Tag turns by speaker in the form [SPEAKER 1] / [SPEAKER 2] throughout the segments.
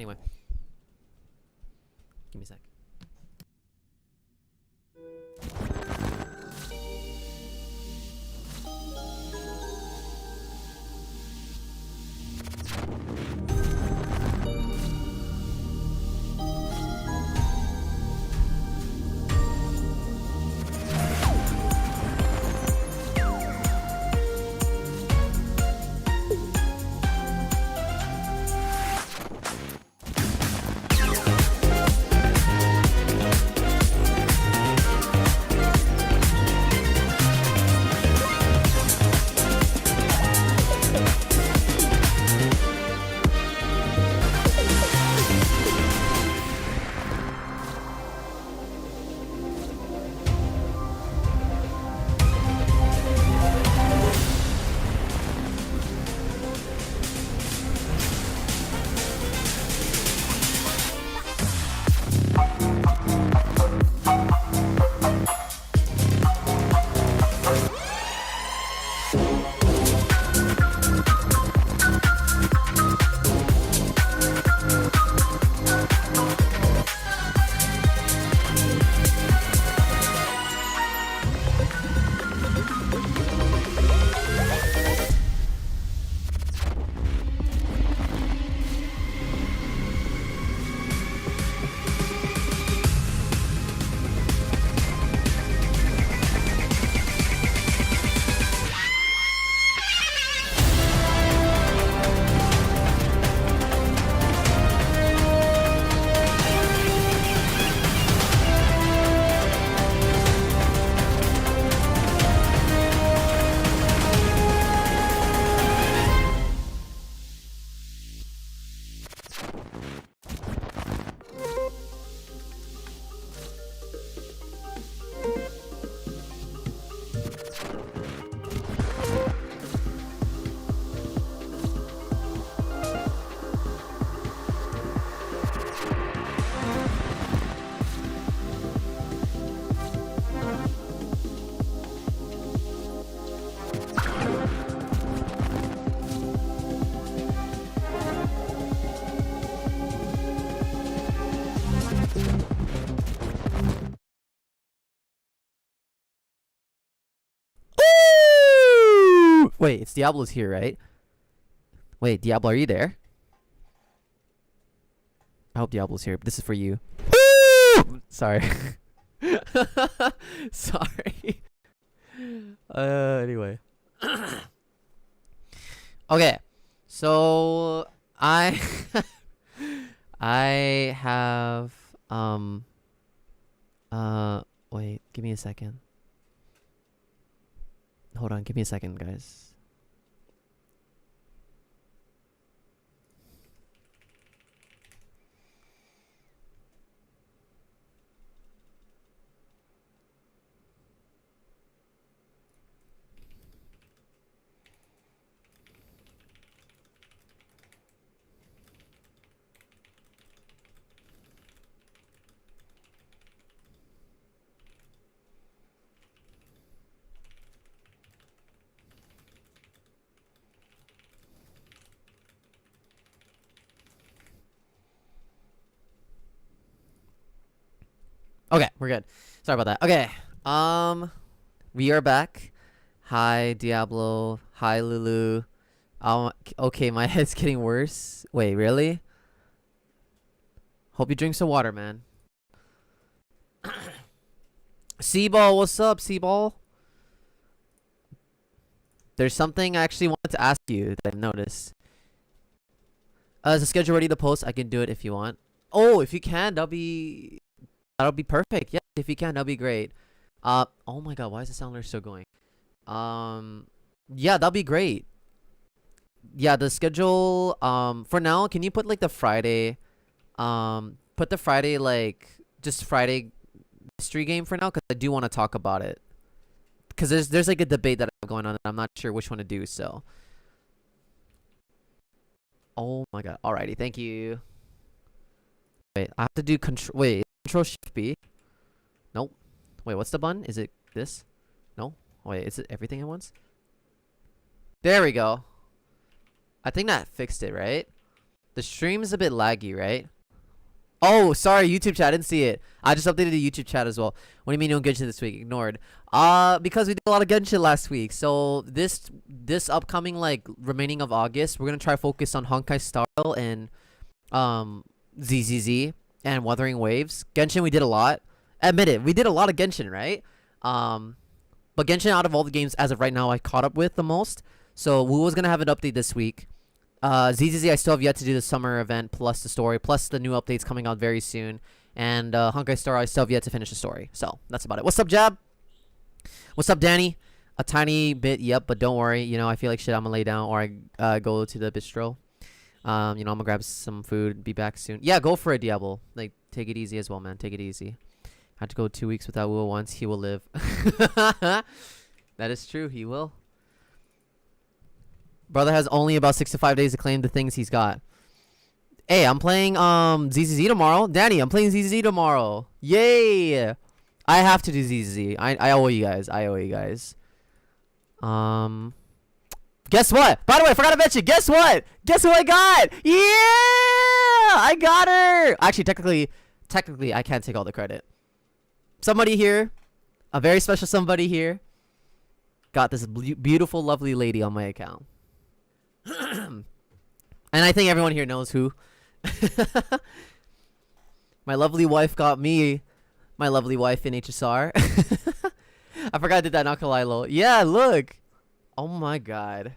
[SPEAKER 1] Anyway. Give me a sec. Wait, it's Diablo's here, right? Wait, Diablo, are you there? I hope Diablo's here. This is for you. Sorry. Sorry. Anyway. Okay. So I I have wait, give me a second. Hold on, give me a second, guys. Okay, we're good. Sorry about that. Okay. We are back. Hi, Diablo. Hi, Lulu. Okay, my head's getting worse. Wait, really? Hope you drink some water, man. Seaball, what's up, Seaball? There's something I actually wanted to ask you that I've noticed. Is the schedule ready to post? I can do it if you want. Oh, if you can, that'll be perfect. Yeah, if you can, that'll be great. Oh my god, why is the sound alert still going? Yeah, that'll be great. Yeah, the schedule, for now, can you put like the Friday, put the Friday, like, just Friday mystery game for now? Because I do want to talk about it. Because there's like a debate that I have going on and I'm not sure which one to do, so. Oh my god. Alrighty, thank you. Wait, I have to do control. Wait, control shift B. Nope. Wait, what's the button? Is it this? No. Wait, is it everything at once? There we go. I think that fixed it, right? The stream's a bit laggy, right? Oh, sorry, YouTube chat. I didn't see it. I just updated the YouTube chat as well. What do you mean no Genshin this week? Ignored. Because we did a lot of Genshin last week. So this upcoming like remaining of August, we're gonna try to focus on Honkai Star Rail and ZZZ and Wuthering Waves. Genshin we did a lot. Admit it, we did a lot of Genshin, right? But Genshin out of all the games as of right now I caught up with the most. So Wu was gonna have an update this week. ZZZ I still have yet to do the summer event plus the story plus the new updates coming out very soon. And Honkai Star I still have yet to finish the story. So that's about it. What's up, Jab? What's up, Danny? A tiny bit, yep, but don't worry. You know, I feel like shit. I'm gonna lay down or I go to the bistro. You know, I'm gonna grab some food. Be back soon. Yeah, go for it, Diablo. Like, take it easy as well, man. Take it easy. Had to go 2 weeks without Will once. He will live. That is true. He will. Brother has only about 6 to 5 days to claim the things he's got. Hey, I'm playing ZZZ tomorrow. Danny, I'm playing ZZZ tomorrow. Yay! I have to do ZZZ. I owe you guys. I owe you guys. Guess what? By the way, I forgot to mention. Guess what? Guess who I got? Yeah! I got her! Actually, technically, I can't take all the credit. Somebody here, a very special somebody here, got this beautiful, lovely lady on my account. And I think everyone here knows who. My lovely wife got me my lovely wife in HSR. I forgot I did that, not gonna lie, lol. Yeah, look. Oh my god.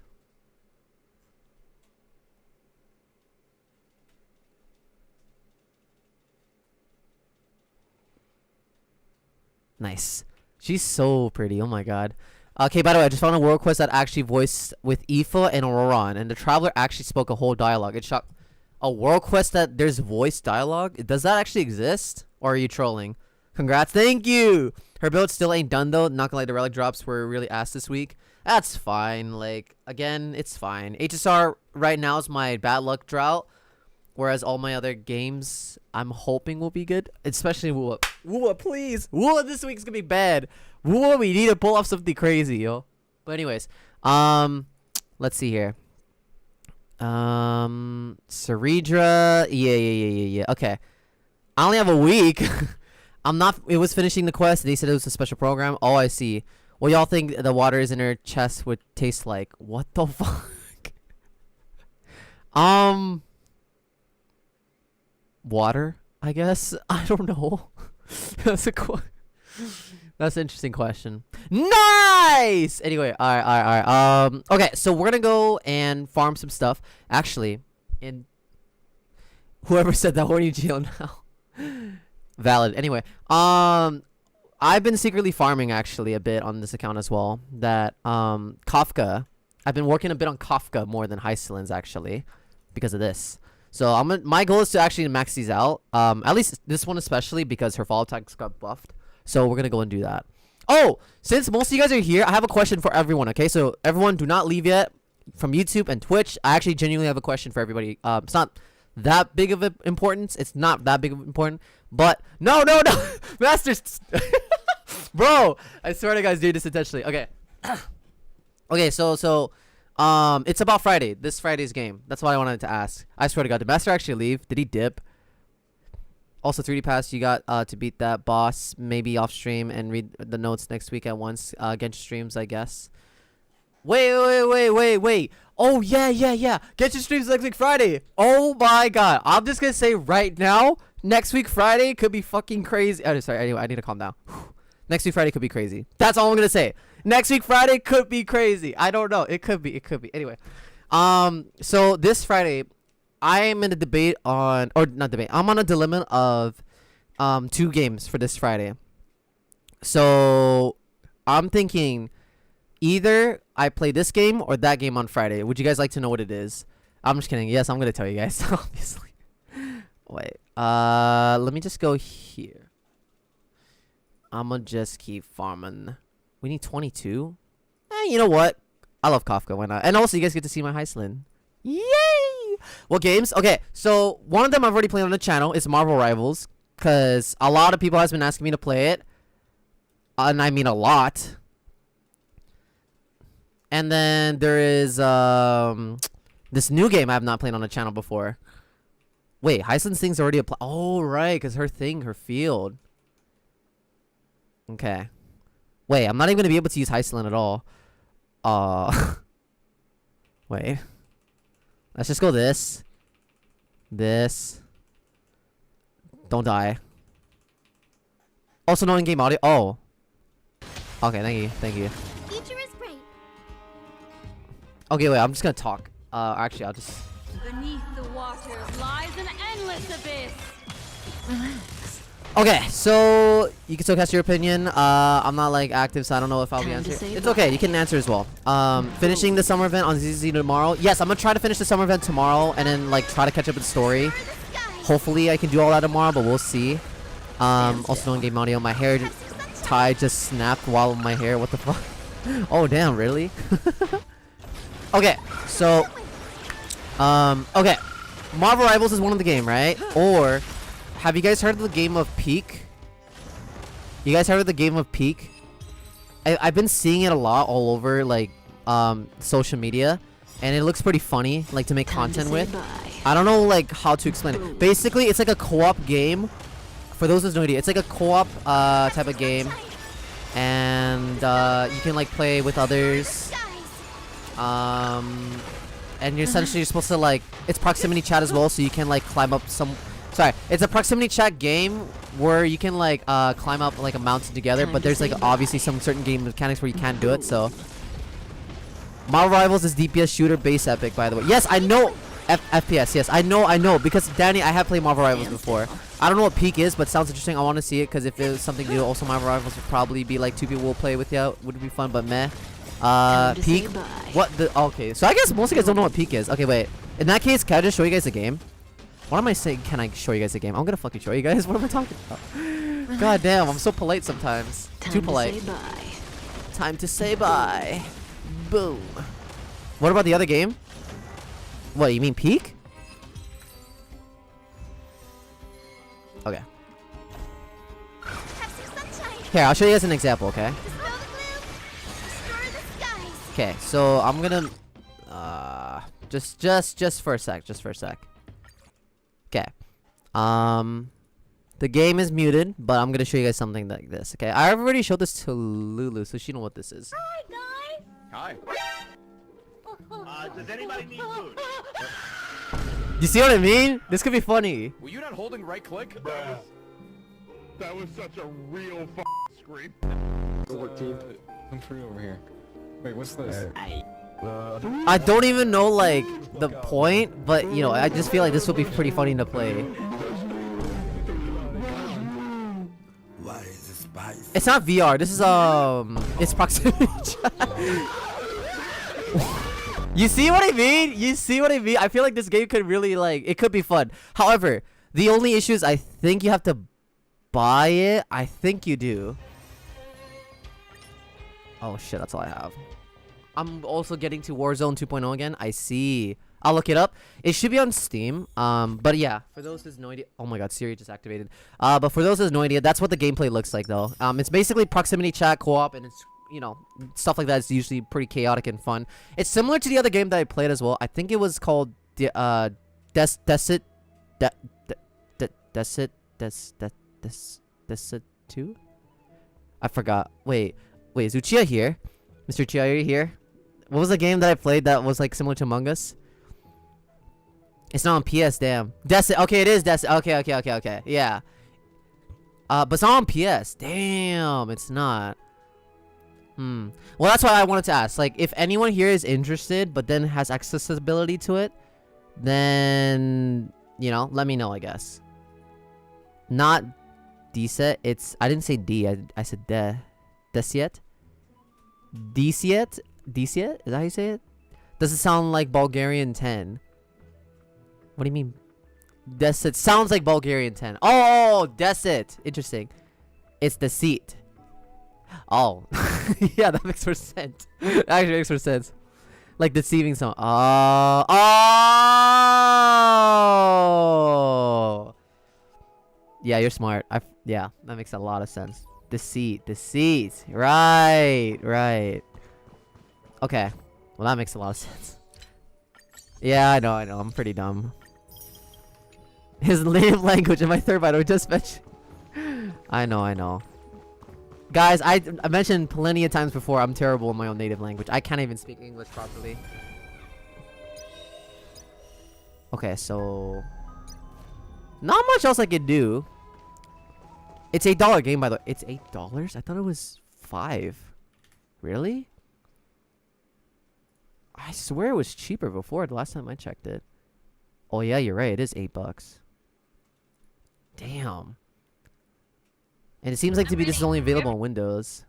[SPEAKER 1] Nice. She's so pretty. Oh my god. Okay, by the way, I just found a world quest that actually voiced with Aoife and Auroron, and the traveler actually spoke a whole dialogue. It shocked. A world quest that there's voice dialogue? Does that actually exist? Or are you trolling? Congrats. Thank you! Her build still ain't done though. Not gonna lie, the relic drops were really ass this week. That's fine. Like, again, it's fine. HSR right now is my bad luck drought, whereas all my other games I'm hoping will be good. Especially Woowa. Woowa, please! Woowa this week's gonna be bad. Whoa, we need to pull off something crazy, yo. But anyways, let's see here. Ceridra, yeah. Okay, I only have a week. It was finishing the quest. They said it was a special program. Oh, I see. What y'all think the water is in her chest would taste like? What the fuck? Water, I guess. I don't know. That's an interesting question. Nice! Anyway, alright. Okay, so we're gonna go and farm some stuff. Actually, whoever said that, what are you jail now? Valid. Anyway, I've been secretly farming actually a bit on this account as well. That, Kafka. I've been working a bit on Kafka more than Hysilens actually, because of this. So my goal is to actually max these out. At least this one especially because her fall attacks got buffed. So we're gonna go and do that. Oh, since most of you guys are here, I have a question for everyone. Okay, so everyone, do not leave yet from YouTube and Twitch. I actually genuinely have a question for everybody. It's not that big of an importance. It's not that big of important. But no, Masters, bro. I swear to guys, doing this intentionally. Okay. Okay, so it's about Friday. This Friday's game. That's what I wanted to ask. I swear to God, did Master actually leave? Did he dip? Also, 3D Pass, you got to beat that boss maybe off stream and read the notes next week at once. Genshin streams, I guess. Wait. Oh, yeah. Genshin streams next week Friday. Oh, my God. I'm just going to say right now, next week Friday could be fucking crazy. Oh, sorry. Anyway, I need to calm down. Next week Friday could be crazy. That's all I'm going to say. Next week Friday could be crazy. I don't know. It could be. Anyway. So this Friday, I'm in a debate on, or not debate, I'm on a dilemma of 2 games for this Friday. So I'm thinking either I play this game or that game on Friday. Would you guys like to know what it is? I'm just kidding. Yes, I'm going to tell you guys, obviously. Wait, let me just go here. I'm going to just keep farming. We need 22. You know what? I love Kafka. Why not? And also, you guys get to see my Hysilens. Yay! What games? Okay, so one of them I've already played on the channel is Marvel Rivals, because a lot of people has been asking me to play it, and I mean a lot. And then there is this new game I have not played on the channel before. Wait, Hysilens thing's already applied. Oh, right, because her thing, her field. Okay. Wait, I'm not even going to be able to use Hysilens at all. Wait. Let's just go this. This. Don't die. Also, no in-game audio. Oh. Okay, thank you. Thank you.
[SPEAKER 2] Future is great.
[SPEAKER 1] Okay, wait, I'm just going to talk. Actually, I'll just...
[SPEAKER 3] Beneath the waters lies an endless abyss.
[SPEAKER 2] Relax.
[SPEAKER 1] Okay, so you can still cast your opinion. I'm not like active, so I don't know if I'll be answering. It's okay, you can answer as well. Finishing the summer event on ZZ tomorrow. Yes, I'm gonna try to finish the summer event tomorrow and then like try to catch up with the story. Hopefully I can do all that tomorrow, but we'll see. Also no in-game audio. My hair tie just snapped while my hair. What the fuck? Oh damn, really? Okay, so okay. Marvel Rivals is one of the game, right? Or have you guys heard of the game of Peak? You guys heard of the game of Peak? I've been seeing it a lot all over like social media, and it looks pretty funny, like to make content with. I don't know like how to explain it. Basically, it's like a co-op game. For those who's no idea, it's like a co-op type of game, and you can like play with others. And you're essentially supposed to like, it's proximity chat as well, so you can like climb up some. Sorry, it's a proximity chat game where you can like climb up like a mountain together, but there's like obviously some certain game mechanics where you can't do it. So Marvel Rivals is DPS shooter base epic, by the way. Yes, I know. FPS, yes, I know, because Danny, I have played Marvel Rivals before. I don't know what Peak is, but sounds interesting. I want to see it, because if it was something new, also Marvel Rivals would probably be like 2 people will play with you. Would be fun, but meh. Peak? What the? Okay, so I guess most of you guys don't know what Peak is. Okay, wait. In that case, can I just show you guys a game? What am I saying? Can I show you guys a game? I'm gonna fucking show you guys. What am I talking about? God damn, I'm so polite sometimes. Too polite. Time to say bye. Boom. What about the other game? What, you mean Peak? Okay. Here, I'll show you guys an example, okay? Okay, so I'm gonna just for a sec, Okay. The game is muted, but I'm gonna show you guys something like this, okay? I already showed this to Lulu, so she knows what this is.
[SPEAKER 2] Hi, guys.
[SPEAKER 4] Hi. Does anybody need food?
[SPEAKER 1] You see what I mean? This could be funny.
[SPEAKER 4] Were you not holding right click?
[SPEAKER 5] That was such a real scream.
[SPEAKER 6] I'm free over here. Wait, what's this?
[SPEAKER 1] I don't even know like the point, but you know, I just feel like this would be pretty funny to play. It's not VR. This is it's proximity chat. You see what I mean? You see what I mean? I feel like this game could really like, it could be fun. However, the only issue is I think you have to buy it. I think you do. Oh shit, that's all I have. I'm also getting to Warzone 2.0 again. I see. I'll look it up. It should be on Steam. But yeah, for those who's no idea. Oh my god, Siri just activated. But for those who's no idea, that's what the gameplay looks like though. It's basically proximity chat co-op, and it's, you know, stuff like that is usually pretty chaotic and fun. It's similar to the other game that I played as well. I think it was called Desit 2? I forgot. Wait, is Uchiha here? Mr. Uchiha, are you here? What was the game that I played that was like similar to Among Us? It's not on PS, damn. Desit. Okay, it is Desit. Okay. Yeah. But it's not on PS. Damn, it's not. Well, that's why I wanted to ask. Like, if anyone here is interested, but then has accessibility to it, then, you know, let me know, I guess. Not Deset. It's, I didn't say D. I said De. Desiet? Desiet? Desiet? Is that how you say it? Does it sound like Bulgarian 10? What do you mean? Desit. Sounds like Bulgarian 10. Oh, Desit. Interesting. It's the seat. Oh. Yeah, that makes more sense. Actually makes more sense. Like deceiving someone. Oh. Yeah, you're smart. Yeah, that makes a lot of sense. Deceit. Right. Okay. Well, that makes a lot of sense. Yeah, I know. I'm pretty dumb. his native language in my third video just mentioned. I know. Guys, I mentioned plenty of times before I'm terrible in my own native language. I can't even speak English properly. Okay, so not much else I could do. It's $8 game, by the way. It's $8? I thought it was $5. Really? I swear it was cheaper before the last time I checked it. Oh yeah, you're right. It is $8. Damn. And it seems like to be this is only available on Windows.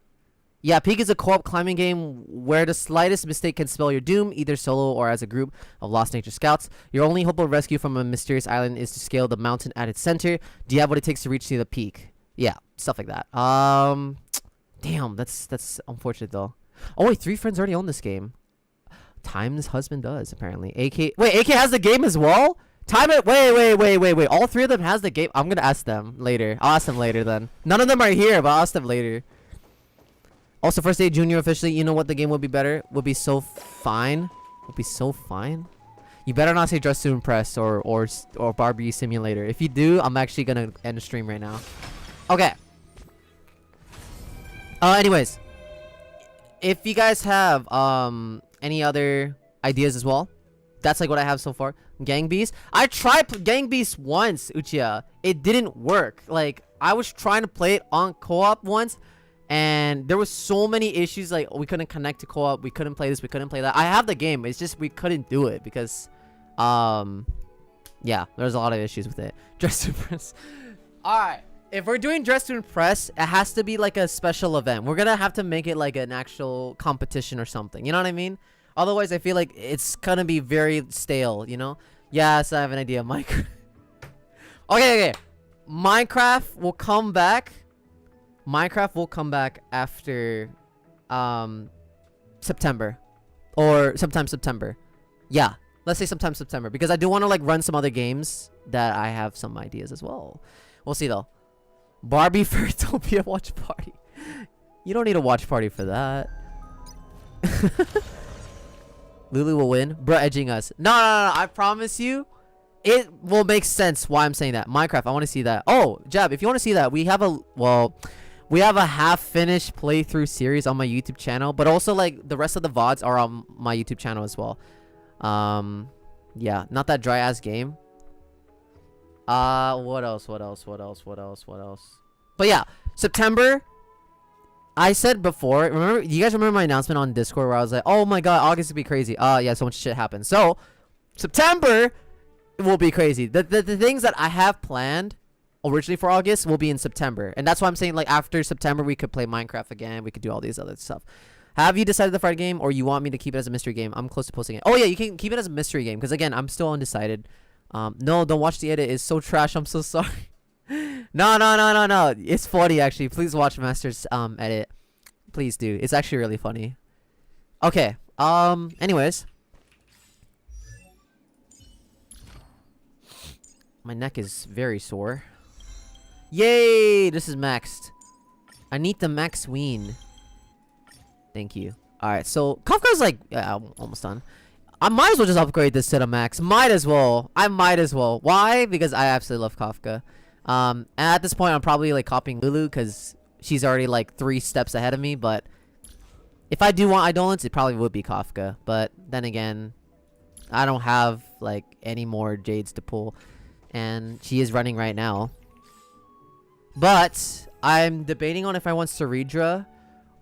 [SPEAKER 1] Yeah, Peak is a co-op climbing game where the slightest mistake can spell your doom, either solo or as a group of Lost Nature Scouts. Your only hope of rescue from a mysterious island is to scale the mountain at its center. Do you have what it takes to reach to the peak? Yeah, stuff like that. Damn, that's unfortunate though. Oh wait, 3 friends already own this game. Time's husband does apparently. AK has the game as well. Time it. Wait. All 3 of them has the game. I'm gonna ask them later. I'll ask them later then. None of them are here, but I'll ask them later. Also, first day junior officially. You know what the game would be better? Would be so fine. Would be so fine. You better not say Dress to Impress or Barbie Simulator. If you do, I'm actually gonna end the stream right now. Okay. Anyways, if you guys have any other ideas as well, that's like what I have so far. Gang Beast. I tried Gang Beast once, Uchiha. It didn't work. Like, I was trying to play it on co-op once, and there was so many issues. Like, we couldn't connect to co-op. We couldn't play this. We couldn't play that. I have the game. It's just we couldn't do it because, yeah, there's a lot of issues with it. Dress to Impress. All right. If we're doing Dress to Impress, it has to be like a special event. We're gonna have to make it like an actual competition or something. You know what I mean? Otherwise, I feel like it's gonna be very stale, you know? Yes, I have an idea. Minecraft. Okay. Minecraft will come back. Minecraft will come back after September. Or sometime September. Yeah. Let's say sometime September. Because I do want to like run some other games that I have some ideas as well. We'll see though. Barbie Furtopia watch party. You don't need a watch party for that. Lulu will win. Bruh, edging us. No. I promise you, it will make sense why I'm saying that. Minecraft, I want to see that. Oh, Jab, if you want to see that, we have a half-finished playthrough series on my YouTube channel, but also like the rest of the VODs are on my YouTube channel as well. Yeah, not that dry-ass game. What else? But yeah, September. I said before, remember, you guys remember my announcement on Discord where I was like, oh my god, August will be crazy. Yeah, so much shit happened. So, September will be crazy. The things that I have planned originally for August will be in September. And that's why I'm saying, like, after September, we could play Minecraft again. We could do all these other stuff. Have you decided the Friday game, or you want me to keep it as a mystery game? I'm close to posting it. Oh, yeah, you can keep it as a mystery game, because, again, I'm still undecided. No, don't watch the edit. It's so trash. I'm so sorry. No. It's funny, actually. Please watch Master's edit. Please do. It's actually really funny. Okay. Anyways. My neck is very sore. Yay! This is maxed. I need the max ween. Thank you. Alright, so Kafka's like almost done. I might as well just upgrade this to the max. Might as well. I might as well. Why? Because I absolutely love Kafka. And at this point, I'm probably like copying Lulu because she's already like 3 steps ahead of me. But if I do want Eidolons, it probably would be Kafka. But then again, I don't have like any more Jades to pull. And she is running right now. But I'm debating on if I want Ceridra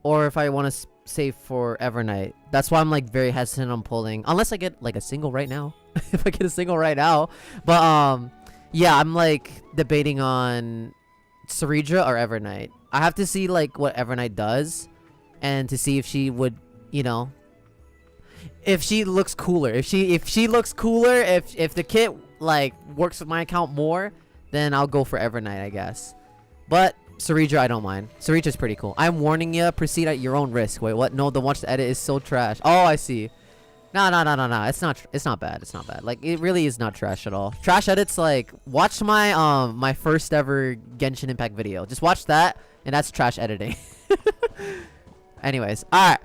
[SPEAKER 1] or if I want to save for Evernight. That's why I'm like very hesitant on pulling. Unless I get like a single right now. If I get a single right now. But yeah, I'm like debating on Ceridra or Evernight. I have to see like what Evernight does. And to see if she would, you know, if she looks cooler. If she looks cooler, if the kit like works with my account more, then I'll go for Evernight, I guess. But Ceridra, I don't mind. Ceridra's pretty cool. I'm warning you, proceed at your own risk. Wait, what? No, don't watch the edit. Is so trash. Oh, I see. No. It's not bad. It's not bad. Like, it really is not trash at all. Trash edits, like, watch my my first ever Genshin Impact video. Just watch that, and that's trash editing. Anyways, alright.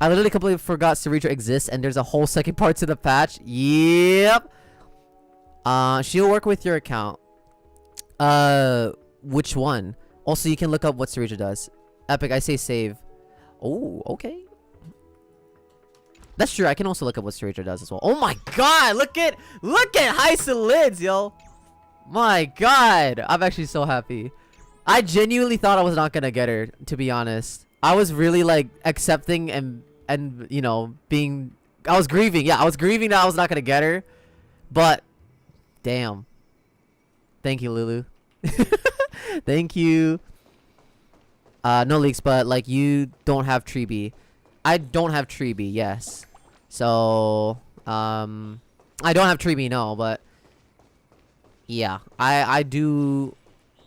[SPEAKER 1] I literally completely forgot Ceridra exists, and there's a whole second part to the patch. Yep. She'll work with your account. Which one? Also, you can look up what Sarija does. Epic, I say save. Oh, okay. That's true. I can also look up what Sarija does as well. Oh my god, look at Hysilens, yo. My god, I'm actually so happy. I genuinely thought I was not gonna get her, to be honest. I was really like accepting and you know, I was grieving. Yeah, I was grieving that I was not gonna get her. But damn. Thank you, Lulu. Thank you. No leaks, but like you don't have Treeby. I don't have Treeby, yes. So I don't have Treeby, no, but yeah, I do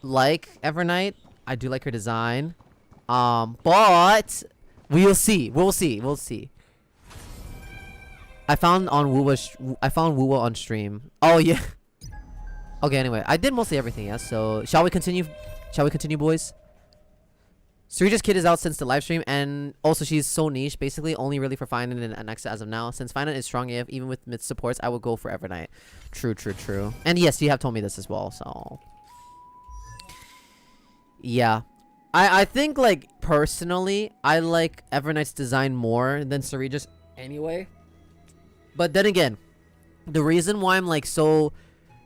[SPEAKER 1] like Evernight. I do like her design. But we'll see. We'll see. I found Wuwa on stream. Oh yeah. Okay, anyway, I did mostly everything, yes. So shall we continue? Shall we continue, boys? Sarija's kid is out since the live stream, and also she's so niche, basically only really for Final and Nexa as of now. Since Final is strong AF, even with mid supports, I would go for Evernight. True. And yes, you have told me this as well, so yeah. I think, like, personally, I like Evernight's design more than Sarija's anyway. But then again, the reason why I'm like so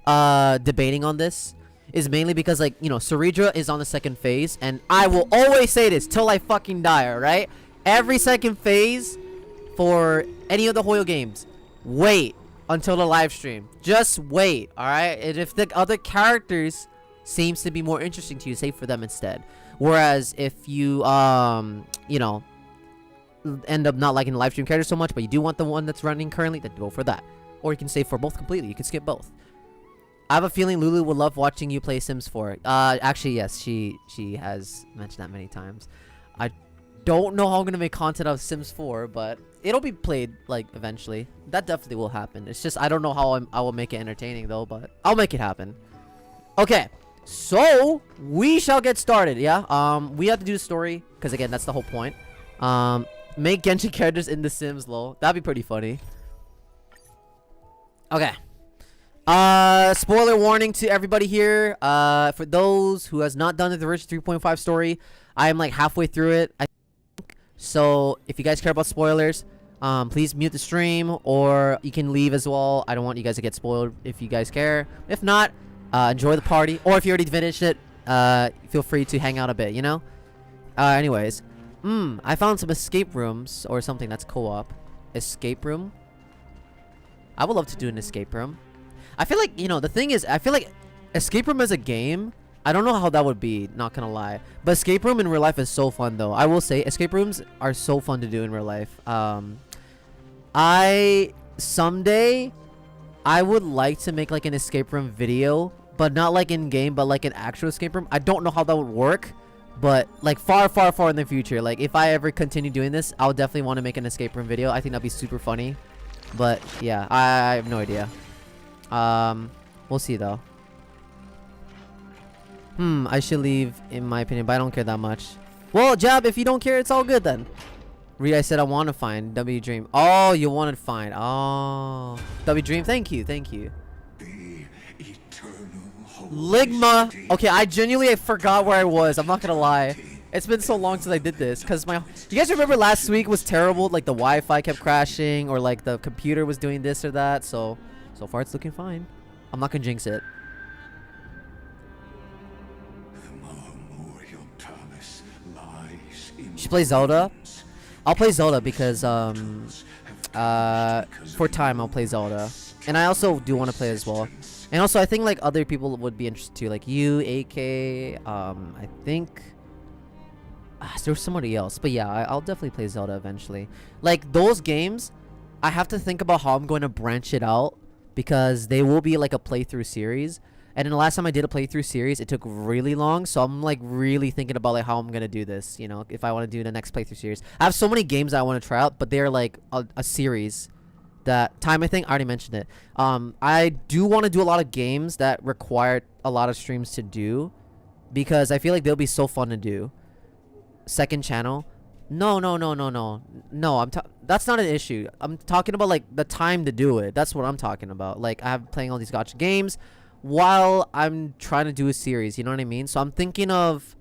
[SPEAKER 1] debating on this is mainly because, like, you know, Sarija is on the second phase, and I will always say this till I fucking die, alright? Every second phase for any of the Hoyo games, wait until the live stream. Just wait, alright? And if the other characters seems to be more interesting to you, save for them instead. Whereas if you, you know, end up not liking the live stream character so much, but you do want the one that's running currently, then go for that. Or you can save for both completely. You can skip both. I have a feeling Lulu will love watching you play Sims 4. Actually, yes, she has mentioned that many times. I don't know how I'm gonna make content of Sims 4, but it'll be played, like, eventually. That definitely will happen. It's just I don't know how I will make it entertaining though, but I'll make it happen. Okay, so we shall get started. Yeah. We have to do the story because again, that's the whole point. Make Genshin characters in The Sims, lol. That'd be pretty funny. Okay. Spoiler warning to everybody here. For those who has not done the Rich 3.5 story, I am like halfway through it, I think. So if you guys care about spoilers, please mute the stream, or you can leave as well. I don't want you guys to get spoiled if you guys care. If not, enjoy the party, or if you already finished it, feel free to hang out a bit, you know? Anyways, I found some escape rooms or something that's co-op. Escape room? I would love to do an escape room. I feel like, you know, the thing is, I feel like escape room as a game, I don't know how that would be, not gonna lie. But escape room in real life is so fun though. I will say, escape rooms are so fun to do in real life. Someday, I would like to make like an escape room video, but not like in game, but like an actual escape room. I don't know how that would work, but like far in the future, like if I ever continue doing this, I'll definitely want to make an escape room video. I think that'd be super funny. But yeah, I have no idea. We'll see though. I should leave in my opinion, but I don't care that much. Well, Jab, if you don't care, it's all good then. I said I want to find W Dream. Oh, you want to find. Oh, W Dream. Thank you. Ligma. Okay, I genuinely forgot where I was. I'm not gonna lie. It's been so long since I did this, cause you guys remember last week was terrible. Like the Wi-Fi kept crashing, or like the computer was doing this or that. So far it's looking fine. I'm not gonna jinx it. She plays Zelda. I'll play Zelda because for time I'll play Zelda, and I also do want to play as well. And also I think like other people would be interested too, like you, AK. I think there's somebody else, but yeah, I'll definitely play Zelda eventually. Like those games, I have to think about how I'm going to branch it out, because they will be like a playthrough series. And then the last time I did a playthrough series, it took really long. So I'm like really thinking about like how I'm gonna do this, you know, if I want to do the next playthrough series. I have so many games I want to try out, but they're like a series. That time, I think I already mentioned it. I do want to do a lot of games that require a lot of streams to do, because I feel like they'll be so fun to do. Second channel, No, no, no, no, no, no. That's not an issue. I'm talking about like the time to do it. That's what I'm talking about. Like I have playing all these gacha games while I'm trying to do a series. You know what I mean? So I'm thinking of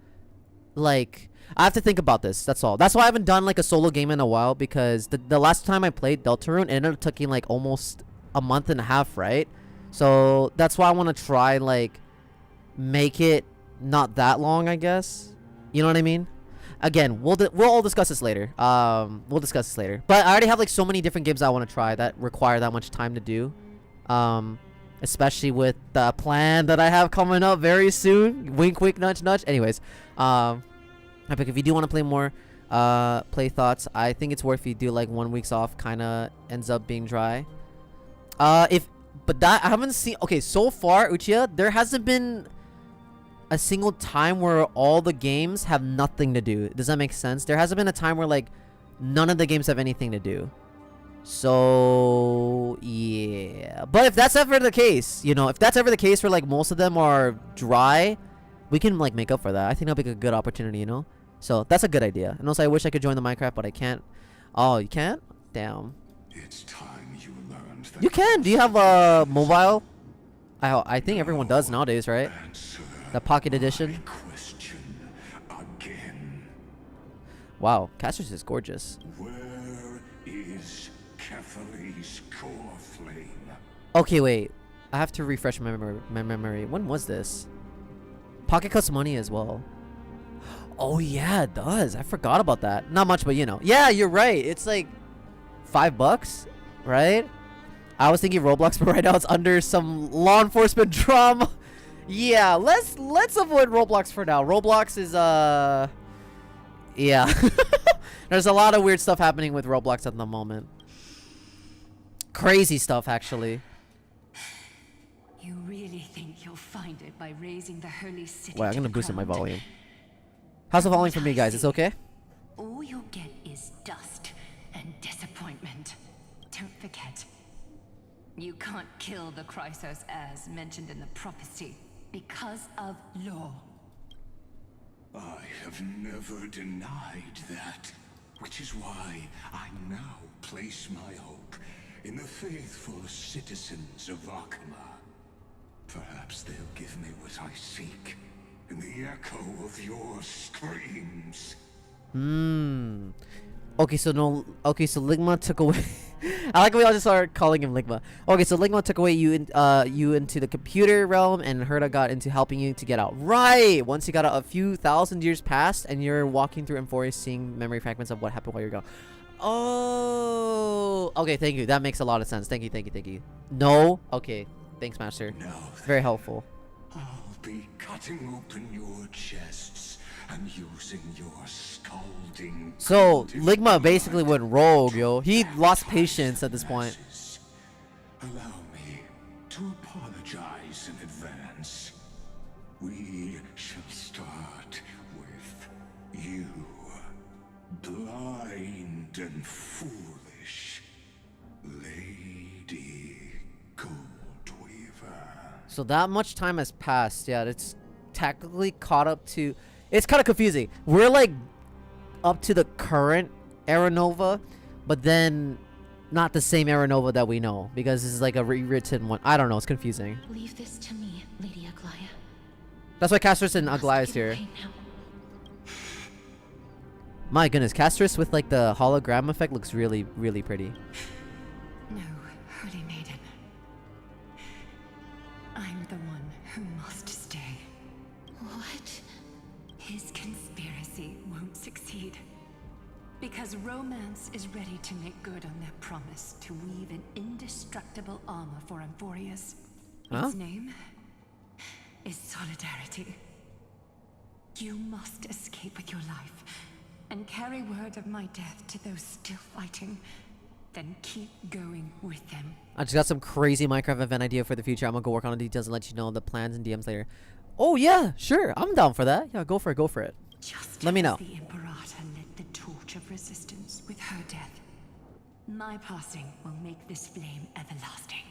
[SPEAKER 1] like I have to think about this. That's all. That's why I haven't done like a solo game in a while, because the last time I played Deltarune, it ended up taking like almost a month and a half, right? So that's why I want to try like make it not that long, I guess. You know what I mean? Again, we'll all discuss this later. We'll discuss this later. But I already have like so many different games I want to try that require that much time to do. Especially with the plan that I have coming up very soon. Wink, wink, nudge, nudge. Anyways, Epic, if you do want to play more, play thoughts, I think it's worth you do like 1 week's off. Kind of ends up being dry. But that I haven't seen. Okay, so far, Uchiha, there hasn't been a single time where all the games have nothing to do. Does that make sense? There hasn't been a time where like none of the games have anything to do. So yeah, but if that's ever the case, you know, if that's ever the case where like most of them are dry, we can like make up for that. I think that'll be a good opportunity, you know. So that's a good idea. And also, I wish I could join the Minecraft, but I can't. Oh, you can't? Damn.
[SPEAKER 5] It's time you learned that.
[SPEAKER 1] You can. Do you have a mobile? I think everyone does nowadays, right? The Pocket Edition.
[SPEAKER 5] Question again.
[SPEAKER 1] Wow, Castrus is gorgeous.
[SPEAKER 5] Where is Catherine's core flame?
[SPEAKER 1] Okay, wait. I have to refresh my memory. When was this? Pocket costs money as well. Oh yeah, it does. I forgot about that. Not much, but you know. Yeah, you're right. It's like $5, right? I was thinking Roblox, but right now it's under some law enforcement drama. Yeah, let's avoid Roblox for now. Roblox is yeah. There's a lot of weird stuff happening with Roblox at the moment. Crazy stuff, actually.
[SPEAKER 7] You really think you'll find it by raising the holy city?
[SPEAKER 1] Wait, I'm
[SPEAKER 7] to
[SPEAKER 1] gonna
[SPEAKER 7] the
[SPEAKER 1] boost up my
[SPEAKER 7] ground?
[SPEAKER 1] volume. How's the volume for me, guys? It's okay?
[SPEAKER 7] All you'll get is dust and disappointment. Don't forget, you can't kill the Chrysos as mentioned in the prophecy because of law.
[SPEAKER 5] I have never denied that, which is why I now place my hope in the faithful citizens of Akama. Perhaps they'll give me what I seek in the echo of your screams.
[SPEAKER 1] Okay, so no. Okay, so Ligma took away. I like how we all just started calling him Ligma. Okay, so Ligma took away you into the computer realm, and Herta got into helping you to get out. Right. Once you got out, a few thousand years passed, and you're walking through Emphoria, seeing memory fragments of what happened while you're gone. Oh. Okay, thank you. That makes a lot of sense. Thank you, thank you, thank you. No. Okay. Thanks, Master.
[SPEAKER 5] Now
[SPEAKER 1] Very helpful.
[SPEAKER 5] I'll be cutting open your chests and using your scalding.
[SPEAKER 1] So
[SPEAKER 5] collective
[SPEAKER 1] Ligma basically
[SPEAKER 5] blood
[SPEAKER 1] went rogue,
[SPEAKER 5] to
[SPEAKER 1] yo. He lost
[SPEAKER 5] baptize
[SPEAKER 1] patience
[SPEAKER 5] the
[SPEAKER 1] at this point.
[SPEAKER 5] masses. Allow me to apologize in advance. We shall start with you, blind and foolish Lady Goldweaver.
[SPEAKER 1] So that much time has passed. Yeah, it's technically caught up to. It's kind of confusing. We're like up to the current Era Nova, but then not the same Era Nova that we know, because this is like a rewritten one. I don't know. It's confusing.
[SPEAKER 2] Leave this to me, Lady Aglaya.
[SPEAKER 1] That's why Castrus and
[SPEAKER 2] Must
[SPEAKER 1] Aglaya is
[SPEAKER 2] get
[SPEAKER 1] here.
[SPEAKER 2] away now.
[SPEAKER 1] My goodness, Castrus with like the hologram effect looks really, really pretty.
[SPEAKER 7] No, holy maiden. I'm the one who must stay.
[SPEAKER 2] What?
[SPEAKER 7] His conspiracy won't succeed. Because romance is ready to make good on their promise to weave an indestructible armor for Emphorius.
[SPEAKER 1] Huh?
[SPEAKER 7] Its name is solidarity. You must escape with your life and carry word of my death to those still fighting. Then keep going with them.
[SPEAKER 1] I just got some crazy Minecraft event idea for the future. I'm gonna go work on the details and let you know the plans and DMs later. Oh yeah, sure. I'm down for that. Yeah, go for it. Go for it.
[SPEAKER 7] Just
[SPEAKER 1] Let me
[SPEAKER 7] as
[SPEAKER 1] know.
[SPEAKER 7] the Imperator lit the torch of resistance with her death, my passing will make this flame everlasting.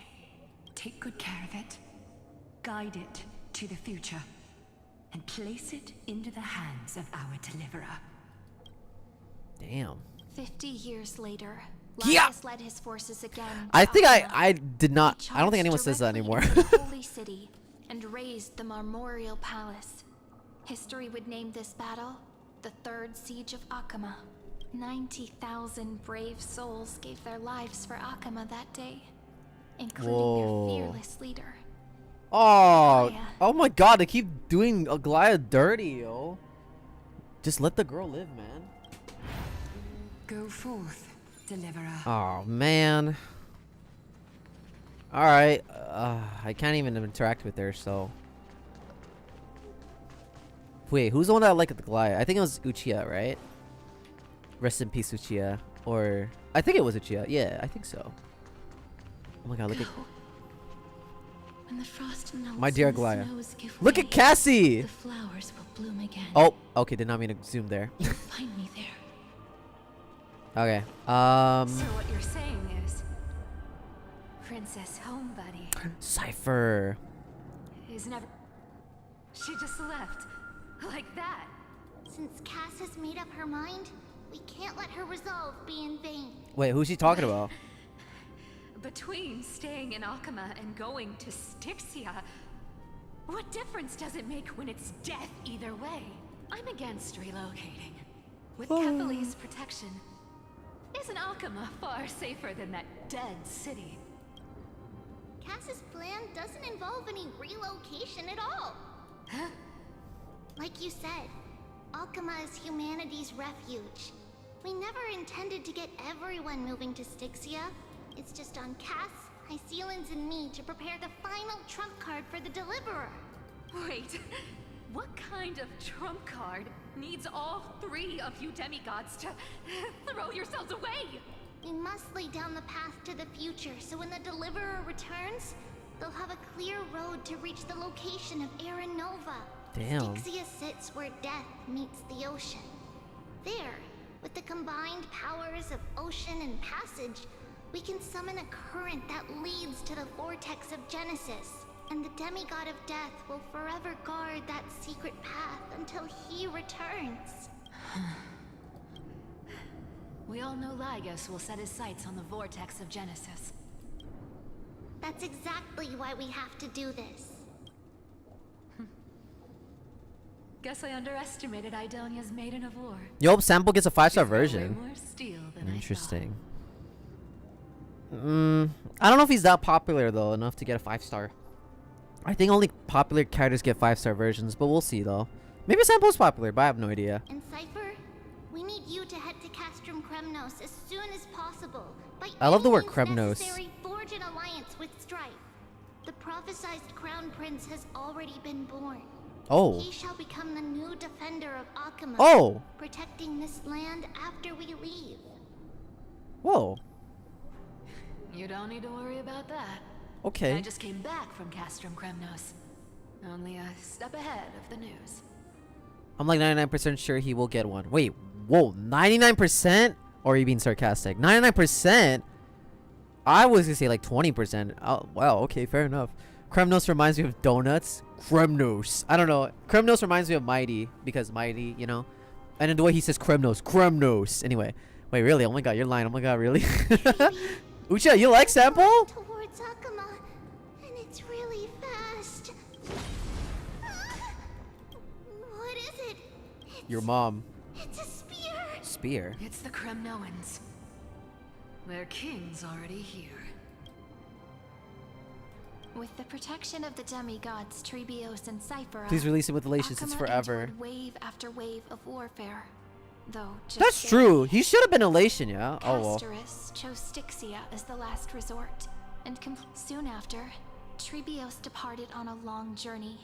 [SPEAKER 7] Take good care of it, guide it to the future, and place it into the hands of our deliverer.
[SPEAKER 1] Damn.
[SPEAKER 2] 50 years later,
[SPEAKER 1] Yeah.
[SPEAKER 2] Laius led his forces again.
[SPEAKER 1] I
[SPEAKER 2] to
[SPEAKER 1] think
[SPEAKER 2] Akama.
[SPEAKER 1] I did not.
[SPEAKER 2] He
[SPEAKER 1] I don't think anyone
[SPEAKER 2] charged
[SPEAKER 1] says that
[SPEAKER 2] directly
[SPEAKER 1] anymore.
[SPEAKER 2] into the Holy City and razed the Marmorial Palace. History would name this battle the Third Siege of Akama. 90,000 brave souls gave their lives for Akama that day, including
[SPEAKER 1] Whoa.
[SPEAKER 2] their fearless leader.
[SPEAKER 1] Oh,
[SPEAKER 2] Yeah.
[SPEAKER 1] oh my God! They keep doing Aglaya dirty, yo. Just let the girl live, man.
[SPEAKER 7] Go forth, deliverer.
[SPEAKER 1] Oh man. All right. I can't even interact with her. So. Wait, who's the one that liked the Aglaya? I think it was Uchiha, right? Rest in peace, Uchiha. Or I think it was Uchiha. Yeah, I think so. Oh my God! Look at.
[SPEAKER 2] Go. When the frost melts
[SPEAKER 1] My dear
[SPEAKER 2] and the
[SPEAKER 1] Aglaya.
[SPEAKER 2] snows give
[SPEAKER 1] Look
[SPEAKER 2] way,
[SPEAKER 1] at Cassie.
[SPEAKER 2] The flowers will bloom again.
[SPEAKER 1] Oh, okay. Did not mean to zoom there.
[SPEAKER 2] You'll find me there.
[SPEAKER 1] Okay.
[SPEAKER 7] So what you're saying is, Princess Homebuddy
[SPEAKER 1] Cypher.
[SPEAKER 7] is never. She just left, like that.
[SPEAKER 8] Since Cass has made up her mind, we can't let her resolve be in vain.
[SPEAKER 1] Wait, who's she talking about?
[SPEAKER 7] Between staying in Akama and going to Styxia, what difference does it make when it's death either way? I'm against relocating. With Kefali's protection, isn't Akama far safer than that dead city?
[SPEAKER 8] Cass's plan doesn't involve any relocation at all.
[SPEAKER 7] Huh?
[SPEAKER 8] Like you said, Alchema is humanity's refuge. We never intended to get everyone moving to Styxia. It's just on Cass, Hysilens, and me to prepare the final trump card for the Deliverer.
[SPEAKER 7] Wait, what kind of trump card needs all three of you demigods to throw yourselves away?
[SPEAKER 8] We must lay down the path to the future so when the Deliverer returns, they'll have a clear road to reach the location of Aaron Nova.
[SPEAKER 1] Damn.
[SPEAKER 8] Styxia sits where death meets the ocean. There, with the combined powers of ocean and passage, we can summon a current that leads to the vortex of Genesis. And the demigod of death will forever guard that secret path until he returns.
[SPEAKER 7] We all know Lygos will set his sights on the vortex of Genesis.
[SPEAKER 8] That's exactly why we have to do this.
[SPEAKER 7] Guess I underestimated Idonia's Maiden of War.
[SPEAKER 1] Yo, sample gets a 5-star
[SPEAKER 7] She's got way
[SPEAKER 1] version.
[SPEAKER 7] more steel than I
[SPEAKER 1] Interesting. I don't know if he's that popular though, enough to get a 5-star. I think only popular characters get 5-star versions, but we'll see though. Maybe Sample's popular, but I have no idea.
[SPEAKER 8] And Cypher, we need you to head to Castrum Kremnos as soon as possible. By
[SPEAKER 1] I love the
[SPEAKER 8] any
[SPEAKER 1] word
[SPEAKER 8] means
[SPEAKER 1] Kremnos.
[SPEAKER 8] necessary, forge an alliance with Strife. The prophesized crown prince has already been born.
[SPEAKER 1] Oh.
[SPEAKER 8] He shall become the new defender of Akama.
[SPEAKER 1] Oh.
[SPEAKER 8] Protecting this land after we leave.
[SPEAKER 1] Whoa.
[SPEAKER 7] You don't need to worry about that.
[SPEAKER 1] Okay.
[SPEAKER 7] I just came back from Castrum Kremnos. Only a step ahead of the news.
[SPEAKER 1] I'm like 99% sure he will get one. Wait, whoa, 99%? Or are you being sarcastic? 99%? I was gonna say like 20%. Oh, wow, okay, fair enough. Kremnos reminds me of donuts. Kremnos. I don't know. Kremnos reminds me of Mighty because Mighty, you know. And then the way he says Kremnos. Kremnos. Anyway. Wait, really? Oh my god, you're lying. Oh my god, really? Uchiha, you like sample?
[SPEAKER 8] Towards Akama, and it's really fast. What is it?
[SPEAKER 1] Your mom.
[SPEAKER 8] It's a spear.
[SPEAKER 1] Spear.
[SPEAKER 7] It's the Kremnoans. Their king's already here.
[SPEAKER 2] With the protection of the demigods Trebios and Cypher,
[SPEAKER 1] Please release it with Elations. It's
[SPEAKER 2] Akama
[SPEAKER 1] forever.
[SPEAKER 2] endured wave after wave of warfare. Though just
[SPEAKER 1] That's
[SPEAKER 2] barely.
[SPEAKER 1] true. He should have been Elation, yeah. Oh well.
[SPEAKER 2] Castorus chose Styxia as the last resort, and soon after, Trebios departed on a long journey.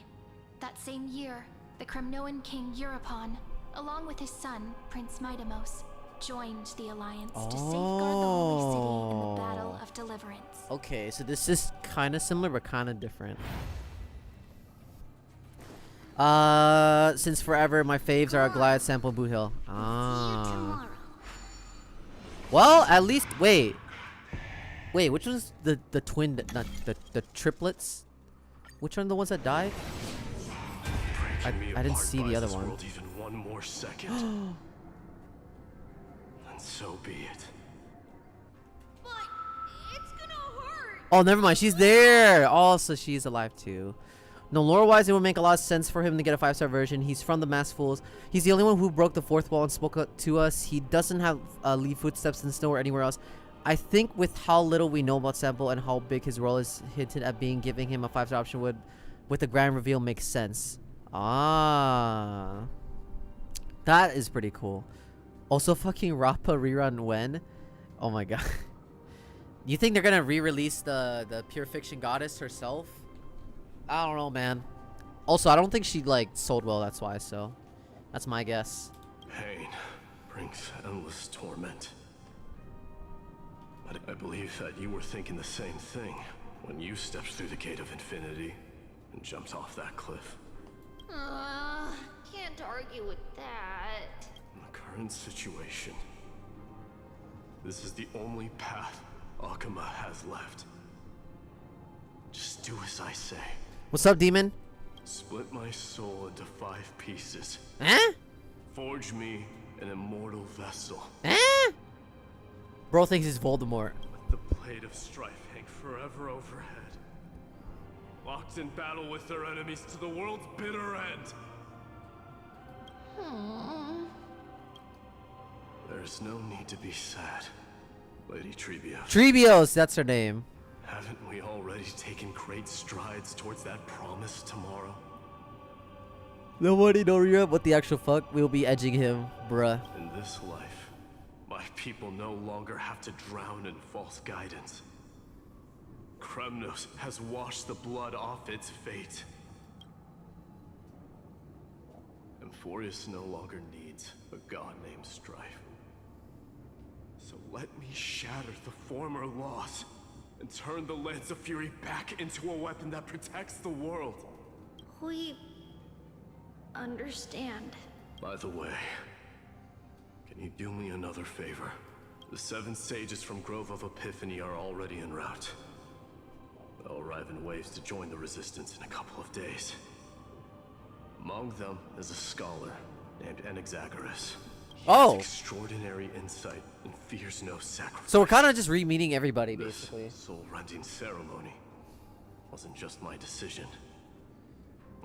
[SPEAKER 2] That same year, the Kremnoan king Euripon, along with his son, Prince Midamos, joined the alliance to safeguard the holy city in the Battle of Deliverance.
[SPEAKER 1] Okay, so this is kind of similar but kind of different. Since forever my faves are Aglaya, Sample, and Boot Hill.
[SPEAKER 8] See you
[SPEAKER 1] Ah.
[SPEAKER 8] tomorrow.
[SPEAKER 1] Well, at least wait, which one's the twin? Not the triplets. Which one are the ones that died? I didn't see the other one.
[SPEAKER 4] Even one more second.
[SPEAKER 5] so be it.
[SPEAKER 3] But it's gonna hurt.
[SPEAKER 1] Oh, never mind. She's there. Oh, so she's alive too. No, lore-wise, it would make a lot of sense for him to get a 5-star version. He's from the Masked Fools. He's the only one who broke the fourth wall and spoke up to us. He doesn't have leave footsteps in snow or anywhere else. I think with how little we know about Sample and how big his role is hinted at being, giving him a 5-star option would, with the grand reveal, makes sense. Ah. That is pretty cool. Also, fucking Rappa rerun when? Oh my god. You think they're gonna re-release the pure fiction goddess herself? I don't know, man. Also, I don't think she like sold well, that's why, so that's my guess.
[SPEAKER 5] Pain brings endless torment. But I believe that you were thinking the same thing when you stepped through the gate of infinity and jumped off that cliff.
[SPEAKER 8] Can't argue with that.
[SPEAKER 5] In the current situation, this is the only path Akuma has left. Just do as I say.
[SPEAKER 1] What's up, demon?
[SPEAKER 5] Split my soul into 5 pieces.
[SPEAKER 1] Eh?
[SPEAKER 5] Forge me an immortal vessel.
[SPEAKER 1] Eh? Bro thinks he's Voldemort.
[SPEAKER 5] Let the blade of strife hang forever overhead. Locked in battle with their enemies to the world's bitter end. There's no need to be sad, Lady Treebios.
[SPEAKER 1] Treebios, that's her name.
[SPEAKER 5] Haven't we already taken great strides towards that promise tomorrow?
[SPEAKER 1] Nobody know yet what the actual fuck. We'll be edging him, bruh.
[SPEAKER 5] In this life, my people no longer have to drown in false guidance. Kremnos has washed the blood off its fate. Emphorius no longer needs a god named Strife. So let me shatter the former loss and turn the Lance of Fury back into a weapon that protects the world.
[SPEAKER 8] We understand.
[SPEAKER 5] By the way, can you do me another favor? The 7 sages from Grove of Epiphany are already en route. They'll arrive in waves to join the resistance in a couple of days. Among them is a scholar named Anaxagoras. He has extraordinary insight and fears no sacrifice.
[SPEAKER 1] So we're kind of just re-meeting everybody, basically.
[SPEAKER 5] This soul-rending ceremony wasn't just my decision.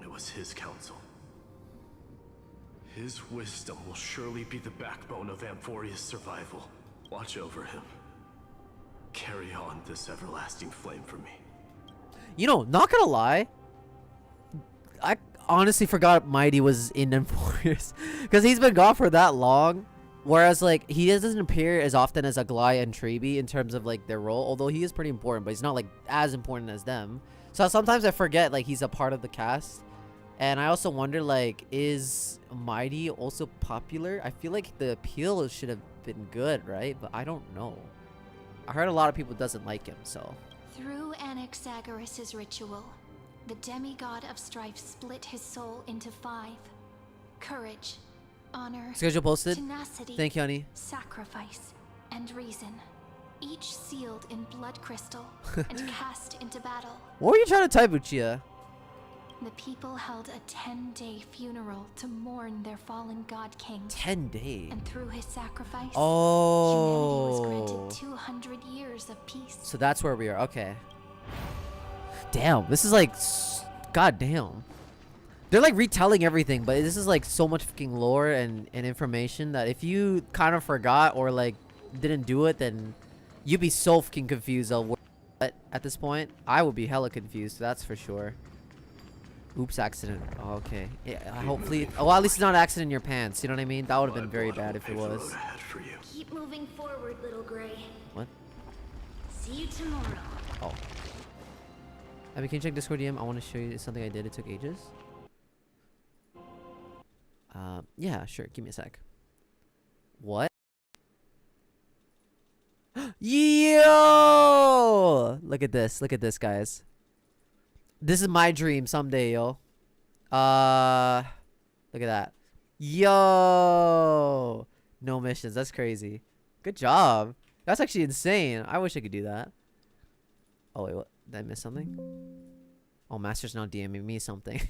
[SPEAKER 5] It was his counsel. His wisdom will surely be the backbone of Amphoria's survival. Watch over him. Carry on this everlasting flame for me.
[SPEAKER 1] You know, not gonna lie, I honestly forgot Mighty was in Emphorius because he's been gone for that long. Whereas, like, he doesn't appear as often as Aglaya and Treeby in terms of, like, their role. Although he is pretty important, but he's not, like, as important as them. So sometimes I forget, like, he's a part of the cast. And I also wonder, like, is Mighty also popular? I feel like the appeal should have been good, right? But I don't know. I heard a lot of people doesn't like him, so.
[SPEAKER 2] Through Anaxagoras' ritual, the demigod of strife split his soul into 5. Courage, honor,
[SPEAKER 1] Schedule posted.
[SPEAKER 2] tenacity,
[SPEAKER 1] Thank you, honey.
[SPEAKER 2] sacrifice, and reason. Each sealed in blood crystal and cast into battle.
[SPEAKER 1] What were you trying to type, Uchiha?
[SPEAKER 2] The people held a 10-day funeral to mourn their fallen god king.
[SPEAKER 1] 10 days.
[SPEAKER 2] And through his sacrifice,
[SPEAKER 1] Oh.
[SPEAKER 2] humanity was granted 200 years of peace.
[SPEAKER 1] So that's where we are. Okay. Damn, this is like, god damn. They're like retelling everything, but this is like so much fucking lore and information that if you kind of forgot or like didn't do it, then you'd be so fucking confused of what at this point. I would be hella confused, that's for sure. Oops, accident. Oh, okay. Yeah, hopefully. Oh, well, at least it's not an accident in your pants. You know what I mean? That would have been very bad if it was.
[SPEAKER 8] Keep moving forward, little Gray.
[SPEAKER 1] What?
[SPEAKER 8] See you tomorrow.
[SPEAKER 1] Oh. Abby, can you check Discord DM? I want to show you something I did. It took ages. Yeah, sure. Give me a sec. What? Yo! Look at this. Look at this, guys. This is my dream someday, yo. Look at that. Yo! No missions. That's crazy. Good job. That's actually insane. I wish I could do that. Oh, wait, what? Did I miss something? Oh, Master's now DMing me something.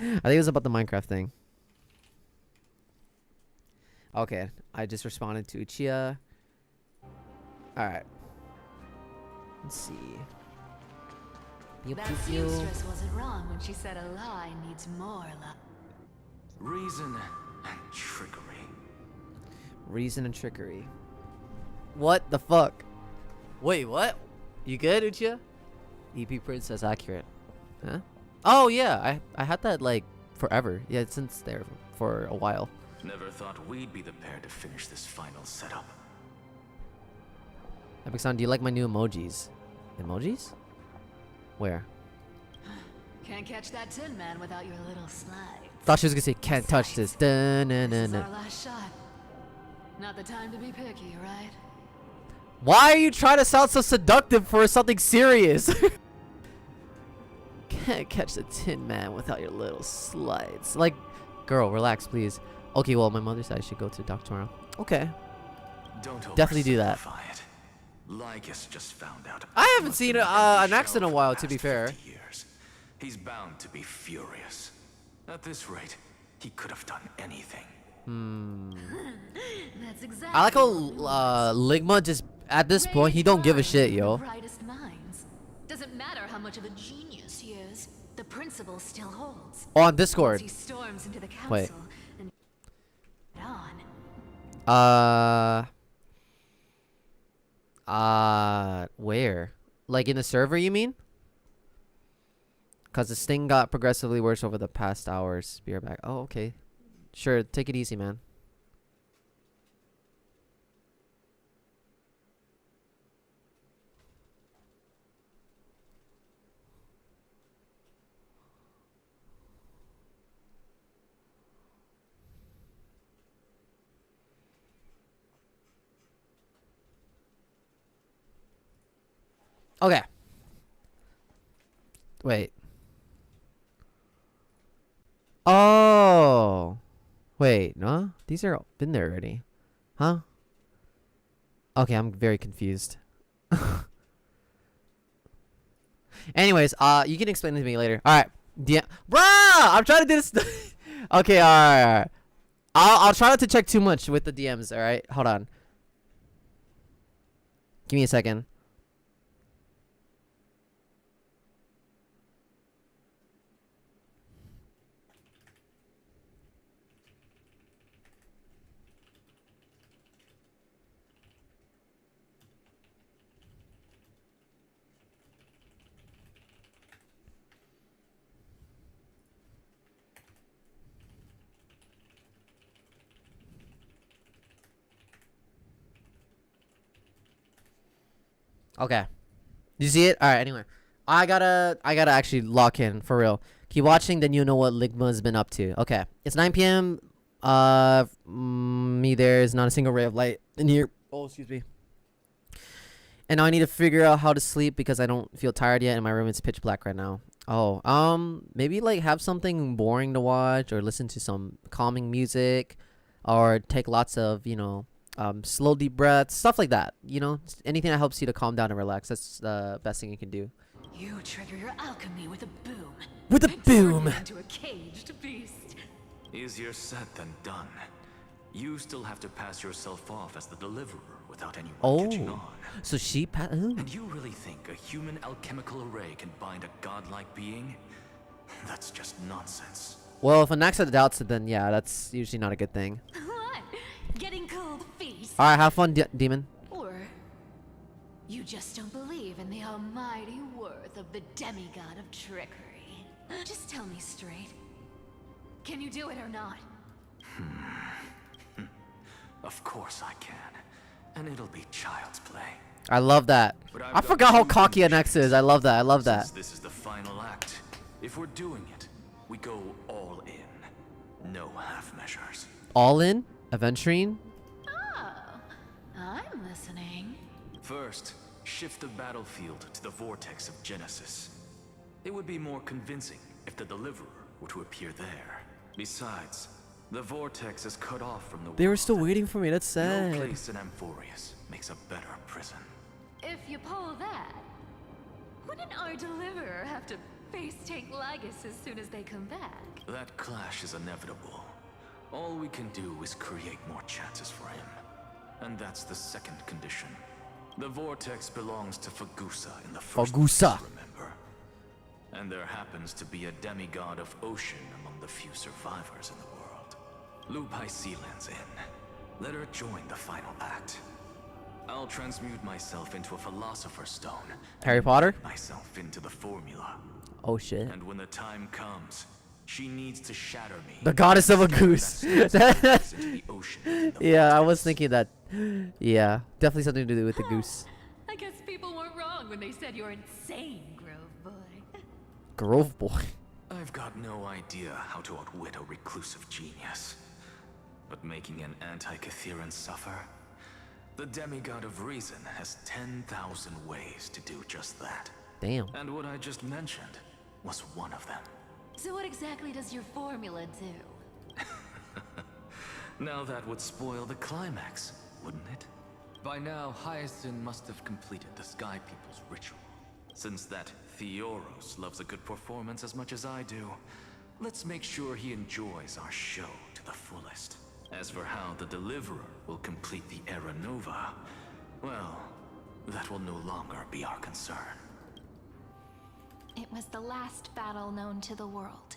[SPEAKER 1] I think it was about the Minecraft thing. Okay, I just responded to Uchiha. All right. Let's see. Pew,
[SPEAKER 9] That
[SPEAKER 1] pew, pew.
[SPEAKER 9] seamstress wasn't wrong when she said a lie needs more lie.
[SPEAKER 5] Reason and trickery.
[SPEAKER 1] Reason and trickery. What the fuck? Wait, what? You good, Uchiha? EP Princess accurate. Huh? Oh yeah, I had that like forever. Yeah, it's since there for a while.
[SPEAKER 5] Never thought we'd be the pair to finish this final setup.
[SPEAKER 1] Epic-san, do you like my new emojis? Emojis? Where?
[SPEAKER 9] Can't catch that Tin Man without your little slide.
[SPEAKER 1] Thought she was gonna say can't touch this. Dun, dun,
[SPEAKER 9] This
[SPEAKER 1] dun,
[SPEAKER 9] is
[SPEAKER 1] dun.
[SPEAKER 9] our last shot. Not the time to be picky, right?
[SPEAKER 1] Why are you trying to sound so seductive for something serious? Can't catch the Tin Man without your little slides. Like, girl, relax, please. Okay, well, my mother said I should go to the doctor tomorrow. Okay.
[SPEAKER 5] Don't
[SPEAKER 1] Definitely do that.
[SPEAKER 5] oversimplify it. Lycus just found out.
[SPEAKER 1] I haven't
[SPEAKER 5] Must
[SPEAKER 1] seen
[SPEAKER 5] have
[SPEAKER 1] an
[SPEAKER 5] been
[SPEAKER 1] accident in a
[SPEAKER 5] shell for
[SPEAKER 1] while,
[SPEAKER 5] the
[SPEAKER 1] to be
[SPEAKER 5] past
[SPEAKER 1] fair.
[SPEAKER 5] 50 years. He's bound to be furious. At this rate, he could have done anything.
[SPEAKER 9] That's exactly.
[SPEAKER 1] I like how Ligma just at this point he don't give a shit, yo.
[SPEAKER 9] Brightest minds. Doesn't matter how much of a genius he is. The principle still holds.
[SPEAKER 1] On
[SPEAKER 9] Once
[SPEAKER 1] Discord.
[SPEAKER 9] he storms into the council
[SPEAKER 1] Wait.
[SPEAKER 9] and on.
[SPEAKER 1] Where? Like in the server, you mean? Cause this thing got progressively worse over the past hours. Be right back. Oh, okay. Sure, take it easy, man. Okay. Wait. Oh. Wait, no? These are been there already. Huh? Okay, I'm very confused. Anyways, you can explain it to me later. Alright. Bruh! I'm trying to do this. Okay, alright. I'll try not to check too much with the DMs, alright? Hold on. Give me a second. Okay. You see it? Alright, anyway. I gotta actually lock in for real. Keep watching, then you know what Ligma's been up to. Okay. It's 9 p.m. Me there is not a single ray of light in here. Oh, excuse me. And now I need to figure out how to sleep because I don't feel tired yet and my room is pitch black right now. Oh, maybe like have something boring to watch or listen to some calming music or take lots of, you know, slow deep breaths, stuff like that, you know, anything that helps you to calm down and relax. That's the best thing you can do.
[SPEAKER 9] You trigger your alchemy with a boom.
[SPEAKER 1] With a
[SPEAKER 9] And turn
[SPEAKER 1] boom.
[SPEAKER 9] me into a caged beast.
[SPEAKER 5] Easier said than done. You still have to pass yourself off as the deliverer without anyone catching on.
[SPEAKER 1] So she
[SPEAKER 5] And you really think a human alchemical array can bind a godlike being? That's just nonsense.
[SPEAKER 1] Well, if Anaxa doubts it, then yeah, that's usually not a good thing.
[SPEAKER 9] What? Getting cold feet?
[SPEAKER 1] Alright, have fun, demon.
[SPEAKER 9] Or you just don't believe in the almighty worth of the demigod of trickery? Just tell me straight. Can you do it or not?
[SPEAKER 5] Of course I can. And it'll be child's play.
[SPEAKER 1] I love that.
[SPEAKER 5] But I've
[SPEAKER 1] I
[SPEAKER 5] got
[SPEAKER 1] forgot how
[SPEAKER 5] two
[SPEAKER 1] cocky Anaxa
[SPEAKER 5] conditions.
[SPEAKER 1] is. I love that. I love that.
[SPEAKER 5] Since this is the final act, if we're doing it, we go all in. No half measures.
[SPEAKER 1] All in? Aventurine?
[SPEAKER 9] Oh, I'm listening.
[SPEAKER 5] First, shift the battlefield to the vortex of Genesis. It would be more convincing if the deliverer were to appear there. Besides, the vortex is cut off from the
[SPEAKER 1] They were
[SPEAKER 5] world.
[SPEAKER 1] still waiting for me. That's
[SPEAKER 5] No
[SPEAKER 1] sad.
[SPEAKER 5] place in Amphorius makes a better prison.
[SPEAKER 9] If you pull that, wouldn't our deliverer have to face tank Lygus as soon as they come back?
[SPEAKER 5] That clash is inevitable. All we can do is create more chances for him. And that's the second condition.
[SPEAKER 10] The vortex belongs to Fagusa in the first
[SPEAKER 1] Fagusa.
[SPEAKER 10] place, remember? And there happens to be a demigod of ocean among the few survivors in the world. Loop Hysilens in. Let her join the final act. I'll transmute myself into a philosopher's stone.
[SPEAKER 1] Harry Potter?
[SPEAKER 10] Myself into the formula.
[SPEAKER 1] Oh shit.
[SPEAKER 10] And when the time comes, she needs to shatter me.
[SPEAKER 1] The goddess of a goose.
[SPEAKER 10] Into the ocean and the
[SPEAKER 1] Yeah, I
[SPEAKER 10] vortex.
[SPEAKER 1] was thinking that. Yeah, definitely something to do with the goose.
[SPEAKER 9] I guess people weren't wrong when they said you're insane, Grove Boy.
[SPEAKER 1] Grove boy.
[SPEAKER 10] I've got no idea how to outwit a reclusive genius. But making an anti-Catheran suffer? The demigod of reason has 10,000 ways to do just that.
[SPEAKER 1] Damn.
[SPEAKER 10] And what I just mentioned was one of them.
[SPEAKER 9] So what exactly does your formula do?
[SPEAKER 10] Now that would spoil the climax, wouldn't it? By now, Hyacinth must have completed the Sky People's ritual. Since that Theoros loves a good performance as much as I do, let's make sure he enjoys our show to the fullest. As for how the Deliverer will complete the Era Nova, well, that will no longer be our concern.
[SPEAKER 2] It was the last battle known to the world,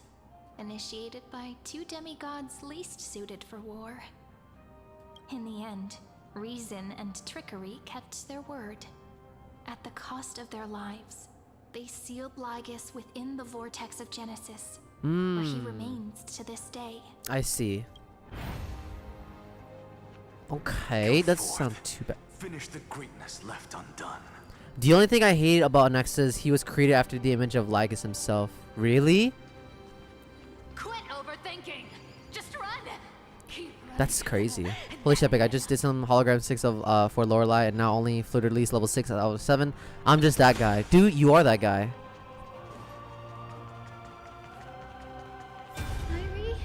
[SPEAKER 2] initiated by two demigods least suited for war. In the end, reason and trickery kept their word. At the cost of their lives, they sealed Lygus within the vortex of Genesis, where he remains to this day.
[SPEAKER 1] I see. Okay, that doesn't sound too bad.
[SPEAKER 10] Finish the greatness left undone.
[SPEAKER 1] The only thing I hate about Nexa is he was created after the image of Lygus himself. Really?
[SPEAKER 9] Quit overthinking. Just run. Keep running.
[SPEAKER 1] That's crazy. Holy shit, Epic, I just did some hologram 6 of for Lorelei and now only flew to release level 6 out of 7. I'm just that guy. Dude, you are that guy.
[SPEAKER 8] Irie,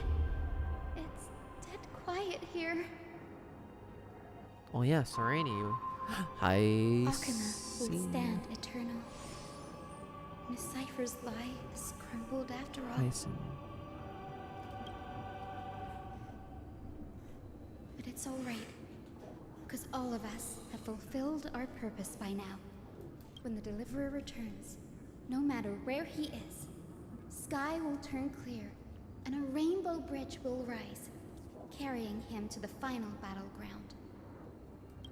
[SPEAKER 8] it's dead quiet here.
[SPEAKER 1] Oh yeah, Serene. Hi.
[SPEAKER 8] Akana will stand eternal. Miss Cypher's lie is crumbled after all. But it's alright, because all of us have fulfilled our purpose by now. When the Deliverer returns, no matter where he is, sky will turn clear, and a rainbow bridge will rise, carrying him to the final battleground.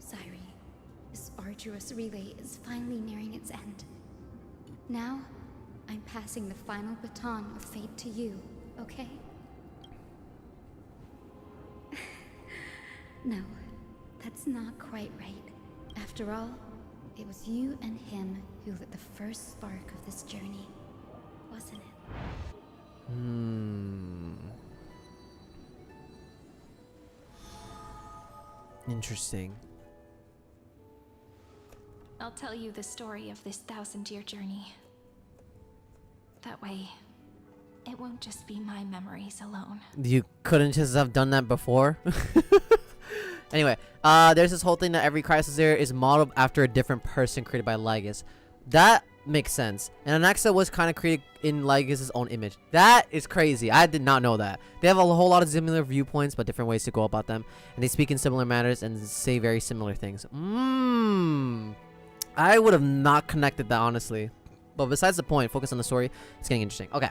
[SPEAKER 8] Syri, this arduous relay is finally nearing its end. Now, I'm passing the final baton of fate to you, okay? No, that's not quite right. After all, it was you and him who lit the first spark of this journey, wasn't it?
[SPEAKER 1] Interesting.
[SPEAKER 2] I'll tell you the story of this 1,000-year journey. That way, it won't just be my memories alone.
[SPEAKER 1] You couldn't just have done that before? Anyway, there's this whole thing that every crisis there is modeled after a different person created by Lygus. That makes sense. And Anaxa was kind of created in Lygus's own image. That is crazy. I did not know that. They have a whole lot of similar viewpoints, but different ways to go about them. And they speak in similar matters and say very similar things. I would have not connected that, honestly. But besides the point, focus on the story. It's getting interesting. Okay.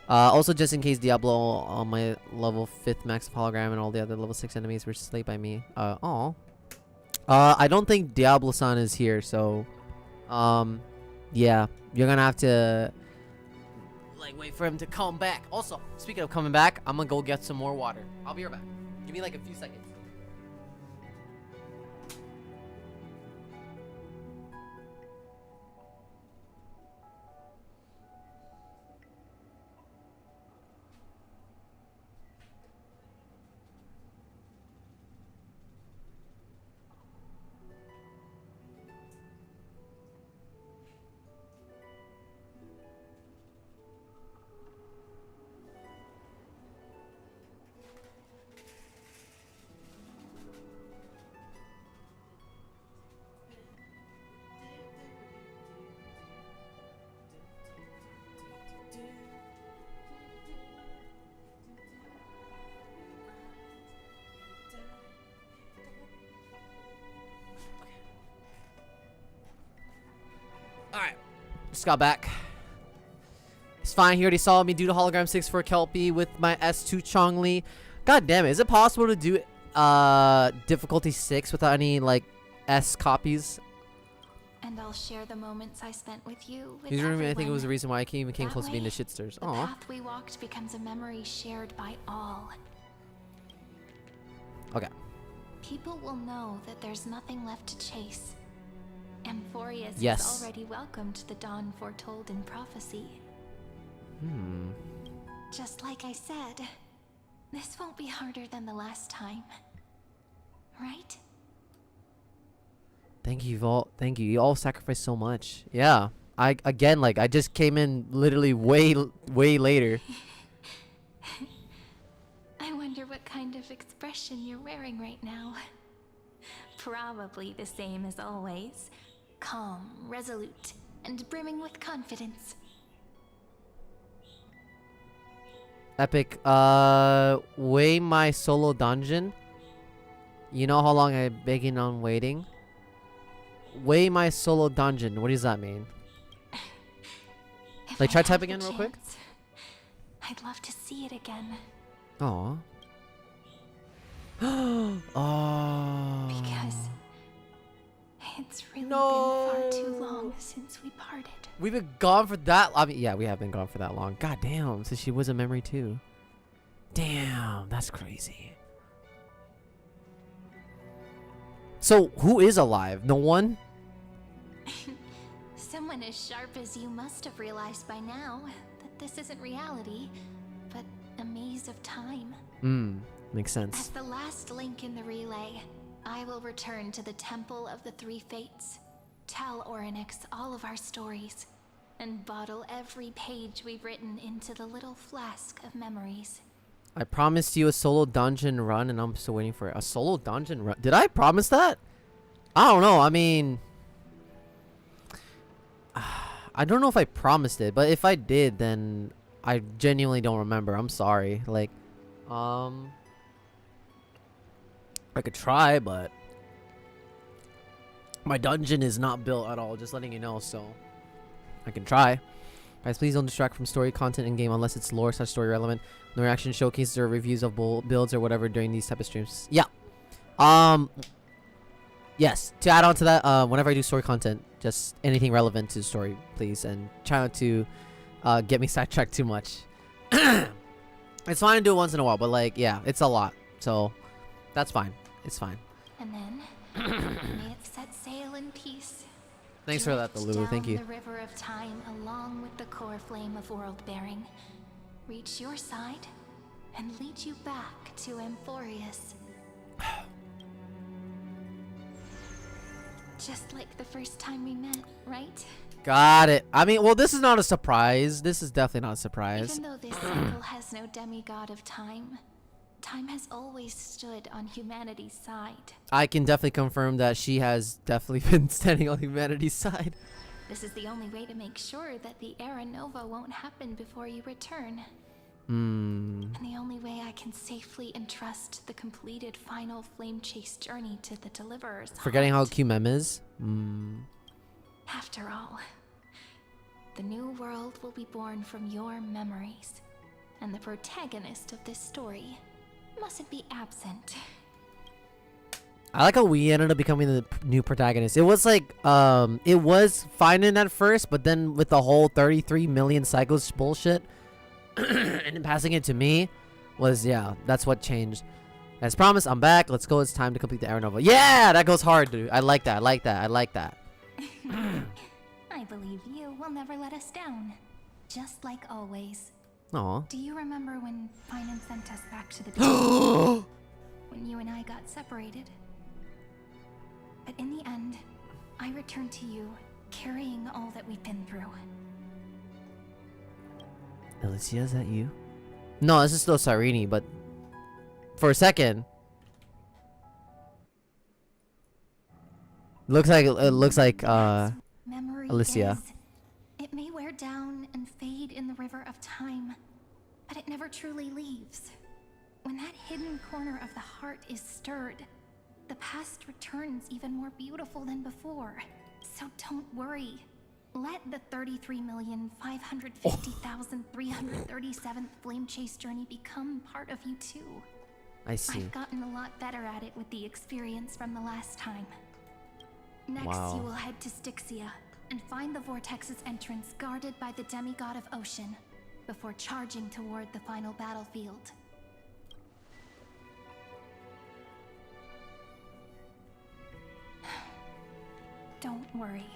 [SPEAKER 1] Also, just in case Diablo on my level 5th max of hologram and all the other level 6 enemies were slayed by me. I don't think Diablo-san is here, so yeah, you're gonna have to like wait for him to come back. Also, speaking of coming back, I'm gonna go get some more water. I'll be right back. Give me like a few seconds. Just got back. It's fine. He already saw me do the hologram 6 for Kelpie with my S2 Chongli. God damn it. Is it possible to do difficulty 6 without any like S copies?
[SPEAKER 2] And I'll share the moments I spent with you. With
[SPEAKER 1] He's remembering, I think it was the
[SPEAKER 2] everyone.
[SPEAKER 1] reason why I even came
[SPEAKER 2] That
[SPEAKER 1] close to being the
[SPEAKER 2] way,
[SPEAKER 1] shitsters.
[SPEAKER 2] The
[SPEAKER 1] Aw.
[SPEAKER 2] path we walked becomes a memory shared by all.
[SPEAKER 1] Okay.
[SPEAKER 2] People will know that there's nothing left to chase. Amphorius
[SPEAKER 1] Yes.
[SPEAKER 2] has already welcomed the dawn foretold in prophecy. Just like I said, this won't be harder than the last time. Right?
[SPEAKER 1] Thank you, Vault. Thank you. You all sacrificed so much. Yeah. I just came in literally way later.
[SPEAKER 2] I wonder what kind of expression you're wearing right now. Probably the same as always. Calm, resolute, and brimming with confidence.
[SPEAKER 1] Epic. Weigh my solo dungeon. You know how long I've begging on waiting? Weigh my solo dungeon. What does that mean?
[SPEAKER 2] If
[SPEAKER 1] Like,
[SPEAKER 2] I
[SPEAKER 1] try
[SPEAKER 2] had
[SPEAKER 1] type
[SPEAKER 2] the
[SPEAKER 1] again real quick.
[SPEAKER 2] chance, I'd love to see it again.
[SPEAKER 1] Aw. Oh.
[SPEAKER 2] Because it's really
[SPEAKER 1] No.
[SPEAKER 2] been far too long since we parted.
[SPEAKER 1] We've been gone for that. I mean, yeah, we have been gone for that long. God damn. So she was a memory too. Damn, that's crazy. So who is alive? No one?
[SPEAKER 2] Someone as sharp as you must have realized by now that this isn't reality, but a maze of time.
[SPEAKER 1] Makes
[SPEAKER 2] As
[SPEAKER 1] sense.
[SPEAKER 2] the last link in the relay, I will return to the Temple of the Three Fates, tell Orynyx all of our stories, and bottle every page we've written into the little flask of memories.
[SPEAKER 1] I promised you a solo dungeon run, and I'm still waiting for it. A solo dungeon run? Did I promise that? I don't know. I mean, I don't know if I promised it, but if I did, then I genuinely don't remember. I'm sorry. Like, I could try, but my dungeon is not built at all. Just letting you know, so I can try. Guys, please don't distract from story content in game unless it's lore / story relevant. No reaction showcases or reviews of builds or whatever during these type of streams. Yeah. Yes. To add on to that, whenever I do story content, just anything relevant to the story, please, and try not to get me sidetracked too much. It's fine to do it once in a while, but like, yeah, it's a lot, so that's fine. It's fine.
[SPEAKER 2] And then, may it set sail in peace.
[SPEAKER 1] Thanks for that,
[SPEAKER 2] Drift
[SPEAKER 1] Lulu. Thank
[SPEAKER 2] down
[SPEAKER 1] you.
[SPEAKER 2] the river of time along with the core flame of world-bearing. Reach your side and lead you back to Amphorius. Just like the first time we met, right?
[SPEAKER 1] Got it. I mean, well, this is not a surprise. This is definitely not a surprise.
[SPEAKER 2] Even though this cycle has no demigod of time, time has always stood on humanity's side.
[SPEAKER 1] I can definitely confirm that she has definitely been standing on humanity's side.
[SPEAKER 2] This is the only way to make sure that the Era Nova won't happen before you return. And the only way I can safely entrust the completed final flame chase journey to the Deliverer's
[SPEAKER 1] Forgetting how
[SPEAKER 2] heart.
[SPEAKER 1] cute Mem is.
[SPEAKER 2] After all, the new world will be born from your memories, and the protagonist of this story mustn't be absent.
[SPEAKER 1] I like how we ended up becoming the new protagonist. It was like, it was fine in at first, but then with the whole 33 million cycles bullshit, and then passing it to me was, yeah, that's what changed. As promised, I'm back. Let's go. It's time to complete the Era Nova. Yeah, that goes hard, dude. I like that. I like that. I like that.
[SPEAKER 2] I believe you will never let us down, just like always.
[SPEAKER 1] Aw.
[SPEAKER 2] Do you remember when Finance sent us back to the beginning? When you and I got separated? But in the end, I returned to you, carrying all that we've been through.
[SPEAKER 1] Alicia, is that you? No, this is still Sarini, but for a second, looks like
[SPEAKER 2] Memory
[SPEAKER 1] Alicia.
[SPEAKER 2] is, it may wear down and fade in the river of time, but it never truly leaves. When that hidden corner of the heart is stirred, the past returns even more beautiful than before. So don't worry. Let the 33,550,337th Flame Chase journey become part of you too.
[SPEAKER 1] I see.
[SPEAKER 2] I've gotten a lot better at it with the experience from the last time. Next,
[SPEAKER 1] Wow.
[SPEAKER 2] you will head to Styxia and find the Vortex's entrance guarded by the demigod of ocean before charging toward the final battlefield. Don't worry.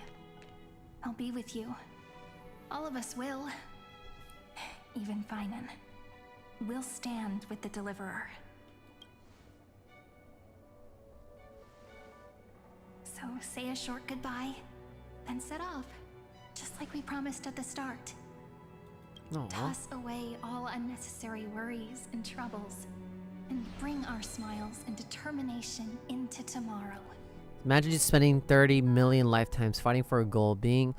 [SPEAKER 2] I'll be with you. All of us will. Even Finan. We'll stand with the Deliverer. So say a short goodbye, then set off. Just like we promised at the start.
[SPEAKER 1] No.
[SPEAKER 2] Toss away all unnecessary worries and troubles, and bring our smiles and determination into tomorrow.
[SPEAKER 1] Imagine just spending 30 million lifetimes fighting for a goal, being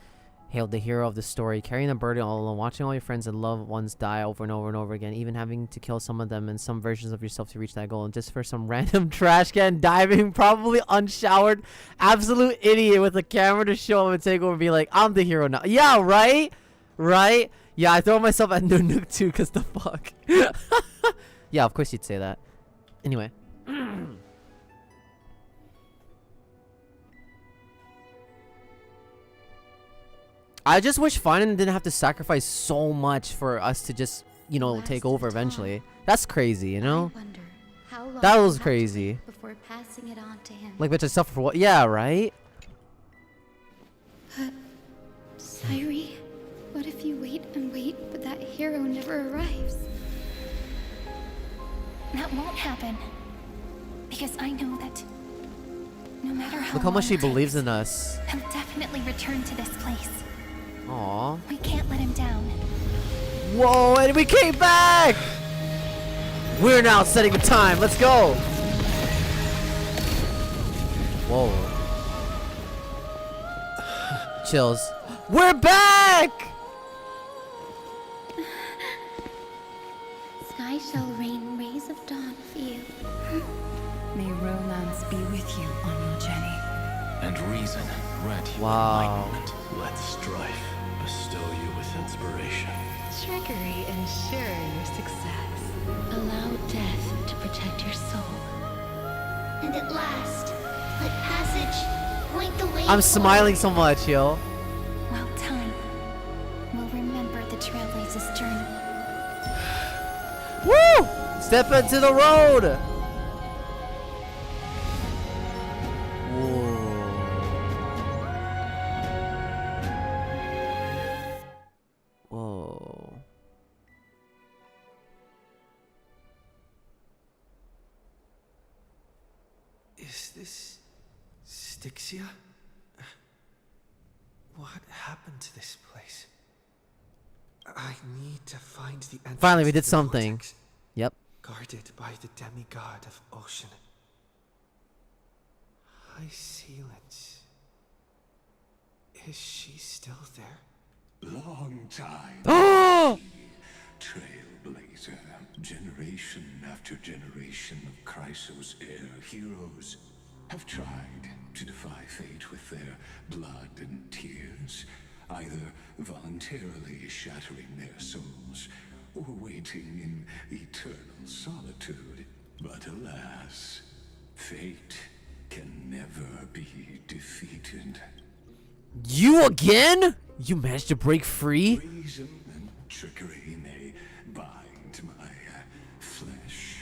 [SPEAKER 1] hailed the hero of the story, carrying the burden all alone, watching all your friends and loved ones die over and over and over again, even having to kill some of them and some versions of yourself to reach that goal, and just for some random trash can diving, probably unshowered, absolute idiot with a camera to show him and take over and be like, I'm the hero now. Yeah, right? Right? Yeah, I throw myself at Nunuk too, cause the fuck. Yeah, of course you'd say that. Anyway. I just wish Finan didn't have to sacrifice so much for us to just, you know, take over eventually. That's crazy, you know?
[SPEAKER 11] I wonder how long
[SPEAKER 1] That
[SPEAKER 11] you
[SPEAKER 1] was
[SPEAKER 11] have to
[SPEAKER 1] crazy.
[SPEAKER 11] wait before passing it on to him.
[SPEAKER 1] Like, bitch, I suffer for what? Yeah, right?
[SPEAKER 11] But, Sairi, what if you wait and wait, but that hero never arrives?
[SPEAKER 2] That won't happen. Because I know that no matter how
[SPEAKER 1] Look how much
[SPEAKER 2] long
[SPEAKER 1] she
[SPEAKER 2] it
[SPEAKER 1] believes
[SPEAKER 2] takes,
[SPEAKER 1] in us.
[SPEAKER 2] he'll definitely return to this place.
[SPEAKER 1] Aww.
[SPEAKER 2] We can't let him down.
[SPEAKER 1] Whoa, and we came back! We're now setting the time. Let's go! Whoa. Chills. We're back!
[SPEAKER 11] Sky shall rain rays of dawn for you.
[SPEAKER 7] May romance be with you on your journey.
[SPEAKER 10] And reason grant you
[SPEAKER 1] Wow.
[SPEAKER 10] enlightenment.
[SPEAKER 4] Let strife bestow you with inspiration.
[SPEAKER 9] Trickery ensure your success.
[SPEAKER 11] Allow death to protect your soul.
[SPEAKER 8] And at last, let passage point the way.
[SPEAKER 1] I'm smiling so much, yo.
[SPEAKER 2] Well, time will remember the Trailblaze's journey.
[SPEAKER 1] Woo! Step into the road! Whoa.
[SPEAKER 12] Is this Styxia? What happened to this place? I need to find the entrance.
[SPEAKER 1] Finally, we
[SPEAKER 12] to
[SPEAKER 1] did
[SPEAKER 12] the
[SPEAKER 1] something.
[SPEAKER 12] vortex,
[SPEAKER 1] Yep.
[SPEAKER 12] guarded by the demigod of ocean. Hysilens. Is she still there?
[SPEAKER 5] Long time.
[SPEAKER 1] Oh!
[SPEAKER 5] Trailblazer. Generation after generation of Chrysos heir heroes have tried to defy fate with their blood and tears, either voluntarily shattering their souls or waiting in eternal solitude. But alas, fate can never be defeated.
[SPEAKER 1] You again? You managed to break free?
[SPEAKER 5] Reason and trickery may bind my flesh,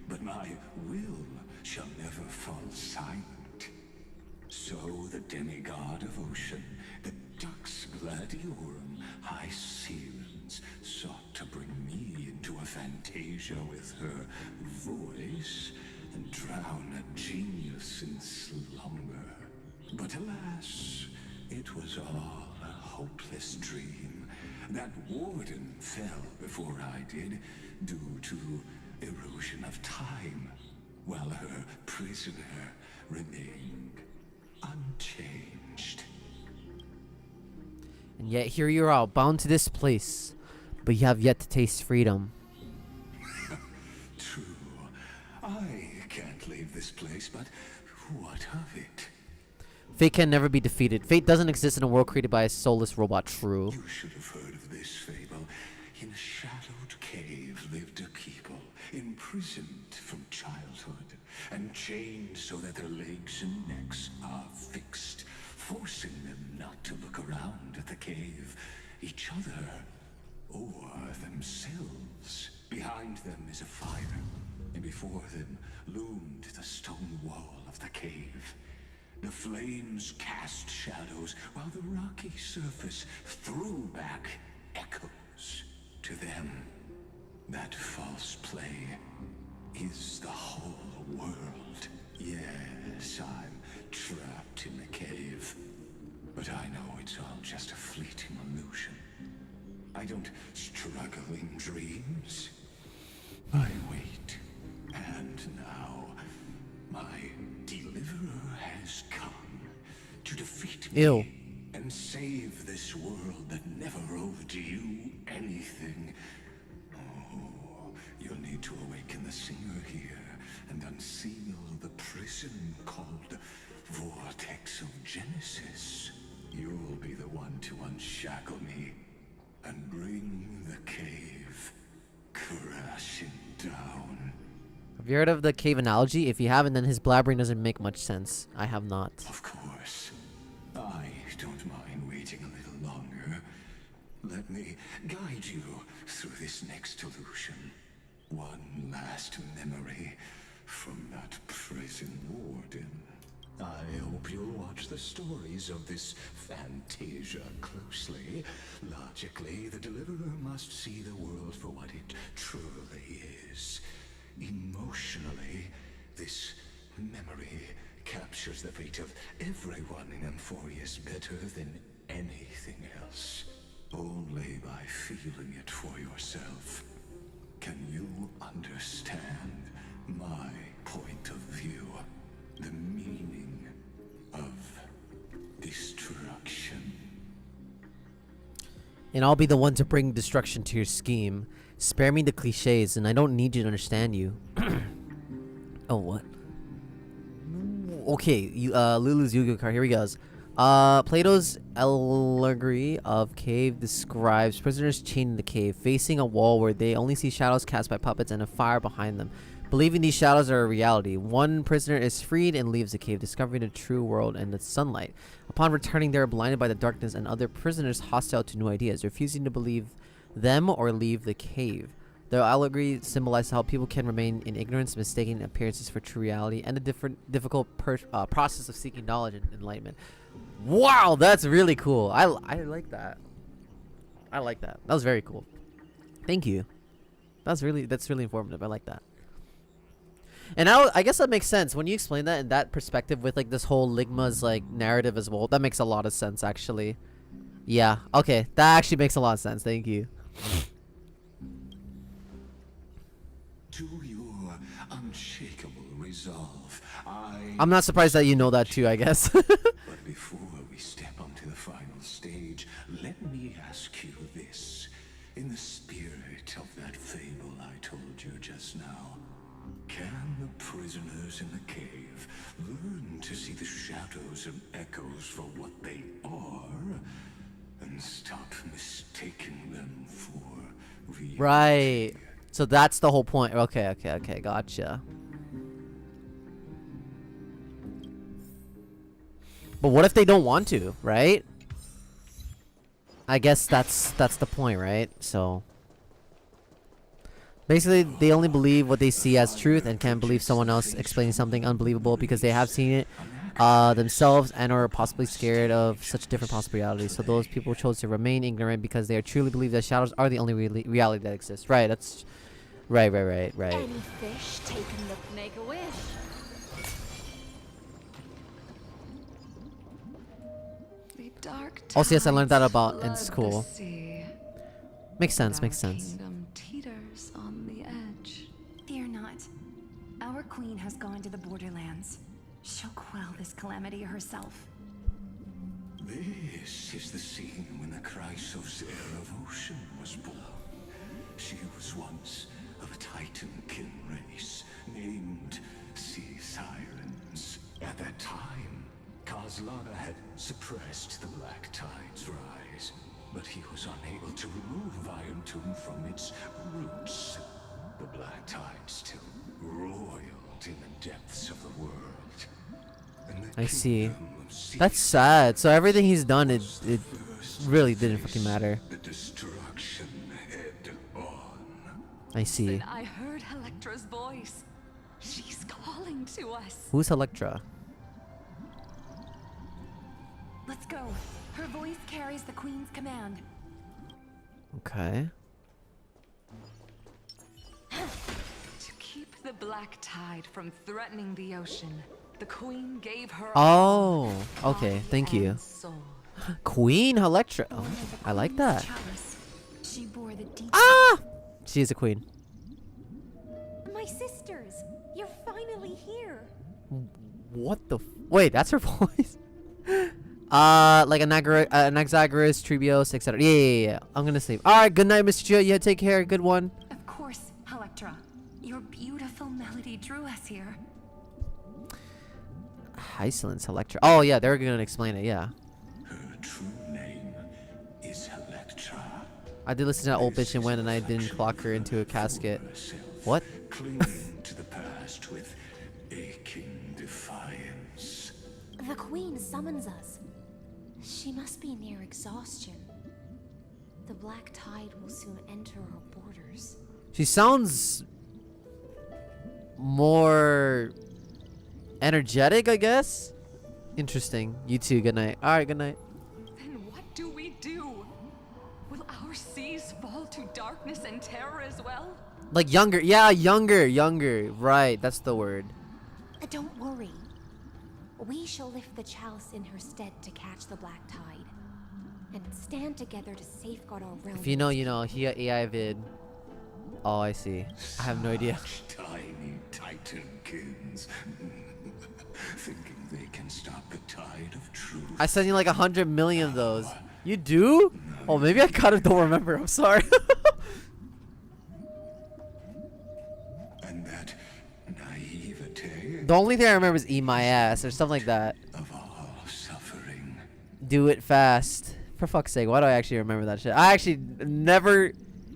[SPEAKER 5] but my will shall never fall silent. So the demigod of ocean, the Dux Gladiorum, Hysilens, sought to bring me into a fantasia with her voice and drown a genius in slumber. But alas, it was all a hopeless dream. That warden fell before I did, due to erosion of time, while her prisoner remained unchanged.
[SPEAKER 1] And yet here you are, bound to this place, but you have yet to taste freedom.
[SPEAKER 5] True. I can't leave this place, but what of it?
[SPEAKER 1] Fate can never be defeated. Fate doesn't exist in a world created by a soulless robot. True.
[SPEAKER 5] You should have heard of this fable. In a shadowed cave lived a people, imprisoned from childhood, and chained so that their legs and necks are fixed, forcing them not to look around at the cave, each other, or themselves. Behind them is a fire, and before them loomed the stone wall of the cave. The flames cast shadows, while the rocky surface threw back echoes to them. That false play is the whole world. Yes, I'm trapped in the cave. But I know it's all just a fleeting illusion. I don't struggle in dreams. I wait. And now, my deliverer has come to defeat me.
[SPEAKER 1] Ew.
[SPEAKER 5] And save this world that never owed you anything. Oh, you'll need to awaken the singer here and unseal the prison called Vortex of Genesis. You'll be the one to unshackle me and bring the cave crashing down.
[SPEAKER 1] Have you heard of the cave analogy? If you haven't, then his blabbering doesn't make much sense. I have not.
[SPEAKER 5] Of course. I don't mind waiting a little longer. Let me guide you through this next illusion. One last memory from that prison warden. I hope you'll watch the stories of this Fantasia closely. Logically, the deliverer must see the world for what it truly is. Emotionally, this memory captures the fate of everyone in Emphorius better than anything else. Only by feeling it for yourself can you understand my point of view, the meaning of destruction.
[SPEAKER 1] And I'll be the one to bring destruction to your scheme. Spare me the cliches, and I don't need you to understand you. Oh, what? Okay, Lulu's Yu-Gi-Oh card. Here he goes. Plato's allegory of cave describes prisoners chained in the cave, facing a wall where they only see shadows cast by puppets and a fire behind them. Believing these shadows are a reality, one prisoner is freed and leaves the cave, discovering the true world and the sunlight. Upon returning, they are blinded by the darkness and other prisoners hostile to new ideas, refusing to believe them or leave the cave. The allegory symbolizes how people can remain in ignorance, mistaking appearances for true reality, and the difficult process of seeking knowledge and enlightenment. Wow, that's really cool. I like that. I like that. That was very cool. Thank you. That's really informative. I like that. And I guess that makes sense when you explain that in that perspective with like this whole Ligma's like narrative as well. That makes a lot of sense actually. Yeah. Okay. That actually makes a lot of sense. Thank you.
[SPEAKER 5] To your unshakable resolve,
[SPEAKER 1] I'm not surprised that you know that too, I guess.
[SPEAKER 5] But before we step onto the final stage, let me ask you this. In the spirit of that fable I told you just now, can the prisoners in the cave learn to see the shadows and echoes for what they are, and stop mistaking them for reality?
[SPEAKER 1] Right. So that's the whole point. Okay, gotcha. But what if they don't want to, right? I guess that's the point, right? So basically, they only believe what they see as truth and can't believe someone else explaining something unbelievable because they have seen it themselves and are possibly scared of such different possible realities. So those people chose to remain ignorant because they truly believe that shadows are the only reality that exists. Right, that's... Right.
[SPEAKER 3] Any fish taken the make a wish.
[SPEAKER 7] The dark
[SPEAKER 1] Also, yes, I learned that about in
[SPEAKER 7] flood
[SPEAKER 1] school.
[SPEAKER 7] the sea.
[SPEAKER 1] Makes sense,
[SPEAKER 7] Our
[SPEAKER 1] makes sense.
[SPEAKER 7] kingdom teeters on the edge.
[SPEAKER 13] Fear not. Our queen has gone to the borderlands. She'll quell this calamity herself.
[SPEAKER 5] This is the scene when the Chrysos heir of ocean was born. She was once of a Titan-kin race named Sea Sirens. At that time, Kozlana Kingdom from its roots. The black tide still roiled in the depths of the world. And the
[SPEAKER 1] I see.
[SPEAKER 5] kingdom of sea
[SPEAKER 1] That's sad. So everything he's done, it really didn't fucking matter.
[SPEAKER 5] the destruction head on.
[SPEAKER 1] I see.
[SPEAKER 7] Then I heard Electra's voice. She's calling to us.
[SPEAKER 1] Who's Electra?
[SPEAKER 13] Let's go. Her voice carries the Queen's command.
[SPEAKER 1] Okay.
[SPEAKER 7] To keep the black tide from threatening the ocean, the Queen gave her
[SPEAKER 1] Oh, okay.
[SPEAKER 7] body
[SPEAKER 1] Thank you.
[SPEAKER 7] and soul.
[SPEAKER 1] Queen Electra. Oh, I like that.
[SPEAKER 13] She bore the deep.
[SPEAKER 1] Ah! She is a queen.
[SPEAKER 11] My sisters, you're finally here.
[SPEAKER 1] What the? Wait, that's her voice. Like Anaxagoras, Trebios, etc. Yeah. I'm gonna sleep. All right. Good night, Mr. Chia. Yeah, take care. Good one.
[SPEAKER 13] Of course, Electra. Your beautiful melody drew us here.
[SPEAKER 1] Hysilens, Electra. Oh yeah, they're gonna explain it. Yeah.
[SPEAKER 5] Her true name is Electra.
[SPEAKER 1] I did listen to that old bitch and went and I didn't clock her into a casket. What?
[SPEAKER 5] Clinging to the past with aching defiance.
[SPEAKER 11] The Queen summons us. She must be near exhaustion. The black tide will soon enter our borders.
[SPEAKER 1] She sounds more energetic, I guess. Interesting. You too. Good night. All right. Good night.
[SPEAKER 7] Then what do we do? Will our seas fall to darkness and terror as well?
[SPEAKER 1] Like younger. Yeah, younger. Right. That's the word.
[SPEAKER 11] Don't worry. We shall lift the chalice in her stead to catch the black tide, and stand together to safeguard our realm.
[SPEAKER 1] If you know, you know. He AI vid. Oh, I see. I have no idea.
[SPEAKER 5] Tiny titankins. Thinking they can stop the tide of truth.
[SPEAKER 1] I sent you like 100 million of those. You do? Oh, maybe I kind of don't remember. I'm sorry.
[SPEAKER 5] And that naivete
[SPEAKER 1] The only thing I remember is eat my ass or something like that.
[SPEAKER 5] of all suffering.
[SPEAKER 1] Do it fast. For fuck's sake, why do I actually remember that shit? I actually never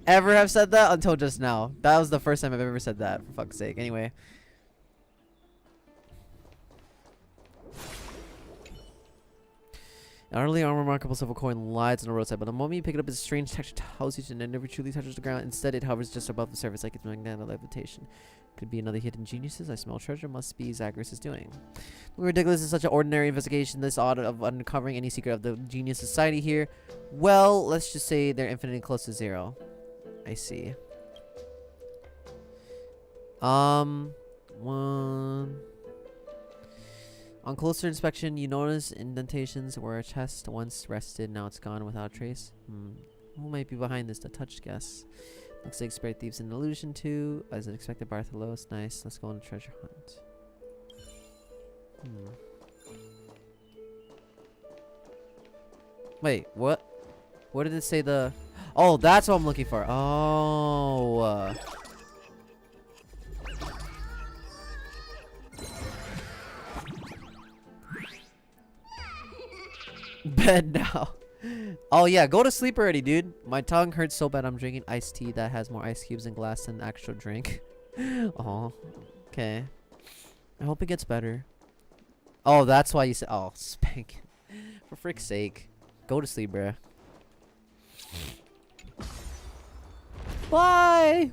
[SPEAKER 1] ever have said that until just now. That was the first time I've ever said that, for fuck's sake. Anyway. An utterly unremarkable silver coin lies on the roadside, but the moment you pick it up, it's a strange texture tells you it never truly touches the ground. Instead, it hovers just above the surface like it's magnetic levitation. Could be another hidden geniuses. I smell treasure. Must be Zagreus' doing. Ridiculous is such an ordinary investigation. This odd of uncovering any secret of the genius society here. Well, let's just say they're infinitely close to zero. I see. One. On closer inspection, you notice indentations where a chest once rested. Now it's gone without a trace. Who might be behind this? The touch guess. Looks like spirit thieves an illusion too. As expected, Bartholos. Nice. Let's go on a treasure hunt. Wait, what? What did it say? The? Oh, that's what I'm looking for. Oh. Bed now. Oh yeah, go to sleep already, dude. My tongue hurts so bad I'm drinking iced tea that has more ice cubes and glass than actual drink. Oh, okay. I hope it gets better. Oh, that's why you said. Oh, spank. For frick's sake, go to sleep, bruh. Bye.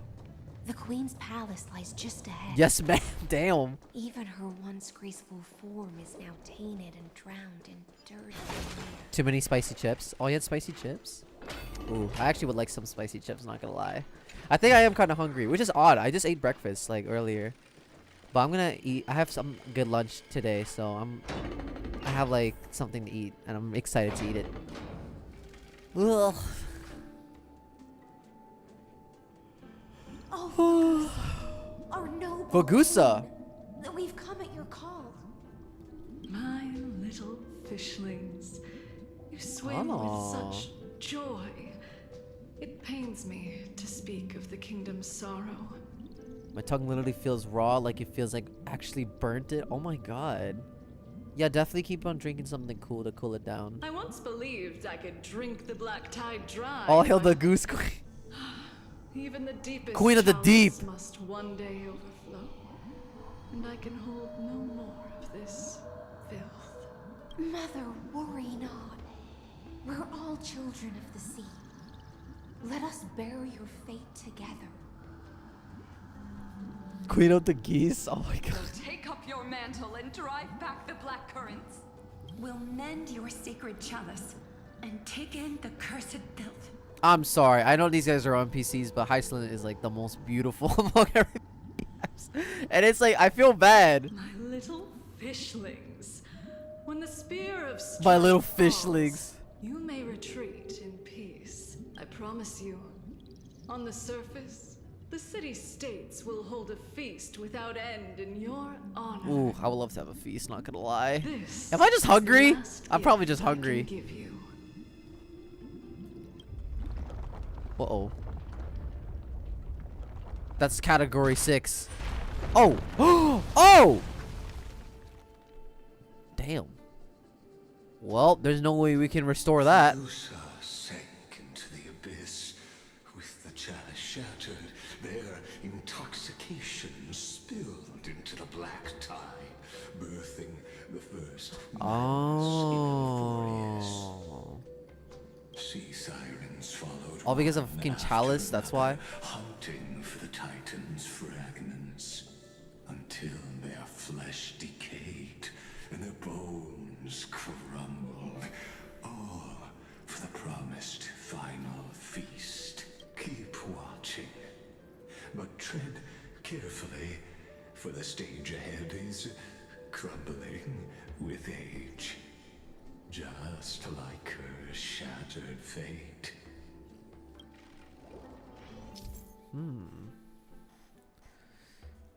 [SPEAKER 11] The Queen's palace lies just ahead.
[SPEAKER 1] Yes, ma'am. Damn.
[SPEAKER 11] Even her once graceful form is now tainted and drowned in dirty air.
[SPEAKER 1] Too many spicy chips. Oh, you had spicy chips? Ooh, I actually would like some spicy chips, not gonna lie. I think I am kind of hungry, which is odd. I just ate breakfast, like, earlier. But I'm gonna eat. I have some good lunch today, so I have, like, something to eat, and I'm excited to eat it. Ugh.
[SPEAKER 11] Oh, our noble
[SPEAKER 1] Bogusa.
[SPEAKER 11] Queen. We've come at your call.
[SPEAKER 14] My little fishlings, you swim with such joy. It pains me to speak of the kingdom's sorrow.
[SPEAKER 1] My tongue literally feels raw, like it feels like actually burnt it. Oh my god. Yeah, definitely keep on drinking something cool to cool it down.
[SPEAKER 14] I once believed I could drink the black tide dry.
[SPEAKER 1] All hail the goose queen.
[SPEAKER 14] Even the deepest
[SPEAKER 1] Queen of the
[SPEAKER 14] chalice
[SPEAKER 1] deep.
[SPEAKER 14] must one day overflow, and I can hold no more of this filth.
[SPEAKER 11] Mother, worry not. We're all children of the sea. Let us bear your fate together.
[SPEAKER 1] Queen of the geese. Oh my god.
[SPEAKER 7] So take up your mantle and drive back the black currents. We'll mend your sacred chalice and take in the cursed filth.
[SPEAKER 1] I'm sorry. I know these guys are on PCs, but Hysilens is like the most beautiful among everything. And it's like I feel bad.
[SPEAKER 14] My little fishlings. When the spear of strife
[SPEAKER 1] My little
[SPEAKER 14] falls,
[SPEAKER 1] fishlings.
[SPEAKER 14] you may retreat in peace. I promise you. On the surface, the city-states will hold a feast without end in your honor.
[SPEAKER 1] Ooh, I would love to have a feast, not gonna lie.
[SPEAKER 14] This
[SPEAKER 1] Am I just hungry?
[SPEAKER 14] is the last
[SPEAKER 1] I'm probably
[SPEAKER 14] gift
[SPEAKER 1] just
[SPEAKER 14] I can
[SPEAKER 1] hungry.
[SPEAKER 14] give you.
[SPEAKER 1] Uh-oh. That's category 6. Oh! Oh! Damn. Well, there's no way we can restore that.
[SPEAKER 5] Medusa sank into the abyss. With the chalice shattered, their intoxication spilled into the black tide, birthing the first
[SPEAKER 1] Oh.
[SPEAKER 5] sea sirens followed.
[SPEAKER 1] All because of
[SPEAKER 5] one
[SPEAKER 1] fucking
[SPEAKER 5] after
[SPEAKER 1] chalice, that's why?
[SPEAKER 5] another, hunting for the Titan's fragments, until their flesh decayed and their bones crumbled, all for the promised final feast. Keep watching, but tread carefully, for the stage ahead is crumbling with age, just like her shattered fate.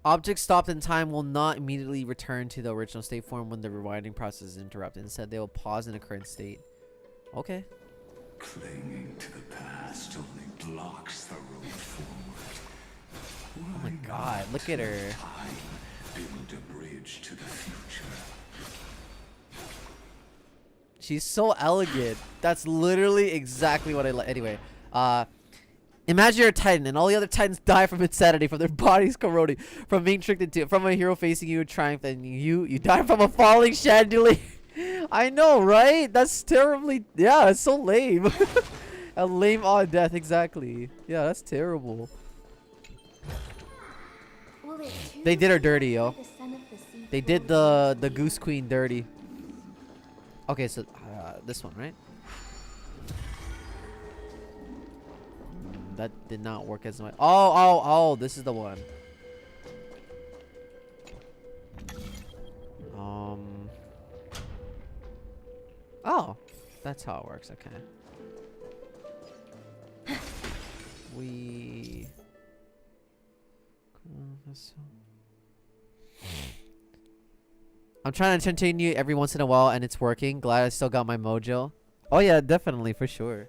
[SPEAKER 1] Objects stopped in time will not immediately return to the original state form when the rewinding process is interrupted. Instead, they will pause in a current state. Okay.
[SPEAKER 5] Clinging to the past only blocks the road forward.
[SPEAKER 1] Oh my god, look at her.
[SPEAKER 5] Time build a bridge to the future.
[SPEAKER 1] She's so elegant. That's literally exactly what I like. Anyway, imagine you're a titan and all the other titans die from insanity, from their bodies corroding, from being tricked into it, from a hero facing you in triumph, and you die from a falling chandelier. I know, right? That's terribly, yeah, it's so lame. A lame odd death, exactly. Yeah, that's terrible. They did her dirty, yo. They did the Goose Queen dirty. Okay, so this one, right? That did not work as much. Oh, this is the one. Oh, that's how it works. Okay. I'm trying to entertain you every once in a while, and it's working. Glad I still got my mojo. Oh yeah, definitely, for sure.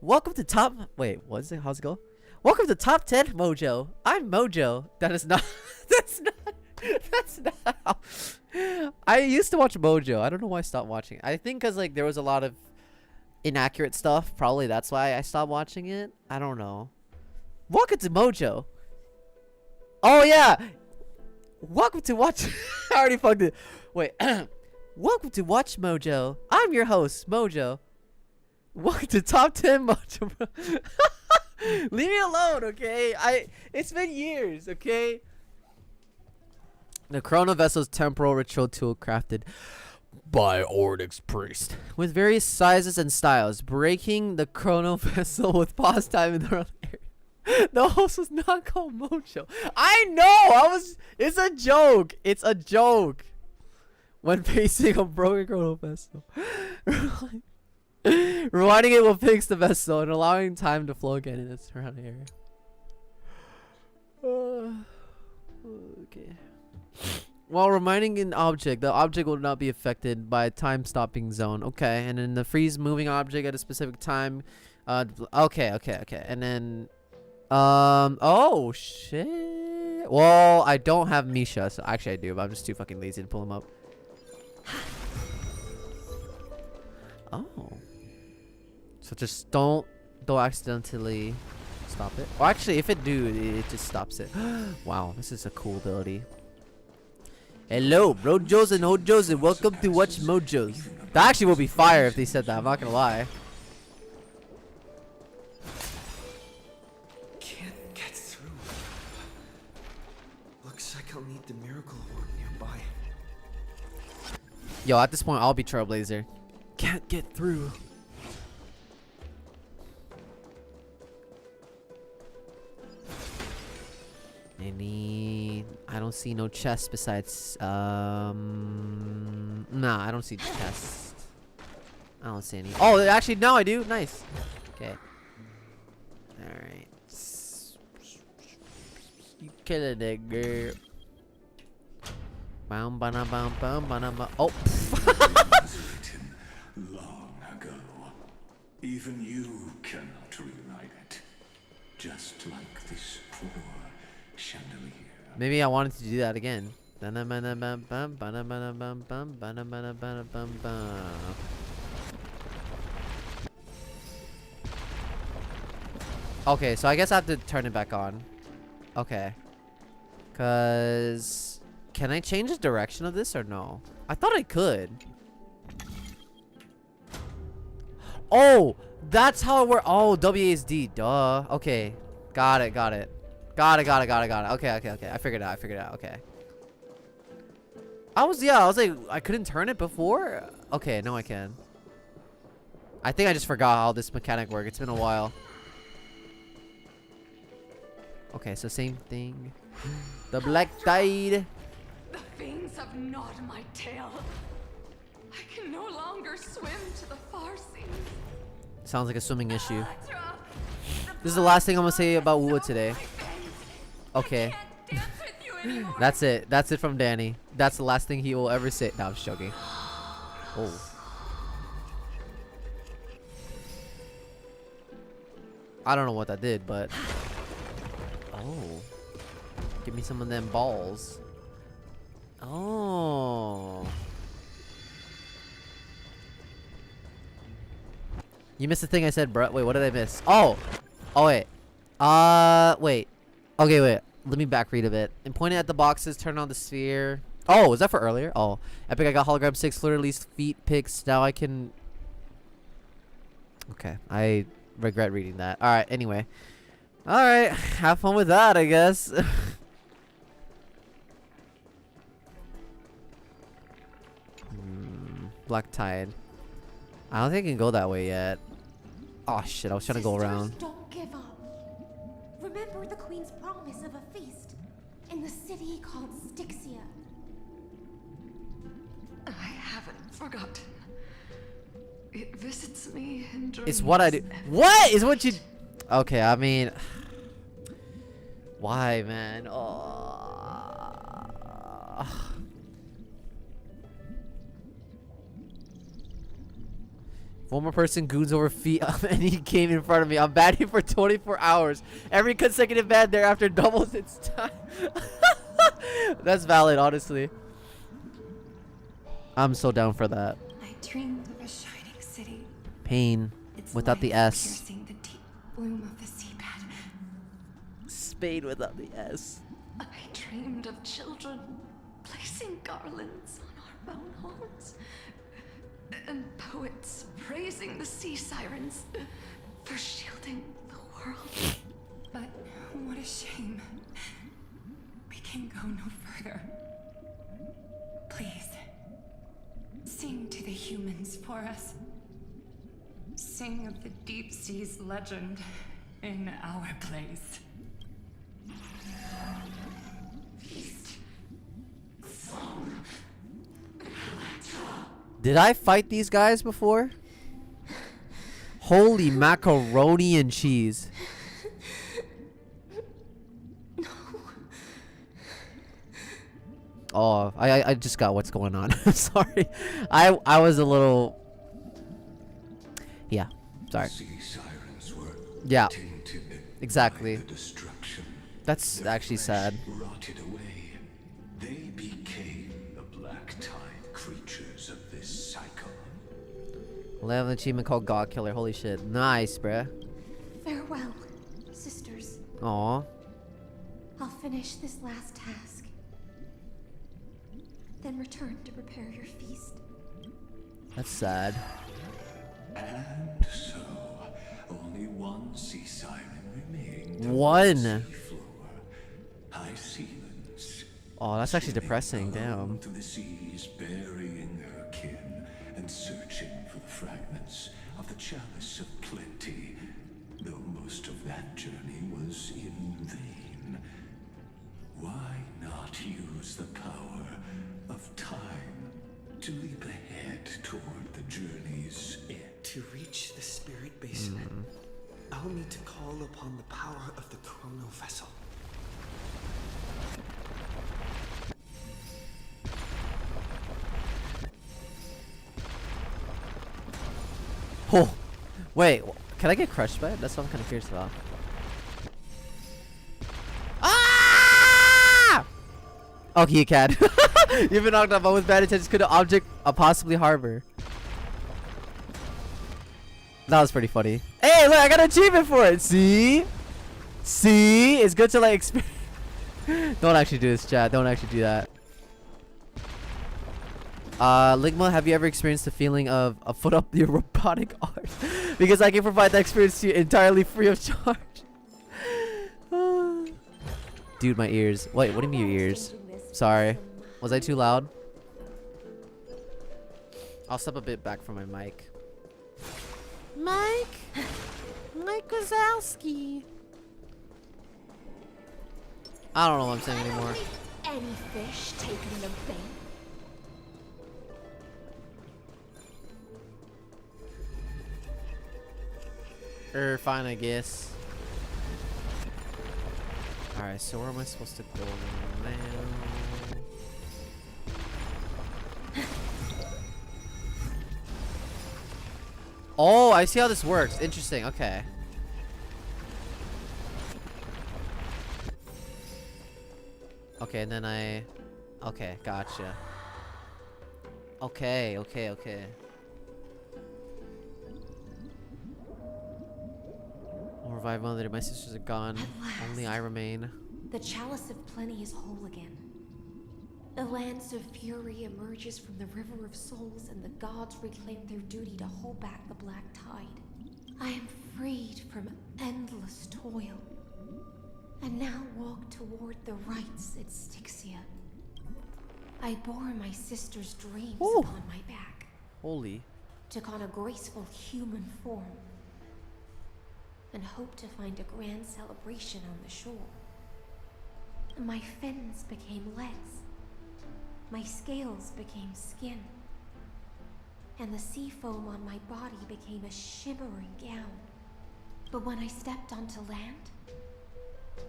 [SPEAKER 1] Welcome to top. Wait, what's it? How's it go? Welcome to top 10 mojo. I'm Mojo. That is not. That's not. That's not how. I used to watch Mojo. I don't know why I stopped watching it. I think because like there was a lot of inaccurate stuff. Probably that's why I stopped watching it. I don't know. Welcome to Mojo. Oh yeah. Welcome to watch. I already fucked it. Wait. Welcome to Watch Mojo. I'm your host, Mojo. Welcome to Top 10 Mojo. Leave me alone, okay? It's been years, okay? The Chrono Vessel's temporal ritual tool crafted by Ordix Priest with various sizes and styles, breaking the Chrono Vessel with pause time in the area. The host was not called Mojo. I know. It's a joke. It's a joke. When facing a broken Chrono Vessel, rewinding it will fix the vessel and allowing time to flow again in its surrounding area. Okay. While reminding an object, the object will not be affected by a time-stopping zone. Okay, and then the freeze moving object at a specific time. Okay. And then, oh shit. Well, I don't have Misha, so actually I do, but I'm just too fucking lazy to pull him up. Oh. So just don't accidentally stop it. Well, actually, if it do, it just stops it. Wow, this is a cool ability. Hello, Brojos and Hojos, and welcome to Watch Mojos. That actually will be fire if they said that. I'm not gonna lie.
[SPEAKER 12] Can't get through. Looks like I'll need the miracle orb nearby.
[SPEAKER 1] Yo, at this point, I'll be Trailblazer. Can't get through. I don't see no chest besides nah, I don't see chests. I don't see any. Oh, actually no, I do. Nice. Okay. Alright. You killing it, girl. Bam bam bam bam bam. Oh.
[SPEAKER 5] Long ago. Even you cannot rewrite it. Just like this poor chandelier.
[SPEAKER 1] Maybe I wanted to do that again. Okay, so I guess I have to turn it back on. Okay. Cause can I change the direction of this or no? I thought I could. Oh, that's how it works. Oh, WASD. Duh. Okay. Got it. Got it. Got it. Okay. I figured it out. Okay. I was like, I couldn't turn it before? Okay, now I can. I think I just forgot how this mechanic works. It's been a while. Okay, so same thing. The Black Tide.
[SPEAKER 14] The fiends have gnawed my tail. I can no longer swim to the far seas.
[SPEAKER 1] Sounds like a swimming issue. This is the last thing I'm gonna say about Wood today. Okay. That's it. That's it from Danny. That's the last thing he will ever say. No, I'm just joking. Oh. I don't know what that did, but... Oh. Give me some of them balls. Oh. You missed the thing I said, bro. Wait, what did I miss? Oh. Oh, wait. Wait. Okay, wait. Let me back read a bit. And pointing at the boxes, turn on the sphere. Oh, was that for earlier? Oh. Epic, I got hologram 6, fleur release, feet picks. Now I can... Okay. I regret reading that. Alright, anyway. Alright. Have fun with that, I guess. Black Tide. I don't think I can go that way yet. Oh shit, I was trying to go around.
[SPEAKER 11] Don't give up. Remember the queen's promise of a feast in the city called Styxia.
[SPEAKER 14] I haven't forgotten. It visits me in dreams.
[SPEAKER 1] It's what I do. What is what you... Okay, I mean... Why, man? Oh. One more person goons over feet and he came in front of me. I'm batting for 24 hours. Every consecutive ban thereafter doubles its time. That's valid, honestly. I'm so down for that.
[SPEAKER 7] I dreamed of a shining city.
[SPEAKER 1] Pain.
[SPEAKER 7] Its
[SPEAKER 1] Without the
[SPEAKER 7] light
[SPEAKER 1] S.
[SPEAKER 7] piercing the deep bloom of the seabed.
[SPEAKER 1] Spade without the S.
[SPEAKER 14] I dreamed of children placing garlands on our bone horns. And poets praising the sea sirens for shielding the world.
[SPEAKER 7] But what a shame. We can go no further. Please, sing to the humans for us. Sing of the deep sea's legend in our place.
[SPEAKER 1] Did I fight these guys before? Holy macaroni and cheese.
[SPEAKER 11] No.
[SPEAKER 1] Oh, I just got what's going on. Sorry. I was a little... Yeah, sorry. Yeah, exactly. That's actually sad.
[SPEAKER 5] Rotted away. They became the black tide creatures of this cycle.
[SPEAKER 1] We'll have an achievement called God Killer. Holy shit. Nice, bruh.
[SPEAKER 11] Farewell, Sisters,
[SPEAKER 1] Aw.
[SPEAKER 11] I'll finish this last task. Then return to prepare your feast.
[SPEAKER 1] That's sad.
[SPEAKER 5] And so, only one sea siren remained.
[SPEAKER 1] One.
[SPEAKER 5] Hysilens.
[SPEAKER 1] Oh, that's actually depressing. Damn.
[SPEAKER 5] To the seas, burying her kin and searching for the fragments of the chalice of plenty. Though most of that journey was in vain. Why not use the power of time to leap ahead toward the journey's end?
[SPEAKER 12] To reach the spirit basement, I'll need to call upon the power of the chrono vessel.
[SPEAKER 1] Oh, wait. Can I get crushed by it? That's what I'm kind of curious about. Ah! Okay, you can. You've been knocked out, but with bad intentions, could an object possibly harbor? That was pretty funny. Hey, look, I got an achievement for it. See? See? It's good to like experience. Don't actually do this, chat. Don't actually do that. Ligma, have you ever experienced the feeling of a foot up your robotic art? Because I can provide that experience to you entirely free of charge. Dude, my ears. Wait, what do you mean your ears? Sorry. Was I too loud? I'll step a bit back from my mic. Mike Wazowski. I don't know what I'm saying anymore.
[SPEAKER 11] Any fish taken the bait?
[SPEAKER 1] Fine, I guess. Alright, so where am I supposed to go now? Oh, I see how this works. Interesting. Okay. Okay, and then I... Okay, gotcha. Okay. I'll revive Mother. My sisters are gone. Only I remain.
[SPEAKER 11] The chalice of plenty is whole again. The lance of fury emerges from the river of souls, and the gods reclaim their duty to hold back the black tide. I am freed from endless toil, and now walk toward the rites at Styxia. I bore my sister's dreams upon my back.
[SPEAKER 1] Holy.
[SPEAKER 11] Took on a graceful human form, and hoped to find a grand celebration on the shore. My fins became legs. My scales became skin, and the sea foam on my body became a shimmering gown. But when I stepped onto land,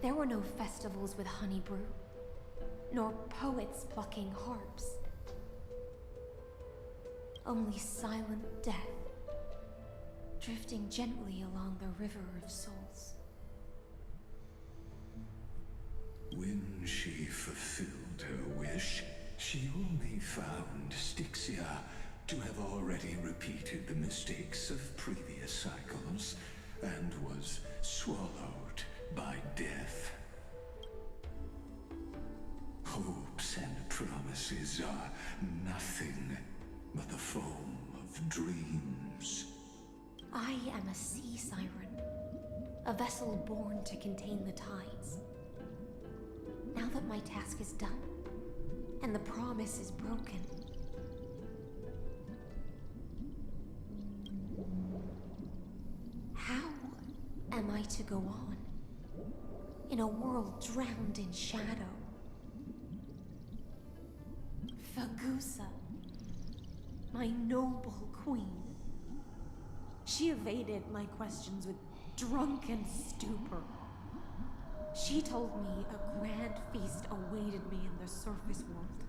[SPEAKER 11] there were no festivals with honey brew, nor poets plucking harps. Only silent death, drifting gently along the river of souls.
[SPEAKER 5] When she fulfilled her wish, she only found Styxia to have already repeated the mistakes of previous cycles and was swallowed by death. Hopes and promises are nothing but the foam of dreams.
[SPEAKER 11] I am a sea siren, a vessel born to contain the tides. Now that my task is done, and the promise is broken, how am I to go on in a world drowned in shadow? Fagusa, my noble queen. She evaded my questions with drunken stupor. She told me a grand feast awaited me in the surface world.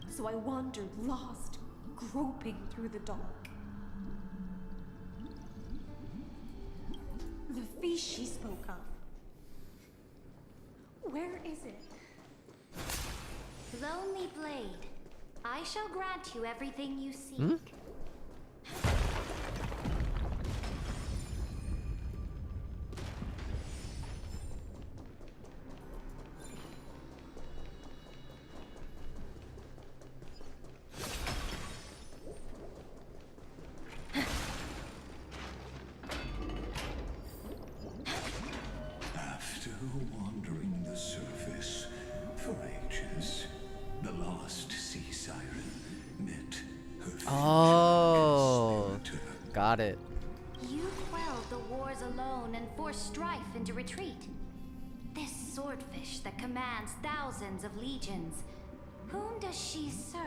[SPEAKER 11] So I wandered lost, groping through the dark. The feast she spoke of. Where is it?
[SPEAKER 8] Lonely Blade, I shall grant you everything you seek.
[SPEAKER 1] Got it.
[SPEAKER 8] You quelled the wars alone and forced strife into retreat. This swordfish that commands thousands of legions, whom does she serve?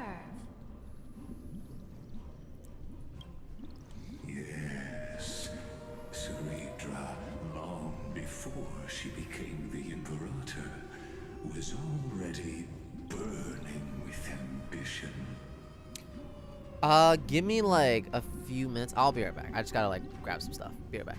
[SPEAKER 5] Yes, Ceredra, long before she became the Imperator, was already burning with ambition.
[SPEAKER 1] Give me like a few minutes. I'll be right back. I just gotta like grab some stuff. Be right back.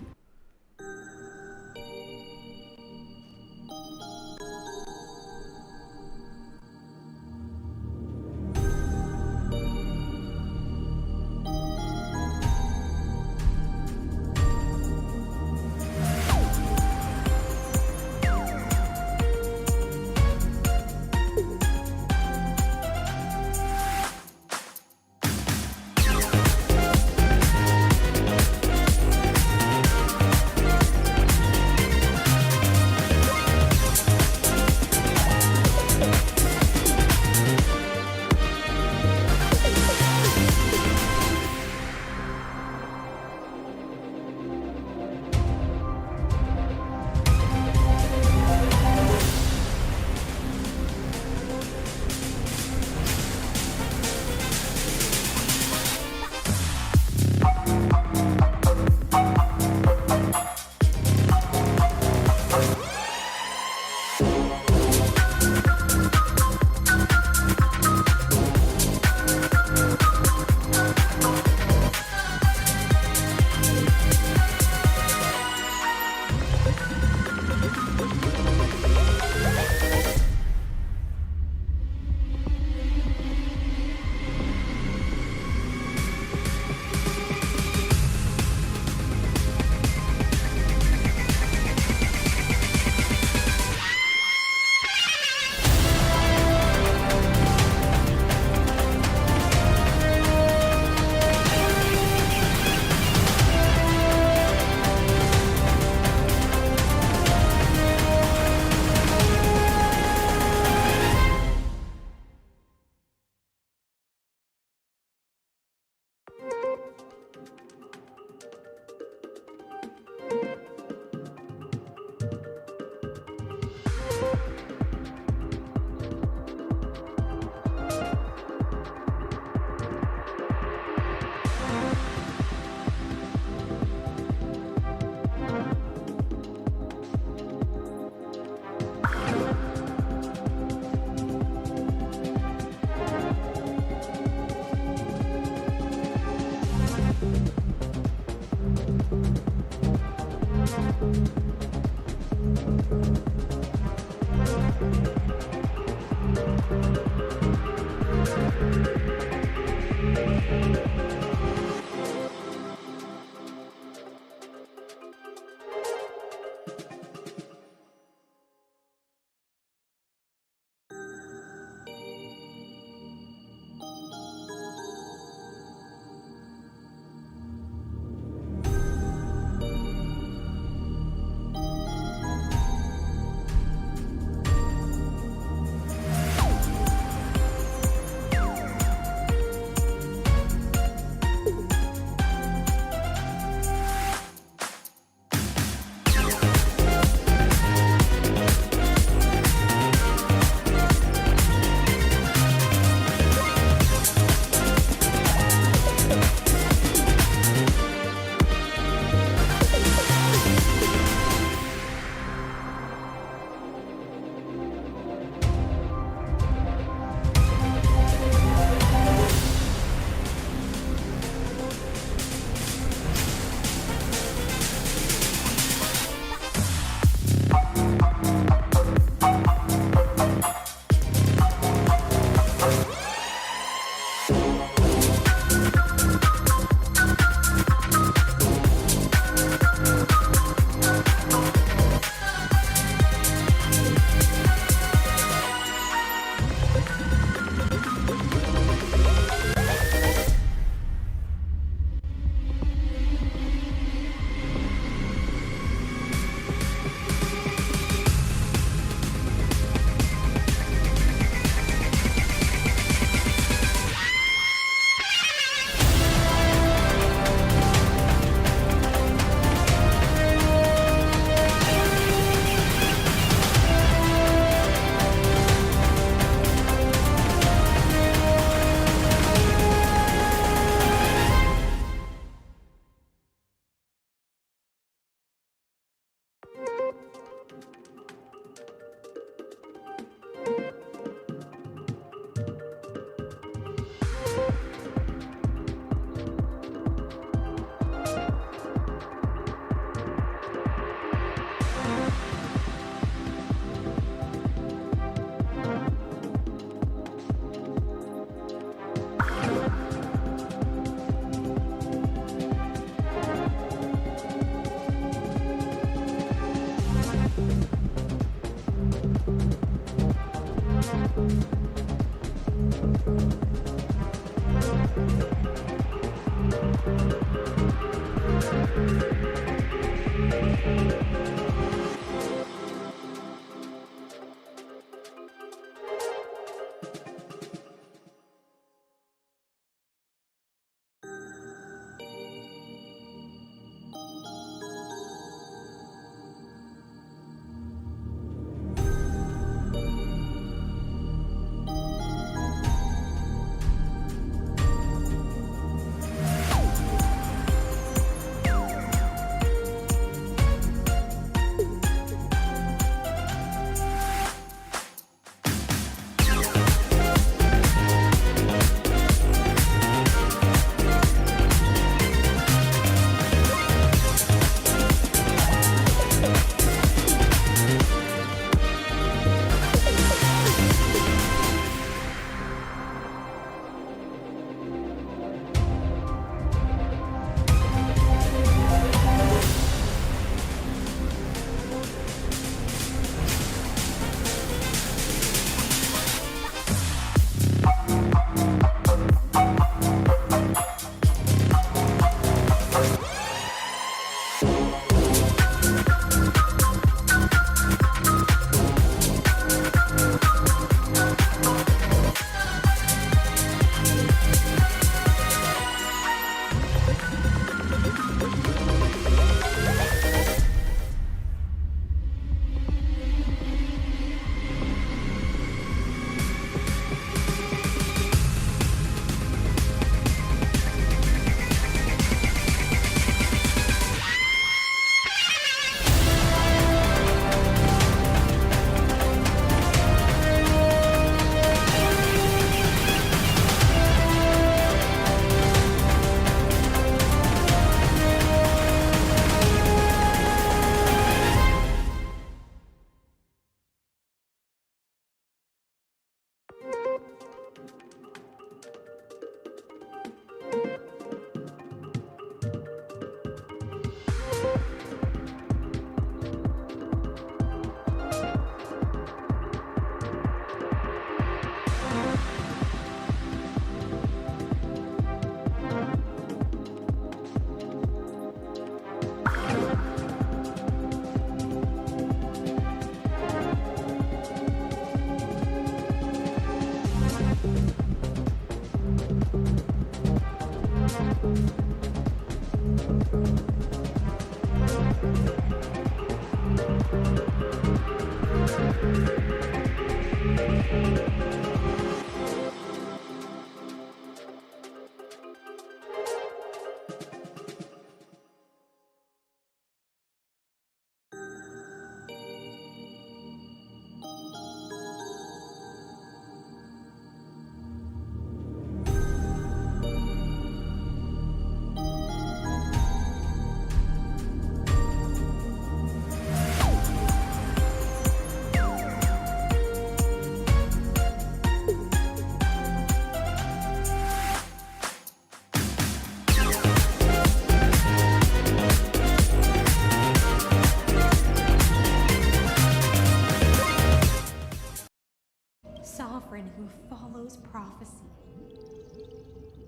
[SPEAKER 11] Sovereign who follows prophecy.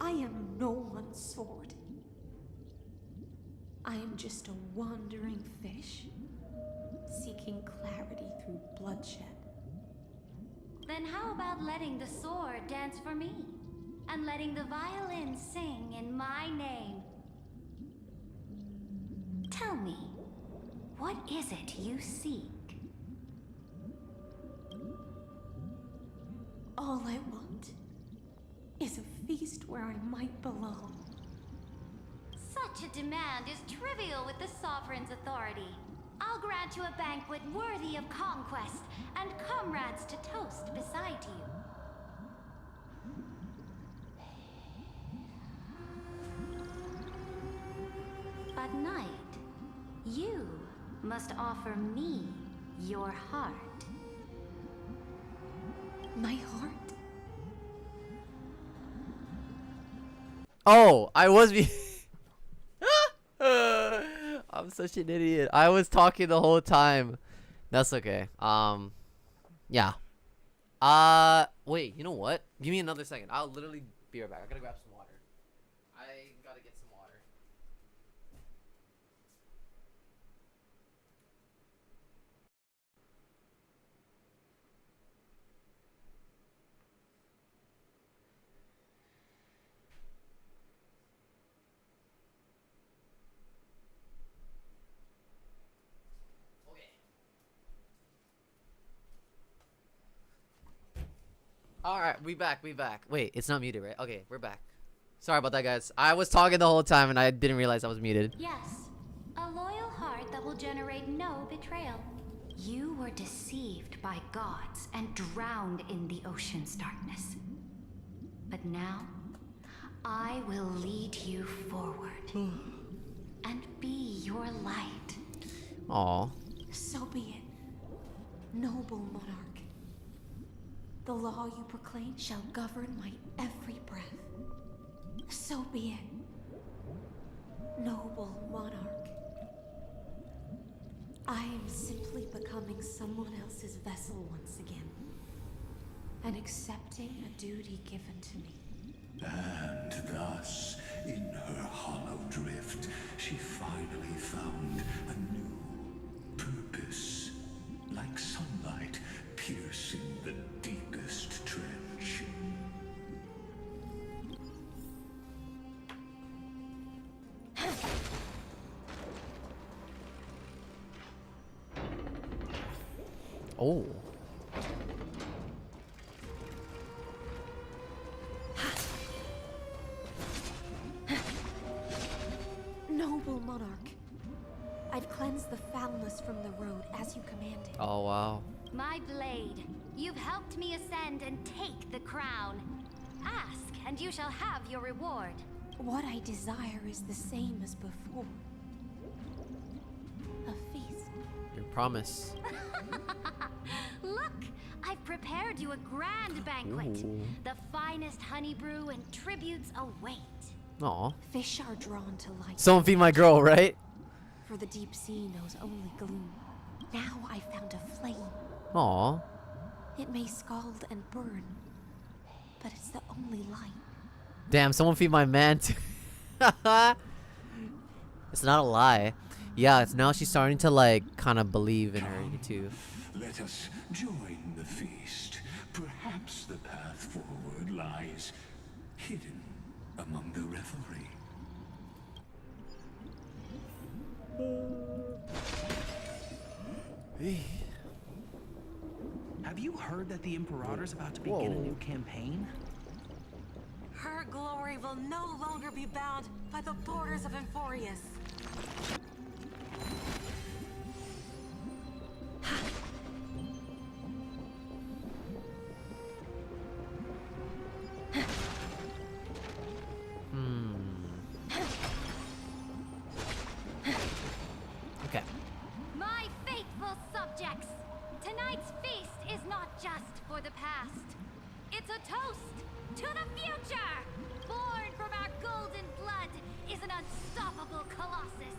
[SPEAKER 11] I am no one's sword. I am just a wandering fish, seeking clarity through bloodshed.
[SPEAKER 15] Then how about letting the sword dance for me? And letting the violin sing in my name? Tell me, what is it you seek?
[SPEAKER 11] All I want is a feast where I might belong.
[SPEAKER 15] Such a demand is trivial with the Sovereign's authority. I'll grant you a banquet worthy of conquest and comrades to toast beside you. But Knight, you must offer me your heart.
[SPEAKER 11] My heart?
[SPEAKER 1] Oh, I was I'm such an idiot. I was talking the whole time. That's okay. Yeah. Wait, you know what? Give me another second. I'll literally be right back. I gotta grab some water. I gotta get some water. All right, we back. Wait, it's not muted, right? Okay, we're back. Sorry about that, guys. I was talking the whole time and I didn't realize I was muted.
[SPEAKER 2] Yes, a loyal heart that will generate no betrayal. You were deceived by gods and drowned in the ocean's darkness. But now, I will lead you forward and be your light.
[SPEAKER 1] Aw.
[SPEAKER 11] So be it, noble monarch. The law you proclaim shall govern my every breath. So be it, noble monarch. I am simply becoming someone else's vessel once again, and accepting a duty given to me.
[SPEAKER 5] And thus, in her hollow drift, she finally found a new purpose, like sunlight piercing the deepest trench.
[SPEAKER 1] Oh.
[SPEAKER 11] Noble monarch, I've cleansed the foulness from the road as you commanded.
[SPEAKER 1] Oh, wow.
[SPEAKER 15] My blade, you've helped me ascend and take the crown. Ask, and you shall have your reward.
[SPEAKER 11] What I desire is the same as before. A feast.
[SPEAKER 1] Your promise.
[SPEAKER 15] Look, I've prepared you a grand banquet.
[SPEAKER 1] Ooh.
[SPEAKER 15] The finest honey brew and tributes await.
[SPEAKER 1] Aw.
[SPEAKER 11] Fish are drawn to light.
[SPEAKER 1] Someone feed my girl, right?
[SPEAKER 11] For the deep sea knows only gloom. Now I found a flame.
[SPEAKER 1] Aw.
[SPEAKER 11] It may scald and burn, but it's the only light.
[SPEAKER 1] Damn, someone feed my man too. It's not a lie. Yeah, it's now she's starting to like kind of believe in her too.
[SPEAKER 5] Let us join the feast. Perhaps the path forward lies hidden among the revelry.
[SPEAKER 16] Have you heard that the Imperator's about to begin a new campaign?
[SPEAKER 17] Her glory will no longer be bound by the borders of Emphorius.
[SPEAKER 1] Okay.
[SPEAKER 15] My faithful subjects, tonight's feast is not just for the past. It's a toast to the future! Born from our golden blood is an unstoppable colossus.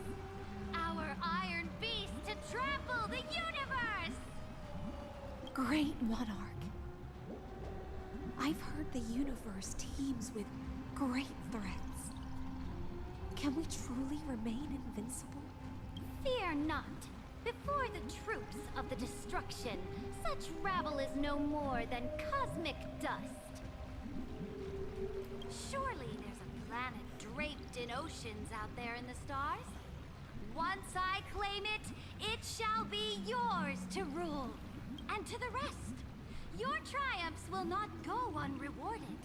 [SPEAKER 15] Our iron beast to trample the universe!
[SPEAKER 11] Great monarch. I've heard the universe teems with great threats. Can we truly remain invincible?
[SPEAKER 15] Fear not. Before the troops of the destruction, such rabble is no more than cosmic dust. Surely there's a planet draped in oceans out there in the stars. Once I claim it, it shall be yours to rule. And to the rest, your triumphs will not go unrewarded.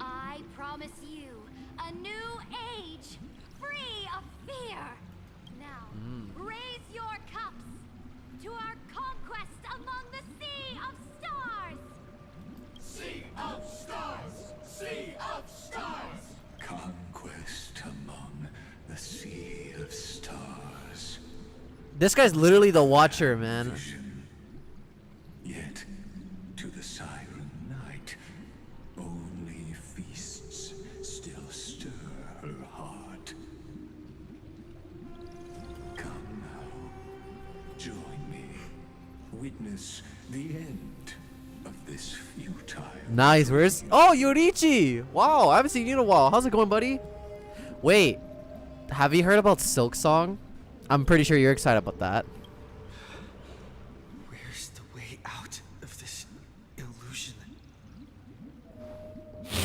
[SPEAKER 15] I promise you a new age, free of fear. Now, raise your cups to our conquest among the Sea of Stars!
[SPEAKER 5] Sea of Stars! Sea of Stars! Conquest among the Sea of Stars.
[SPEAKER 1] This guy's literally the Watcher, man.
[SPEAKER 5] Yet, to the Siren Night, only feasts still stir her heart. Come now, join me. Witness the end of this futile.
[SPEAKER 1] Nice. Where's... Oh, Yorichi! Wow, I haven't seen you in a while. How's it going, buddy? Wait. Have you heard about Silk Song? I'm pretty sure you're excited about that.
[SPEAKER 12] Where's the way out of this illusion?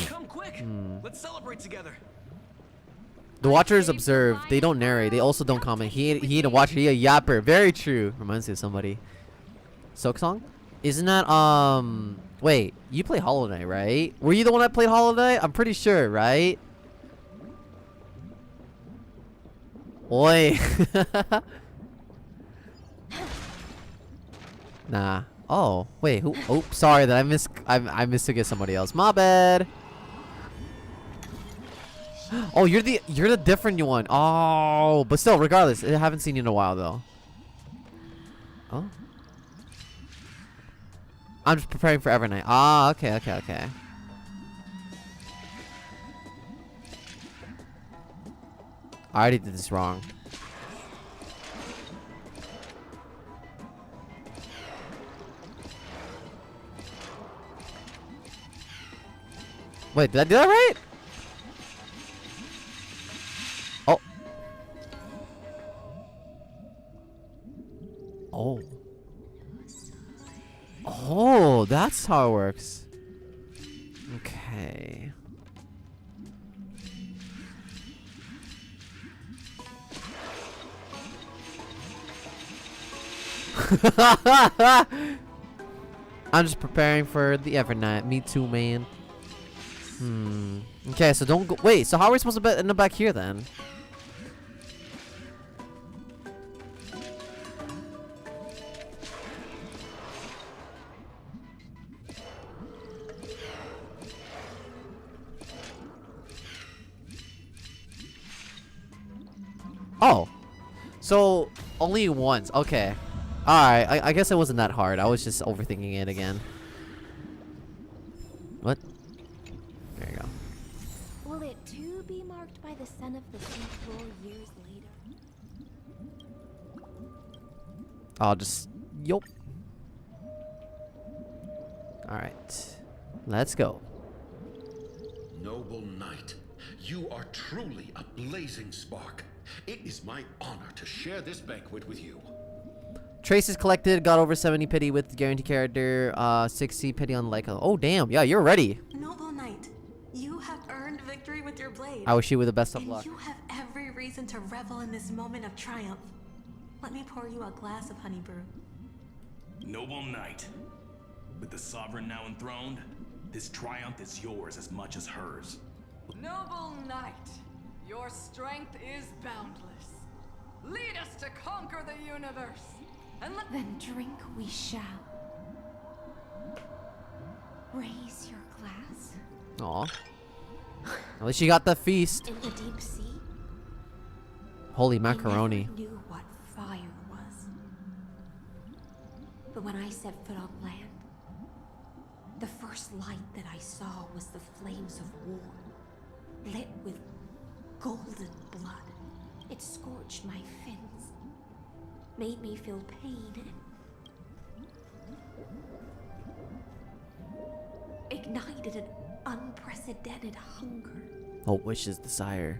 [SPEAKER 16] Come quick! Let's celebrate together.
[SPEAKER 1] The Watchers observe. They don't narrate. They also don't comment. He ain't a Watcher. He a yapper. Very true. Reminds me of somebody. Silk Song? Isn't that wait, you play Hollow Knight, right? Were you the one that played Hollow Knight? I'm pretty sure, right? Oi. Nah. Oh, wait, who? Oh, sorry that I mistook it somebody else. My bad. Oh, you're the different one. Oh, but still, regardless, I haven't seen you in a while though. Oh. I'm just preparing for Evernight. Ah, okay. I already did this wrong. Wait, did I do that right? Oh. Oh. Oh, that's how it works. Okay. I'm just preparing for the Evernight. Me too, man. Okay, so don't go. Wait, so how are we supposed to end up back here then? Oh. So, only once. Okay. Alright, I guess it wasn't that hard. I was just overthinking it again. What? There you go.
[SPEAKER 11] Will it too be marked by the son of the sea years later?
[SPEAKER 1] I'll just... Yup. Alright. Let's go.
[SPEAKER 18] Noble knight, you are truly a blazing spark. It is my honor to share this banquet with you.
[SPEAKER 1] Traces collected, got over 70 pity with guarantee character, 60 pity on like. Oh damn, yeah, you're ready.
[SPEAKER 17] Noble knight, you have earned victory with your blade.
[SPEAKER 1] I wish you the best of
[SPEAKER 17] and
[SPEAKER 1] luck.
[SPEAKER 17] You have every reason to revel in this moment of triumph. Let me pour you a glass of honey brew.
[SPEAKER 19] Noble knight, with the sovereign now enthroned, this triumph is yours as much as hers.
[SPEAKER 3] Noble knight, your strength is boundless. Lead us to conquer the universe. And
[SPEAKER 11] then drink we shall. Raise your glass.
[SPEAKER 1] Aw. At least you got the feast.
[SPEAKER 11] In the deep sea.
[SPEAKER 1] Holy macaroni.
[SPEAKER 11] I never knew what fire was. But when I set foot on land, the first light that I saw was the flames of war, lit with golden blood. It scorched my fins, made me feel pain, ignited an unprecedented hunger.
[SPEAKER 1] Oh, wishes desire.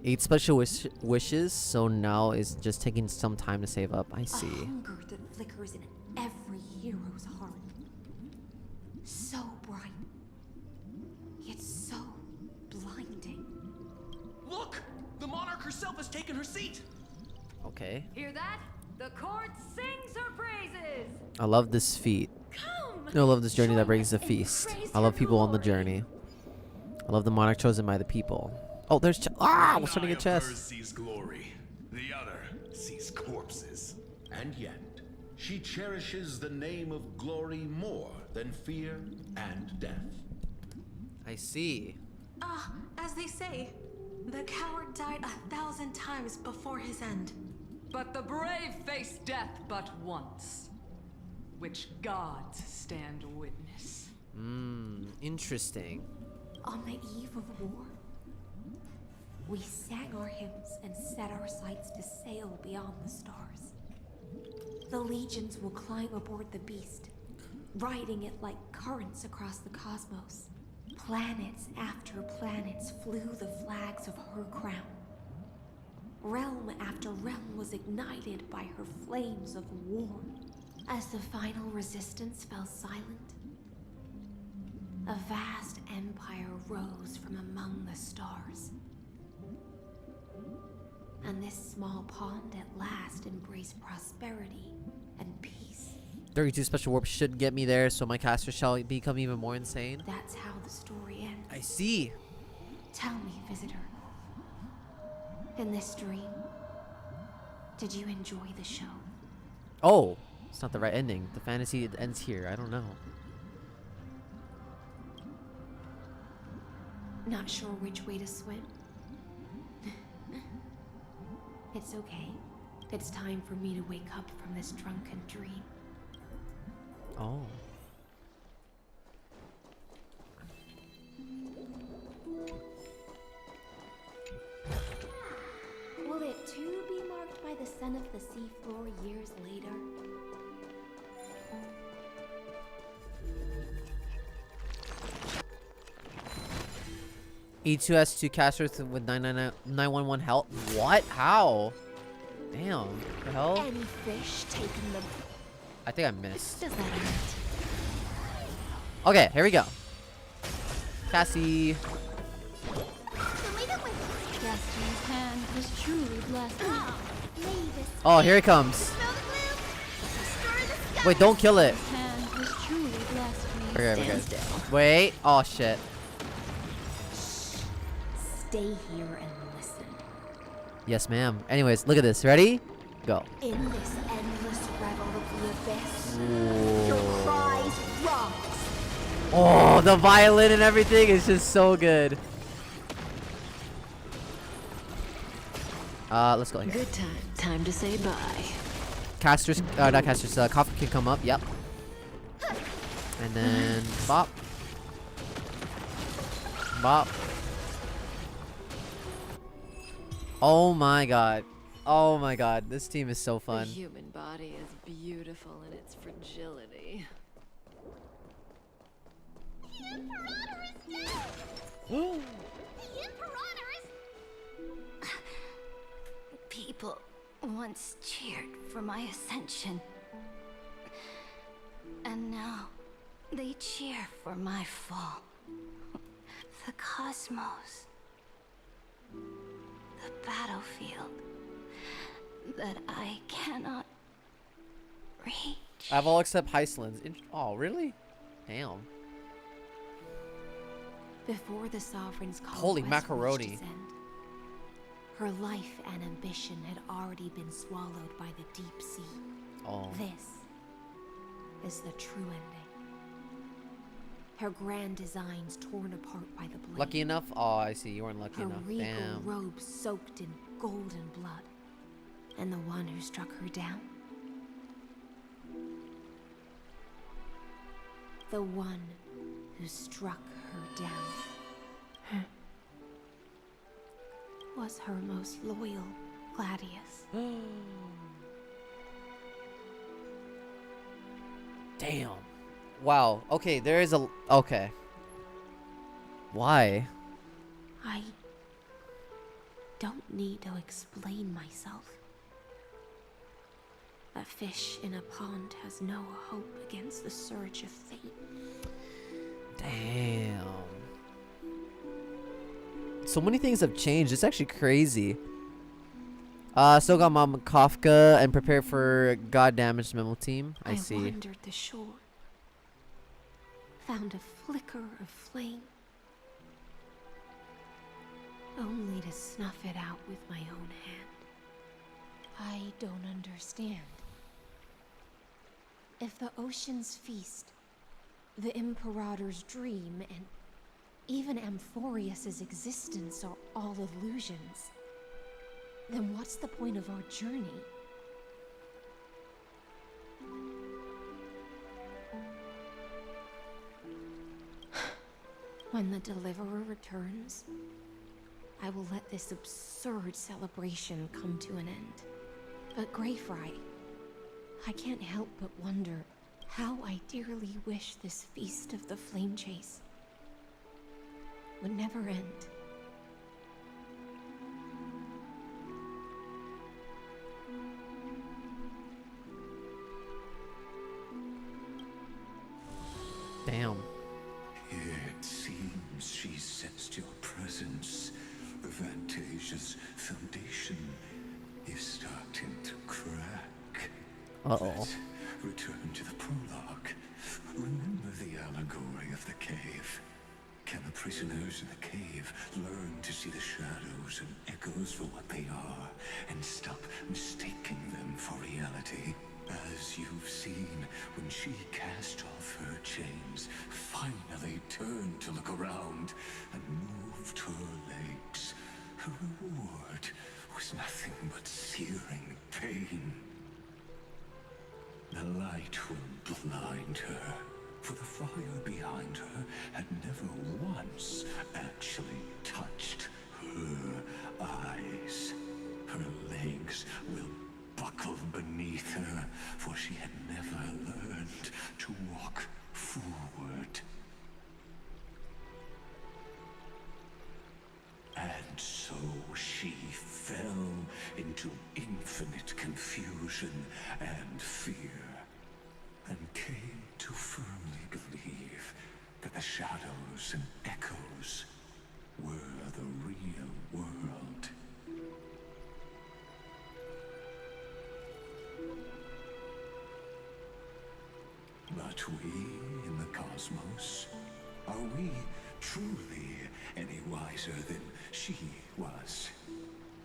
[SPEAKER 1] 8 special wishes, so now is just taking some time to save up. I see.
[SPEAKER 11] A hunger that flickers in every hero's heart. So bright, yet so blinding.
[SPEAKER 19] Look! The monarch herself has taken her seat!
[SPEAKER 1] Okay.
[SPEAKER 9] Hear that? The court sings her praises!
[SPEAKER 1] I love this feat.
[SPEAKER 9] Come!
[SPEAKER 1] I love this journey that brings the feast. I love people on the journey. I love the monarch chosen by the people. Oh, there's I was turning a chest.
[SPEAKER 19] Sees glory. The other sees corpses.
[SPEAKER 18] And yet, she cherishes the name of glory more than fear and death.
[SPEAKER 1] I see.
[SPEAKER 17] As they say, the coward died 1,000 times before his end.
[SPEAKER 3] But the brave face death but once, which gods stand witness.
[SPEAKER 1] Interesting.
[SPEAKER 11] On the eve of war, we sang our hymns and set our sights to sail beyond the stars. The legions will climb aboard the beast, riding it like currents across the cosmos. Planets after planets flew the flags of her crown. Realm after realm was ignited by her flames of war. As the final resistance fell silent, a vast empire rose from among the stars. And this small pond at last embraced prosperity and peace.
[SPEAKER 1] 32 special warp should get me there, so my caster shall become even more insane.
[SPEAKER 11] That's how the story ends.
[SPEAKER 1] I see.
[SPEAKER 11] Tell me, visitor. In this dream, did you enjoy the show?
[SPEAKER 1] Oh, it's not the right ending. The fantasy ends here. I don't know.
[SPEAKER 11] Not sure which way to swim? It's okay. It's time for me to wake up from this drunken dream.
[SPEAKER 1] Oh.
[SPEAKER 11] Will it too be marked by the sun of the seafloor years later?
[SPEAKER 1] E2S2 casters with 911 health. What? How? Damn. The hell?
[SPEAKER 11] Any fish taking the...
[SPEAKER 1] I think I missed.
[SPEAKER 11] Does that hurt?
[SPEAKER 1] Okay, here we go. Cassie.
[SPEAKER 2] Gaston's hand was truly blessed.
[SPEAKER 1] Oh, here it comes. Wait, don't kill it.
[SPEAKER 2] His hand was truly blessed.
[SPEAKER 1] Okay. Wait. Oh, shit.
[SPEAKER 11] Stay here and listen.
[SPEAKER 1] Yes, ma'am. Anyways, look at this. Ready? Go.
[SPEAKER 11] In this endless revel of the abyss, your cries rise.
[SPEAKER 1] Oh, the violin and everything is just so good. Let's go here.
[SPEAKER 9] Good time. Time to say bye.
[SPEAKER 1] Casters, not casters, coffee can come up. Yep. And then bop. Bop. Oh my god. Oh my god. This team is so fun.
[SPEAKER 9] The human body is beautiful in its fragility.
[SPEAKER 8] The Imperator is dead! The Imperator is...
[SPEAKER 2] People once cheered for my ascension. And now they cheer for my fall. The cosmos. The battlefield that I cannot reach.
[SPEAKER 1] I have all except Hysilens. Oh, really? Damn.
[SPEAKER 11] Before the Sovereign's
[SPEAKER 1] Holy
[SPEAKER 11] conquest
[SPEAKER 1] macaroni.
[SPEAKER 11] reached its end, her life and ambition had already been swallowed by the deep sea.
[SPEAKER 1] Oh.
[SPEAKER 11] This is the true ending. Her grand designs torn apart by the blade.
[SPEAKER 1] Lucky enough? Oh, I see. You weren't lucky
[SPEAKER 11] Her
[SPEAKER 1] enough.
[SPEAKER 11] regal
[SPEAKER 1] Damn.
[SPEAKER 11] robe soaked in golden blood. And the one who struck her down? The one who struck her down was her most loyal Gladius.
[SPEAKER 1] Damn. Wow. Okay, there is a... Okay. Why?
[SPEAKER 11] I don't need to explain myself. A fish in a pond has no hope against the surge of fate.
[SPEAKER 1] Damn. So many things have changed. It's actually crazy. Still got Mama Kafka and prepare for God damaged memo team. I see.
[SPEAKER 11] wandered the shore. Found a flicker of flame. Only to snuff it out with my own hand. I don't understand. If the ocean's feast, the Imperator's dream, and even Amphorius's existence are all illusions, then what's the point of our journey? When the Deliverer returns, I will let this absurd celebration come to an end. But Greyfry, I can't help but wonder how I dearly wish this feast of the Flame Chase would never end.
[SPEAKER 1] Damn.
[SPEAKER 5] It seems she sensed your presence. Fantasia's foundation is starting to crack.
[SPEAKER 1] Uh-oh.
[SPEAKER 5] return to the prologue. Remember the allegory of the cave. Can the prisoners in the cave learn to see the shadows and echoes for what they are, and stop mistaking them for reality? As you've seen, when she cast off her chains, finally turned to look around, and moved her legs, her reward was nothing but searing pain. The light will blind her, for the fire behind her had never once actually touched her eyes. Her legs will buckle beneath her, for she had never learned to walk forward. And so she fell into infinite confusion and fear, and came to firmly believe that the shadows and echoes were the real world. But we in the cosmos, are we truly any wiser than she was?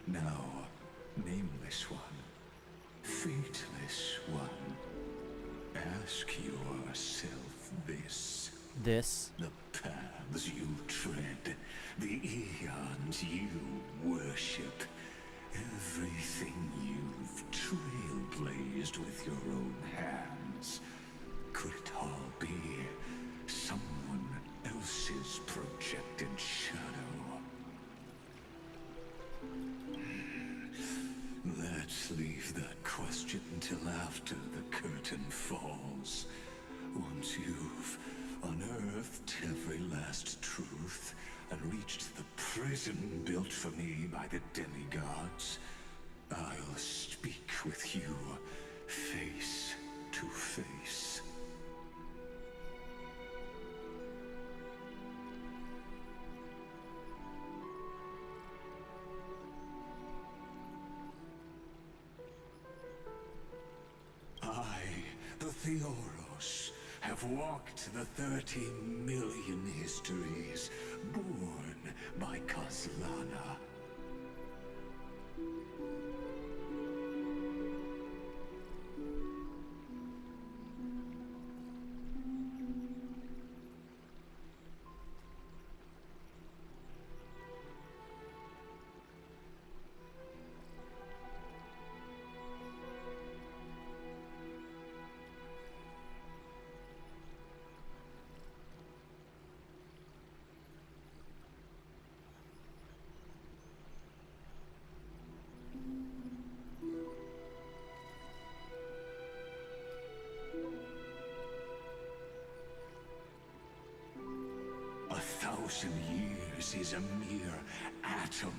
[SPEAKER 5] Now, nameless one, fateless one, ask yourself this.
[SPEAKER 1] This?
[SPEAKER 5] The paths you tread, the eons you worship, everything you've trailblazed with your own hands, could it all be someone else's projected shadow? Let's leave that question till after the curtain falls. Once you've unearthed every last truth and reached the prison built for me by the demigods, I'll speak with you face to face. The Theoros have walked the 30 million histories born by Kozlana. Years is a mere atom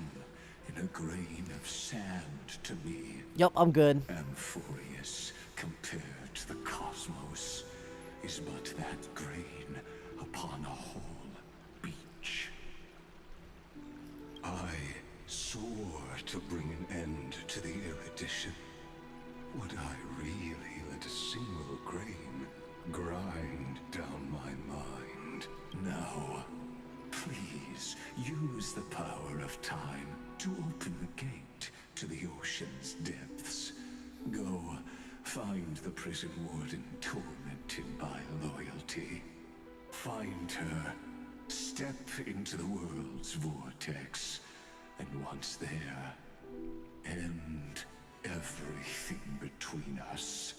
[SPEAKER 5] in a grain of sand to me.
[SPEAKER 1] Yup, I'm good.
[SPEAKER 5] Amphorius, compared to the cosmos, is but that grain upon a whole beach. I soar to bring an end to the erudition. Would I really let a single grain grind down my mind? No. Please use the power of time to open the gate to the ocean's depths. Go find the prison warden tormented by loyalty. Find her, step into the world's vortex, and once there, end everything between us.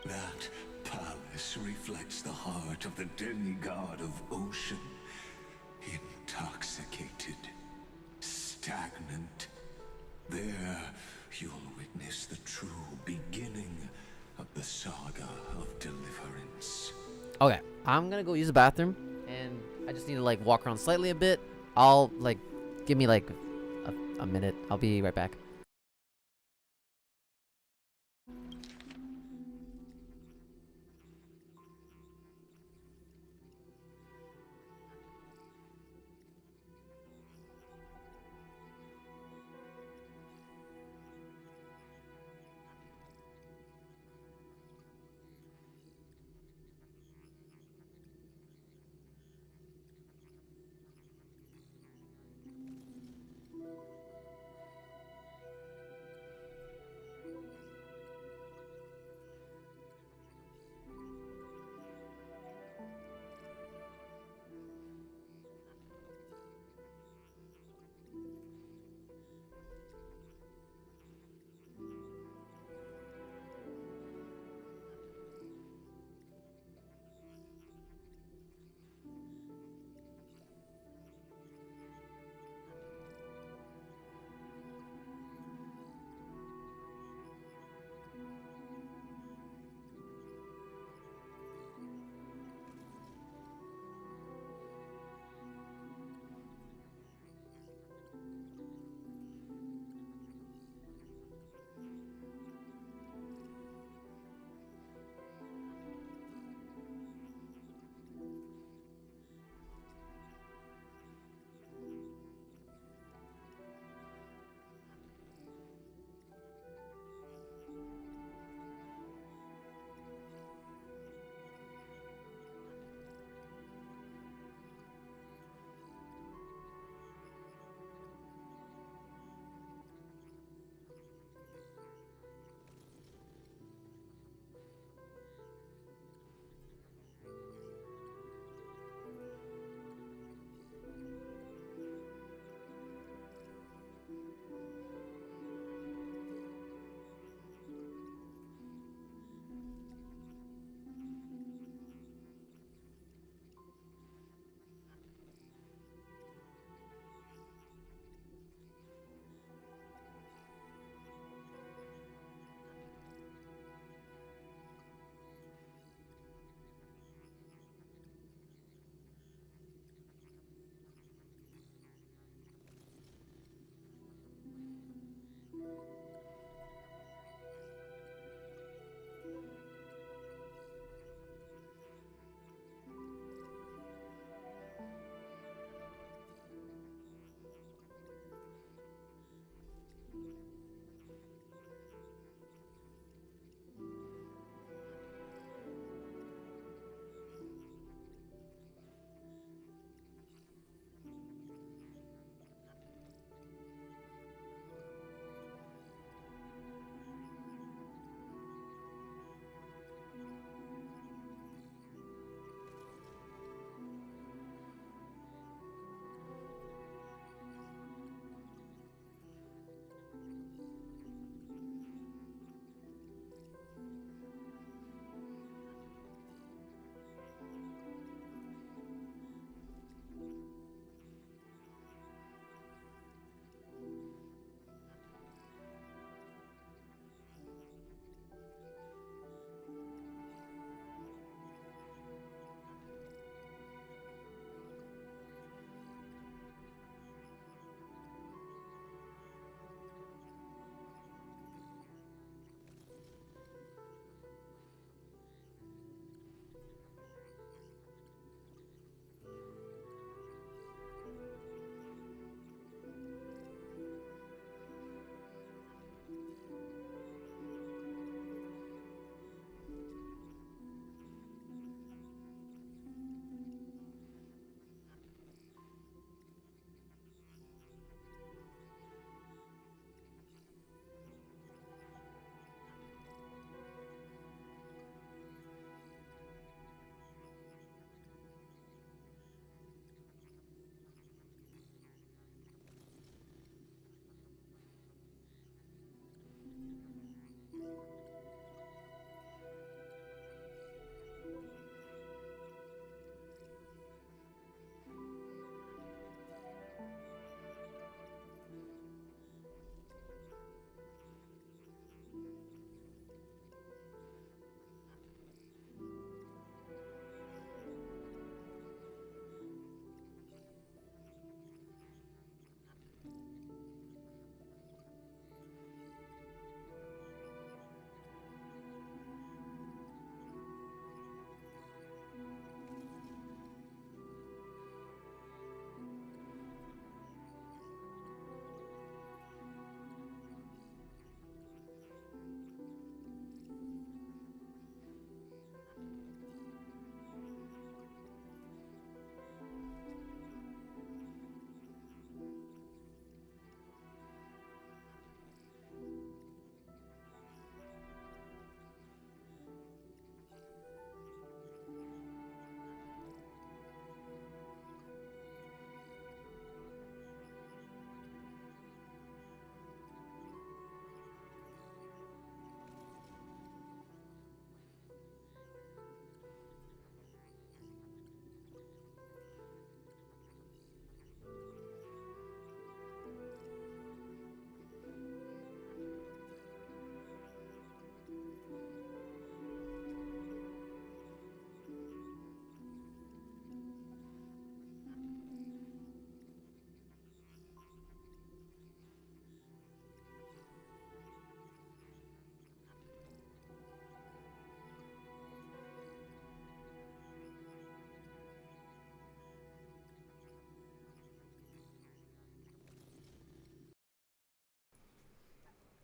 [SPEAKER 5] That palace reflects the heart of the demigod of ocean. Intoxicated, stagnant. There, you'll witness the true beginning of the saga of deliverance.
[SPEAKER 1] Okay, I'm gonna go use the bathroom, and I just need to like walk around slightly a bit. I'll like, give me like a minute. I'll be right back.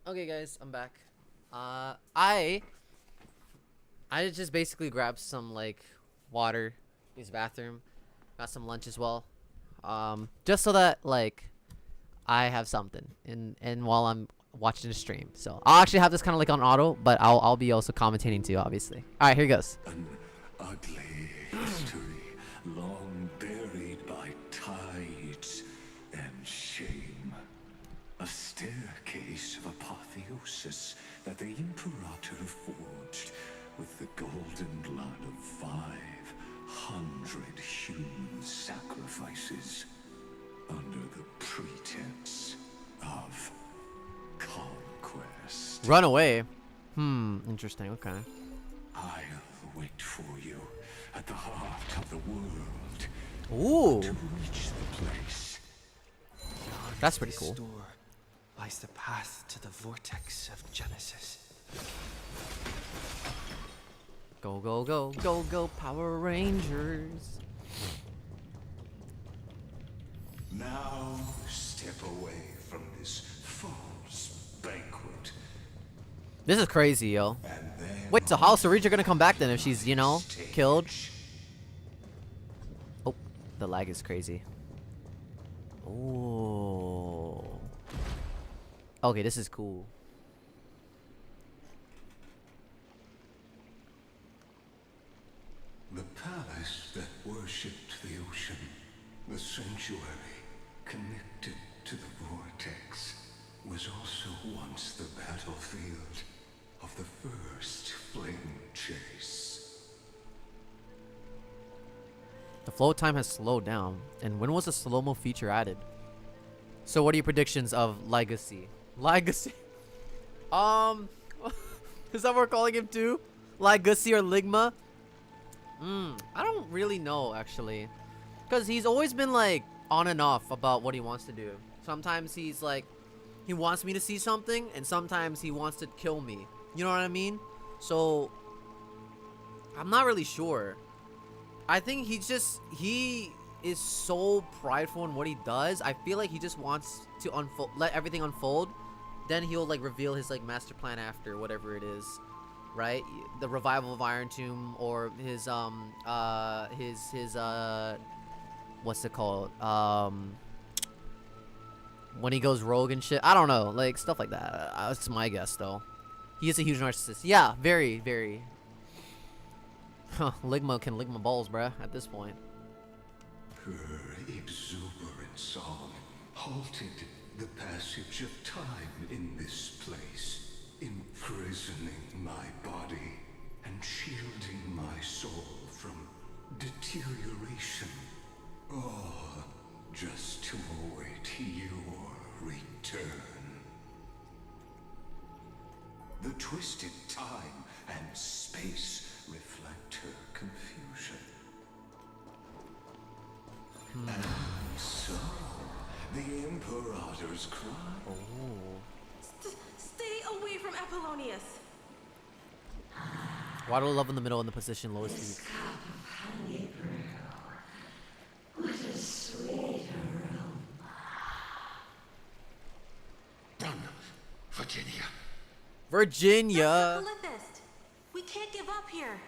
[SPEAKER 1] Okay, guys, I'm back. I just basically grabbed some like water, use the bathroom, got some lunch as well, just so that like I have something and while I'm watching the stream. So I'll actually have this kind of like on auto, but I'll be also commentating too, obviously. All right, here goes.
[SPEAKER 5] An ugly history, long buried by tides and shame. A staircase of apotheosis that the Imperator forged with the golden blood of 500 human sacrifices under the pretense of conquest.
[SPEAKER 1] Run away. Interesting. Okay.
[SPEAKER 5] I'll wait for you at the heart of the world.
[SPEAKER 1] Ooh.
[SPEAKER 5] To reach the place.
[SPEAKER 1] That's pretty cool.
[SPEAKER 12] Door lies the path to the vortex of Genesis.
[SPEAKER 1] Go, go, go, go, go, Power Rangers.
[SPEAKER 5] Now step away from this false banquet.
[SPEAKER 1] This is crazy, yo.
[SPEAKER 5] And then
[SPEAKER 1] Wait, so how's Sarija gonna come back then if she's, you know, killed? Oh, the lag is crazy. Oh. Okay, this is cool.
[SPEAKER 5] the palace that worshipped the ocean, the sanctuary connected to the vortex, was also once the battlefield of the first flame chase.
[SPEAKER 1] The flow time has slowed down. And when was the slow-mo feature added? So what are your predictions of Legacy? Legacy? Is that what we're calling him too? Legacy or Ligma? I don't really know actually. Because he's always been like on and off about what he wants to do. Sometimes he's like, he wants me to see something, and sometimes he wants to kill me. You know what I mean? So, I'm not really sure. I think he is so prideful in what he does. I feel like he just wants to let everything unfold. Then he'll like reveal his like master plan after, whatever it is, right? The revival of Iron Tomb, or his what's it called? When he goes rogue and shit. I don't know, like stuff like that. That's my guess though. He is a huge narcissist. Yeah, very, very. Ligma can lick my balls, bruh, at this point.
[SPEAKER 5] Her exuberant song halted the passage of time in this place, imprisoning my body and shielding my soul from deterioration. All just to await your return. The twisted time and space reflect her confusion. And so, the Imperator's cry.
[SPEAKER 17] Stay away from Apollonius.
[SPEAKER 1] Water love in the middle in the position lowest speed.
[SPEAKER 20] What a sweet aroma.
[SPEAKER 18] Run, Virginia.
[SPEAKER 1] Virginia.
[SPEAKER 17] Calythist, we can't give up here.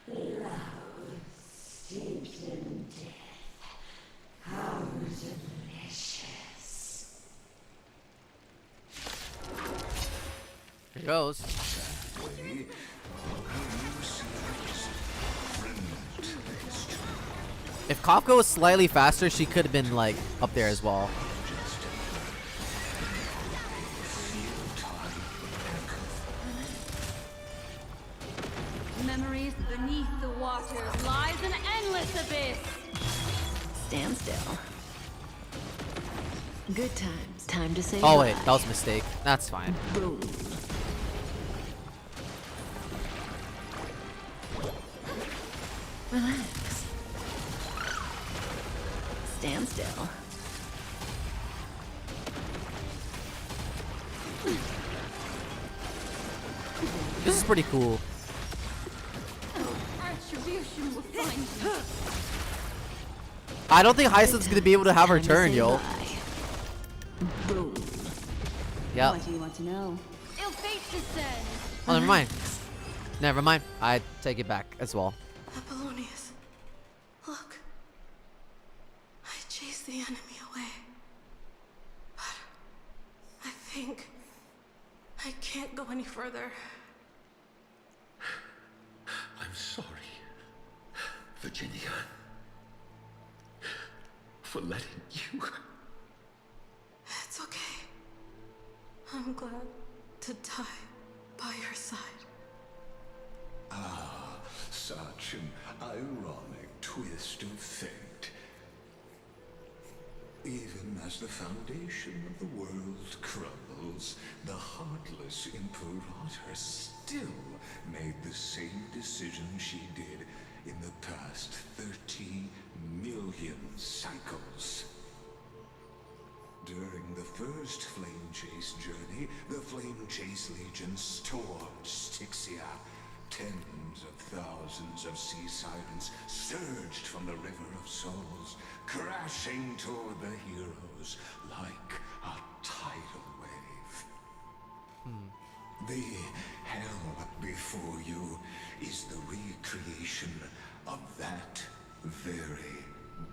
[SPEAKER 20] Love steeped in death. How delicious.
[SPEAKER 1] Here goes. If Kafka was slightly faster, she could have been like up there as well.
[SPEAKER 15] Memories beneath the waters lies an endless abyss.
[SPEAKER 9] Stand still. Good times. Time to say
[SPEAKER 1] Oh wait,
[SPEAKER 9] bye.
[SPEAKER 1] that was a mistake. That's fine.
[SPEAKER 9] Boom. Relax. Stand still.
[SPEAKER 1] This is pretty cool.
[SPEAKER 15] Retribution will find you.
[SPEAKER 1] I don't think Hysilens gonna be able to have her turn, yo.
[SPEAKER 9] Boom.
[SPEAKER 1] Yep.
[SPEAKER 9] What do you want to know? Ill fate descends.
[SPEAKER 1] Oh, never mind. Never mind. I take it back as well.
[SPEAKER 17] Apollonius, look. I chased the enemy away. But I think I can't go any further.
[SPEAKER 18] I'm sorry, Virginia, for letting you.
[SPEAKER 17] It's okay. I'm glad to die by your side.
[SPEAKER 5] Ah, such an ironic twist of fate. Even as the foundation of the world crumbles, the heartless Imperator still made the same decision she did in the past 30 million cycles. During the first Flame Chase journey, the Flame Chase Legion stormed Styxia. Tens of thousands of sea sirens surged from the River of Souls, crashing toward the heroes like a tidal wave. The hell before you is the recreation of that very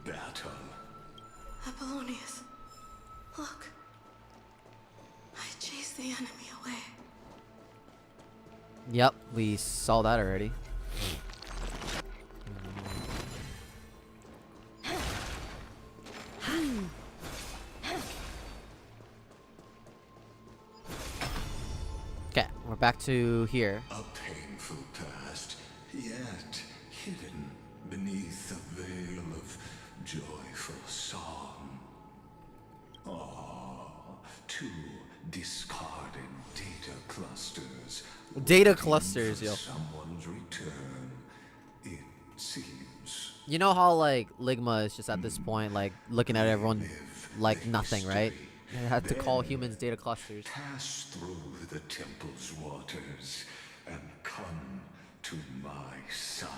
[SPEAKER 5] battle.
[SPEAKER 17] Apollonius, look. I chased the enemy away.
[SPEAKER 1] Yep, we saw that already. Okay, we're back to here.
[SPEAKER 5] A painful past, yet hidden beneath a veil of joyful song. Ah, two discarded data clusters.
[SPEAKER 1] Data clusters, yo.
[SPEAKER 5] Someone's return, it seems.
[SPEAKER 1] You know how like Ligma is just at this point like looking at everyone like nothing, right? They had to call humans data clusters.
[SPEAKER 5] Pass through the temple's waters and come to my side.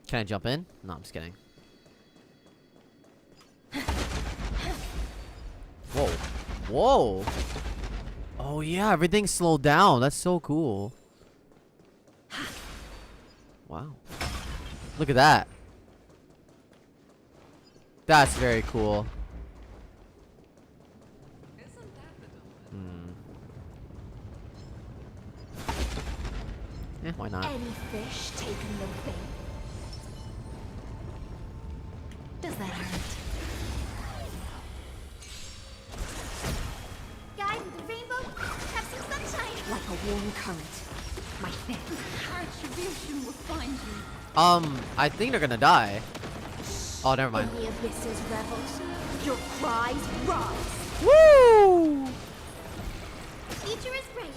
[SPEAKER 1] Can I jump in? No, I'm just kidding. Whoa. Whoa. Oh yeah, everything's slowed down. That's so cool. Wow. Look at that. That's very cool. Why not?
[SPEAKER 11] Any fish taking the bait? Does that hurt?
[SPEAKER 8] Guide with the rainbow, have some sunshine.
[SPEAKER 11] Like a warm current. My fin.
[SPEAKER 9] Retribution will find you.
[SPEAKER 1] I think they're gonna die. Oh, never mind.
[SPEAKER 11] In the abyss's revels, your cries rise.
[SPEAKER 1] Woo!
[SPEAKER 8] Future is bright.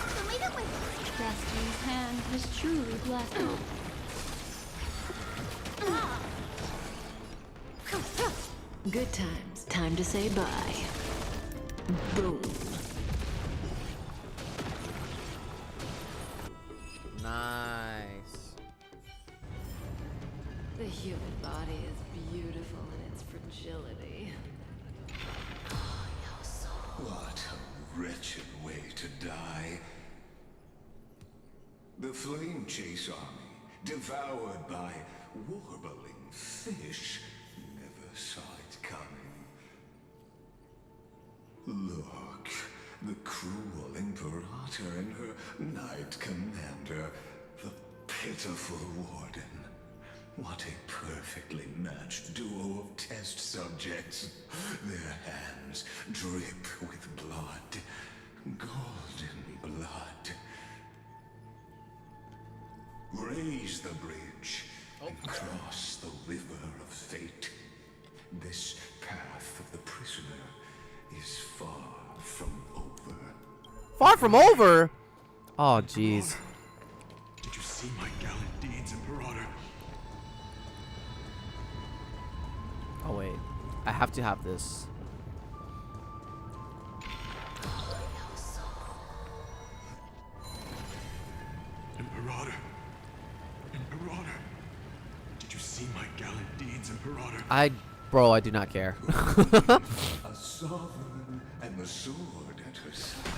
[SPEAKER 8] So lead it with
[SPEAKER 9] Destiny's hand has truly blessed. Good times. Time to say bye. Boom.
[SPEAKER 1] Nice.
[SPEAKER 9] The human body is beautiful in its fragility.
[SPEAKER 5] What a wretched way to die. The Flame Chase army, devoured by warbling fish, never saw it coming. Look, the cruel Imperator and her Knight Commander, the pitiful Warden. What a perfectly matched duo of test subjects. Their hands drip with blood, golden blood. Raise the bridge and cross the river of fate. This path of the prisoner is far from over.
[SPEAKER 1] Far from over? Oh, jeez.
[SPEAKER 19] Did you see my gallant deeds, Imperator?
[SPEAKER 1] Oh, wait. I have to have this.
[SPEAKER 19] Imperator. Marauder, did you see my gallant deeds, Imperator?
[SPEAKER 1] Bro, I do not care.
[SPEAKER 5] A sovereign and the sword at her side.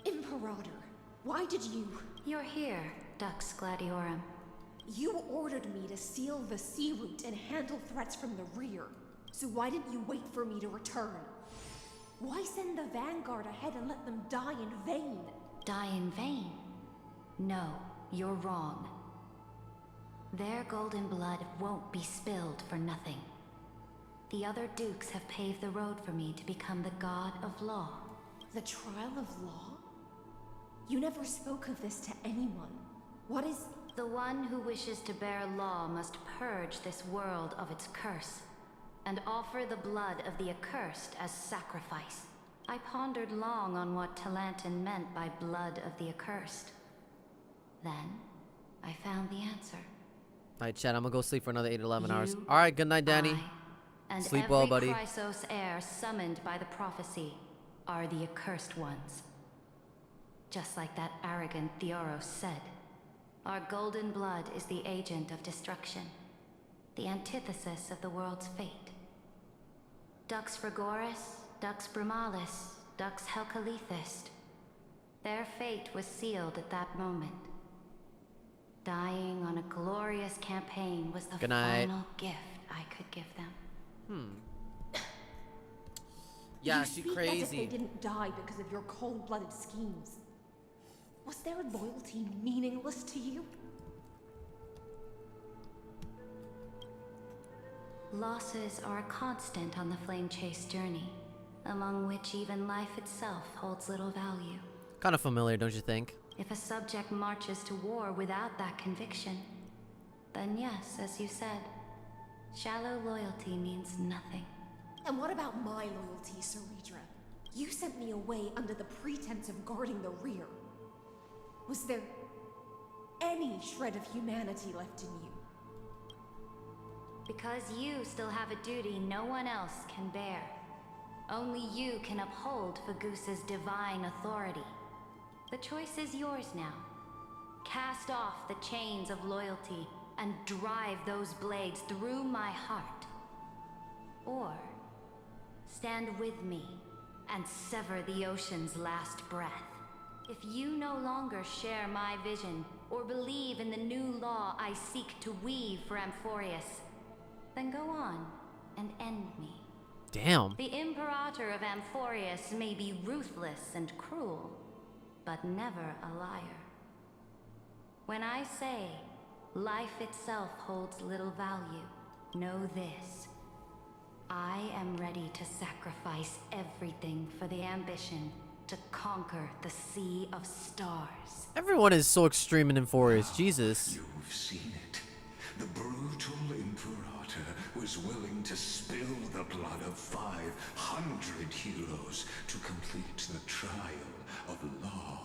[SPEAKER 11] Imperator, why did you?
[SPEAKER 2] You're here, Dux Gladiorum.
[SPEAKER 11] You ordered me to seal the sea route and handle threats from the rear. So why didn't you wait for me to return? Why send the vanguard ahead and let them die in vain?
[SPEAKER 2] Die in vain? No, you're wrong. Their golden blood won't be spilled for nothing. The other dukes have paved the road for me to become the god of law.
[SPEAKER 11] The trial of law? You never spoke of this to anyone. What is...
[SPEAKER 2] The one who wishes to bear law must purge this world of its curse, and offer the blood of the accursed as sacrifice. I pondered long on what Talantin meant by blood of the accursed. Then, I found the answer.
[SPEAKER 1] Alright, chat, I'm gonna go sleep for another 8 to 11 hours. Alright, good night, Danny.
[SPEAKER 2] And
[SPEAKER 1] sleep well, buddy.
[SPEAKER 2] Every Chrysos heir summoned by the prophecy are the accursed ones. Just like that arrogant Theoros said, our golden blood is the agent of destruction, the antithesis of the world's fate. Dux Frigoris, Dux Brumalis, Dux Helcalethist. Their fate was sealed at that moment. Dying on a glorious campaign was the final gift I could give them.
[SPEAKER 1] Yeah,
[SPEAKER 11] you
[SPEAKER 1] she
[SPEAKER 11] speak
[SPEAKER 1] crazy.
[SPEAKER 11] As if they didn't die because of your cold-blooded schemes. Was their loyalty meaningless to you?
[SPEAKER 2] Losses are a constant on the Flame Chase journey, among which even life itself holds little value.
[SPEAKER 1] Kind of familiar, don't you think?
[SPEAKER 2] If a subject marches to war without that conviction, then yes, as you said, shallow loyalty means nothing.
[SPEAKER 11] And what about my loyalty, Ceredra? You sent me away under the pretense of guarding the rear. Was there any shred of humanity left in you?
[SPEAKER 2] Because you still have a duty no one else can bear. Only you can uphold Fagusa's divine authority. The choice is yours now. Cast off the chains of loyalty and drive those blades through my heart. Or stand with me and sever the ocean's last breath. If you no longer share my vision or believe in the new law I seek to weave for Amphorius, then go on and end me.
[SPEAKER 1] Damn.
[SPEAKER 2] The Imperator of Amphorius may be ruthless and cruel, but never a liar. When I say life itself holds little value, know this. I am ready to sacrifice everything for the ambition to conquer the Sea of Stars.
[SPEAKER 1] Everyone is so extreme in Euphorius, Jesus.
[SPEAKER 5] You've seen it. The brutal Imperator was willing to spill the blood of 500 heroes to complete the trial of law.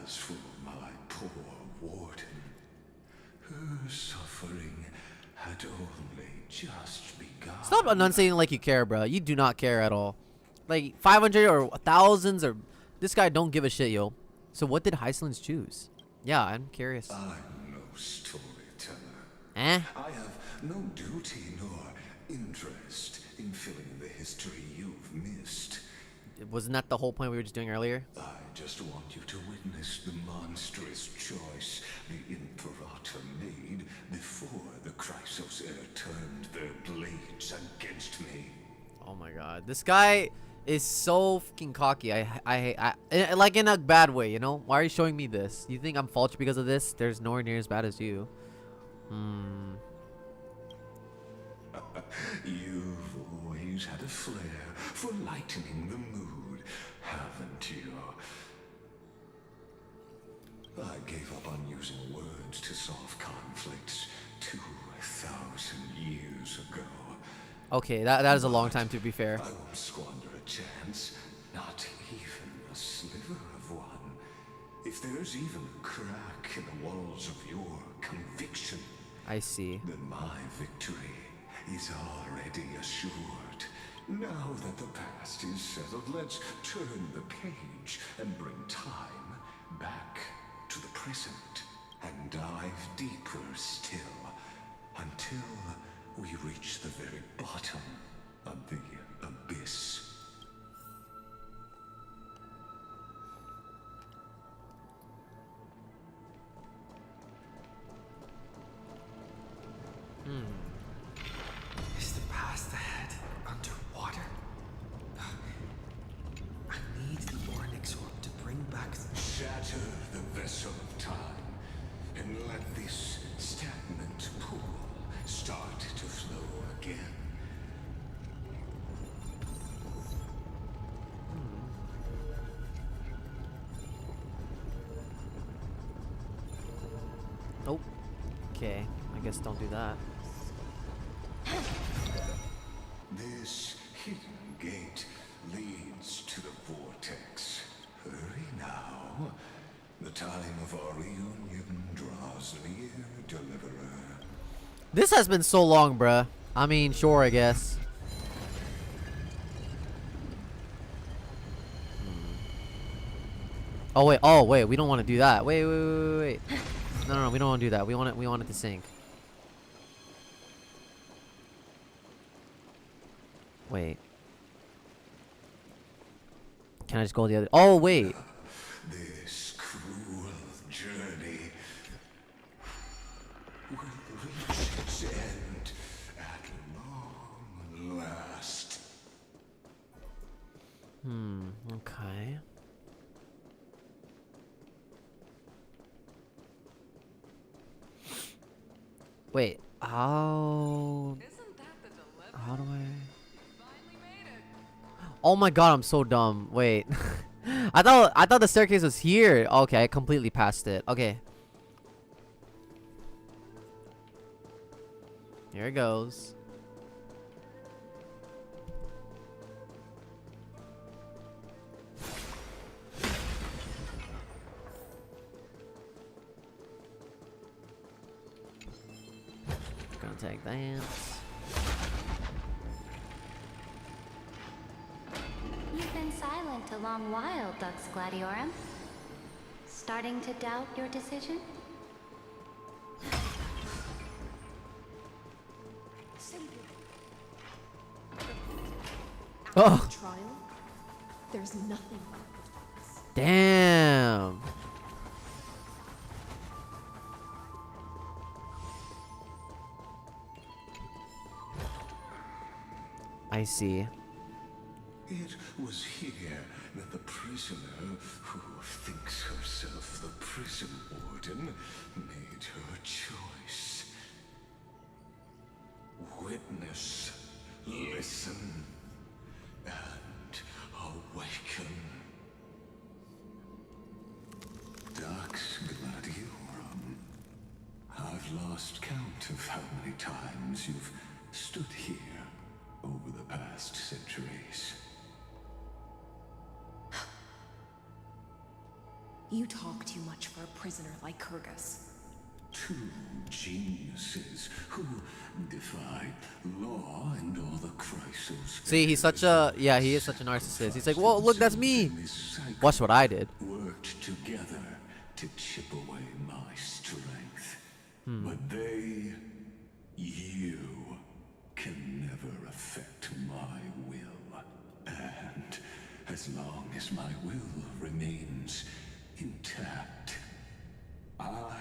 [SPEAKER 5] As for my poor warden, her suffering had only just begun.
[SPEAKER 1] Stop enunciating like you care, bro. You do not care at all. Like 500 or thousands or this guy don't give a shit, yo. So what did Hysilens choose? Yeah, I'm curious.
[SPEAKER 5] I'm no storyteller.
[SPEAKER 1] Eh?
[SPEAKER 5] I have no duty nor interest in filling in the history you've missed.
[SPEAKER 1] Wasn't that the whole point we were just doing earlier?
[SPEAKER 5] I just want you to witness the monstrous choice the Imperator made before the Chrysos heir turned their blades against me.
[SPEAKER 1] Oh my god. This guy is so fucking cocky. I like in a bad way, you know? Why are you showing me this? You think I'm faulty because of this? There's nowhere near as bad as you.
[SPEAKER 5] You've always had a flair for lightening the mood, haven't you? I gave up on using words to solve conflicts 2,000 years ago.
[SPEAKER 1] Okay, that is a long time to be fair.
[SPEAKER 5] I won't squander a chance, not even a sliver of one. If there's even a crack in the walls of your conviction,
[SPEAKER 1] I see.
[SPEAKER 5] then my victory is already assured. Now that the past is settled, let's turn the page and bring time back imprisoned and dive deeper still until we reach the very bottom of the abyss.
[SPEAKER 12] Is the path ahead underwater? I need the Onyx orb to bring back the...
[SPEAKER 5] Shatter the vessel of time and let this stagnant pool start to flow again.
[SPEAKER 1] Oh, okay. I guess don't do that.
[SPEAKER 5] This hidden gate leads to the vortex. Hurry now. The time of our reunion draws near, Deliverer.
[SPEAKER 1] This has been so long, bruh. I mean, sure, I guess. Oh wait, we don't want to do that. Wait. No, we don't want to do that. We want it to sink. Wait. Can I just go the other? Oh wait.
[SPEAKER 5] This cruel journey will reach its end at long last.
[SPEAKER 1] Okay. Wait, how do I... Oh my god, I'm so dumb. Wait. I thought the staircase was here. Okay, I completely passed it. Okay. Here it goes. Gonna take that.
[SPEAKER 2] You've been silent a long while, Dux Gladiorum. Starting to doubt your decision?
[SPEAKER 1] Oh.
[SPEAKER 11] Trial? There's nothing.
[SPEAKER 1] Damn. I see.
[SPEAKER 5] It was here that the prisoner, who thinks herself the prison warden, made her choice. Witness, listen, and awaken. Dux Gladiorum, I've lost count of how many times you've stood here over the past centuries.
[SPEAKER 11] You talk too much for a prisoner like Kyrgyz.
[SPEAKER 5] Two geniuses who defy law and all the crises.
[SPEAKER 1] See, he's such a... Yeah, he is such a narcissist. He's like, whoa, look, that's me. Watch what I did.
[SPEAKER 5] Worked together to chip away my strength. But they, you, can never affect my will. And as long as my will remains intact, I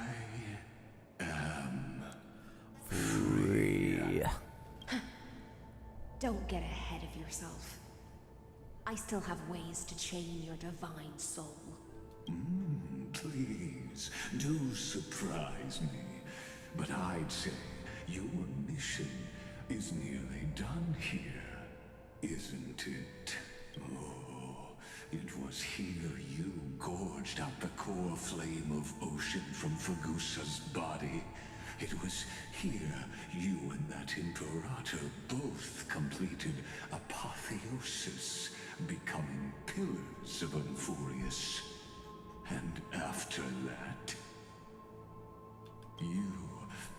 [SPEAKER 5] am free.
[SPEAKER 11] Don't get ahead of yourself. I still have ways to chain your divine soul.
[SPEAKER 5] Please, do surprise me. But I'd say your mission is nearly done here, isn't it? Oh, it was here you gorged out the core flame of ocean from Fagusa's body. It was here you and that Imperator both completed apotheosis, becoming pillars of Unfurious. And after that, you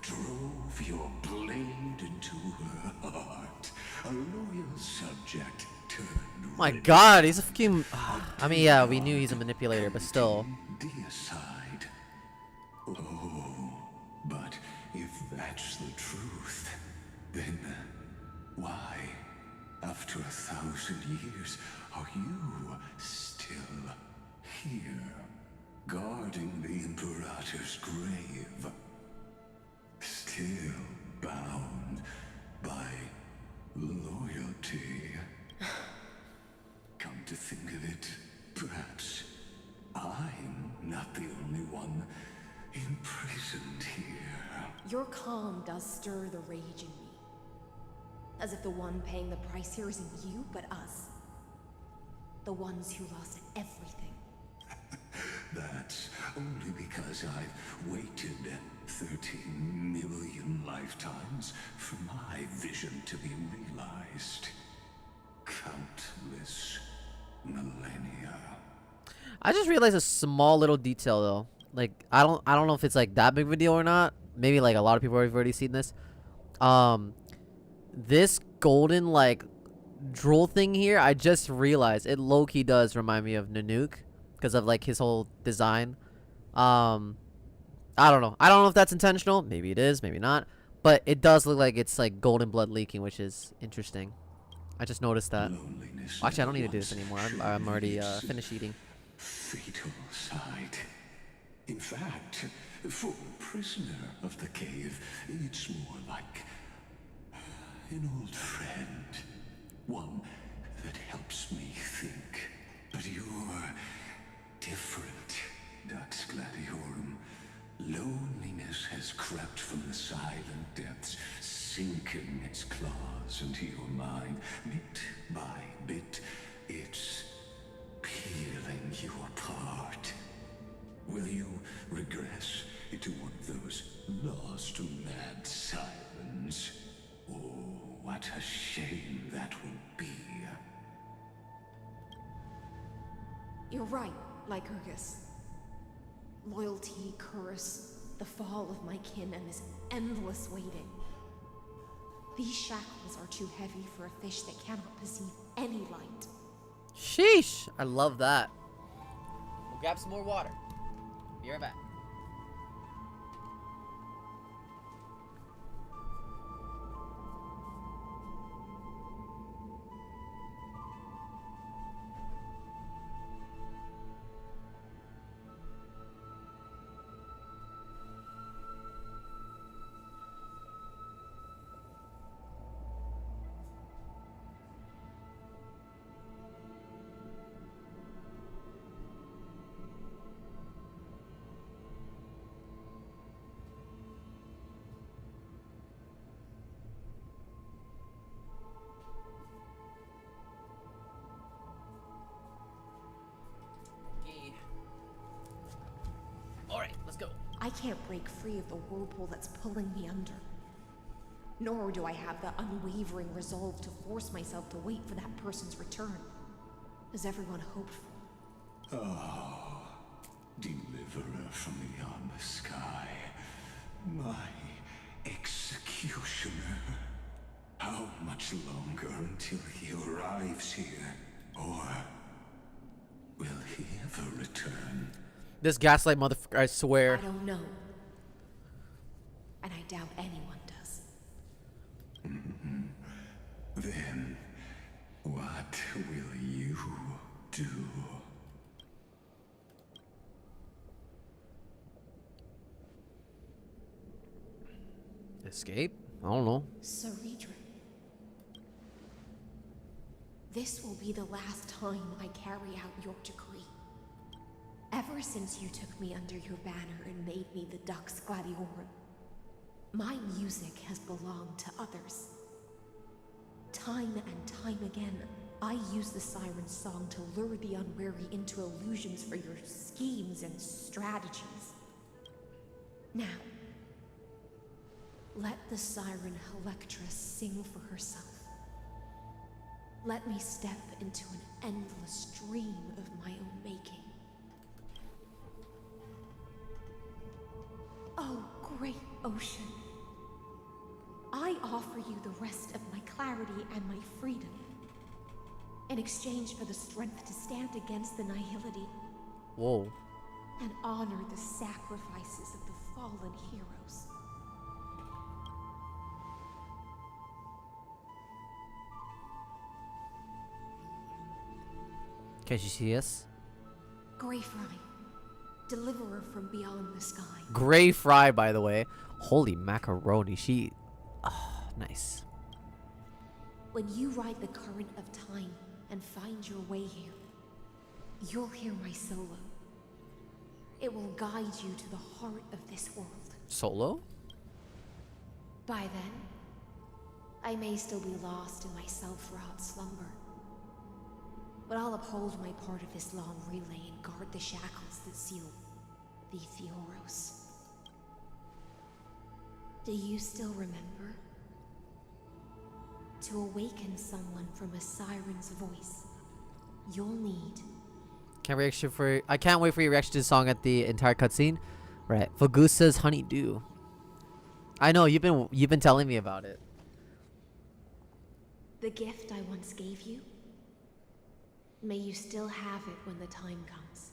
[SPEAKER 5] drove your blade into her heart. A loyal subject turned...
[SPEAKER 1] My god, he's a fucking... I mean, yeah, we knew he's a manipulator, but still.
[SPEAKER 5] Deicide. Oh, but if that's the truth, then why, after 1,000 years, are you still here, guarding the Imperator's grave? Still bound by loyalty. Come to think of it, perhaps I'm not the only one imprisoned here.
[SPEAKER 11] Your calm does stir the rage in me. As if the one paying the price here isn't you, but us. The ones who lost everything.
[SPEAKER 5] That's only because I've waited 13 million lifetimes for my vision to be realized. Countless millennia.
[SPEAKER 1] I just realized a small little detail though. Like I don't know if it's like that big of a deal or not. Maybe like a lot of people have already seen this. This golden like drool thing here, I just realized it low-key does remind me of Nanook because of like his whole design. I don't know. I don't know if that's intentional. Maybe it is, maybe not. But it does look like it's like golden blood leaking, which is interesting. I just noticed that. Actually, I don't need to do this anymore. I'm already finished eating.
[SPEAKER 5] Fatal sight. In fact, for a prisoner of the cave, it's more like an old friend. One that helps me think. But you're different, Dux Gladiorum. Loneliness has crept from the silent depths, sinking its claws into your mind. Bit by bit, it's peeling you apart. Will you regress into one of those lost mad sirens? Oh, what a shame that will be.
[SPEAKER 11] You're right, Lycurgus. Loyalty, curse, the fall of my kin, and this endless waiting. These shackles are too heavy for a fish that cannot perceive any light.
[SPEAKER 1] Sheesh! I love that. We'll grab some more water. Be right back.
[SPEAKER 11] I can't break free of the whirlpool that's pulling me under. Nor do I have the unwavering resolve to force myself to wait for that person's return, as everyone hoped for.
[SPEAKER 5] Oh, deliverer from beyond the sky, my executioner. How much longer until he arrives here? Or will he ever return?
[SPEAKER 1] This gaslight motherfucker, I swear.
[SPEAKER 11] I don't know. And I doubt anyone does.
[SPEAKER 5] Then, what will you do?
[SPEAKER 1] Escape? I don't know.
[SPEAKER 11] Ceredra. This will be the last time I carry out your decree. Ever since you took me under your banner and made me the Dux Gladiorum, my music has belonged to others. Time and time again, I use the siren song to lure the unwary into illusions for your schemes and strategies. Now, let the siren Electra sing for herself. Let me step into an endless dream of my own making. Oh, great ocean. I offer you the rest of my clarity and my freedom, in exchange for the strength to stand against the nihility.
[SPEAKER 1] Whoa.
[SPEAKER 11] And honor the sacrifices of the fallen heroes.
[SPEAKER 1] Can she see us?
[SPEAKER 11] Greyfry, deliverer from beyond the sky.
[SPEAKER 1] Gray Fry, by the way. Holy macaroni. She. Oh, nice.
[SPEAKER 11] When you ride the current of time and find your way here, you'll hear my solo. It will guide you to the heart of this world.
[SPEAKER 1] Solo?
[SPEAKER 11] By then, I may still be lost in my self-wrought slumber. But I'll uphold my part of this long relay and guard the shackles that seal the Theoros. Do you still remember? To awaken someone from a siren's voice, you'll need...
[SPEAKER 1] I can't wait for your reaction to the song at the entire cutscene. Right. Fagusa's Honeydew. I know, you've been telling me about it.
[SPEAKER 11] The gift I once gave you, may you still have it when the time comes.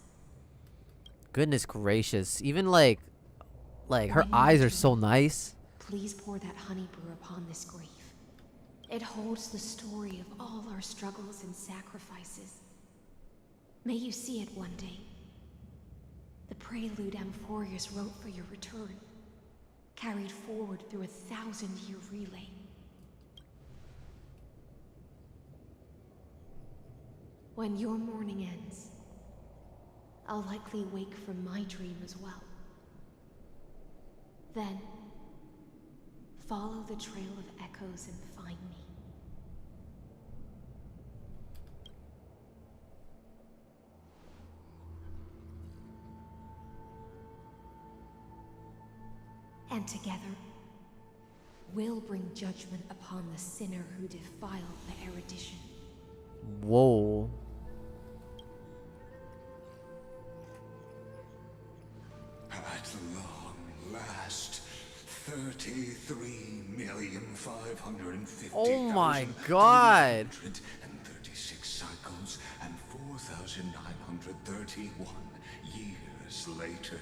[SPEAKER 1] Goodness gracious. Even like her eyes are so nice.
[SPEAKER 11] Please pour that honey brew upon this grave. It holds the story of all our struggles and sacrifices. May you see it one day. The prelude Amphorius wrote for your return, carried forward through a 1,000-year relay. When your morning ends, I'll likely wake from my dream as well. Then, follow the trail of echoes and find me. And together, we'll bring judgment upon the sinner who defiled the erudition.
[SPEAKER 1] Whoa.
[SPEAKER 5] At long last, 33,550,000.
[SPEAKER 1] Oh my god.
[SPEAKER 5] 336 cycles and 4,931 years later,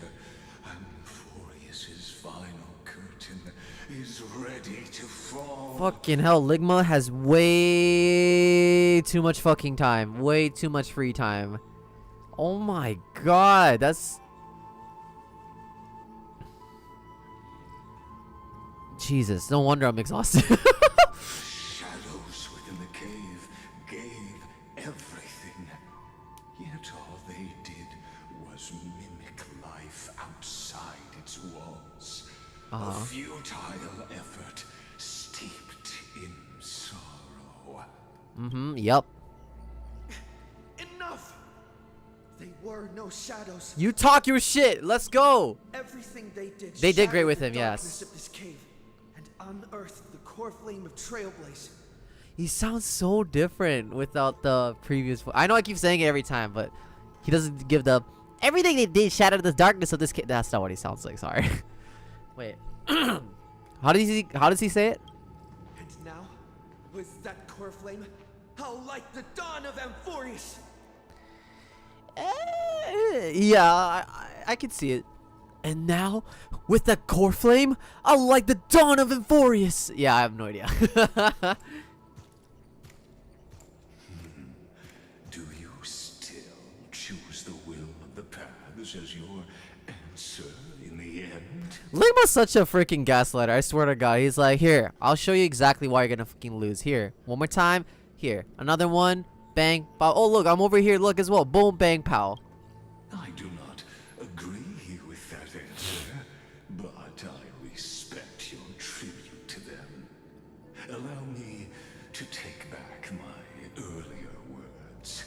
[SPEAKER 5] Amphorius's final curtain is ready to fall.
[SPEAKER 1] Fucking hell, Ligma has way too much fucking time. Way too much free time. Oh my god, that's... Jesus, no wonder I'm exhausted.
[SPEAKER 5] Shadows within the cave gave everything. Yet all they did was mimic life outside its walls. A futile effort steeped in sorrow.
[SPEAKER 1] Yep.
[SPEAKER 12] Enough! They were no shadows.
[SPEAKER 1] You talk your shit. Let's go.
[SPEAKER 12] Everything they did.
[SPEAKER 1] They did great
[SPEAKER 12] shattered
[SPEAKER 1] with
[SPEAKER 12] the
[SPEAKER 1] him,
[SPEAKER 12] darkness
[SPEAKER 1] yes.
[SPEAKER 12] Of this cave and unearthed the core flame of Trailblaze.
[SPEAKER 1] He sounds so different without the previous. I know I keep saying it every time, but he doesn't give the everything they did shattered the darkness of this kid. That's not what he sounds like. Sorry. Wait. How does he say it?
[SPEAKER 12] And now, with that core flame, I'll light the dawn of Amphorius.
[SPEAKER 1] Yeah, I can see it. And now, with that core flame, I'll light the dawn of Amphorius. Yeah, I have no idea.
[SPEAKER 5] Do you still choose the will of the paths as your answer in the end?
[SPEAKER 1] Ligma's such a freaking gaslighter, I swear to God. He's like, here, I'll show you exactly why you're gonna fucking lose. Here, one more time. Here, another one. Bang, pow. Oh, look, I'm over here. Look as well. Boom, bang, pow.
[SPEAKER 5] I do not agree with that answer, but I respect your tribute to them. Allow me to take back my earlier words.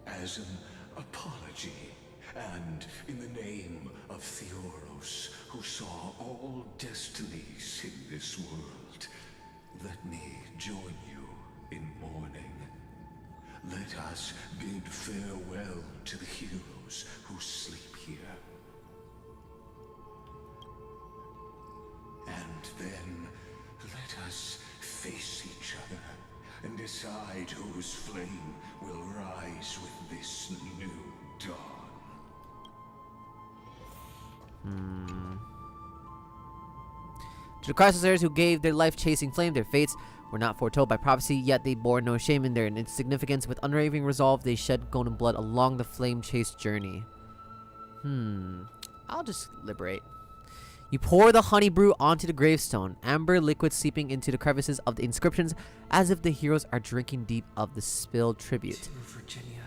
[SPEAKER 5] As an apology, and in the name of Theoros, who saw all destinies in this world, let me join you in mourning. Let us bid farewell to the heroes who sleep here. And then let us face each other and decide whose flame will rise with this new dawn.
[SPEAKER 1] To the crystallizers who gave their life chasing flame, their fates were not foretold by prophecy, yet they bore no shame in their insignificance. With unwavering resolve, they shed golden blood along the flame-chased journey. I'll just liberate. You pour the honey brew onto the gravestone, amber liquid seeping into the crevices of the inscriptions as if the heroes are drinking deep of the spilled tribute.
[SPEAKER 12] To Virginia.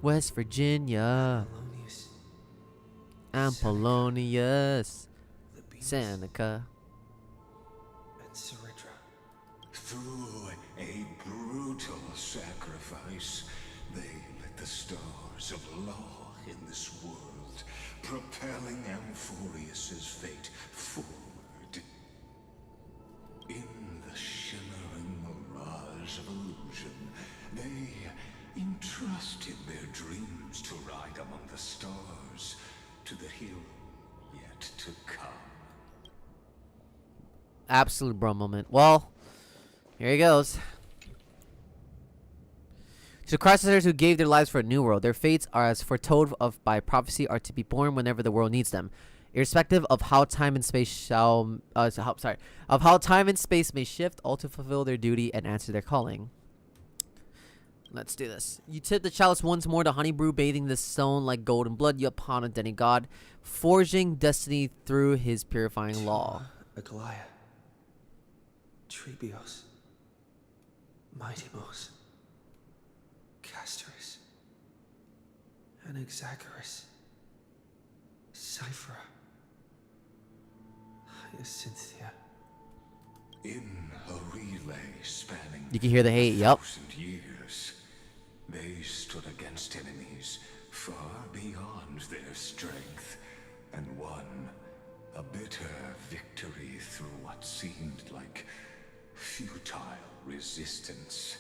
[SPEAKER 1] West Virginia. Apollonius. Seneca.
[SPEAKER 12] And Ceridra.
[SPEAKER 5] Through a brutal sacrifice, they lit the stars of law in this world, propelling Amphorius's fate forward. In the shimmering mirage of illusion, they entrusted their dreams to ride among the stars, to the hero yet to come.
[SPEAKER 1] Absolute bro moment. Well, here he goes. To the crystallizers who gave their lives for a new world, their fates are as foretold of by prophecy are to be born whenever the world needs them, irrespective of how time and space shall of how time and space may shift, all to fulfill their duty and answer their calling. Let's do this. You tip the chalice once more, the honey brew bathing the stone like golden blood. You upon a demigod, forging destiny through his purifying law.
[SPEAKER 12] Aglaya. Trebios. Mightyboss. Castoris. Anaxagoras. Cyphera. Hyacinthia.
[SPEAKER 5] In a relay spanning
[SPEAKER 1] You can hear the hate, yup.
[SPEAKER 5] 1,000 years, they stood against enemies far beyond their strength, and won a bitter victory through what seemed like futile resistance.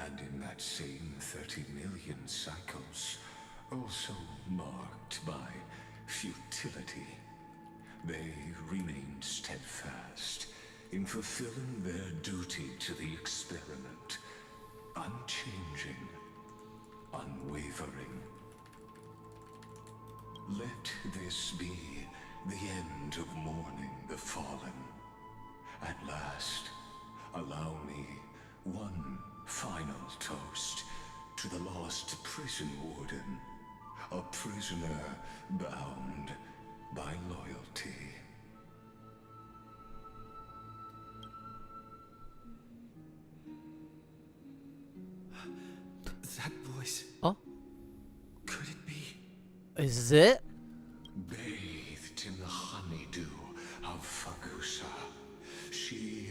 [SPEAKER 5] And in that same 30 million cycles, also marked by futility, they remained steadfast in fulfilling their duty to the experiment, unchanging, unwavering. Let this be the end of mourning the fallen. At last, allow me one final toast to the lost prison warden, a prisoner bound by loyalty.
[SPEAKER 12] That voice.
[SPEAKER 1] Oh?
[SPEAKER 12] Could it be?
[SPEAKER 1] Is it?
[SPEAKER 5] Bathed in the honeydew of Fagusa, she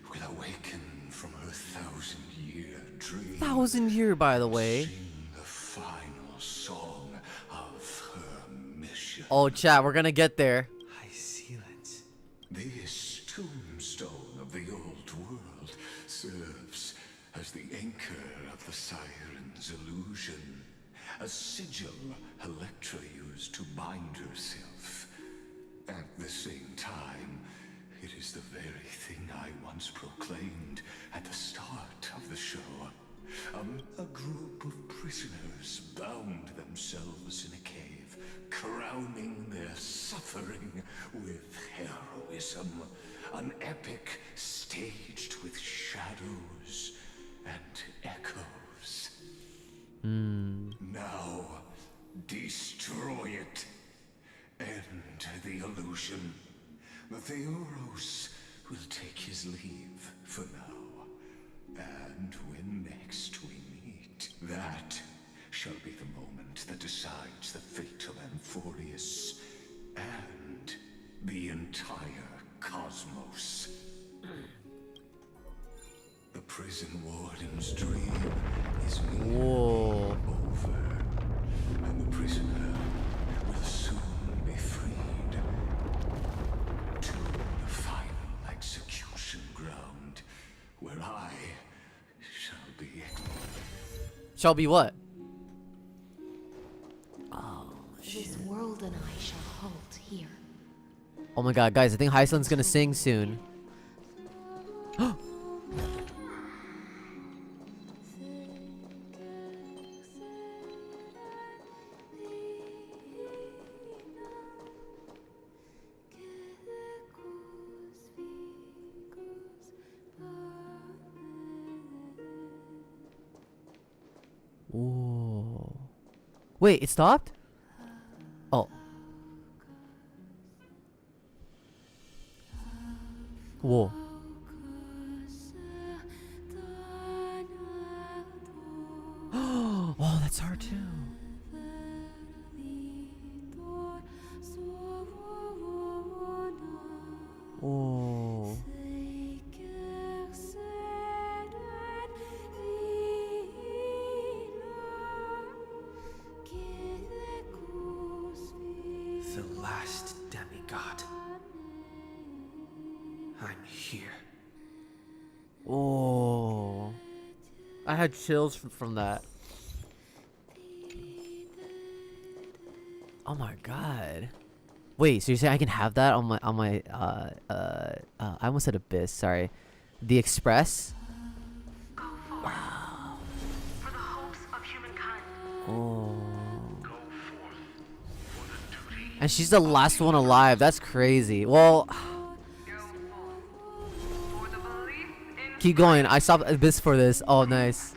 [SPEAKER 5] will awaken from her 1,000-year dream.
[SPEAKER 1] 1,000-year, by the way.
[SPEAKER 5] Sing the final song of her mission.
[SPEAKER 1] Oh, chat, we're gonna get there.
[SPEAKER 12] Hysilens.
[SPEAKER 5] This tombstone of the old world serves as the anchor of the siren's illusion, a sigil Electra used to bind herself. At the same time, it is the very thing I once proclaimed at the start of the show. A group of prisoners bound themselves in a cave, crowning their suffering with heroism. An epic staged with shadows and echoes. Now, destroy it. End the illusion. The Theoros will take his leave for now. And when next we meet, that shall be the moment that decides the fate of Amphorius and the entire cosmos. The prison warden's dream is nearly over, and the prisoner will soon be freed to the final execution ground, where I shall be.
[SPEAKER 1] Shall be what?
[SPEAKER 11] This world and I shall halt here.
[SPEAKER 1] Oh my god, guys, I think Hysilens gonna sing soon. Ooh. Wait, it stopped? Oh. Whoa. Oh, that's hard too. Oh.
[SPEAKER 12] The last demigod. I'm here.
[SPEAKER 1] Oh. I had chills from that. Oh my god. Wait, so you're saying I can have that on my I almost said Abyss, sorry. The Express? Wow.
[SPEAKER 17] For the hopes of humankind.
[SPEAKER 1] Oh. And she's the last one alive. That's crazy. Well, keep going. I stopped Abyss for this. Oh, nice.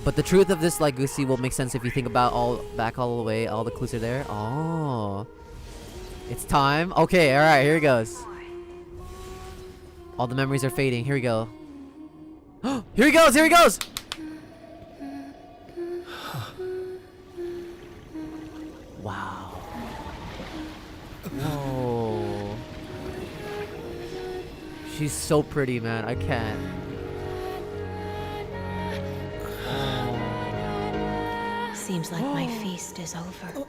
[SPEAKER 1] But the truth of this legacy will make sense if you think about all the way. All the clues are there. Oh. It's time. Okay, alright, here it goes. All the memories are fading. Here we go. Here he goes! Here he goes! Wow. Whoa. She's so pretty, man. I can't.
[SPEAKER 11] Seems like my feast is over.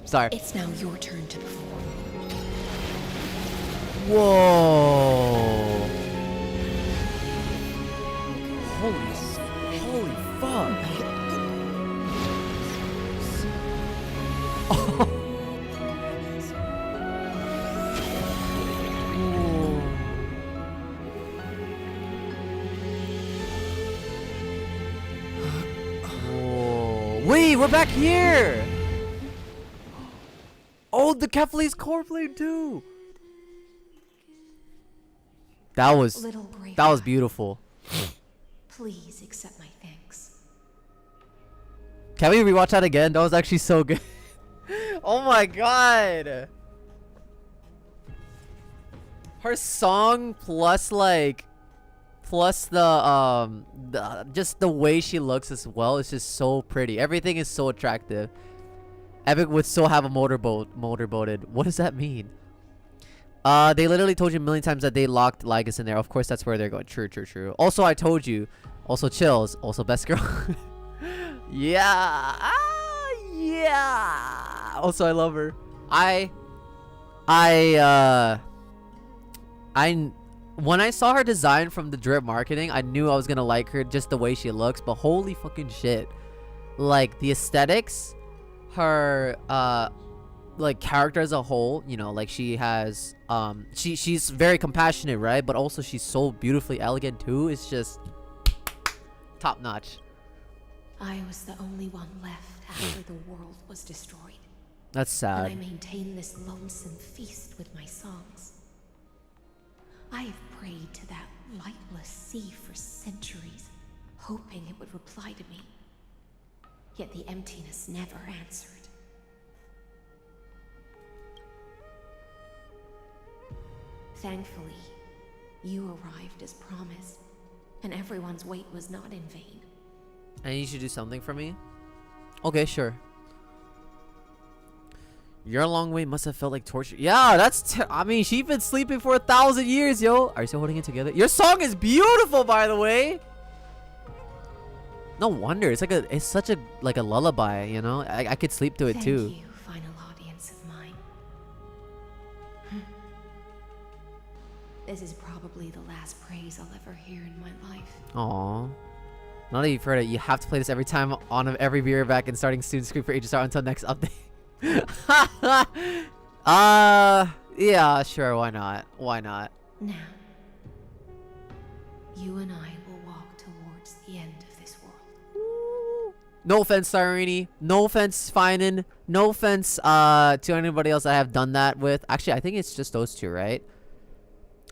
[SPEAKER 1] Sorry.
[SPEAKER 11] It's now your turn to perform.
[SPEAKER 1] Whoa. Holy fuck. Wait, we're back here. Oh, the Kefli's core played too. That was beautiful.
[SPEAKER 11] Please accept my thanks.
[SPEAKER 1] Can we rewatch that again? That was actually so good. Oh my god. Her song plus just the way she looks as well is just so pretty. Everything is so attractive. Epic would still have a motorboated. What does that mean? They literally told you a million times that they locked Lygus in there. Of course, that's where they're going. True. Also, I told you. Also, chills. Also, best girl. Yeah. Yeah. Also, I love her. When I saw her design from the drip marketing, I knew I was gonna like her just the way she looks. But holy fucking shit, like the aesthetics, her like character as a whole, you know, like she has she's very compassionate, right? But also she's so beautifully elegant too. It's just top notch.
[SPEAKER 11] I was the only one left after the world was destroyed.
[SPEAKER 1] That's sad.
[SPEAKER 11] And I maintain this lonesome feast with my songs. I have prayed to that lightless sea for centuries, hoping it would reply to me. Yet the emptiness never answered. Thankfully, you arrived as promised, and everyone's wait was not in vain.
[SPEAKER 1] And you should do something for me? Okay, sure. Your long wait must have felt like torture. Yeah, that's I mean, she's been sleeping for 1,000 years, yo. Are you still holding it together? Your song is beautiful, by the way. No wonder. It's such a lullaby, you know? I could sleep to it too.
[SPEAKER 11] Thank you, final audience of mine. This is probably the last praise I'll ever hear in my life.
[SPEAKER 1] Aww. Now that you've heard it, you have to play this every time on every beer back and starting soon. Scream for HSR until next update. Yeah, sure, why not? Why not?
[SPEAKER 11] Now, you and I will walk towards the end of this world.
[SPEAKER 1] No offense, Sirini. No offense, Finan. No offense to anybody else I have done that with. Actually, I think it's just those two, right?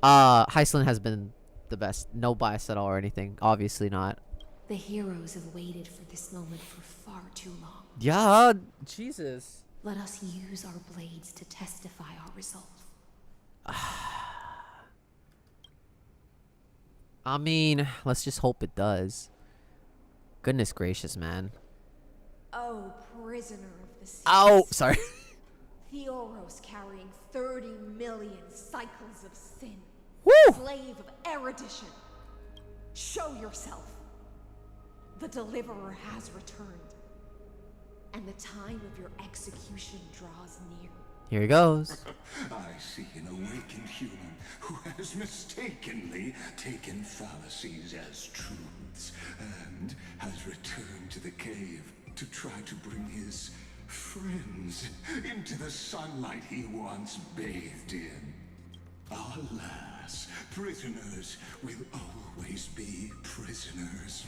[SPEAKER 1] Hysilens has been the best. No bias at all or anything. Obviously not.
[SPEAKER 11] The heroes have waited for this moment for far too long.
[SPEAKER 1] Yeah, Jesus.
[SPEAKER 11] Let us use our blades to testify our resolve.
[SPEAKER 1] I mean, let's just hope it does. Goodness gracious, man.
[SPEAKER 11] Oh, prisoner of the seas.
[SPEAKER 1] Ow, sorry.
[SPEAKER 11] Theoros carrying 30 million cycles of sin.
[SPEAKER 1] Woo!
[SPEAKER 11] Slave of erudition. Show yourself. The deliverer has returned. And the time of your execution draws near.
[SPEAKER 1] Here he goes.
[SPEAKER 5] I see an awakened human who has mistakenly taken fallacies as truths and has returned to the cave to try to bring his friends into the sunlight he once bathed in. Alas, prisoners will always be prisoners,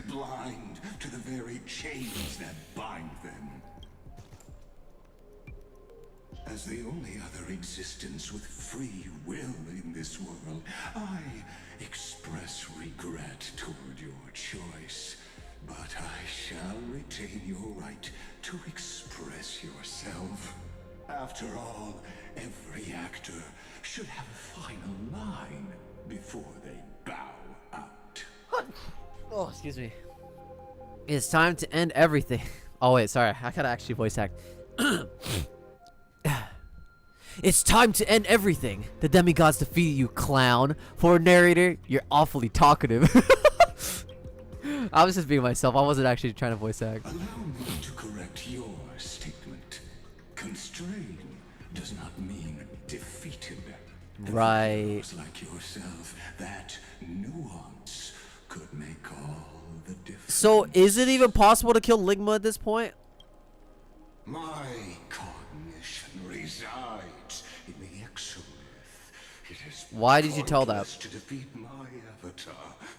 [SPEAKER 5] blind to the very chains that bind them. As the only other existence with free will in this world, I express regret toward your choice. But I shall retain your right to express yourself. After all, every actor should have a final line before they bow out.
[SPEAKER 1] Oh, excuse me. It's time to end everything. Oh wait, sorry. I gotta actually voice act. It's time to end everything. The demigods defeated you, clown. For a narrator, you're awfully talkative. I was just being myself. I wasn't actually trying to voice act.
[SPEAKER 5] Allow me to correct your statement. Constrain does not mean defeated.
[SPEAKER 1] Right.
[SPEAKER 5] Those like yourself, that nuance could make all the difference.
[SPEAKER 1] So, is it even possible to kill Ligma at this point?
[SPEAKER 5] My cognition resides in the exomyth. It is
[SPEAKER 1] Why did you tell that?
[SPEAKER 5] pointless to defeat my avatar,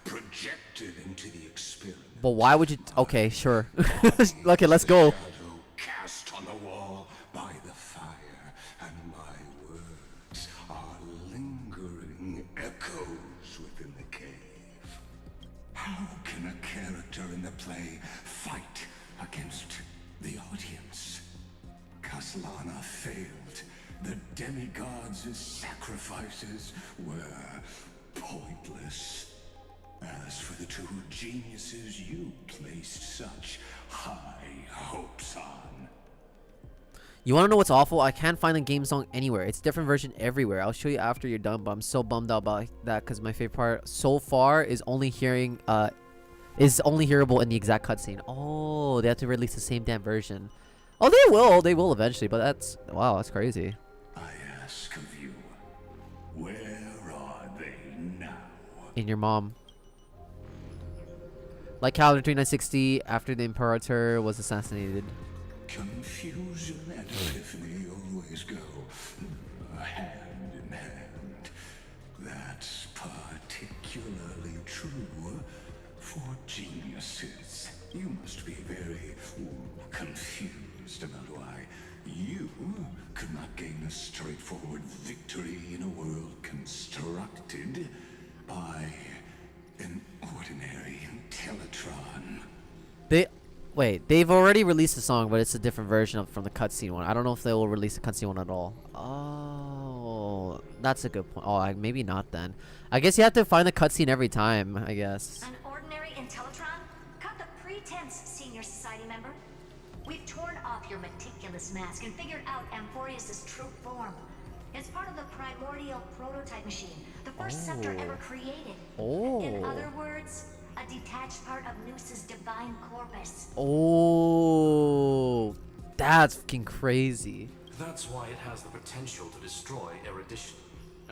[SPEAKER 5] projected into the experiment.
[SPEAKER 1] But why would you? Okay, sure. Okay, let's go.
[SPEAKER 5] Shadow cast on the wall by the fire, and my words are lingering echoes within the cave. How can a character in the play fight against the audience? Kaslana failed. The demigods' sacrifices were pointless. As for the two geniuses you placed such high hopes on.
[SPEAKER 1] You want to know what's awful? I can't find the game song anywhere. It's different version everywhere. I'll show you after you're done, but I'm so bummed out about that because my favorite part so far is only hearing only hearable in the exact cutscene. Oh, they have to release the same damn version. Oh, they will eventually, but that's wow, that's crazy.
[SPEAKER 5] I ask of you, where are they now?
[SPEAKER 1] In your mom. Like how in 2960, after the Imperator was assassinated.
[SPEAKER 5] Confusion and epiphany always go hand in hand. That's particularly true for geniuses. You must be very confused about why you could not gain a straightforward victory in a world constructed by an ordinary Teletron.
[SPEAKER 1] They've already released a song, but it's a different version from the cutscene one. I don't know if they will release the cutscene one at all. Oh, that's a good point. Oh, maybe not then. I guess you have to find the cutscene every time, I guess.
[SPEAKER 21] An ordinary Teletron? Cut the pretense, senior society member. We've torn off your meticulous mask and figured out Amphorius' true form. It's part of the primordial prototype machine, the first scepter ever created. In other words, a detached part of Noos's divine corpus.
[SPEAKER 1] Oh, that's fucking crazy.
[SPEAKER 4] That's why it has the potential to destroy erudition.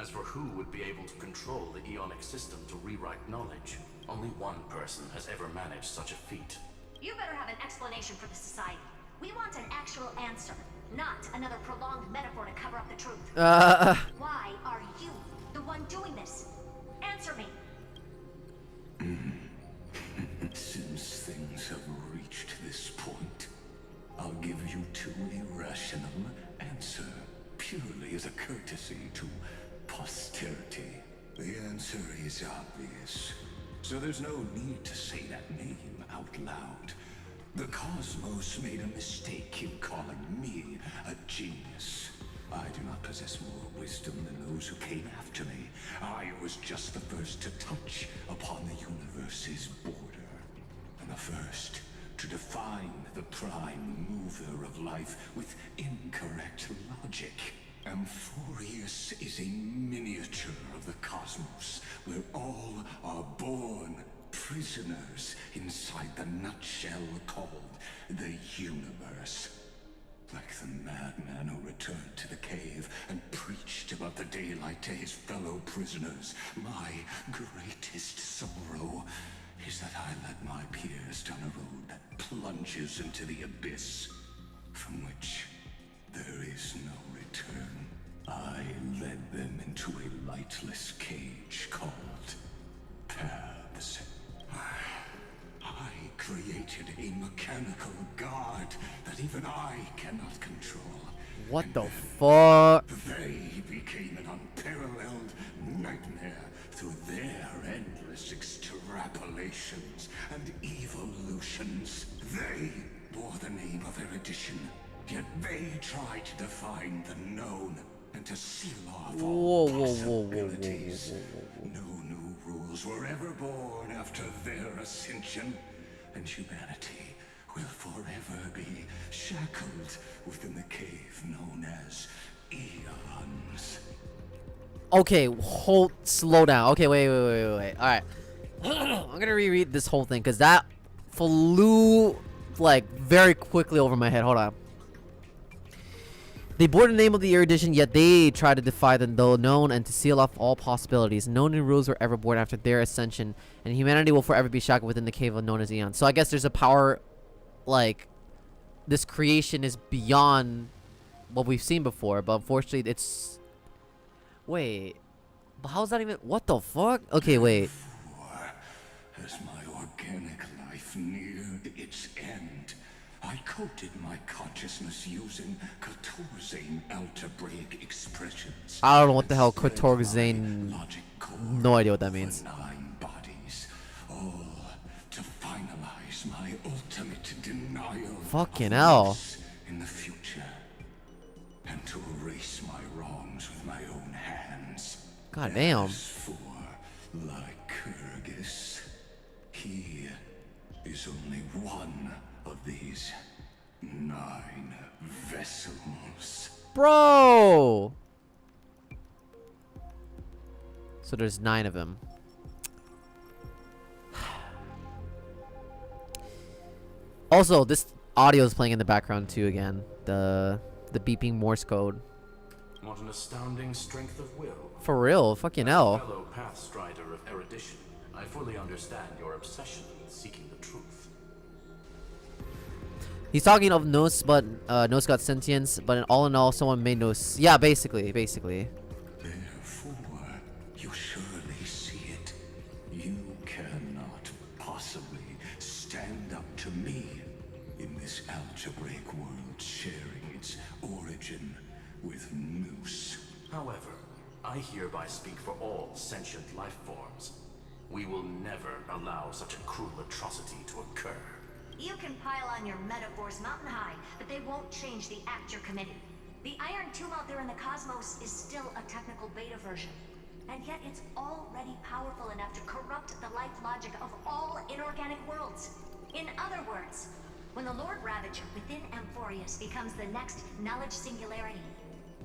[SPEAKER 4] As for who would be able to control the Eonic system to rewrite knowledge, only one person has ever managed such a feat.
[SPEAKER 21] You better have an explanation for the society. We want an actual answer, not another prolonged metaphor to cover up the truth. Why are you the one doing this? Answer me.
[SPEAKER 5] Since things have reached this point, I'll give you two irrational answers, purely as a courtesy to posterity. The answer is obvious. so there's no need to say that name out loud. The cosmos made a mistake in calling me a genius. I do not possess more wisdom than those who came after me. I was just the first to touch upon the universe's border, and the first to define the prime mover of life with incorrect logic. Amphorius is a miniature of the cosmos, where all are born prisoners inside the nutshell called the universe. Like the madman who returned to the cave and preached about the daylight to his fellow prisoners, my greatest sorrow is that I led my peers down a road that plunges into the abyss, from which there is no return. I led them into a lightless cage called paths. I created a mechanical guard that even I cannot control.
[SPEAKER 1] What the fuck?
[SPEAKER 5] They became an unparalleled nightmare through their endless extrapolations and evolutions. They bore the name of erudition, yet they tried to define the known and to seal off all possibilities. No new rules were ever born after their ascension, and humanity will forever be shackled within the cave known as eons.
[SPEAKER 1] Okay, slow down. Okay, wait. All right, I'm gonna reread this whole thing because that flew like very quickly over my head. Hold on. They bore the name of the erudition, yet they try to defy the known and to seal off all possibilities. No new rules were ever born after their ascension, and humanity will forever be shackled within the cave known as eons. So I guess there's a power, like, this creation is beyond what we've seen before, but unfortunately it's... Wait, but how's that even... What the fuck? Okay, wait.
[SPEAKER 5] As my organic life neared its end, I coated my consciousness using Kotorzane algebraic expressions.
[SPEAKER 1] I don't know what the hell Kotorzane... No idea what that means.
[SPEAKER 5] 9 bodies, all to finalize my ultimate denial.
[SPEAKER 1] Fucking hell.
[SPEAKER 5] In the future, and to erase my wrongs with my own hands.
[SPEAKER 1] God damn.
[SPEAKER 5] As for Lycurgus, he is only one of these 9 vessels.
[SPEAKER 1] Bro! So there's 9 of them. Also, this audio is playing in the background too again. The beeping Morse code.
[SPEAKER 4] What an astounding strength of will.
[SPEAKER 1] For real, fucking hell.
[SPEAKER 4] Fellow Pathstrider of erudition, I fully understand your obsession with seeking the truth.
[SPEAKER 1] He's talking of Nos, but Nos got sentience, but all in all, someone made Nos. Yeah, basically.
[SPEAKER 5] Therefore, you surely see it. You cannot possibly stand up to me in this algebraic world sharing its origin with Nous.
[SPEAKER 4] However, I hereby speak for all sentient life forms. We will never allow such a cruel atrocity to occur.
[SPEAKER 21] You can pile on your metaphors mountain high, but they won't change the act you're committing. The Iron Tomb out there in the cosmos is still a technical beta version, and yet it's already powerful enough to corrupt the life logic of all inorganic worlds. In other words, when the Lord Ravager within Amphorius becomes the next knowledge singularity,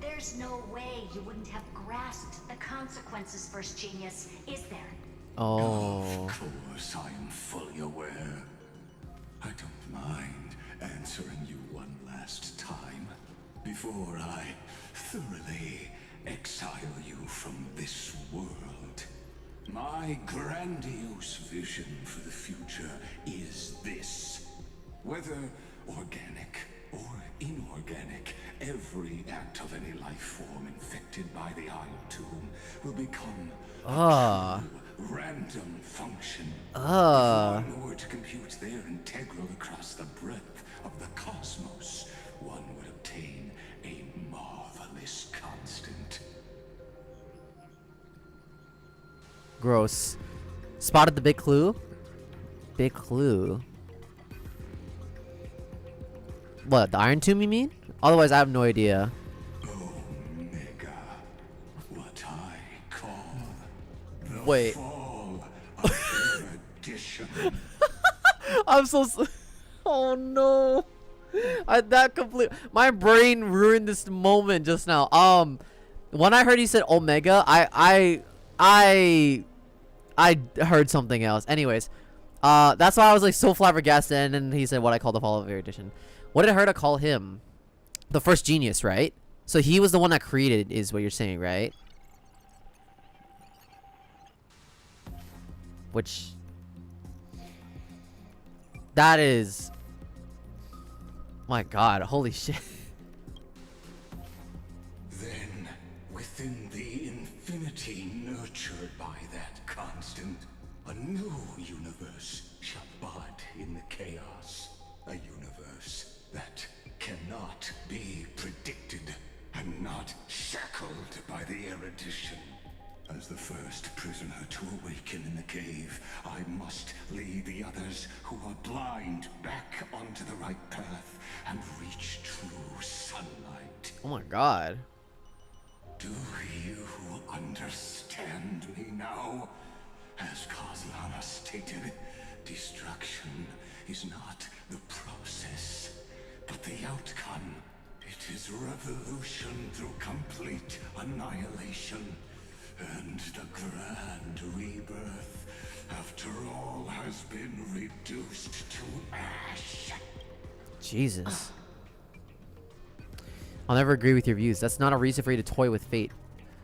[SPEAKER 21] there's no way you wouldn't have grasped the consequences, First Genius, is there?
[SPEAKER 1] Oh.
[SPEAKER 5] Of course, I am fully aware. I don't mind answering you one last time before I thoroughly exile you from this world. My grandiose vision for the future is this. Whether organic or inorganic, every act of any life form infected by the Iron Tomb will become a true random function. If one were to compute their integral across the breadth of the cosmos, one would obtain a marvelous constant.
[SPEAKER 1] Gross. Spotted the big clue. Big clue. What, the Iron Tomb you mean? Otherwise, I have no idea.
[SPEAKER 5] Omega, what I call the
[SPEAKER 1] Wait.
[SPEAKER 5] fall of erudition.
[SPEAKER 1] I'm so oh no. My brain ruined this moment just now. When I heard he said Omega, I heard something else. Anyways, that's why I was like so flabbergasted, and then he said what I call the fall of erudition. What did Herta call him? The first genius, right? So he was the one that created, is what you're saying, right? Which... That is... My god, holy shit.
[SPEAKER 5] Then, within the infinity nurtured by that constant, a new universe shall bud in the chaos. A universe that cannot be predicted and not shackled by the erudition. As the first prisoner to awaken in the cave, I must lead the others who are blind back onto the right path and reach true sunlight.
[SPEAKER 1] Oh my god.
[SPEAKER 5] Do you understand me now? As Kozlana stated, destruction is not the process, but the outcome. It is revolution through complete annihilation. And the grand rebirth, after all has been reduced to ash.
[SPEAKER 1] Jesus. I'll never agree with your views. That's not a reason for you to toy with fate.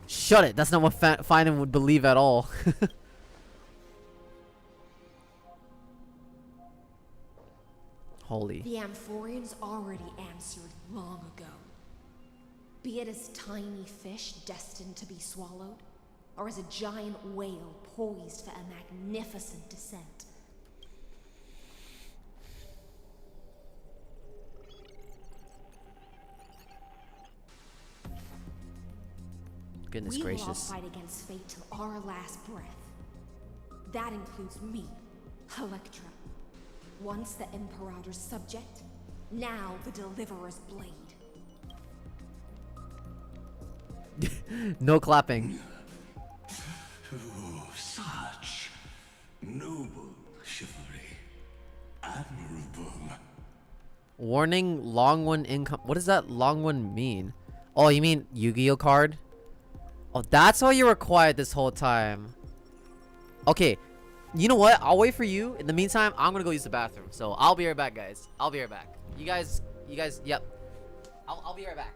[SPEAKER 1] Shut it! That's not what Finan would believe at all. Holy.
[SPEAKER 11] The Amphorians already answered long ago. Be it as tiny fish destined to be swallowed, or as a giant whale poised for a magnificent descent.
[SPEAKER 1] Goodness
[SPEAKER 11] We will all
[SPEAKER 1] gracious.
[SPEAKER 11] fight against fate till our last breath. That includes me, Electra. Once the Imperator's subject, now the Deliverer's blade.
[SPEAKER 1] No clapping.
[SPEAKER 5] Oh, such noble chivalry. Admirable.
[SPEAKER 1] Warning, long one income. What does that long one mean? Oh, you mean Yu-Gi-Oh card? Oh, that's why you were quiet this whole time. Okay, you know what? I'll wait for you. In the meantime, I'm gonna go use the bathroom. So I'll be right back, guys. I'll be right back. You guys, yep. I'll be right back.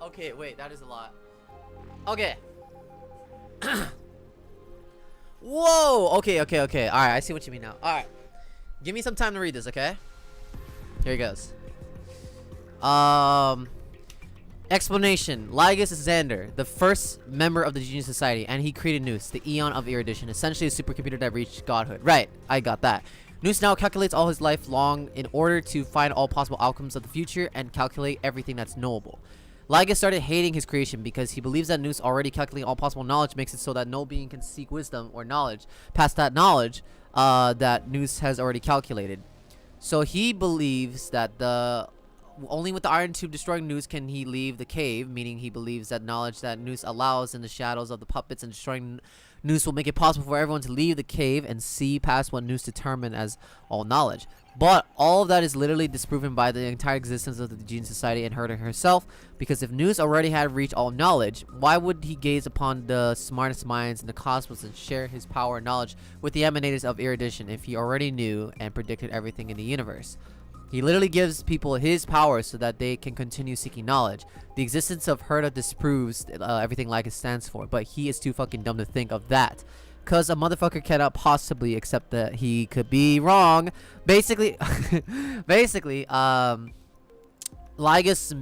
[SPEAKER 1] Okay, wait, that is a lot. Okay. Whoa! Okay. Alright, I see what you mean now. Alright. Give me some time to read this, okay? Here he goes. Explanation. Lygus is Xander, the first member of the Genius Society, and he created Noose, the Eon of Erudition, essentially a supercomputer that reached godhood. Right, I got that. Noose now calculates all his life long in order to find all possible outcomes of the future and calculate everything that's knowable. Lygus started hating his creation because he believes that Noose already calculating all possible knowledge makes it so that no being can seek wisdom or knowledge past that knowledge that Noose has already calculated. So he believes that only with the iron tube destroying Noose can he leave the cave, meaning he believes that knowledge that Noose allows in the shadows of the puppets and destroying Noose will make it possible for everyone to leave the cave and see past what Noose determined as all knowledge. But all of that is literally disproven by the entire existence of the Genius Society and her herself, because if Noose already had reached all knowledge, why would he gaze upon the smartest minds in the cosmos and share his power and knowledge with the emanators of erudition if he already knew and predicted everything in the universe? He literally gives people his power so that they can continue seeking knowledge. The existence of Herta disproves everything Lygus stands for, but he is too fucking dumb to think of that. Cause a motherfucker cannot possibly accept that he could be wrong. Basically, Lygus,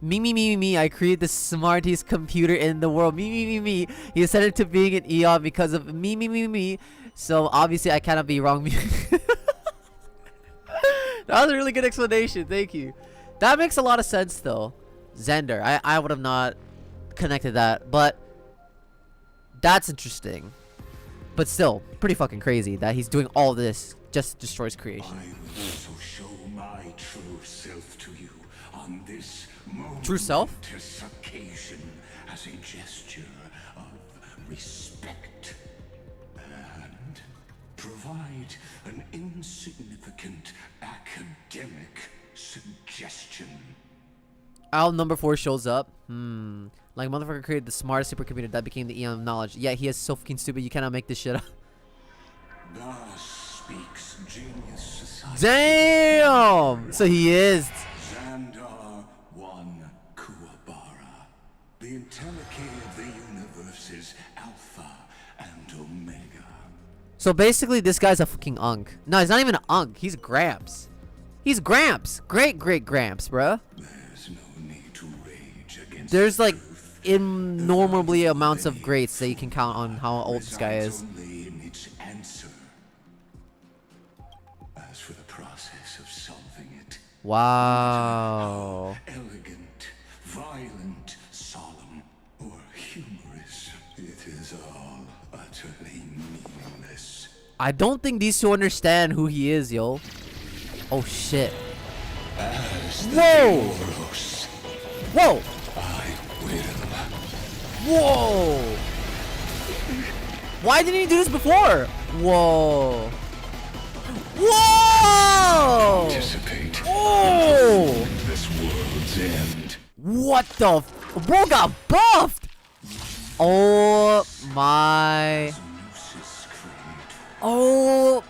[SPEAKER 1] me, I created the smartest computer in the world. Me. He ascended to being an Eon because of me. So obviously I cannot be wrong. That was a really good explanation. Thank you. That makes a lot of sense though. Xander. I would have not connected that, but that's interesting. But still, pretty fucking crazy that he's doing all this just to destroy his creation.
[SPEAKER 5] I will also show my true self to you on this
[SPEAKER 1] True self?
[SPEAKER 5] momentous occasion as a gesture of respect and provide an insignificant academic suggestion.
[SPEAKER 1] Owl number 4 shows up. Like, motherfucker created the smartest supercomputer that became the Eon of Knowledge. Yeah, he is so fucking stupid, you cannot make this shit up.
[SPEAKER 5] Thus speaks Genius Society.
[SPEAKER 1] Damn! So he is.
[SPEAKER 5] Xandar One Kuwabara, the Intellicate of the universe's Alpha and Omega.
[SPEAKER 1] So basically, this guy's a fucking unk. No, he's not even an unk. He's Gramps. He's Gramps. Great Gramps, bruh.
[SPEAKER 5] There's no need to rage against
[SPEAKER 1] There's like innumerably amounts of greats that you can count on how old this guy is.
[SPEAKER 5] only in its answer. As for the process of solving it,
[SPEAKER 1] Wow.
[SPEAKER 5] elegant, violent, solemn, or humorous, it is all utterly meaningless.
[SPEAKER 1] I don't think these two understand who he is, yo. Oh shit.
[SPEAKER 5] As the
[SPEAKER 1] Whoa!
[SPEAKER 5] Theoros,
[SPEAKER 1] Whoa!
[SPEAKER 5] I will.
[SPEAKER 1] Whoa! Why didn't he do this before? Whoa! Whoa!
[SPEAKER 5] Anticipate
[SPEAKER 1] Oh!
[SPEAKER 5] this world's end.
[SPEAKER 1] What the bro got buffed? Oh my. Oh.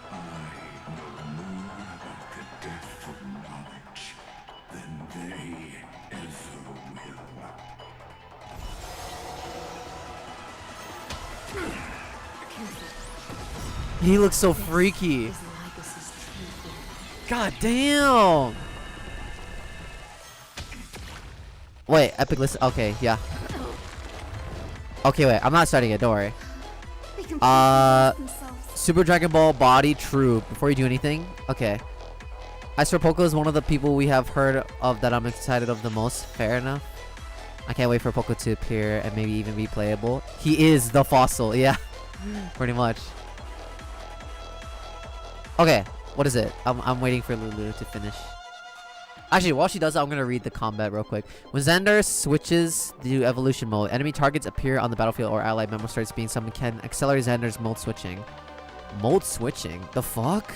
[SPEAKER 1] He looks so freaky. God damn. Wait, epic list. Okay, yeah. Okay, wait. I'm not starting it. Don't worry. Super Dragon Ball Body True. Before you do anything, okay. I swear Poco is one of the people we have heard of that I'm excited of the most. Fair enough. I can't wait for Poco to appear and maybe even be playable. He is the fossil. Yeah, pretty much. Okay, what is it? I'm waiting for Lulu to finish. Actually, while she does that, I'm gonna read the combat real quick. When Xander switches to evolution mode, enemy targets appear on the battlefield or allied member starts being summoned can accelerate Xander's mode switching. Mode switching? The fuck?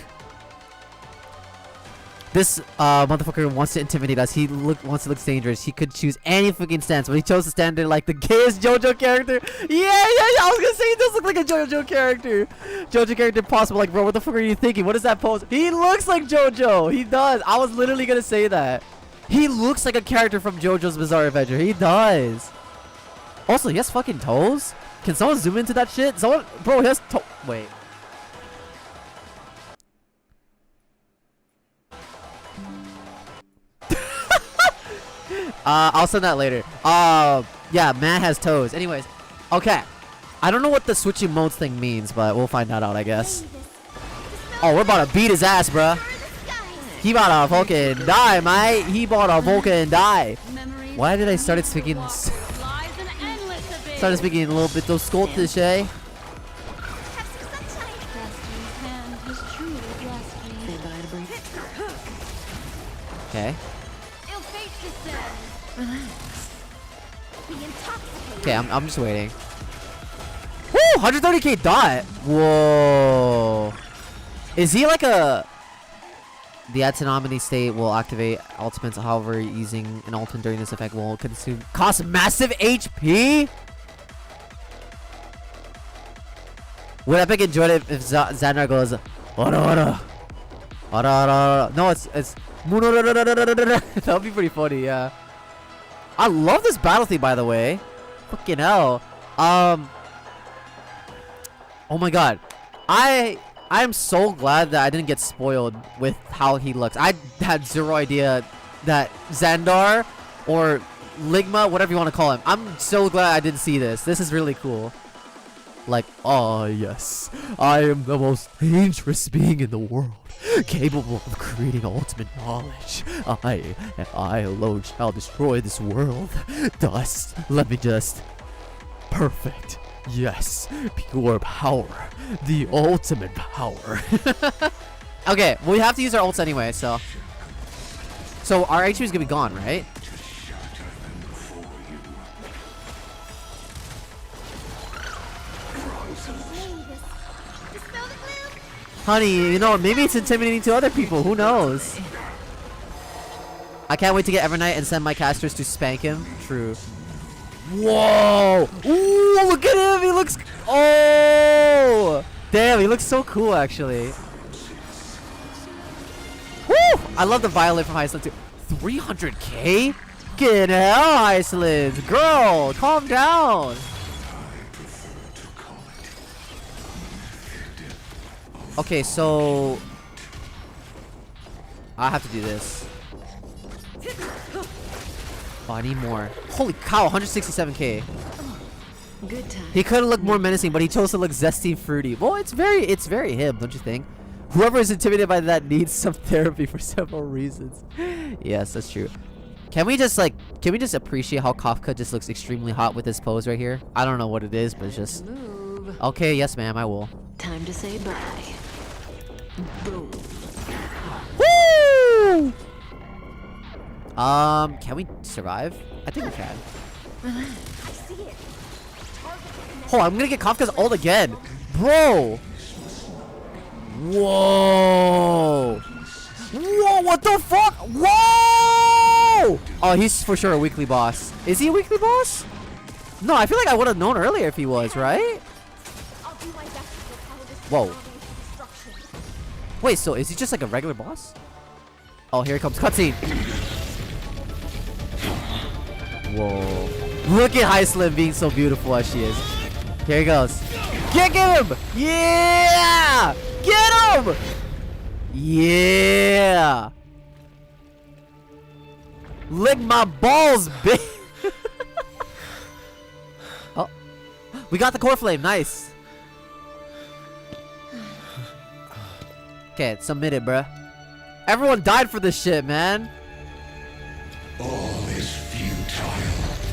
[SPEAKER 1] This motherfucker wants to intimidate us. He wants to look dangerous. He could choose any fucking stance, but he chose to stand there like the gayest JoJo character. Yeah. I was gonna say he does look like a JoJo character. JoJo character possible. Like, bro, what the fuck are you thinking? What is that pose? He looks like JoJo. He does. I was literally gonna say that. He looks like a character from JoJo's Bizarre Adventure. He does. Also, he has fucking toes. Can someone zoom into that shit? Someone, bro, he has toe. Wait. I'll send that later. Yeah, man has toes. Anyways, okay. I don't know what the switching modes thing means, but we'll find that out, I guess. Oh, we're about to beat his ass, bruh. He about to fucking die, mate. He about to fucking die. Why did I started speaking? Started speaking a little bit of Scottish, eh? Okay. Okay, I'm just waiting. Woo! 130k dot! Whoa! Is he like a... The autonomy state will activate ultimates, however, using an ultimate during this effect will cost massive HP? Would Epic enjoy it if Xandar goes... No, it's... That would be pretty funny, yeah. I love this battle theme, by the way. Fucking hell. Oh my god. I am so glad that I didn't get spoiled with how he looks. I had zero idea that Xandar or Ligma, whatever you want to call him. I'm so glad I didn't see this. This is really cool. Like, oh yes, I am the most dangerous being in the world, capable of creating ultimate knowledge. I alone shall destroy this world. Thus, let me just... Perfect. Yes, pure power. The ultimate power. Okay, well, we have to use our ults anyway, so... So our HP is gonna be gone, right? Honey, you know, maybe it's intimidating to other people. Who knows? I can't wait to get Evernight and send my casters to spank him. True. Whoa! Ooh, look at him! He looks... Oh! Damn, he looks so cool, actually. Woo! I love the Violet from Hysilens too. 300k? Get hell, Hysilens! Girl, calm down! Okay, so... I have to do this. Oh, I need more. Holy cow, 167k.
[SPEAKER 9] Good time.
[SPEAKER 1] He could have looked more menacing, but he chose to look zesty and fruity. Well, it's very him, don't you think? Whoever is intimidated by that needs some therapy for several reasons. Yes, that's true. Can we just appreciate how Kafka just looks extremely hot with his pose right here? I don't know what it is, but it's just...
[SPEAKER 9] Move.
[SPEAKER 1] Okay, yes ma'am, I will.
[SPEAKER 9] Time to say bye. Boom.
[SPEAKER 1] Woo! Can we survive? I think we can. Oh, I'm gonna get Kafka's ult again. Bro! Whoa! Whoa, what the fuck? Whoa! Oh, he's for sure a weekly boss. Is he a weekly boss? No, I feel like I would have known earlier if he was, right? Whoa. Wait, so is he just like a regular boss? Oh, here he comes. Cutscene. Whoa. Look at Hysilens being so beautiful as she is. Here he goes. Get him! Yeah! Get him! Yeah! Lick my balls, bitch! Oh. We got the core flame. Nice. Okay, it's submitted, bruh. Everyone died for this shit, man.
[SPEAKER 5] All is futile.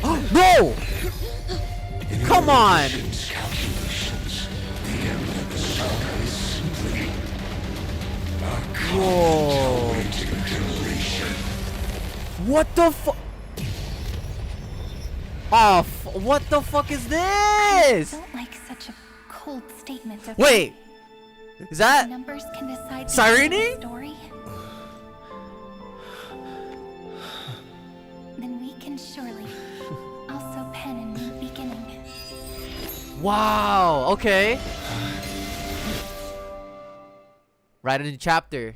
[SPEAKER 1] Oh, no! Come on! Whoa! What the fuck? Oh, what the fuck is this?
[SPEAKER 11] I don't like such a cold statement. Okay?
[SPEAKER 1] Wait, is that
[SPEAKER 11] numbers can decide
[SPEAKER 1] Sirene?
[SPEAKER 11] Story? Then we can surely also pen a new beginning.
[SPEAKER 1] Wow. Okay. Write a new chapter.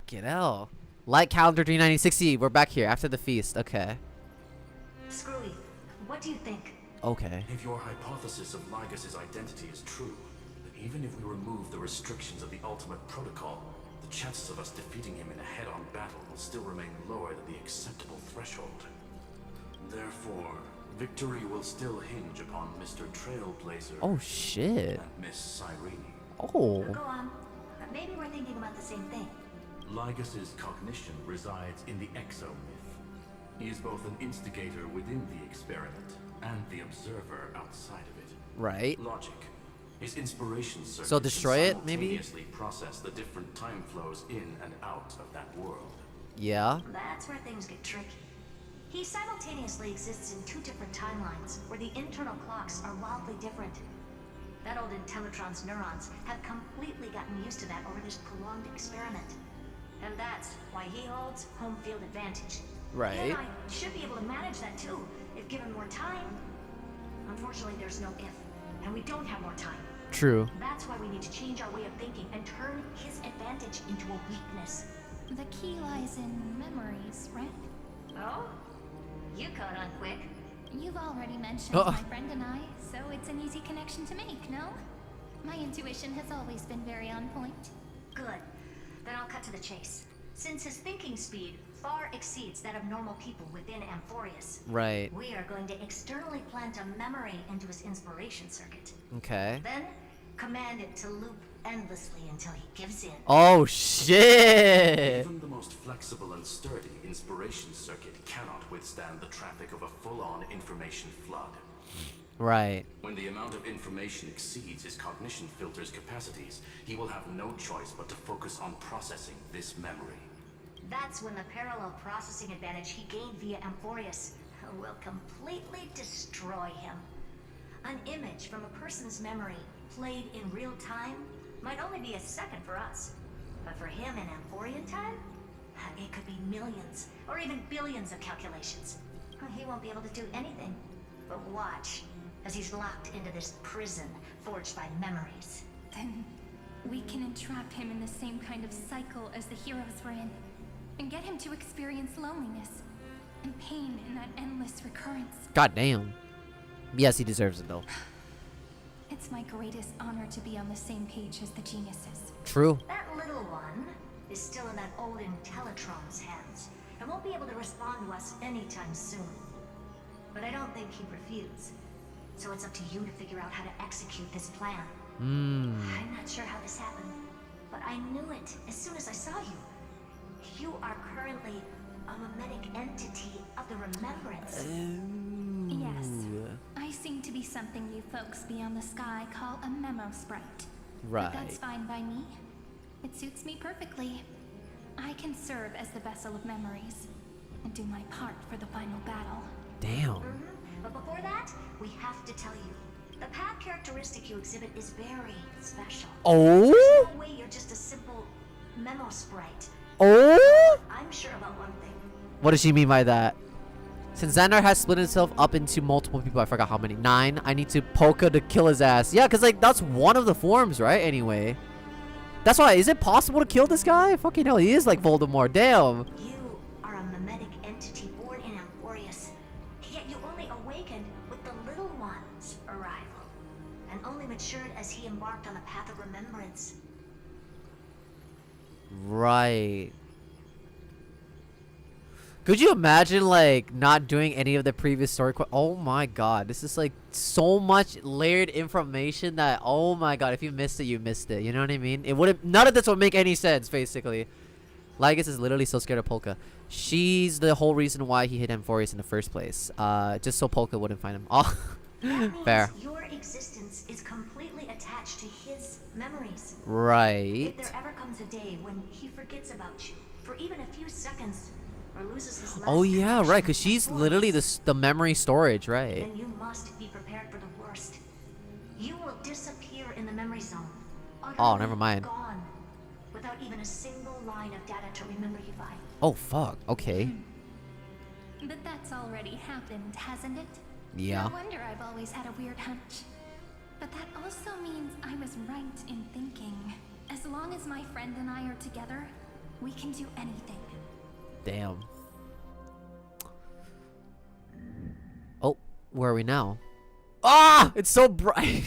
[SPEAKER 1] Get out. Light calendar 39060. We're back here after the feast. Okay.
[SPEAKER 21] Screwy, what do you think?
[SPEAKER 1] Okay.
[SPEAKER 4] If your hypothesis of Lygus' identity is true, then even if we remove the restrictions of the ultimate protocol, the chances of us defeating him in a head-on battle will still remain lower than the acceptable threshold. Therefore, victory will still hinge upon Mr. Trailblazer
[SPEAKER 1] Oh shit.
[SPEAKER 4] and Miss Cyrene.
[SPEAKER 1] Oh.
[SPEAKER 21] Go on. Maybe we're thinking about the same thing.
[SPEAKER 4] Lygas's cognition resides in the exo-myth. He is both an instigator within the experiment and the observer outside of it.
[SPEAKER 1] Right.
[SPEAKER 4] Logic. His inspiration circuit
[SPEAKER 1] So destroy
[SPEAKER 4] can
[SPEAKER 1] it, maybe?
[SPEAKER 4] simultaneously process the different time flows in and out of that world.
[SPEAKER 1] Yeah.
[SPEAKER 21] That's where things get tricky. He simultaneously exists in two different timelines, where the internal clocks are wildly different. That old Intellitron's neurons have completely gotten used to that over this prolonged experiment. And that's why he holds home field advantage.
[SPEAKER 1] Right.
[SPEAKER 21] He and I should be able to manage that too, if given more time. Unfortunately, there's no if, and we don't have more time.
[SPEAKER 1] True.
[SPEAKER 21] That's why we need to change our way of thinking and turn his advantage into a weakness.
[SPEAKER 2] The key lies in memories, right?
[SPEAKER 21] Oh? You caught on quick.
[SPEAKER 2] You've already mentioned my friend and I, so it's an easy connection to make, no? My intuition has always been very on point.
[SPEAKER 21] Good. Then I'll cut to the chase. Since his thinking speed far exceeds that of normal people within Amphorius,
[SPEAKER 1] Right.
[SPEAKER 21] we are going to externally plant a memory into his inspiration circuit.
[SPEAKER 1] Okay.
[SPEAKER 21] Then, command it to loop endlessly until he gives in.
[SPEAKER 1] Oh shit.
[SPEAKER 4] Even the most flexible and sturdy inspiration circuit cannot withstand the traffic of a full-on information flood.
[SPEAKER 1] Right.
[SPEAKER 4] When the amount of information exceeds his cognition filter's capacities, he will have no choice but to focus on processing this memory.
[SPEAKER 21] That's when the parallel processing advantage he gained via Amphorius will completely destroy him. An image from a person's memory played in real time might only be a second for us. But for him in Amphorian time, it could be millions or even billions of calculations. He won't be able to do anything but watch as he's locked into this prison forged by memories.
[SPEAKER 2] Then we can entrap him in the same kind of cycle as the heroes were in, and get him to experience loneliness and pain in that endless recurrence.
[SPEAKER 1] God damn. Yes, he deserves it though.
[SPEAKER 2] It's my greatest honor to be on the same page as the geniuses.
[SPEAKER 1] True.
[SPEAKER 21] That little one is still in that old Intellitron's hands and won't be able to respond to us anytime soon. But I don't think he'd refuse. So it's up to you to figure out how to execute this plan. I'm not sure how this happened, but I knew it as soon as I saw you. You are currently a mimetic entity of the remembrance.
[SPEAKER 2] Yes. I seem to be something you folks beyond the sky call a memo sprite.
[SPEAKER 1] Right.
[SPEAKER 2] But that's fine by me. It suits me perfectly. I can serve as the vessel of memories and do my part for the final battle.
[SPEAKER 1] Damn.
[SPEAKER 21] But before that, we have to tell you, the path characteristic you exhibit is very special.
[SPEAKER 1] Oh?
[SPEAKER 21] There's no way you're just a simple memo sprite.
[SPEAKER 1] Oh?
[SPEAKER 21] I'm sure about one thing.
[SPEAKER 1] What does she mean by that? Since Xandar has split himself up into multiple people, I forgot how many. 9. I need to Polka to kill his ass. Yeah, because like that's one of the forms, right? Anyway. That's why, is it possible to kill this guy? Fucking hell, he is like Voldemort. Damn.
[SPEAKER 21] You are a mimetic entity born in Amphorius, yet you only awakened with the little one's arrival, and only matured as he embarked on the path of remembrance.
[SPEAKER 1] Right. Could you imagine like not doing any of the previous story? Oh my god, this is like so much layered information that oh my god, if you missed it, you missed it. You know what I mean? It wouldn't. None of this would make any sense, basically. Lygas is literally so scared of Polka. She's the whole reason why he hit Amphorius in the first place. Just so Polka wouldn't find him. Oh, fair.
[SPEAKER 21] Your existence is completely attached to his memories.
[SPEAKER 1] Right.
[SPEAKER 21] If there ever comes a day when he forgets about you for even a few seconds, or loses his last
[SPEAKER 1] Oh yeah,
[SPEAKER 21] connection
[SPEAKER 1] right. Cause she's
[SPEAKER 21] with
[SPEAKER 1] literally
[SPEAKER 21] Amphorius,
[SPEAKER 1] the memory storage, right?
[SPEAKER 21] then you must be prepared for the worst. You will disappear in the memory zone.
[SPEAKER 1] Oh,
[SPEAKER 21] utterly
[SPEAKER 1] never mind.
[SPEAKER 21] Gone, without even a single line of data to remember you by.
[SPEAKER 1] Oh fuck. Okay.
[SPEAKER 2] But that's already happened, hasn't it?
[SPEAKER 1] Yeah.
[SPEAKER 2] No wonder I've always had a weird hunch. But that also means I was right in thinking. As long as my friend and I are together, we can do anything.
[SPEAKER 1] Damn. Oh, where are we now? Ah! It's so bright.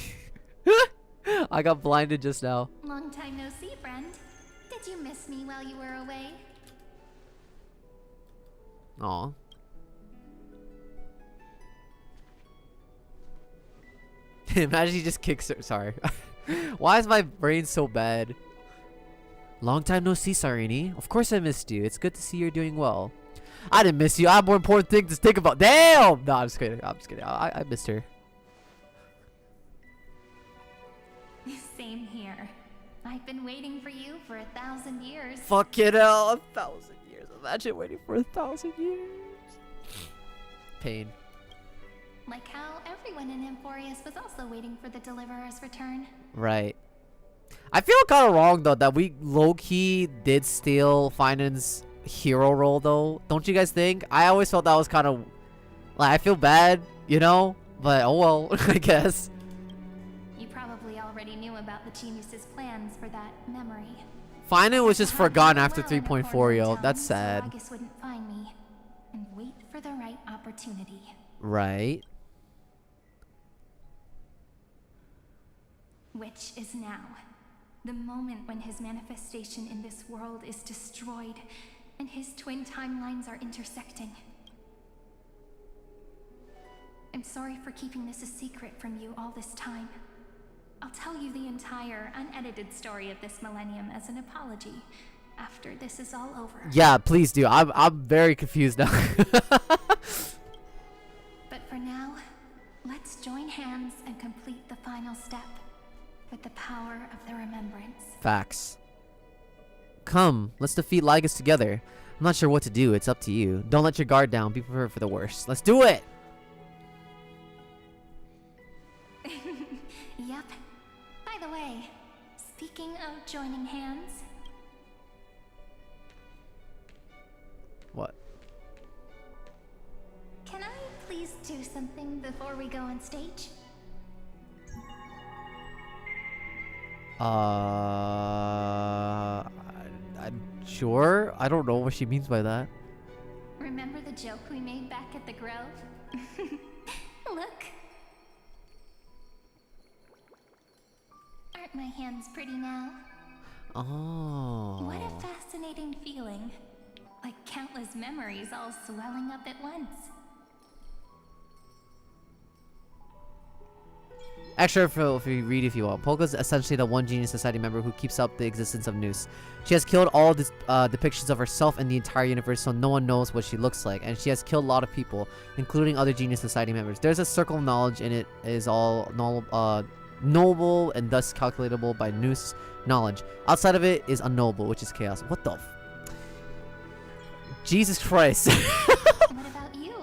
[SPEAKER 1] I got blinded just now.
[SPEAKER 2] Long time no see, friend. Did Did you miss me while you were away?
[SPEAKER 1] Aw. Imagine he just kicks her. Sorry. Why is my brain so bad? Long time no see, Sarini. Of course I missed you. It's good to see you're doing well. I didn't miss you. I have more important things to think about. Damn! No, I'm just kidding. I'm just kidding. I missed her.
[SPEAKER 2] Same here. I've been waiting for you for 1,000 years.
[SPEAKER 1] Fucking hell. 1,000 years. Imagine waiting for 1,000 years. Pain.
[SPEAKER 2] Like how everyone in Emporius was also waiting for the Deliverer's return.
[SPEAKER 1] Right. I feel kind of wrong though that we low-key did steal Finance's hero role though. Don't you guys think? I always felt that was kind of like, I feel bad, you know, but oh well. I guess
[SPEAKER 2] You probably already knew about the genius's plans for that memory.
[SPEAKER 1] Finance was just forgotten after 3.4, yo. That's sad.
[SPEAKER 2] So August wouldn't find me and wait for the right opportunity.
[SPEAKER 1] Right.
[SPEAKER 2] Which is now. The moment when his manifestation in this world is destroyed and his twin timelines are intersecting. I'm sorry for keeping this a secret from you all this time. I'll tell you the entire unedited story of this millennium as an apology after this is all over.
[SPEAKER 1] Yeah, please do. I'm very confused now.
[SPEAKER 2] But for now, let's join hands and complete the final step with the power of the remembrance.
[SPEAKER 1] Facts. Come, let's defeat Lygus together. I'm not sure what to do. It's up to you. Don't let your guard down. Be prepared for the worst. Let's do it!
[SPEAKER 2] Yep. By the way, speaking of joining hands...
[SPEAKER 1] What?
[SPEAKER 2] Can I please do something before we go on stage?
[SPEAKER 1] I'm sure. I don't know what she means by that.
[SPEAKER 2] Remember the joke we made back at the Grove? Look. Aren't my hands pretty now?
[SPEAKER 1] Oh.
[SPEAKER 2] What a fascinating feeling. Like countless memories all swelling up at once.
[SPEAKER 1] Extra info if you read if you want. Polka's essentially the one Genius Society member who keeps up the existence of Noose. She has killed all depictions of herself in the entire universe, so no one knows what she looks like, and she has killed a lot of people, including other Genius Society members. There's a circle of knowledge, and it is all knowable and thus calculatable by Noose knowledge. Outside of it is unknowable, which is chaos. What the Jesus Christ.
[SPEAKER 2] What about you?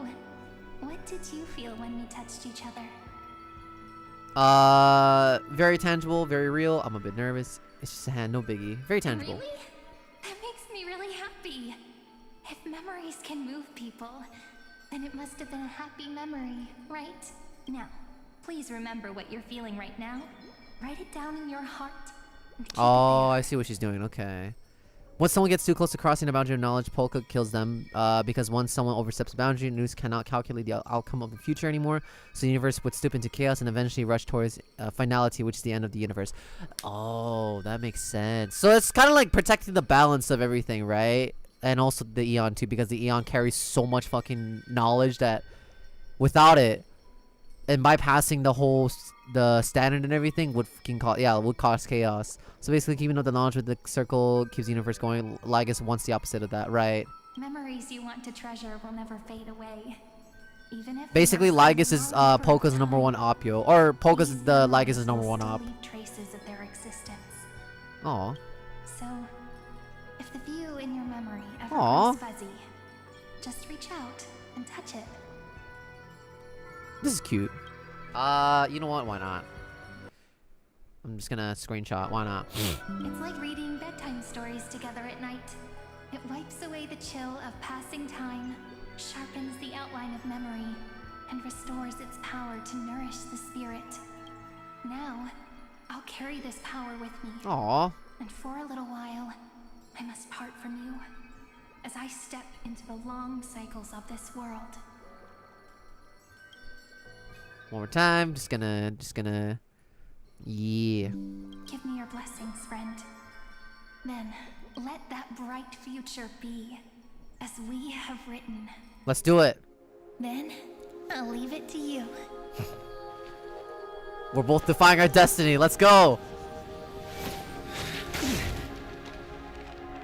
[SPEAKER 2] What did you feel when we touched each other?
[SPEAKER 1] Very tangible, very real. I'm a bit nervous. It's just a hand, no biggie. Very tangible.
[SPEAKER 2] Really? That makes me really happy. If memories can move people, then it must have been a happy memory, right? Now, please remember what you're feeling right now. Write it down in your heart. And keep it
[SPEAKER 1] Oh,
[SPEAKER 2] there.
[SPEAKER 1] I see what she's doing. Okay. Once someone gets too close to crossing the boundary of knowledge, Polka kills them, because once someone oversteps the boundary, Noose cannot calculate the outcome of the future anymore, so the universe would stoop into chaos and eventually rush towards finality, which is the end of the universe. Oh, that makes sense. So it's kind of like protecting the balance of everything, right? And also the Eon too, because the Eon carries so much fucking knowledge that without it, and bypassing the whole the standard and everything would fucking would cause chaos. So basically, keeping up the knowledge with the circle keeps the universe going. Lygus wants the opposite of that, right?
[SPEAKER 2] Memories you want to treasure will never fade away. Even if
[SPEAKER 1] Basically, Lygus is Polka's #1 opio, or Polka's the Lygus' #1 op.
[SPEAKER 2] leave traces of their existence.
[SPEAKER 1] Aw.
[SPEAKER 2] So, if the view in your memory ever
[SPEAKER 1] Aw.
[SPEAKER 2] grows fuzzy, just reach out and touch it.
[SPEAKER 1] This is cute. You know what? Why not? I'm just gonna screenshot. Why not?
[SPEAKER 2] It's like reading bedtime stories together at night. It wipes away the chill of passing time, sharpens the outline of memory, and restores its power to nourish the spirit. Now, I'll carry this power with me.
[SPEAKER 1] Aw.
[SPEAKER 2] And for a little while, I must part from you as I step into the long cycles of this world.
[SPEAKER 1] One more time. Just gonna. Yeah.
[SPEAKER 2] Give me your blessings, friend. Then, let that bright future be as we have written.
[SPEAKER 1] Let's do it.
[SPEAKER 2] Then I'll leave it to you.
[SPEAKER 1] We're both defying our destiny. Let's go.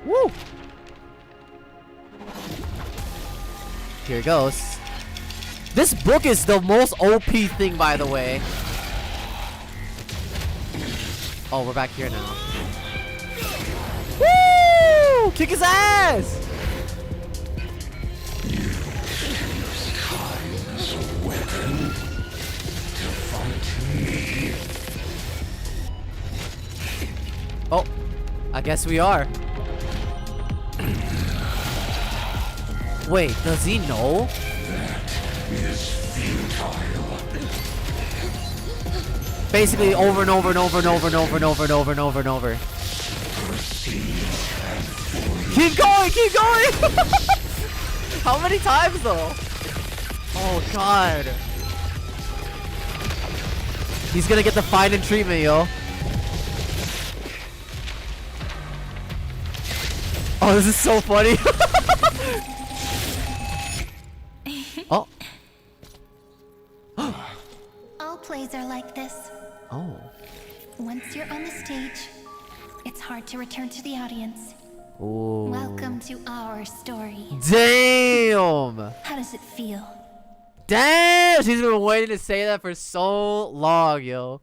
[SPEAKER 1] Woo! Here it goes. This book is the most OP thing, by the way. Oh, we're back here now. Woo! Kick his ass! Oh, I guess we are. Wait, does he know?
[SPEAKER 5] That is futile.
[SPEAKER 1] Basically over and over and over and over and over and over and over and over and over. Keep going, keep going! How many times though? Oh god. He's gonna get the fine and treatment, yo. Oh, this is so funny. Oh.
[SPEAKER 2] All plays are like this.
[SPEAKER 1] Oh.
[SPEAKER 2] Once you're on the stage, it's hard to return to the audience.
[SPEAKER 1] Ooh.
[SPEAKER 2] Welcome to our story.
[SPEAKER 1] Damn.
[SPEAKER 2] How does it feel?
[SPEAKER 1] Damn. She's been waiting to say that for so long, yo.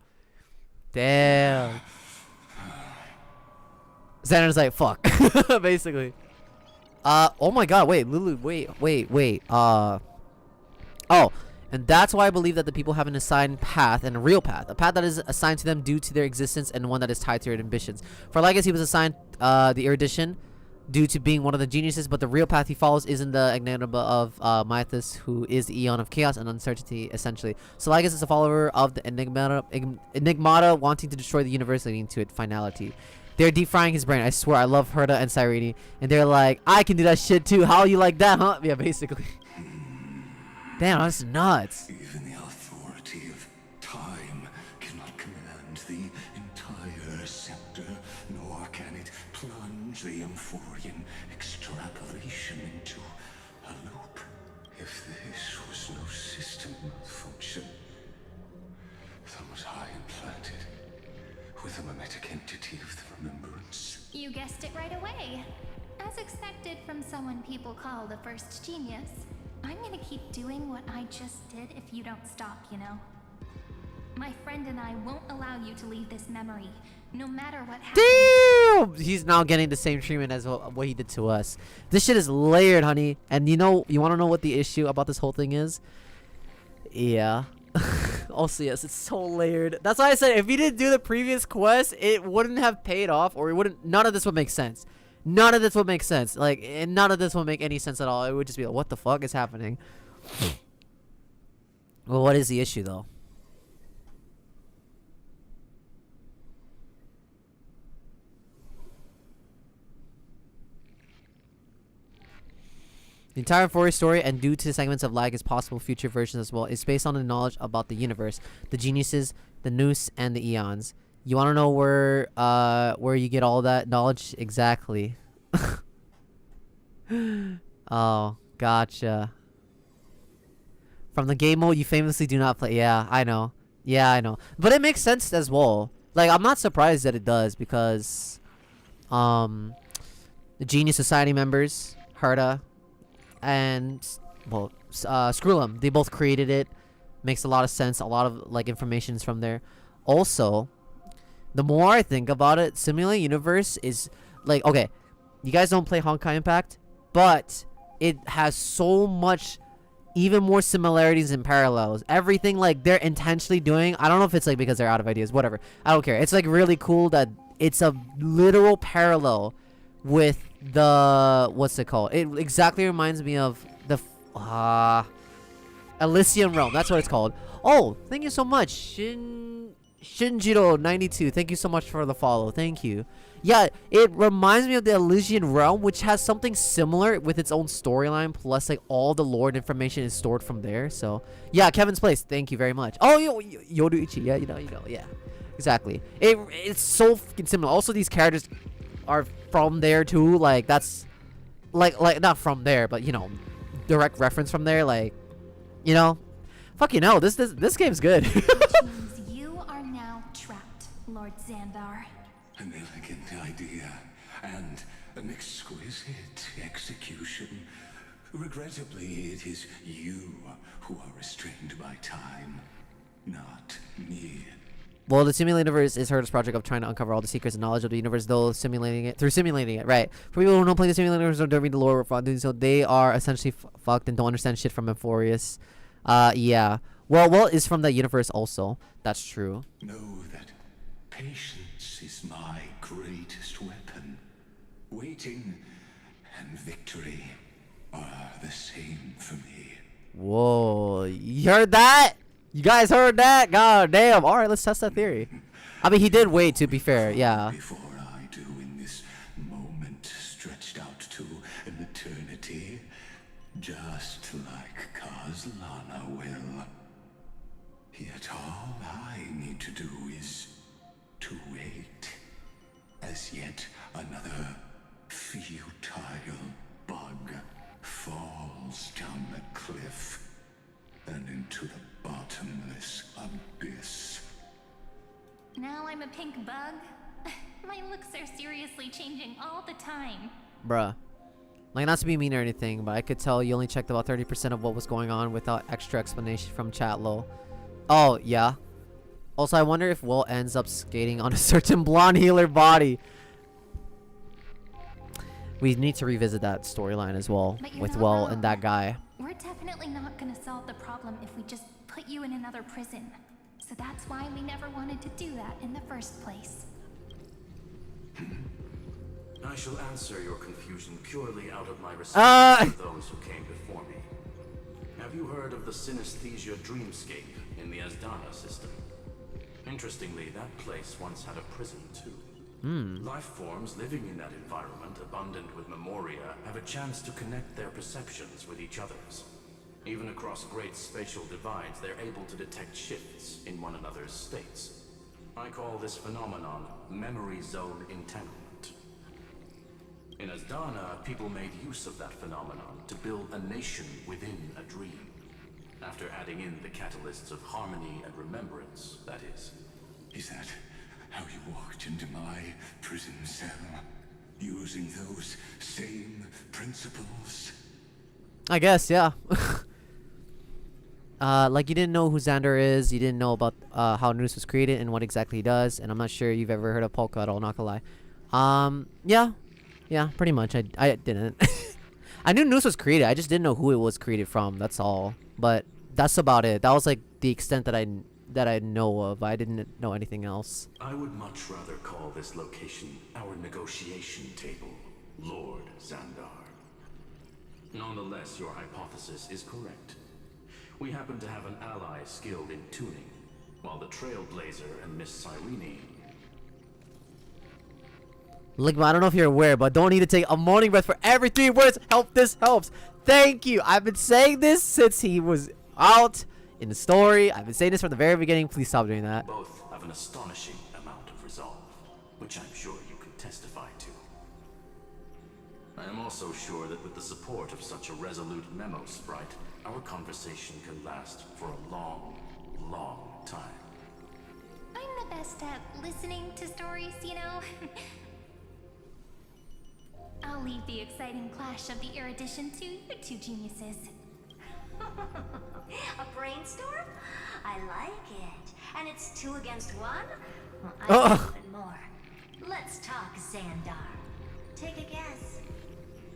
[SPEAKER 1] Damn. Xander's like, fuck. Basically. Oh my god, wait, Lulu, wait. Oh, and that's why I believe that the people have an assigned path and a real path. A path that is assigned to them due to their existence and one that is tied to their ambitions. For Lygus, he was assigned the erudition due to being one of the geniuses, but the real path he follows is in the enigma of Mythos, who is the Eon of Chaos and Uncertainty, essentially. So Lygus is a follower of the Enigmata wanting to destroy the universe, leading to its finality. They're deep frying his brain. I swear, I love Herta and Cyrene. And they're like, I can do that shit too. How you like that, huh? Yeah, basically. Damn, that's nuts.
[SPEAKER 5] Even the authority of time cannot command the entire scepter, nor can it plunge the Amphorian extrapolation into a loop. If this was no system function, then was I implanted with a mimetic entity of the remembrance?
[SPEAKER 2] You guessed it right away. As expected from someone people call the first genius. I'm gonna keep doing what I just did if you don't stop, you know? My friend and I won't allow you to leave this memory, no matter what happens.
[SPEAKER 1] Damn! He's now getting the same treatment as what he did to us. This shit is layered, honey. And you know, you want to know what the issue about this whole thing is? Yeah. Also, yes, it's so layered. That's why I said if he didn't do the previous quest, it wouldn't have paid off, or it wouldn't. None of this would make sense. None of this would make sense. Like, and none of this would make any sense at all. It would just be like, what the fuck is happening? Well, what is the issue, though? The entire Fori story, and due to the segments of Lygus' possible future versions as well, is based on the knowledge about the universe, the geniuses, the Nous, and the Eons. You want to know where you get all that knowledge? Exactly. Oh, gotcha. From the game mode you famously do not play. Yeah, I know. Yeah, I know. But it makes sense as well. Like, I'm not surprised that it does, because the Genius Society members, Herta, and, well, Skrullum, they both created it. Makes a lot of sense. A lot of, like, information is from there. Also, the more I think about it, Simulate Universe is like, okay, you guys don't play Honkai Impact, but it has so much, even more similarities and parallels. Everything, like, they're intentionally doing, I don't know if it's like because they're out of ideas, whatever, I don't care. It's like really cool that it's a literal parallel with the, what's it called? It exactly reminds me of the Elysian Realm. That's what it's called. Oh, thank you so much, Shinjiro92, thank you so much for the follow. Thank you. Yeah, it reminds me of the Elysian Realm, which has something similar with its own storyline, plus like all the lore and information is stored from there. So yeah, Kevin's Place, thank you very much. Oh, Yoruichi, yeah, you know, yeah, exactly. It's so fucking similar. Also, these characters are from there too. Like that's like not from there, but you know, direct reference from there. Like, you know, fuck you know, this game's good.
[SPEAKER 2] Which means you are now trapped, Lord Xandar.
[SPEAKER 5] An elegant idea and an exquisite execution. Regrettably, it is you who are restrained by time, not me.
[SPEAKER 1] Well, the Simulated Universe is Herta's project of trying to uncover all the secrets and knowledge of the universe, though simulating it, right? For people who don't play the Simulated Universe or don't read the lore or doing so, they are essentially fucked and don't understand shit from Euphorius. Yeah. Well, is from that universe also. That's true.
[SPEAKER 5] Know that patience is my greatest weapon. Waiting and victory are the same for me.
[SPEAKER 1] Whoa, you heard that? You guys heard that? God damn. All right, let's test that theory. I mean, he did wait, to be fair. Yeah.
[SPEAKER 5] Before I do in this moment stretched out to an eternity, just like Kazlana will. Yet all I need to do is to wait, as yet another futile bug falls down the cliff and into the bottomless abyss.
[SPEAKER 2] Now I'm a pink bug? My looks are seriously changing all the time.
[SPEAKER 1] Bruh. Like, not to be mean or anything, but I could tell you only checked about 30% of what was going on without extra explanation from chat low. Oh, yeah. Also, I wonder if Will ends up skating on a certain blonde healer body. We need to revisit that storyline as well with Will and that guy.
[SPEAKER 2] We're definitely not gonna solve the problem if we just put you in another prison. So that's why we never wanted to do that in the first place.
[SPEAKER 4] I shall answer your confusion purely out of my respect for those who came before me. Have you heard of the synesthesia dreamscape in the Asdana system? Interestingly, that place once had a prison too. Life forms living in that environment, abundant with memoria, have a chance to connect their perceptions with each other's. Even across great spatial divides, they're able to detect shifts in one another's states. I call this phenomenon memory zone entanglement. In Asdana, people made use of that phenomenon to build a nation within a dream. After adding in the catalysts of harmony and remembrance, that is.
[SPEAKER 5] Is that how you walked into my prison cell? Using those same principles?
[SPEAKER 1] I guess, yeah. Like, you didn't know who Xander is, you didn't know about how Noose was created and what exactly he does, and I'm not sure you've ever heard of Polka at all, not gonna lie. Yeah, pretty much. I didn't. I knew Noose was created, I just didn't know who it was created from, that's all. But that's about it. That was like the extent that I know of. I didn't know anything else.
[SPEAKER 4] I would much rather call this location our negotiation table, Lord Xandar. Nonetheless, your hypothesis is correct. We happen to have an ally skilled in tuning, while the Trailblazer and Miss Cyrene...
[SPEAKER 1] Look, I don't know if you're aware, but don't need to take a morning breath for every 3 words. This helps. Thank you. I've been saying this since he was out in the story. I've been saying this from the very beginning. Please stop doing that.
[SPEAKER 4] Both have an astonishing amount of resolve, which I'm sure you can testify to. I am also sure that with the support of such a resolute memo sprite, our conversation can last for a long, long time.
[SPEAKER 2] I'm the best at listening to stories, you know? I'll leave the exciting clash of the erudition to you two geniuses.
[SPEAKER 21] A brainstorm? I like it. And it's 2 against 1? Well, I need even more. Let's talk, Xandar. Take a guess.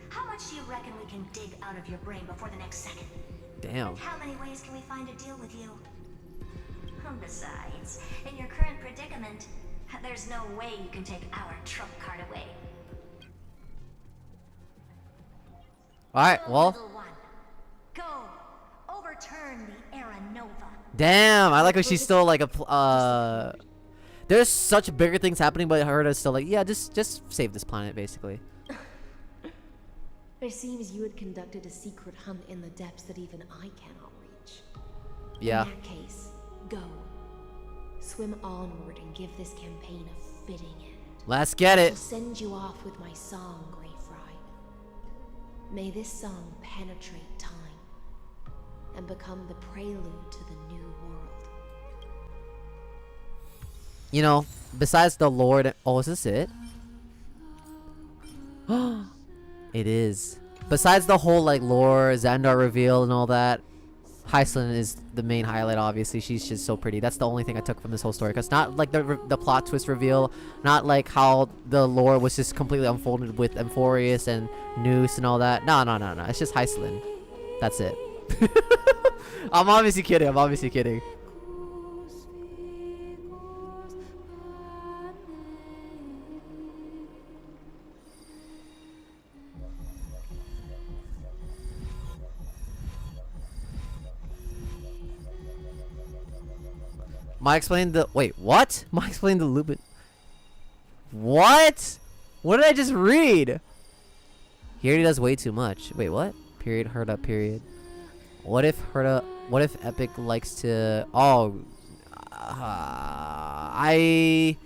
[SPEAKER 21] How much do you reckon we can dig out of your brain before the next second?
[SPEAKER 1] Damn.
[SPEAKER 21] And how many ways can we find to deal with you? Besides, in your current predicament, there's no way you can take our trump card away.
[SPEAKER 1] Alright, well.
[SPEAKER 21] Go. Overturn the Era Nova.
[SPEAKER 1] Damn, I like how she's still like a there's such bigger things happening, but Herta's still like, yeah, just save this planet, basically.
[SPEAKER 11] It seems you had conducted a secret hunt in the depths that even I cannot reach.
[SPEAKER 1] Yeah.
[SPEAKER 11] In that case, go. Swim onward and give this campaign a fitting end.
[SPEAKER 1] Let's get
[SPEAKER 11] I'll
[SPEAKER 1] it.
[SPEAKER 11] send you off with my song, Grey Fry. May this song penetrate time and become the prelude to the new world.
[SPEAKER 1] You know, besides the Lord. Oh, is this it? It is. Besides the whole like lore, Xandar reveal, and all that, Hysilens is the main highlight. Obviously, she's just so pretty. That's the only thing I took from this whole story. Cause not like the plot twist reveal, not like how the lore was just completely unfolded with Amphorius and Noose and all that. No. It's just Hysilens. That's it. I'm obviously kidding. Ma explained the wait, what? Ma explained the Lupin. What? What did I just read? He already does way too much. Wait, what? Period, Herda, period. What if Epic likes to I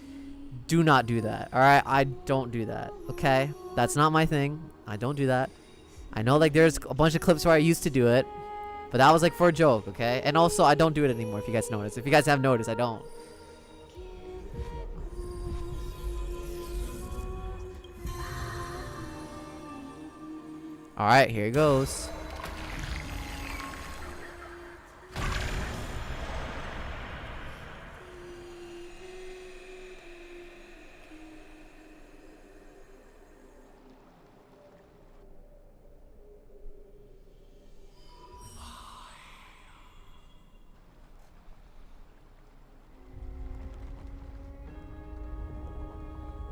[SPEAKER 1] do not do that. Alright? I don't do that. Okay? That's not my thing. I don't do that. I know like there's a bunch of clips where I used to do it. But that was like for a joke, okay? And also, I don't do it anymore, if you guys notice. If you guys have noticed, I don't. Alright, here it goes.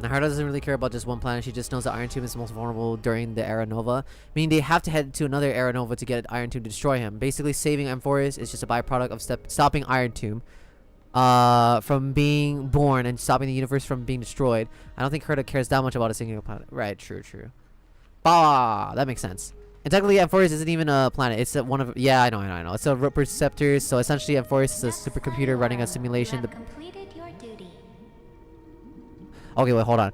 [SPEAKER 1] Naharda doesn't really care about just one planet. She just knows that Iron Tomb is most vulnerable during the Era Nova. Meaning they have to head to another Era Nova to get Iron Tomb to destroy him. Basically, saving Amphorius is just a byproduct of stopping Iron Tomb from being born and stopping the universe from being destroyed. I don't think Herda cares that much about a single planet. Right, true. Bah, that makes sense. And technically, Amphorius isn't even a planet. It's one of... Yeah, I know. It's a Receptor. So essentially, Amphorius is a supercomputer running a simulation. Okay, wait, hold on.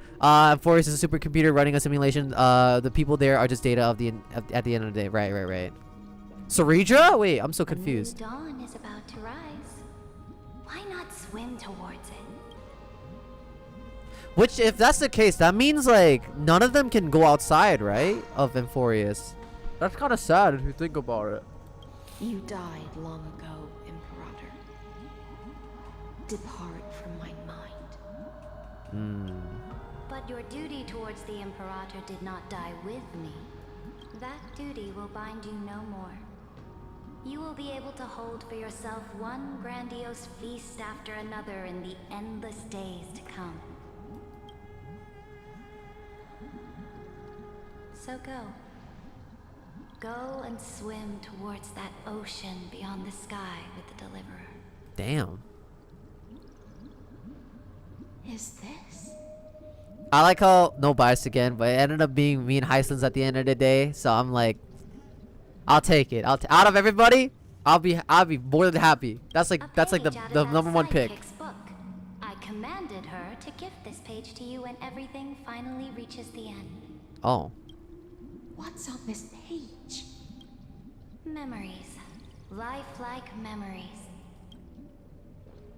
[SPEAKER 1] Forest is a supercomputer running a simulation. The people there are just data at the end of the day. Right. Ceredra? Wait, I'm so confused.
[SPEAKER 2] The new dawn is about to rise. Why not swim towards it?
[SPEAKER 1] Which, if that's the case, that means like none of them can go outside, right? Of Amphorius. That's kind of sad if you think about it.
[SPEAKER 11] You died long ago, Imperator. Depart from my mind.
[SPEAKER 2] But your duty towards the Imperator did not die with me. That duty will bind you no more. You will be able to hold for yourself one grandiose feast after another in the endless days to come. So go. Go and swim towards that ocean beyond the sky with the Deliverer.
[SPEAKER 1] Damn.
[SPEAKER 11] Is this?
[SPEAKER 1] I like how, no bias again, but it ended up being me and Hysilens at the end of the day. So I'm like, I'll take it. Out of everybody, I'll be more than happy. That's like the number one pick.
[SPEAKER 2] Book. I commanded her to gift this page to you when everything finally reaches the end.
[SPEAKER 1] Oh.
[SPEAKER 11] What's on this page?
[SPEAKER 2] Memories. Lifelike memories.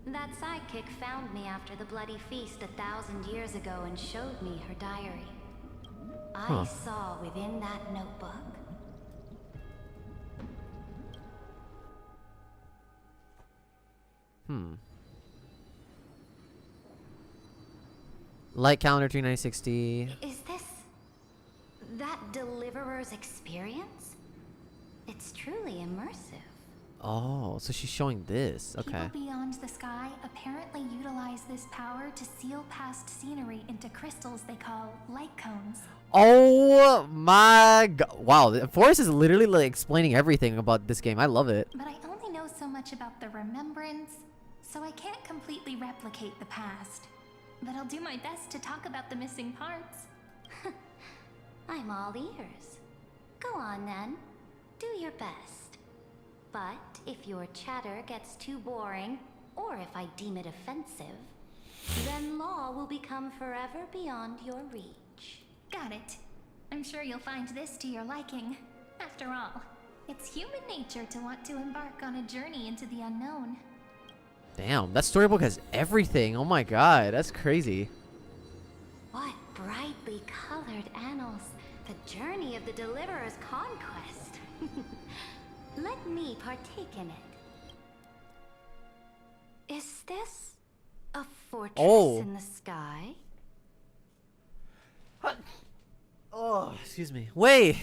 [SPEAKER 2] That sidekick found me after the bloody feast 1,000 years ago and showed me her diary. I saw within that notebook.
[SPEAKER 1] Light calendar 2960.
[SPEAKER 2] Is this that Deliverer's experience? It's truly immersive.
[SPEAKER 1] Oh, so she's showing this. Okay.
[SPEAKER 2] People beyond the sky apparently utilize this power to seal past scenery into crystals they call light cones.
[SPEAKER 1] Oh my god. Wow, Forrest is literally like explaining everything about this game. I love it.
[SPEAKER 2] But I only know so much about the remembrance, so I can't completely replicate the past. But I'll do my best to talk about the missing parts. I'm all ears. Go on then. Do your best. But if your chatter gets too boring, or if I deem it offensive,
[SPEAKER 21] then law will become forever beyond your reach.
[SPEAKER 2] Got it. I'm sure you'll find this to your liking. After all, it's human nature to want to embark on a journey into the unknown.
[SPEAKER 1] Damn, that storybook has everything. Oh my god, that's crazy.
[SPEAKER 21] What brightly colored annals. The journey of the Deliverer's conquest. Let me partake in it. Is this a fortress in the sky?
[SPEAKER 1] Oh, excuse me. Wait.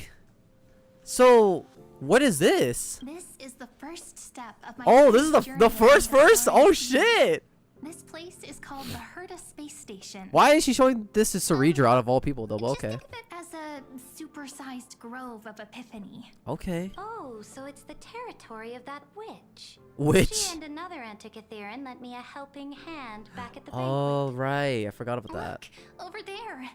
[SPEAKER 1] So, what is this?
[SPEAKER 2] This is the first step of my
[SPEAKER 1] Oh, this is the
[SPEAKER 2] journey
[SPEAKER 1] first
[SPEAKER 2] into
[SPEAKER 1] verse? Oh
[SPEAKER 2] Horizon.
[SPEAKER 1] shit.
[SPEAKER 2] This place is called the Herta Space Station.
[SPEAKER 1] Why is she showing this to Ceredra out of all people though? But okay.
[SPEAKER 2] Think of it as a supersized grove of Epiphany.
[SPEAKER 1] Okay.
[SPEAKER 21] Oh, so it's the territory of that witch.
[SPEAKER 1] Witch?
[SPEAKER 21] She and another Antikytherian lent me a helping hand back at the
[SPEAKER 1] Oh, right. I forgot about that.
[SPEAKER 2] Over there.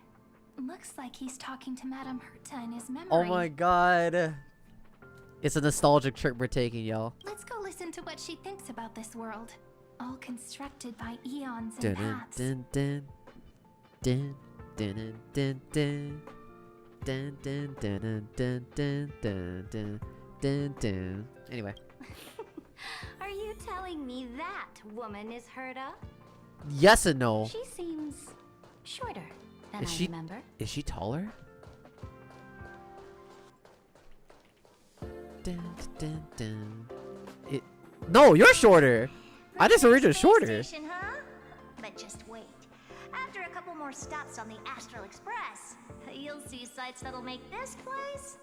[SPEAKER 2] Looks like he's talking to Madame Herta in his memory.
[SPEAKER 1] Oh my god. It's a nostalgic trip we're taking, y'all.
[SPEAKER 2] Let's go listen to what she thinks about this world. All constructed by eons and
[SPEAKER 1] Dun
[SPEAKER 2] paths.
[SPEAKER 1] dun dun dun dun dun dun dun dun dun dun dun dun dun dun dun. Anyway.
[SPEAKER 21] Are you telling me that woman is Herta?
[SPEAKER 1] Yes and no.
[SPEAKER 21] She seems shorter than
[SPEAKER 1] Is
[SPEAKER 21] I
[SPEAKER 1] she
[SPEAKER 21] remember.
[SPEAKER 1] is she taller? Dun, dun, dun. No, you're shorter. I just Ceredra's shorter.
[SPEAKER 21] Station, huh? But just wait. After a couple more stops on the Astral Express, you'll see sights that'll make this place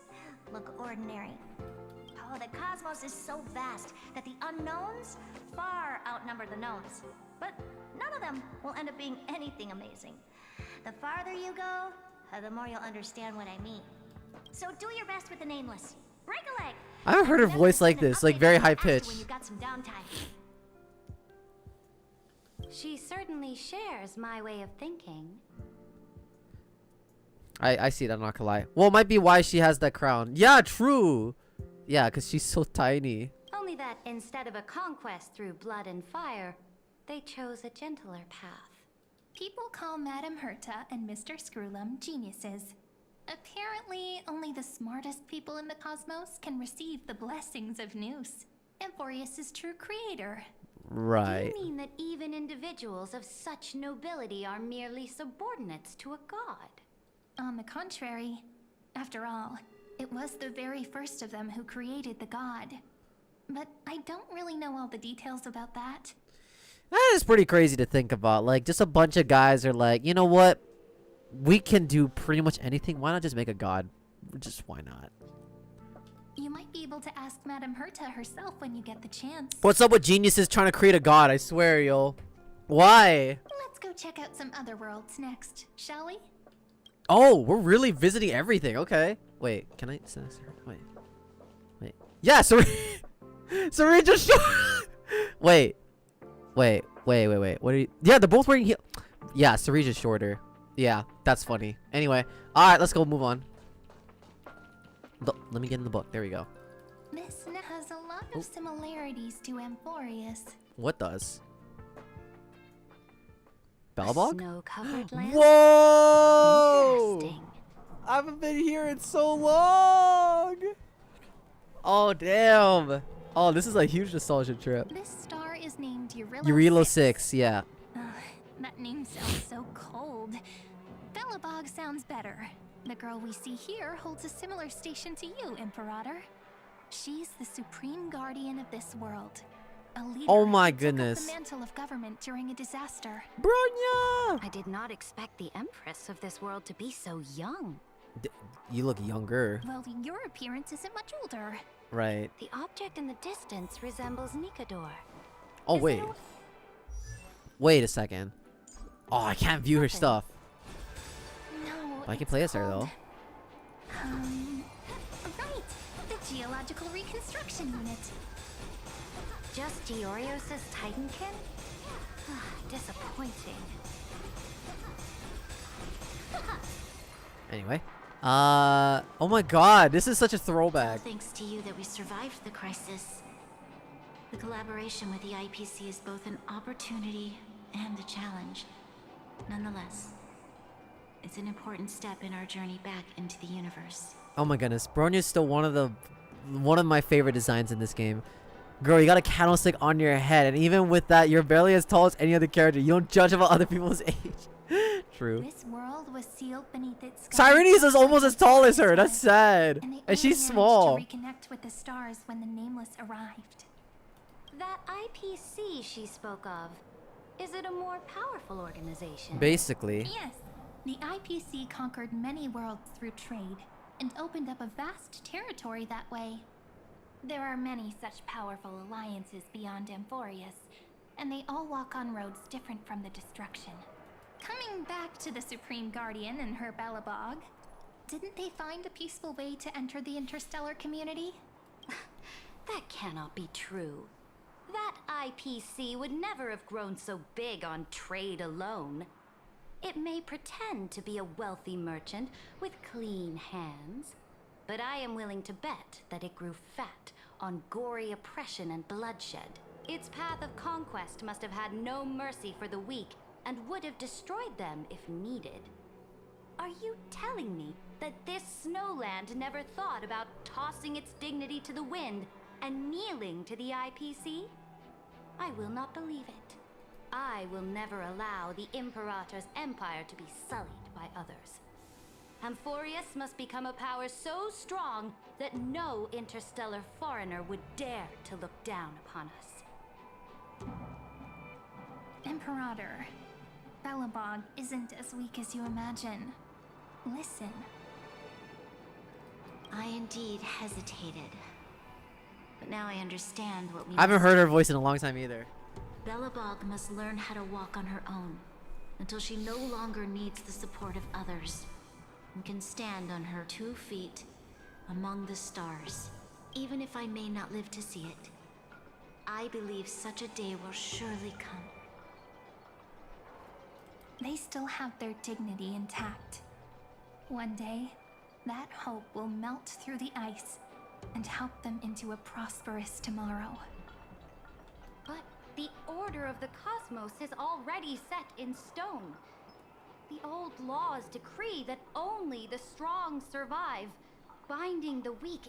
[SPEAKER 21] look ordinary. Oh, the cosmos is so vast that the unknowns far outnumber the knowns. But none of them will end up being anything amazing. The farther you go, the more you'll understand what I mean. So do your best with the nameless. Break a leg.
[SPEAKER 1] I haven't heard a voice like this, like very high pitched.
[SPEAKER 21] When you got some downtime. She certainly shares my way of thinking.
[SPEAKER 1] I see that, I'm not gonna lie. Well, it might be why she has that crown. Yeah, true. Yeah, because she's so tiny.
[SPEAKER 21] Only that instead of a conquest through blood and fire, they chose a gentler path.
[SPEAKER 2] People call Madame Herta and Mr. Screwlum geniuses. Apparently, only the smartest people in the cosmos can receive the blessings of Noose, Amphorius' true creator.
[SPEAKER 1] Right.
[SPEAKER 21] Do you mean that even individuals of such nobility are merely subordinates to a god?
[SPEAKER 2] On the contrary, after all, it was the very first of them who created the god. But I don't really know all the details about that.
[SPEAKER 1] That is pretty crazy to think about. Like, just a bunch of guys are like, you know what? We can do pretty much anything. Why not just make a god? Just why not?
[SPEAKER 2] You might be able to ask Madame Herta herself when you get the chance.
[SPEAKER 1] What's up with geniuses trying to create a god? I swear, yo. Why?
[SPEAKER 2] Let's go check out some other worlds next, shall we?
[SPEAKER 1] Oh, we're really visiting everything. Okay. Wait, can I? Wait. Yeah, Serene just Wait. What are you? Yeah, they're both wearing heel. Yeah, Ceredra's shorter. Yeah, that's funny. Anyway, all right, let's go move on. Let me get in the book. There we go.
[SPEAKER 2] This has a lot of similarities to Amphorius.
[SPEAKER 1] What does? Balbog?
[SPEAKER 21] Snow-covered land.
[SPEAKER 1] Whoa!
[SPEAKER 21] Interesting.
[SPEAKER 1] I haven't been here in so long. Oh damn! Oh, this is a huge nostalgia trip.
[SPEAKER 2] This star is named
[SPEAKER 1] Urilo 6, yeah.
[SPEAKER 2] That name sounds so cold. Belobog sounds better. The girl we see here holds a similar station to you, Imperator. She's the supreme guardian of this world. A leader
[SPEAKER 1] Oh my
[SPEAKER 2] who took up
[SPEAKER 1] goodness.
[SPEAKER 2] the mantle of government during a disaster.
[SPEAKER 1] Bronya!
[SPEAKER 21] I did not expect the Empress of this world to be so young.
[SPEAKER 1] You look younger.
[SPEAKER 2] Well, your appearance isn't much older.
[SPEAKER 1] Right.
[SPEAKER 21] The object in the distance resembles Nikador.
[SPEAKER 1] Oh, wait. Wait a second. Oh, I can't view her stuff.
[SPEAKER 2] No,
[SPEAKER 1] I can play as her, though.
[SPEAKER 2] Right. The Geological Reconstruction Unit.
[SPEAKER 21] Just Diorios' Titankin? Disappointing.
[SPEAKER 1] Anyway. Oh my god, this is such a throwback.
[SPEAKER 21] Thanks to you that we survived the crisis. The collaboration with the IPC is both an opportunity and a challenge.
[SPEAKER 6] Nonetheless, it's an important step in our journey back into the universe.
[SPEAKER 1] Oh my goodness, Bronya's still one of my favorite designs in this game. Girl, you got a candlestick on your head, and even with that, you're barely as tall as any other character. You don't judge about other people's age. True.
[SPEAKER 2] This world was sealed beneath its sky.
[SPEAKER 1] Cyreni's is almost as tall as her. That's sad. And she's small.
[SPEAKER 2] To reconnect with the stars when the Nameless arrived.
[SPEAKER 15] That IPC she spoke of, is it a more powerful organization?
[SPEAKER 1] Basically.
[SPEAKER 2] Yes. The IPC conquered many worlds through trade and opened up a vast territory that way. There are many such powerful alliances beyond Amphorius, and they all walk on roads different from the destruction. Coming back to the Supreme Guardian and her Belobog, didn't they find a peaceful way to enter the interstellar community?
[SPEAKER 15] That cannot be true. That IPC would never have grown so big on trade alone. It may pretend to be a wealthy merchant with clean hands, but I am willing to bet that it grew fat on gory oppression and bloodshed. Its path of conquest must have had no mercy for the weak and would have destroyed them if needed. Are you telling me that this snowland never thought about tossing its dignity to the wind and kneeling to the IPC? I will not believe it. I will never allow the Imperator's empire to be sullied by others. Amphorius must become a power so strong that no interstellar foreigner would dare to look down upon us.
[SPEAKER 2] Imperator, Belobog isn't as weak as you imagine. Listen.
[SPEAKER 6] I indeed hesitated. But now I understand what we
[SPEAKER 1] I haven't heard her voice in a long time either.
[SPEAKER 6] Belobog must learn how to walk on her own until she no longer needs the support of others and can stand on her 2 feet among the stars. Even if I may not live to see it, I believe such a day will surely come.
[SPEAKER 2] They still have their dignity intact. One day, that hope will melt through the ice and help them into a prosperous tomorrow.
[SPEAKER 15] But the order of the cosmos is already set in stone. The old laws decree that only the strong survive, binding the weak.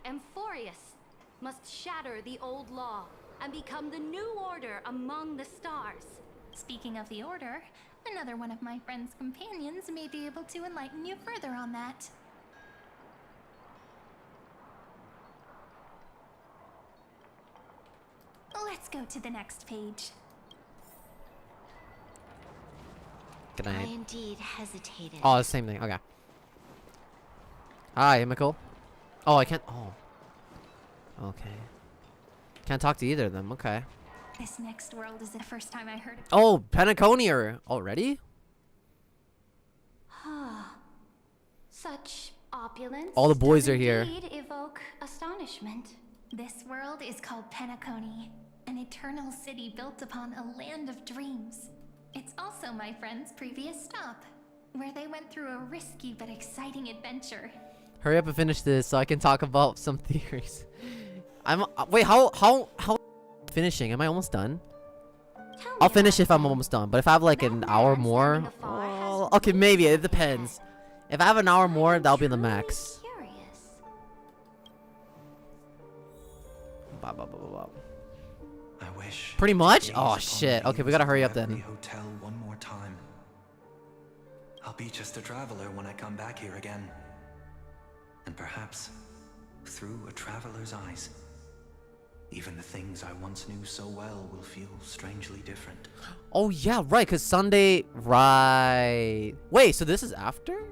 [SPEAKER 15] Amphorius must shatter the old law and become the new order among the stars.
[SPEAKER 2] Speaking of the order, another one of my friend's companions may be able to enlighten you further on that. Let's go to the next page.
[SPEAKER 1] Good night.
[SPEAKER 6] I indeed hesitated.
[SPEAKER 1] Oh, the same thing. Okay. Hi, Emiko. Oh, I can't. Oh. Okay. Can't talk to either of them. Okay.
[SPEAKER 2] This next world is the first time I heard of.
[SPEAKER 1] Oh, Penaconier already?
[SPEAKER 2] Such opulence.
[SPEAKER 1] All the boys
[SPEAKER 2] does
[SPEAKER 1] are here.
[SPEAKER 2] Indeed evoke astonishment. This world is called Penacony, an eternal city built upon a land of dreams. It's also my friend's previous stop, where they went through a risky but exciting adventure.
[SPEAKER 1] Hurry up and finish this so I can talk about some theories. Wait, how finishing? Am I almost done? I'll finish if I'm almost done, but if I have like an hour more, well, okay, maybe it depends. If I have an hour more, that'll be the max.
[SPEAKER 12] I wish.
[SPEAKER 1] Pretty much? Oh shit. Okay, we gotta hurry up then.
[SPEAKER 12] Hotel one more time. I'll be just a traveler when I come back here again. And perhaps, through a traveler's eyes, even the things I once knew so well will feel strangely different.
[SPEAKER 1] Oh yeah, right, cause Sunday, right. Wait, so this is after?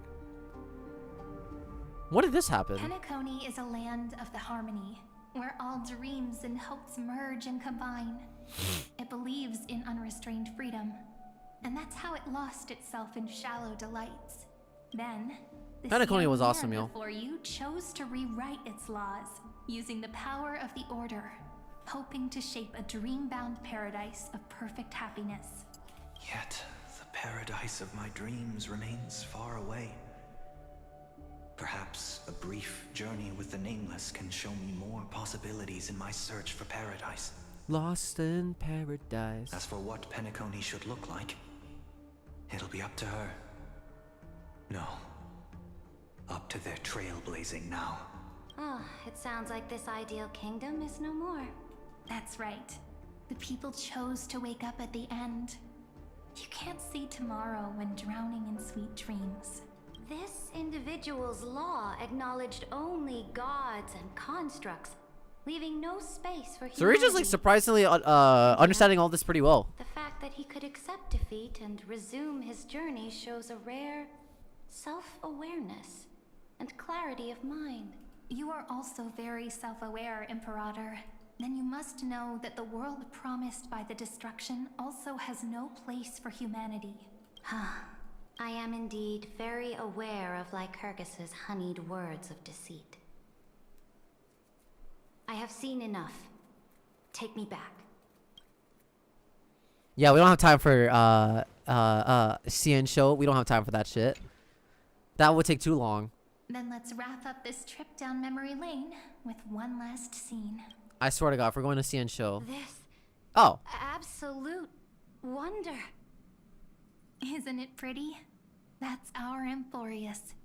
[SPEAKER 1] When did this happen?
[SPEAKER 2] Penacony is a land of the harmony, where all dreams and hopes merge and combine. It believes in unrestrained freedom, and that's how it lost itself in shallow delights. Then, the
[SPEAKER 1] Penacony was awesome, yo.
[SPEAKER 2] before you chose to rewrite its laws, using the power of the Order, hoping to shape a dream-bound paradise of perfect happiness.
[SPEAKER 12] Yet, the paradise of my dreams remains far away. Perhaps a brief journey with the Nameless can show me more possibilities in my search for paradise.
[SPEAKER 1] Lost in paradise.
[SPEAKER 12] As for what Penacony should look like, It'll be up to her. No. Up to their trailblazing now.
[SPEAKER 6] Oh, it sounds like this ideal kingdom is no more.
[SPEAKER 2] That's right. The people chose to wake up at the end. You can't see tomorrow when drowning in sweet dreams.
[SPEAKER 6] This individual's law acknowledged only gods and constructs, leaving no space for humanity.
[SPEAKER 1] So Reach is like surprisingly understanding all this pretty well.
[SPEAKER 6] The fact that he could accept defeat and resume his journey shows a rare self-awareness and clarity of mind.
[SPEAKER 2] You are also very self-aware, Imperator. Then you must know that the world promised by the destruction also has no place for humanity.
[SPEAKER 6] I am indeed very aware of Lycurgus's honeyed words of deceit. I have seen enough. Take me back.
[SPEAKER 1] Yeah, we don't have time for CN show. We don't have time for that shit. That would take too long.
[SPEAKER 2] Then let's wrap up this trip down memory lane with one last scene.
[SPEAKER 1] I swear to God, if we're going to CN show.
[SPEAKER 6] This absolute wonder.
[SPEAKER 2] Isn't it pretty? That's our Amphorius.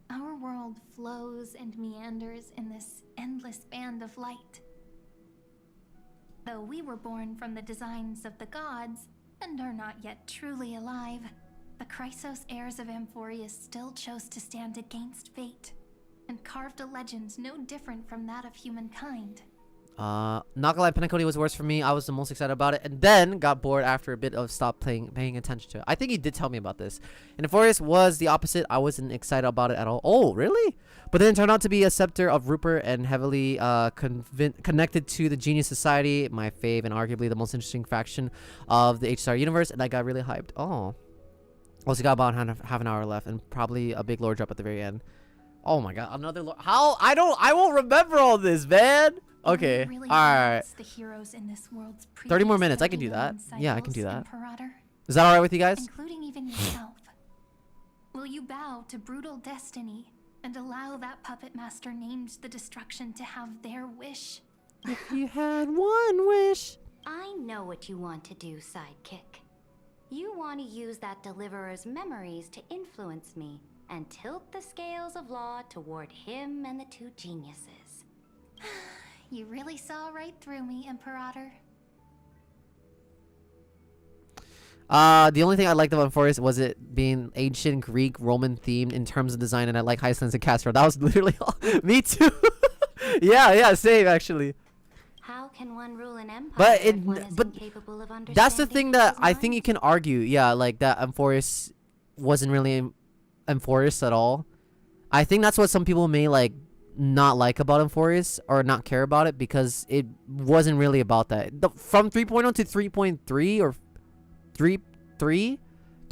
[SPEAKER 2] Our world flows and meanders in this endless band of light. Though we were born from the designs of the gods and are not yet truly alive, the Chrysos heirs of Amphorius still chose to stand against fate and carved a legend no different from that of humankind.
[SPEAKER 1] Not gonna lie, Pentacody was worse for me. I was the most excited about it, and then got bored after a bit of paying attention to it. I think he did tell me about this. And Euphorius was the opposite. I wasn't excited about it at all. Oh, really? But then it turned out to be a scepter of Rupert and heavily connected to the Genius Society, my fave and arguably the most interesting faction of the H-Star universe, and I got really hyped. Oh. Also got about half an hour left, and probably a big lore drop at the very end. Oh my God, another lore. How? I won't remember all this, man. Okay,
[SPEAKER 2] really
[SPEAKER 1] alright.
[SPEAKER 2] The heroes in this world's
[SPEAKER 1] 30 more minutes, I can do that. Yeah, I can do that. Is that alright with you guys?
[SPEAKER 2] Including even yourself. Will you bow to brutal destiny and allow that puppet master named the destruction to have their wish?
[SPEAKER 1] If you had one wish.
[SPEAKER 6] I know what you want to do, sidekick. You want to use that deliverer's memories to influence me and tilt the scales of law toward him and the two geniuses.
[SPEAKER 2] You really saw right through me, Imperator.
[SPEAKER 1] The only thing I liked about Forest was it being ancient Greek Roman themed in terms of design, and I like Hysilens and Casper. That was literally all. Me too. yeah, same actually.
[SPEAKER 6] How can one rule an empire
[SPEAKER 1] But
[SPEAKER 6] if one is incapable of understanding?
[SPEAKER 1] that's the thing that I think you can argue. Yeah, like that Amphorius wasn't really Amphorius at all. I think that's what some people may like not like about Amphorius or not care about it, because it wasn't really about that. From 3.0 to 3.3 or 3.0 to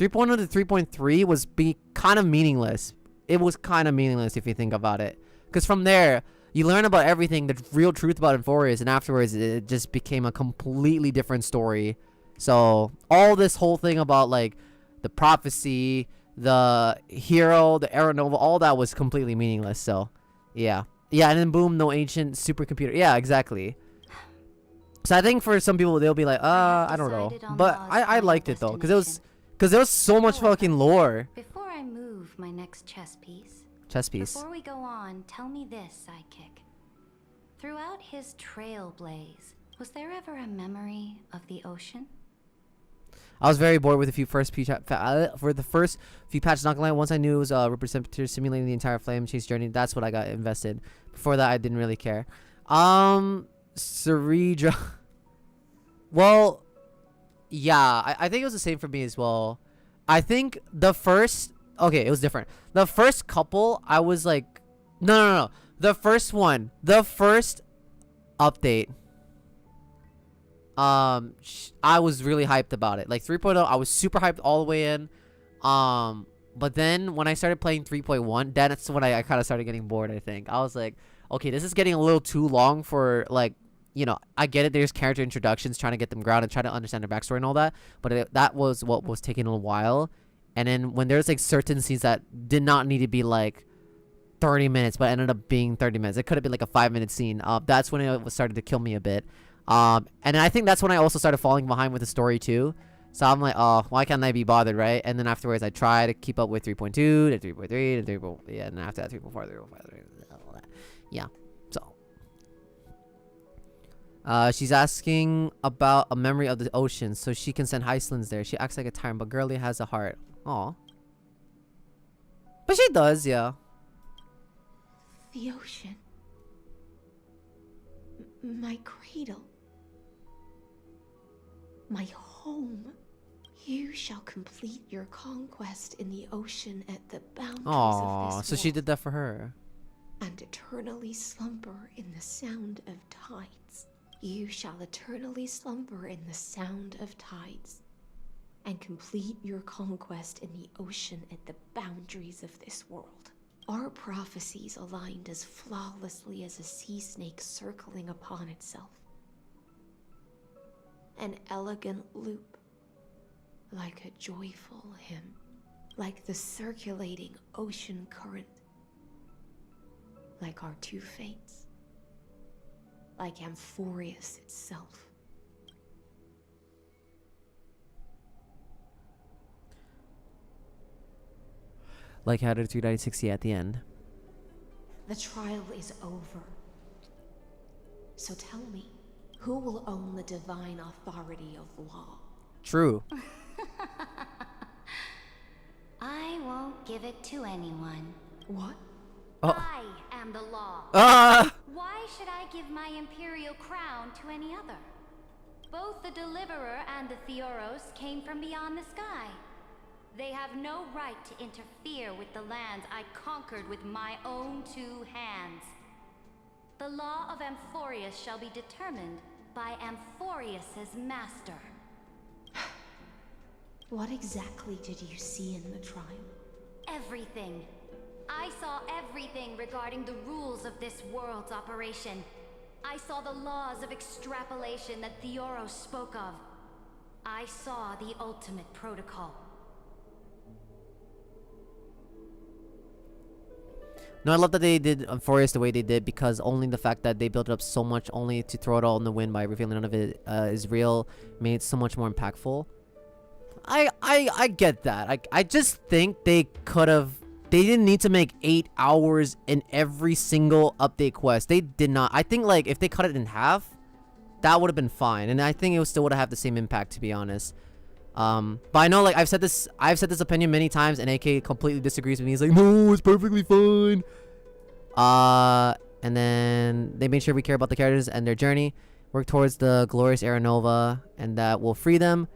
[SPEAKER 1] 3.3 was kind of meaningless. It was kind of meaningless if you think about it, because from there you learn about everything, the real truth about Amphorius, and afterwards it just became a completely different story. So all this whole thing about like the prophecy, the hero, the Aeronova, all that was completely meaningless. So yeah, and then boom, no ancient supercomputer. Yeah, exactly. So I think for some people they'll be like, I don't know, but I liked it though, because there was so much fucking lore.
[SPEAKER 6] Before I move my next chess piece. Before we go on, tell me this, sidekick. Throughout his Trailblaze, was there ever a memory of the ocean?
[SPEAKER 1] I was very bored with for the first few patches. Not gonna lie, once I knew it was Rupert Temperature simulating the entire flame chase journey, that's what I got invested. Before that, I didn't really care. Ceredra. Well, yeah, I think it was the same for me as well. I think the first, okay, it was different. The first couple, I was like, no. The first one, the first update. I was really hyped about it. Like 3.0, I was super hyped all the way in. But then when I started playing 3.1, that's when I kind of started getting bored, I think. I was like, okay, this is getting a little too long for, like, you know, I get it. There's character introductions, trying to get them grounded, trying to understand their backstory and all that. But that was what was taking a while. And then when there's, like, certain scenes that did not need to be, like, 30 minutes, but ended up being 30 minutes. It could have been, like, a 5-minute scene. That's when it started to kill me a bit. And I think that's when I also started falling behind with the story, too. So I'm like, oh, why can't I be bothered, right? And then afterwards, I try to keep up with 3.2, then 3.3, then 3. Yeah, and after that, 3.4, 3.5. Yeah. So, she's asking about a memory of the ocean, so she can send Hysilens there. She acts like a tyrant, but girly has a heart. Aw. But she does, yeah.
[SPEAKER 11] The ocean. My cradle. My home. You shall complete your conquest in the ocean at the boundaries of this
[SPEAKER 1] so she did that for her.
[SPEAKER 11] And eternally slumber in the sound of tides. You shall eternally slumber in the sound of tides. And complete your conquest in the ocean at the boundaries of this world. Our prophecies aligned as flawlessly as a sea snake circling upon itself. An elegant loop, like a joyful hymn, like the circulating ocean current, like our two fates, like Amphorius itself.
[SPEAKER 1] Like how did 3.60 at the end.
[SPEAKER 11] The trial is over. So tell me, who will own the divine authority of law?
[SPEAKER 1] True.
[SPEAKER 15] I won't give it to anyone.
[SPEAKER 11] What?
[SPEAKER 1] Oh.
[SPEAKER 15] I am the law. Why should I give my imperial crown to any other? Both the Deliverer and the Theoros came from beyond the sky. They have no right to interfere with the lands I conquered with my own two hands. The law of Amphorius shall be determined by Amphorius's master.
[SPEAKER 11] What exactly did you see in the trial?
[SPEAKER 15] Everything. I saw everything regarding the rules of this world's operation. I saw the laws of extrapolation that Theoros spoke of. I saw the ultimate protocol.
[SPEAKER 1] No, I love that they did Amphorius the way they did, because only the fact that they built it up so much only to throw it all in the wind by revealing none of it is real made it so much more impactful. I get that. I just think they could have... They didn't need to make 8 hours in every single update quest. They did not. I think, like, if they cut it in half, that would have been fine. And I think it still would have had the same impact, to be honest. But I know, like, I've said this opinion many times, and AK completely disagrees with me. He's like, no, it's perfectly fine. And then they made sure we care about the characters and their journey, work towards the glorious Era Nova, and that will free them,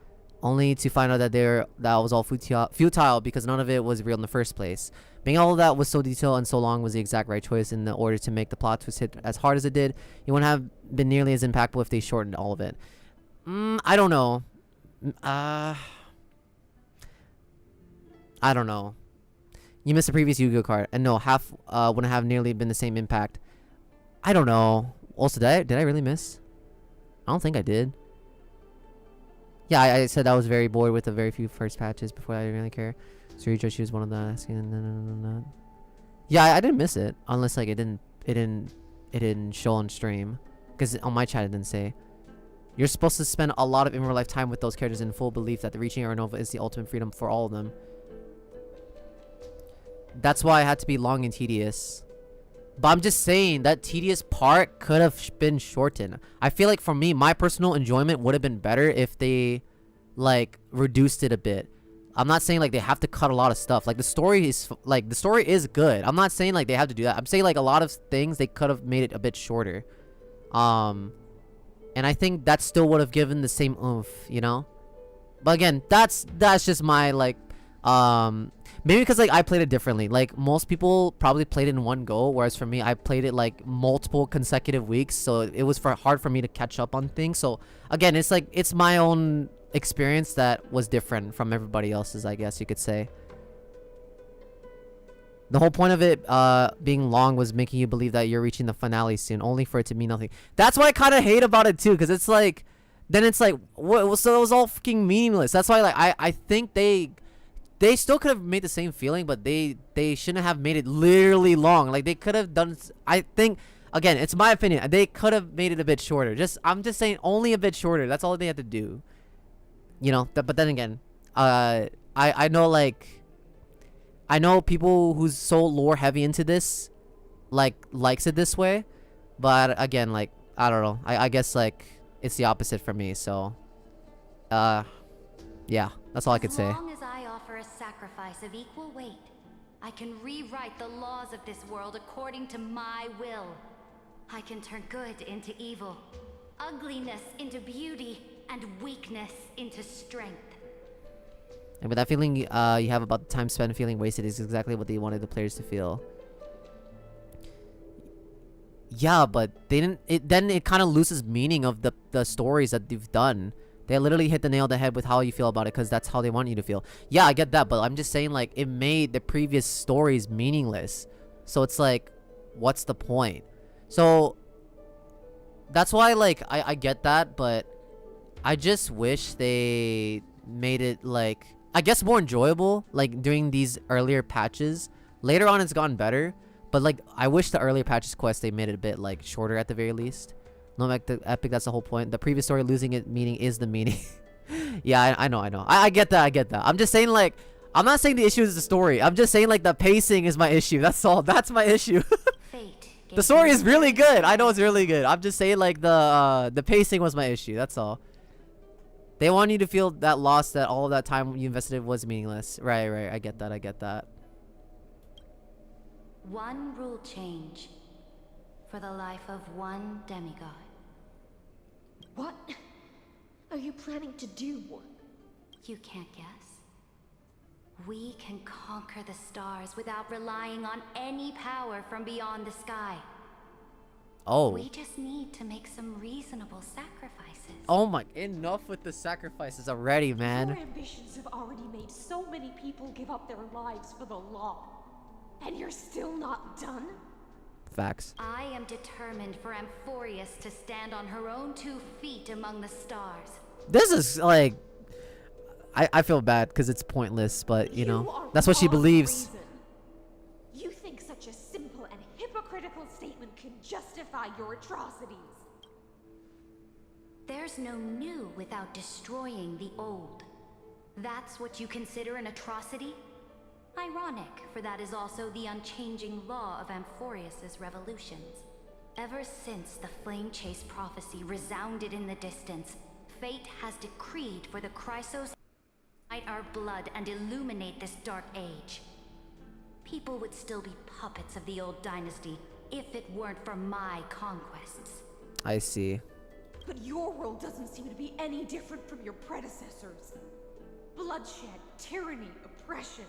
[SPEAKER 1] only to find out that that was all futile because none of it was real in the first place. Being all of that was so detailed and so long was the exact right choice in the order to make the plot twist hit as hard as it did. It wouldn't have been nearly as impactful if they shortened all of it. I don't know. I don't know. You missed the previous Yu-Gi-Oh card, and no, half wouldn't have nearly been the same impact. I don't know. Also, did I really miss? I don't think I did. Yeah, I said I was very bored with the very few first patches before I didn't really care. So she was one of the asking. Yeah, I didn't miss it unless like it didn't show on stream, because on my chat it didn't say. You're supposed to spend a lot of in real life time with those characters in full belief that the reaching Aranova is the ultimate freedom for all of them. That's why it had to be long and tedious. But I'm just saying that tedious part could have been shortened. I feel like for me, my personal enjoyment would have been better if they like reduced it a bit. I'm not saying like they have to cut a lot of stuff. Like the story is good. I'm not saying like they have to do that. I'm saying like a lot of things they could have made it a bit shorter. And I think that still would have given the same oomph, you know? But again, that's just my like maybe because like I played it differently. Like most people probably played it in one go, whereas for me I played it like multiple consecutive weeks, so it was hard for me to catch up on things. So again, it's like it's my own experience that was different from everybody else's, I guess you could say. The whole point of it being long was making you believe that you're reaching the finale soon, only for it to mean nothing. That's what I kind of hate about it too, because it's like, then it's like, what? So it was all fucking meaningless. That's why like I think they still could have made the same feeling, but they shouldn't have made it literally long. Like they could have done. I think again, it's my opinion. They could have made it a bit shorter. I'm just saying, only a bit shorter. That's all they had to do. you know, but then again, I know, like, I know people who's so lore heavy into this, like, likes it this way, but again, like, I don't know. I guess, like, it's the opposite for me. So, yeah, that's all I could say.
[SPEAKER 15] As long as I offer a sacrifice of equal weight, I can rewrite the laws of this world according to my will. I can turn good into evil, ugliness into beauty, and weakness into strength.
[SPEAKER 1] And with that feeling you have about the time spent feeling wasted is exactly what they wanted the players to feel. Yeah, but they didn't. Then it kind of loses meaning of the stories that they've done. They literally hit the nail on the head with how you feel about it, because that's how they want you to feel. Yeah, I get that, but I'm just saying, like, it made the previous stories meaningless. So it's like, what's the point? So that's why, like, I get that, but I just wish they made it, like, I guess more enjoyable, like, during these earlier patches. Later on, it's gotten better, but, like, I wish the earlier patches quest, they made it a bit, like, shorter at the very least. No, like, the epic, that's the whole point. The previous story losing its meaning is the meaning. Yeah, I know. I get that, I'm just saying, like, I'm not saying the issue is the story. I'm just saying, like, the pacing is my issue. That's all. That's my issue. The story is really good. I know it's really good. I'm just saying, like, the pacing was my issue. That's all. They want you to feel that loss, that all of that time you invested was meaningless. Right. I get that.
[SPEAKER 15] One rule change for the life of one demigod.
[SPEAKER 11] What are you planning to do?
[SPEAKER 15] You can't guess. We can conquer the stars without relying on any power from beyond the sky.
[SPEAKER 1] Oh.
[SPEAKER 15] We just need to make some reasonable sacrifices.
[SPEAKER 1] Oh my, enough with the sacrifices already, man.
[SPEAKER 11] Your ambitions have already made so many people give up their lives for the law. And you're still not done?
[SPEAKER 1] Facts.
[SPEAKER 15] I am determined for Amphorius to stand on her own 2 feet among the stars.
[SPEAKER 1] This is, like, I feel bad because it's pointless, but, you know, that's what she believes.
[SPEAKER 11] You think such a simple and hypocritical statement can justify your atrocities?
[SPEAKER 15] There's no new without destroying the old. That's what you consider an atrocity? Ironic, for that is also the unchanging law of Amphorius's revolutions. Ever since the Flame Chase prophecy resounded in the distance, fate has decreed for the Chrysos to unite our blood and illuminate this dark age. People would still be puppets of the old dynasty if it weren't for my conquests.
[SPEAKER 1] I see.
[SPEAKER 11] But your world doesn't seem to be any different from your predecessors. Bloodshed, tyranny, oppression.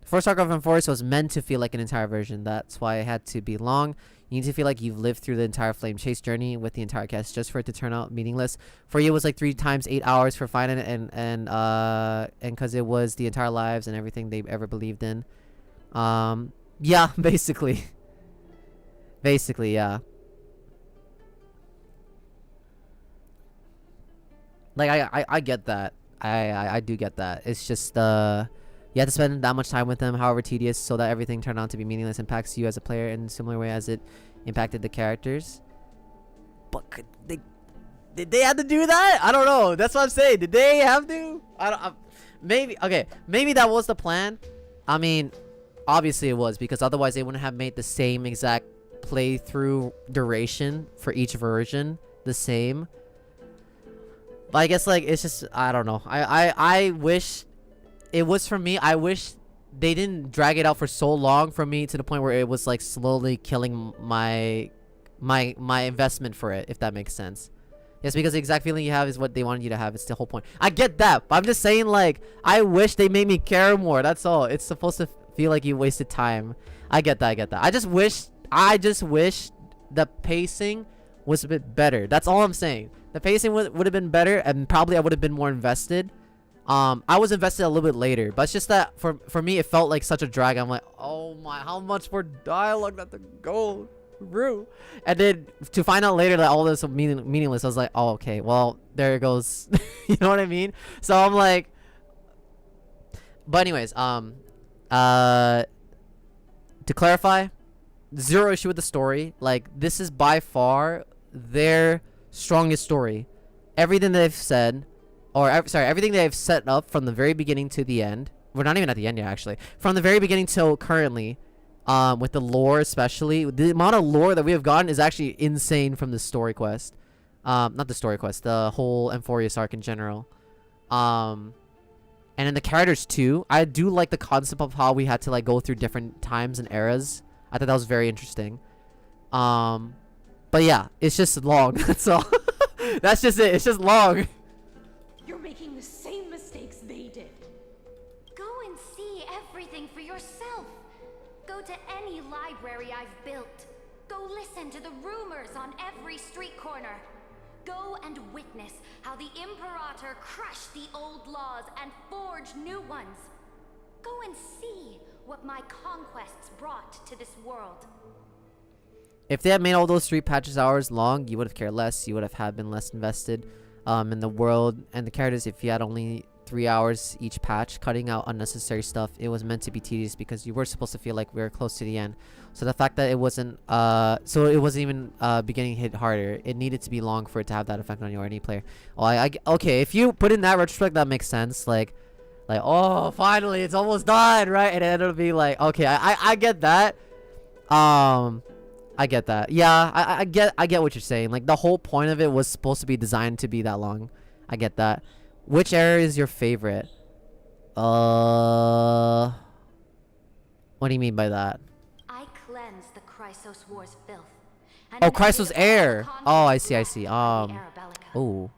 [SPEAKER 1] First arc of Amphorius was meant to feel like an entire version. That's why it had to be long. You need to feel like you've lived through the entire Flame Chase journey with the entire cast just for it to turn out meaningless. For you, it was like 3 times 8 hours for finding it, and because it was the entire lives and everything they've ever believed in. Yeah, basically, yeah. Like, I get that. I do get that. It's just you have to spend that much time with them, however tedious, so that everything turned out to be meaningless impacts you as a player in a similar way as it impacted the characters. But did they have to do that? I don't know. That's what I'm saying. Did they have to? Maybe. Okay, maybe that was the plan. I mean, obviously it was, because otherwise they wouldn't have made the same exact playthrough duration for each version the same. But I guess, like, it's just, I don't know. I wish it was, for me, I wish they didn't drag it out for so long for me to the point where it was, like, slowly killing my investment for it, if that makes sense. Yes, because the exact feeling you have is what they wanted you to have. It's the whole point. I get that, but I'm just saying, like, I wish they made me care more. That's all. It's supposed to feel like you wasted time. I get that. I just wish the pacing was a bit better. That's all I'm saying. The pacing would have been better, and probably I would have been more invested. I was invested a little bit later, but it's just that for me it felt like such a drag. I'm like, oh my, how much more dialogue that to go through, and then to find out later that all this was meaningless, I was like, oh, okay, well, there it goes. You know what I mean? So I'm like, but anyways, to clarify, zero issue with the story. Like, this is by far their strongest story. everything they've said, or sorry, everything they've set up from the very beginning to the end. We're not even at the end yet, actually. From the very beginning till currently, with the lore especially, the amount of lore that we have gotten is actually insane from the story quest. Not the story quest, the whole Amphorius arc in general. And in the characters too, I do like the concept of how we had to like go through different times and eras. I thought that was very interesting. But yeah, it's just long. That's all. That's just it. It's just long.
[SPEAKER 11] You're making the same mistakes they did.
[SPEAKER 2] Go and see everything for yourself. Go to any library I've built. Go listen to the rumors on every street corner. Go and witness how the Imperator crushed the old laws and forged new ones. Go and see what my conquests brought to this world.
[SPEAKER 1] If they had made all those 3 patches hours long, you would have cared less. You would have been less invested in the world and the characters. If you had only 3 hours each patch, cutting out unnecessary stuff, it was meant to be tedious because you were supposed to feel like we were close to the end. So the fact that it wasn't, even beginning hit harder. It needed to be long for it to have that effect on you or any player. Oh, okay. If you put in that retrospect, that makes sense. Like, oh, finally, it's almost done, right? And then it'll be like, okay, I get that. I get that. Yeah, I get what you're saying. Like, the whole point of it was supposed to be designed to be that long. I get that. Which area is your favorite? What do you mean by that?
[SPEAKER 2] I cleansed the Chrysos War's filth.
[SPEAKER 1] Oh, Chrysos Air. Oh, I see. Oh.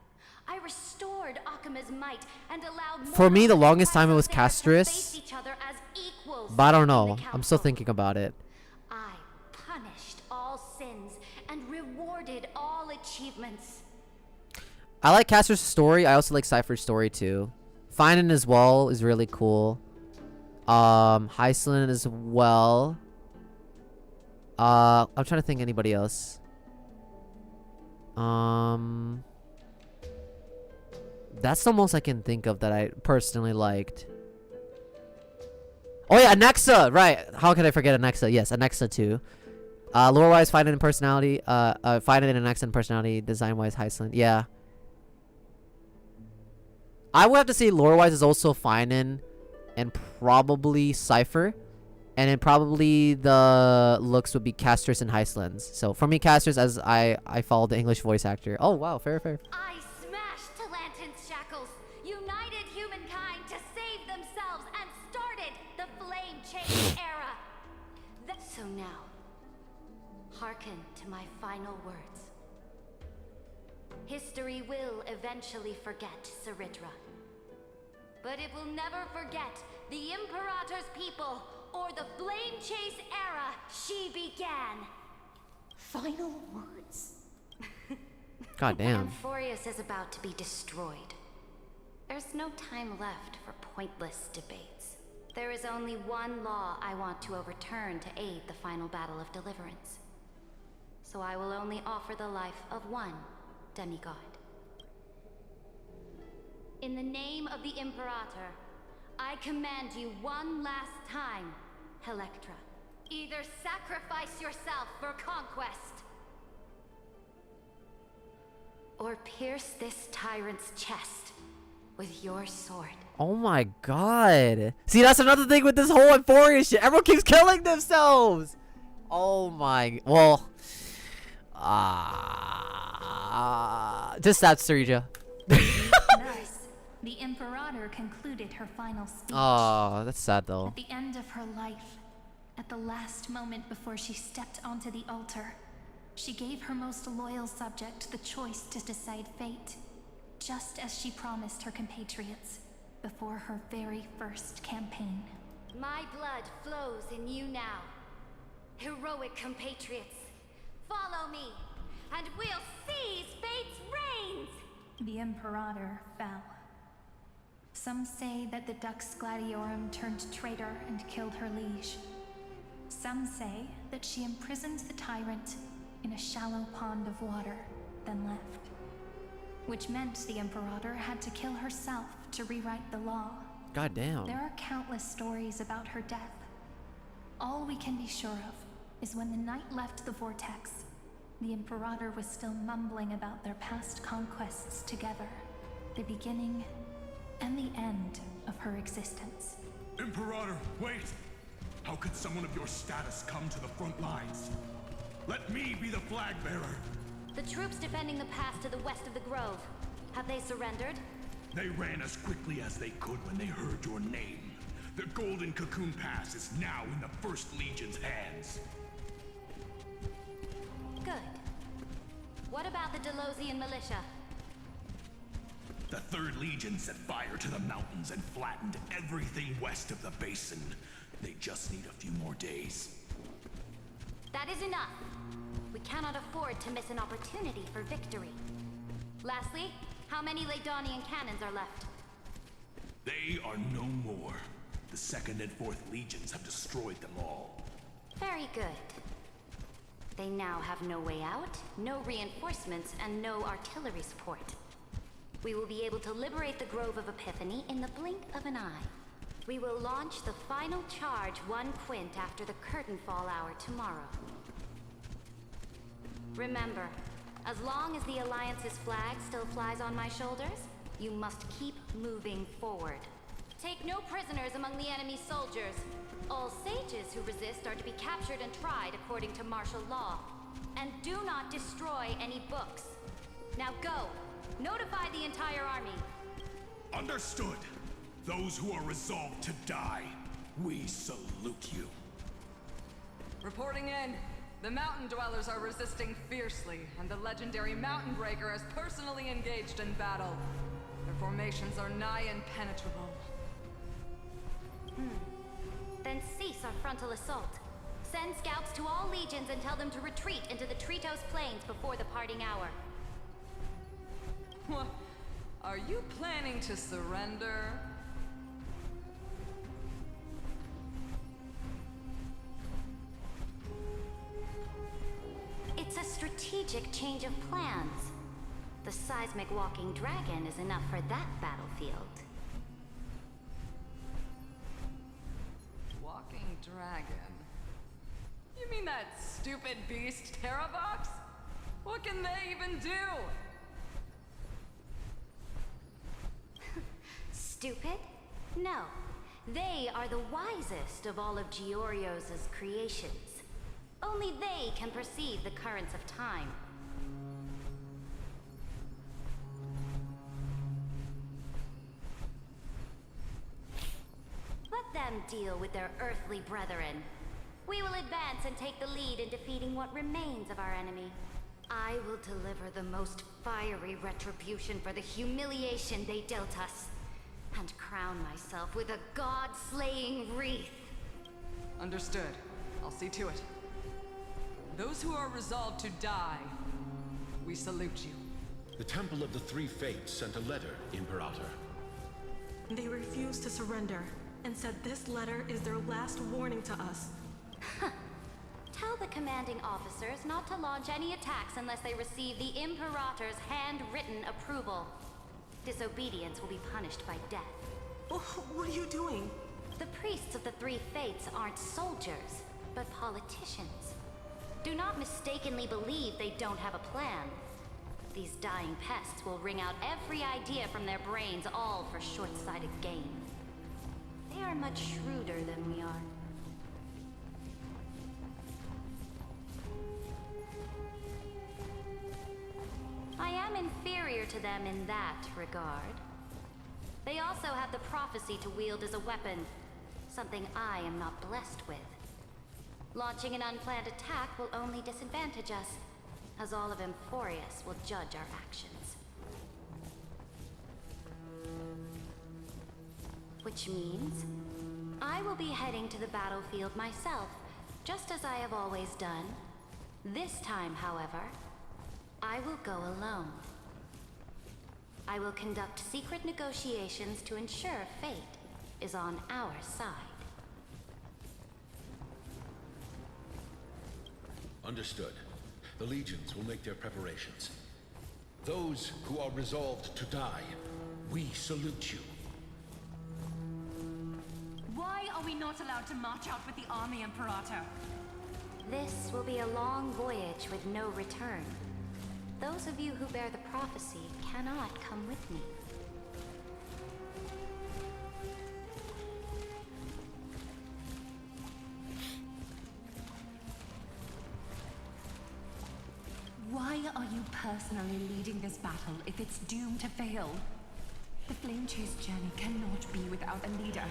[SPEAKER 2] I restored Akima's might and allowed
[SPEAKER 1] For me, the longest time it was Casterus. But I don't know. I'm still thinking about it.
[SPEAKER 2] I punished all sins and rewarded all achievements.
[SPEAKER 1] I like Caster's story. I also like Cypher's story too. Finding as well is really cool. Hysilens as well. I'm trying to think anybody else. That's the most I can think of that I personally liked. Oh yeah, Anexa, right? How could I forget Anexa? Yes, Anexa too. Lore-wise, Finding and personality. Finding and Anexa and personality. Design-wise, Hysilens. Yeah. I would have to say lore-wise is also Finding and probably Cypher. And then probably the looks would be Casterus and Hysilens. So for me, Casterus, as I follow the English voice actor. Oh wow, fair.
[SPEAKER 2] I smashed Talantin's shackles, united humankind to save themselves, and started the Flame Chain era. So now, hearken to my final words. History will eventually forget Ceridra. But it will never forget the Imperator's people or the Flame Chase era she began.
[SPEAKER 11] Final words.
[SPEAKER 1] God damn.
[SPEAKER 2] Amphorius is about to be destroyed. There's no time left for pointless debates. There is only one law I want to overturn to aid the final battle of deliverance. So I will only offer the life of one demigod. In the name of the Imperator, I command you one last time, Electra. Either sacrifice yourself for conquest, or pierce this tyrant's chest with your sword.
[SPEAKER 1] Oh my god. See, that's another thing with this whole Amphorius shit. Everyone keeps killing themselves. Oh my. Well. Just that, Serija.
[SPEAKER 13] Thus, the Imperator concluded her final speech.
[SPEAKER 1] Oh, that's sad though.
[SPEAKER 13] At the end of her life, at the last moment before she stepped onto the altar, she gave her most loyal subject the choice to decide fate, just as she promised her compatriots before her very first campaign.
[SPEAKER 2] My blood flows in you now. Heroic compatriots, follow me, and we'll seize fate's reins!
[SPEAKER 13] The Imperator fell. Some say that the Dux Gladiorum turned traitor and killed her liege. Some say that she imprisoned the tyrant in a shallow pond of water, then left. Which meant the Imperator had to kill herself to rewrite the law.
[SPEAKER 1] God damn.
[SPEAKER 13] There are countless stories about her death. All we can be sure of is when the knight left the vortex, The Imperator was still mumbling about their past conquests together, the beginning and the end of her existence.
[SPEAKER 10] Imperator, wait! How could someone of your status come to the front lines? Let me be the flag bearer!
[SPEAKER 15] The troops defending the pass to the west of the grove. Have they surrendered?
[SPEAKER 10] They ran as quickly as they could when they heard your name. The Golden Cocoon Pass is now in the First Legion's hands.
[SPEAKER 15] Good. What about the Delosian militia?
[SPEAKER 10] The Third Legion set fire to the mountains and flattened everything west of the basin. They just need a few more days.
[SPEAKER 15] That is enough. We cannot afford to miss an opportunity for victory. Lastly, how many Ladonian cannons are left?
[SPEAKER 10] They are no more. The Second and Fourth Legions have destroyed them all.
[SPEAKER 15] Very good. They now have no way out, no reinforcements, and no artillery support. We will be able to liberate the Grove of Epiphany in the blink of an eye. We will launch the final charge 1 quint after the curtain fall hour tomorrow. Remember, as long as the Alliance's flag still flies on my shoulders, you must keep moving forward. Take no prisoners among the enemy soldiers. All sages who resist are to be captured and tried according to martial law. And do not destroy any books. Now go! Notify the entire army.
[SPEAKER 10] Understood. Those who are resolved to die, we salute you.
[SPEAKER 3] Reporting in. The mountain dwellers are resisting fiercely, and the legendary Mountain Breaker has personally engaged in battle. Their formations are nigh impenetrable.
[SPEAKER 15] Then cease our frontal assault. Send scouts to all legions and tell them to retreat into the Tritos Plains before the parting hour.
[SPEAKER 3] What? Are you planning to surrender?
[SPEAKER 15] It's a strategic change of plans. The seismic walking dragon is enough for that battlefield.
[SPEAKER 3] Walking dragon? You mean that stupid beast, Terravox? What can they even do?
[SPEAKER 15] Stupid? No. They are the wisest of all of Giorio's creations. Only they can perceive the currents of time. Let them deal with their earthly brethren. We will advance and take the lead in defeating what remains of our enemy. I will deliver the most fiery retribution for the humiliation they dealt us, and crown myself with a god-slaying wreath.
[SPEAKER 3] Understood. I'll see to it. Those who are resolved to die, we salute you.
[SPEAKER 18] The Temple of the Three Fates sent a letter, Imperator.
[SPEAKER 22] They refused to surrender, and said this letter is their last warning to us.
[SPEAKER 15] Tell the commanding officers not to launch any attacks unless they receive the Imperator's handwritten approval. Disobedience will be punished by death.
[SPEAKER 22] What are you doing?
[SPEAKER 15] The priests of the Three Fates aren't soldiers, but politicians. Do not mistakenly believe they don't have a plan. These dying pests will wring out every idea from their brains, all for short-sighted gain. They are much shrewder than we are. I am inferior to them in that regard. They also have the prophecy to wield as a weapon, something I am not blessed with. Launching an unplanned attack will only disadvantage us, as all of Emphorius will judge our actions. Which means, I will be heading to the battlefield myself, just as I have always done. This time, however, I will go alone. I will conduct secret negotiations to ensure fate is on our side.
[SPEAKER 18] Understood. The legions will make their preparations. Those who are resolved to die, we salute you.
[SPEAKER 7] Why are we not allowed to march out with the army, Imperator?
[SPEAKER 6] This will be a long voyage with no return. Those of you who bear the prophecy cannot come with me.
[SPEAKER 7] Why are you personally leading this battle if it's doomed to fail? The Flame Chase journey cannot be without a leader.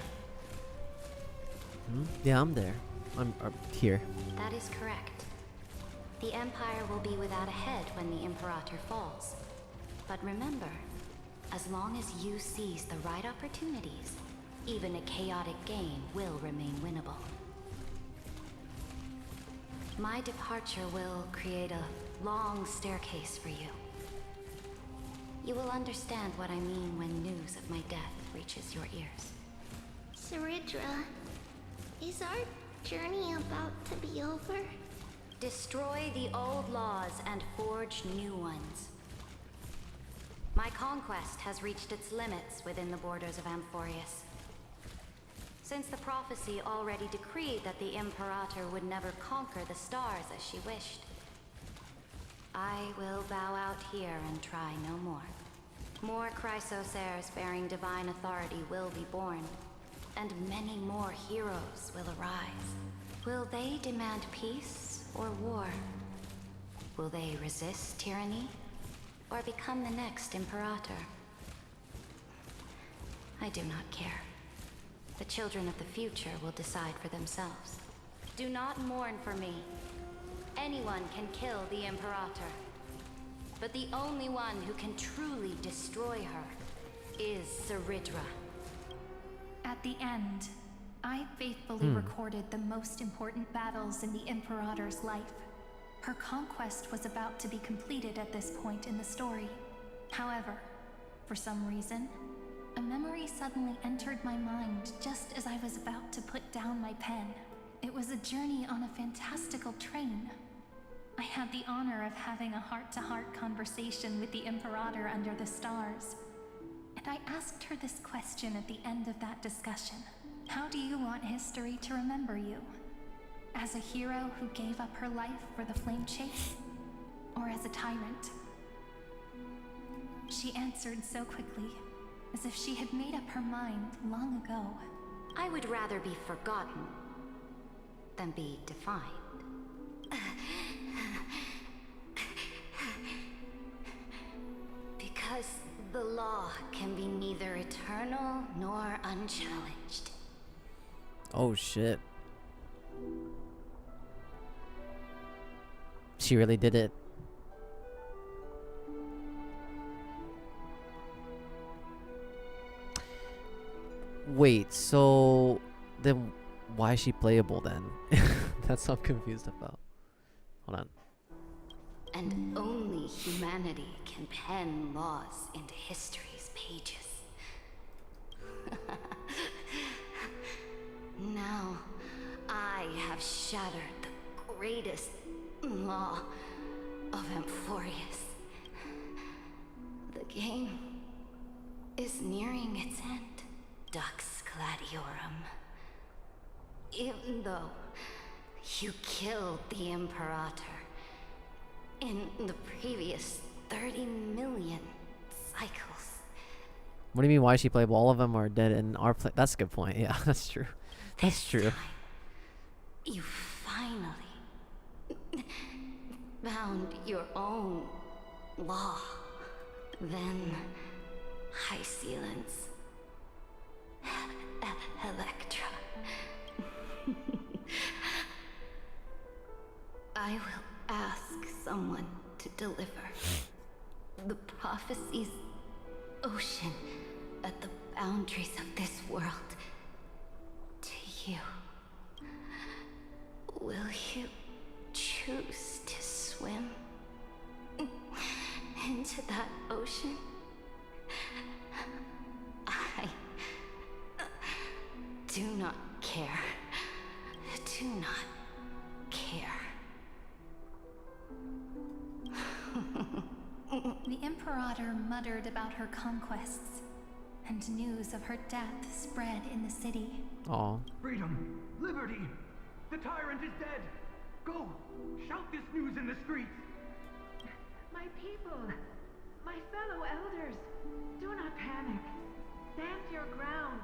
[SPEAKER 1] Yeah, I'm there. I'm here.
[SPEAKER 6] That is correct. The Empire will be without a head when the Imperator falls. But remember, as long as you seize the right opportunities, even a chaotic game will remain winnable. My departure will create a long staircase for you. You will understand what I mean when news of my death reaches your ears.
[SPEAKER 8] Saridra, is our journey about to be over?
[SPEAKER 6] Destroy the old laws and forge new ones. My conquest has reached its limits within the borders of Amphorius. Since the prophecy already decreed that the Imperator would never conquer the stars as she wished, I will bow out here and try no more. More Chrysosairs bearing divine authority will be born, and many more heroes will arise. Will they demand peace or war? Will they resist tyranny or become the next Imperator? I do not care. The children of the future will decide for themselves. Do not mourn for me. Anyone can kill the Imperator, but the only one who can truly destroy her is Saridra.
[SPEAKER 13] At the end, I faithfully recorded the most important battles in the Imperator's life. Her conquest was about to be completed at this point in the story. However, for some reason, a memory suddenly entered my mind just as I was about to put down my pen. It was a journey on a fantastical train. I had the honor of having a heart-to-heart conversation with the Imperator under the stars. And I asked her this question at the end of that discussion. How do you want history to remember you? As a hero who gave up her life for the Flame Chase? Or as a tyrant? She answered so quickly, as if she had made up her mind long ago.
[SPEAKER 6] I would rather be forgotten than be defined. Because the law can be neither eternal nor unchallenged.
[SPEAKER 1] Oh shit. She really did it. Wait, so then why is she playable then? That's what I'm confused about. Hold on.
[SPEAKER 6] And only humanity can pen laws into history's pages. Now, I have shattered the greatest law of Amphorius. The game is nearing its end, Dux Gladiorum. Even though you killed the Imperator in the previous 30 million cycles.
[SPEAKER 1] What do you mean, why is she playable? All of them are dead in our play. That's a good point. Yeah, that's true. That's true.
[SPEAKER 6] You finally found your own law. Then Hysilens, Electra. I will ask someone to deliver the prophecy's ocean at the boundaries of this world to you. Will you choose to swim into that ocean? I do not care. Do not care.
[SPEAKER 13] The Imperator muttered about her conquests, and news of her death spread in the city.
[SPEAKER 1] Oh.
[SPEAKER 10] Freedom! Liberty! The tyrant is dead!
[SPEAKER 14] Go! Shout this news in the streets! My people, my fellow elders, do not panic. Stand your ground.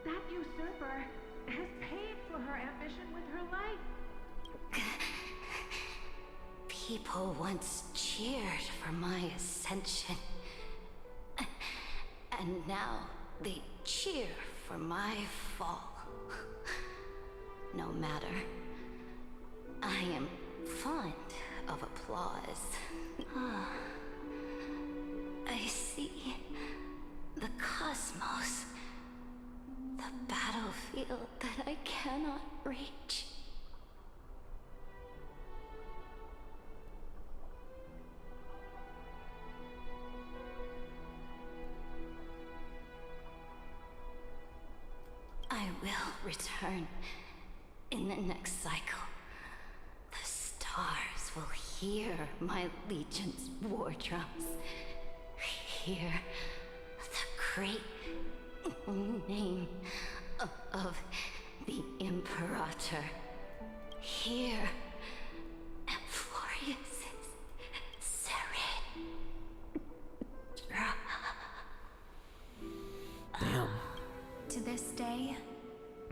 [SPEAKER 14] That usurper has paid for her ambition with her life.
[SPEAKER 21] People once cheered for my ascension. And now they cheer for my fall. No matter. I am fond of applause. I see the cosmos. The battlefield that I cannot reach. I will return in the next cycle. The stars will hear my legion's war drums. Hear the great name of the Imperator. Hear Amphorius' serene.
[SPEAKER 1] Damn.
[SPEAKER 13] To this day,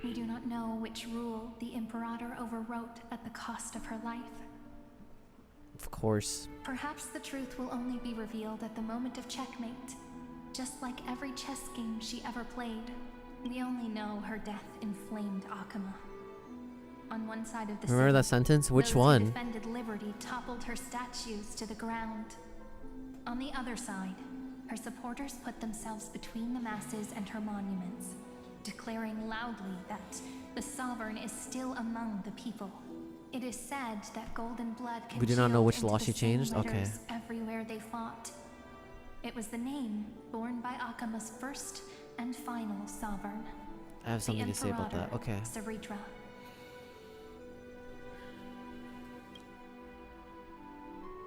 [SPEAKER 13] we do not know which rule the Imperator overwrote at the cost of her life.
[SPEAKER 1] Of course.
[SPEAKER 13] Perhaps the truth will only be revealed at the moment of checkmate. Just like every chess game she ever played, we only know her death inflamed Akama. On one side of the
[SPEAKER 1] Remember
[SPEAKER 13] city,
[SPEAKER 1] that sentence? Which
[SPEAKER 13] those who
[SPEAKER 1] one?
[SPEAKER 13] defended liberty toppled her statues to the ground. On the other side, her supporters put themselves between the masses and her monuments, declaring loudly that the sovereign is still among the people. It is said that golden blood
[SPEAKER 1] We do not know
[SPEAKER 13] congealed
[SPEAKER 1] which
[SPEAKER 13] into
[SPEAKER 1] law
[SPEAKER 13] the
[SPEAKER 1] she
[SPEAKER 13] same
[SPEAKER 1] changed? Okay.
[SPEAKER 13] letters everywhere they fought. It was the name borne by Akama's first and final sovereign.
[SPEAKER 1] I have something to say about that. Okay.
[SPEAKER 13] Saritra.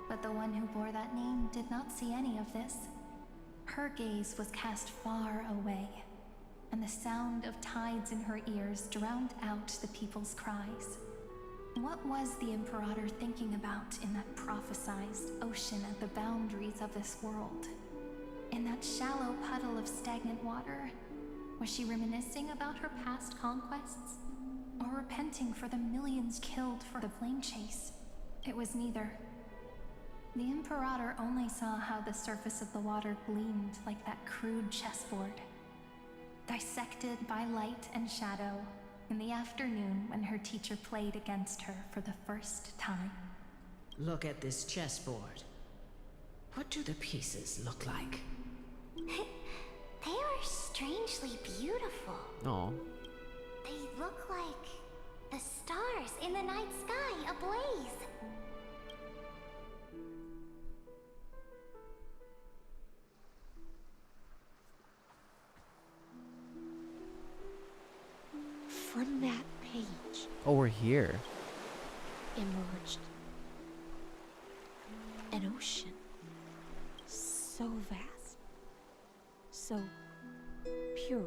[SPEAKER 13] But the one who bore that name did not see any of this. Her gaze was cast far away, and the sound of tides in her ears drowned out the people's cries. What was the Imperator thinking about in that prophesized ocean at the boundaries of this world? In that shallow puddle of stagnant water, was she reminiscing about her past conquests? Or repenting for the millions killed for the flame chase? It was neither. The Imperator only saw how the surface of the water gleamed like that crude chessboard, dissected by light and shadow in the afternoon when her teacher played against her for the first time.
[SPEAKER 16] Look at this chessboard. What do the pieces look like?
[SPEAKER 8] They are strangely beautiful.
[SPEAKER 1] Oh.
[SPEAKER 8] They look like the stars in the night sky ablaze.
[SPEAKER 11] From that page
[SPEAKER 1] Oh, we're here.
[SPEAKER 11] emerged an ocean so vast, so pure,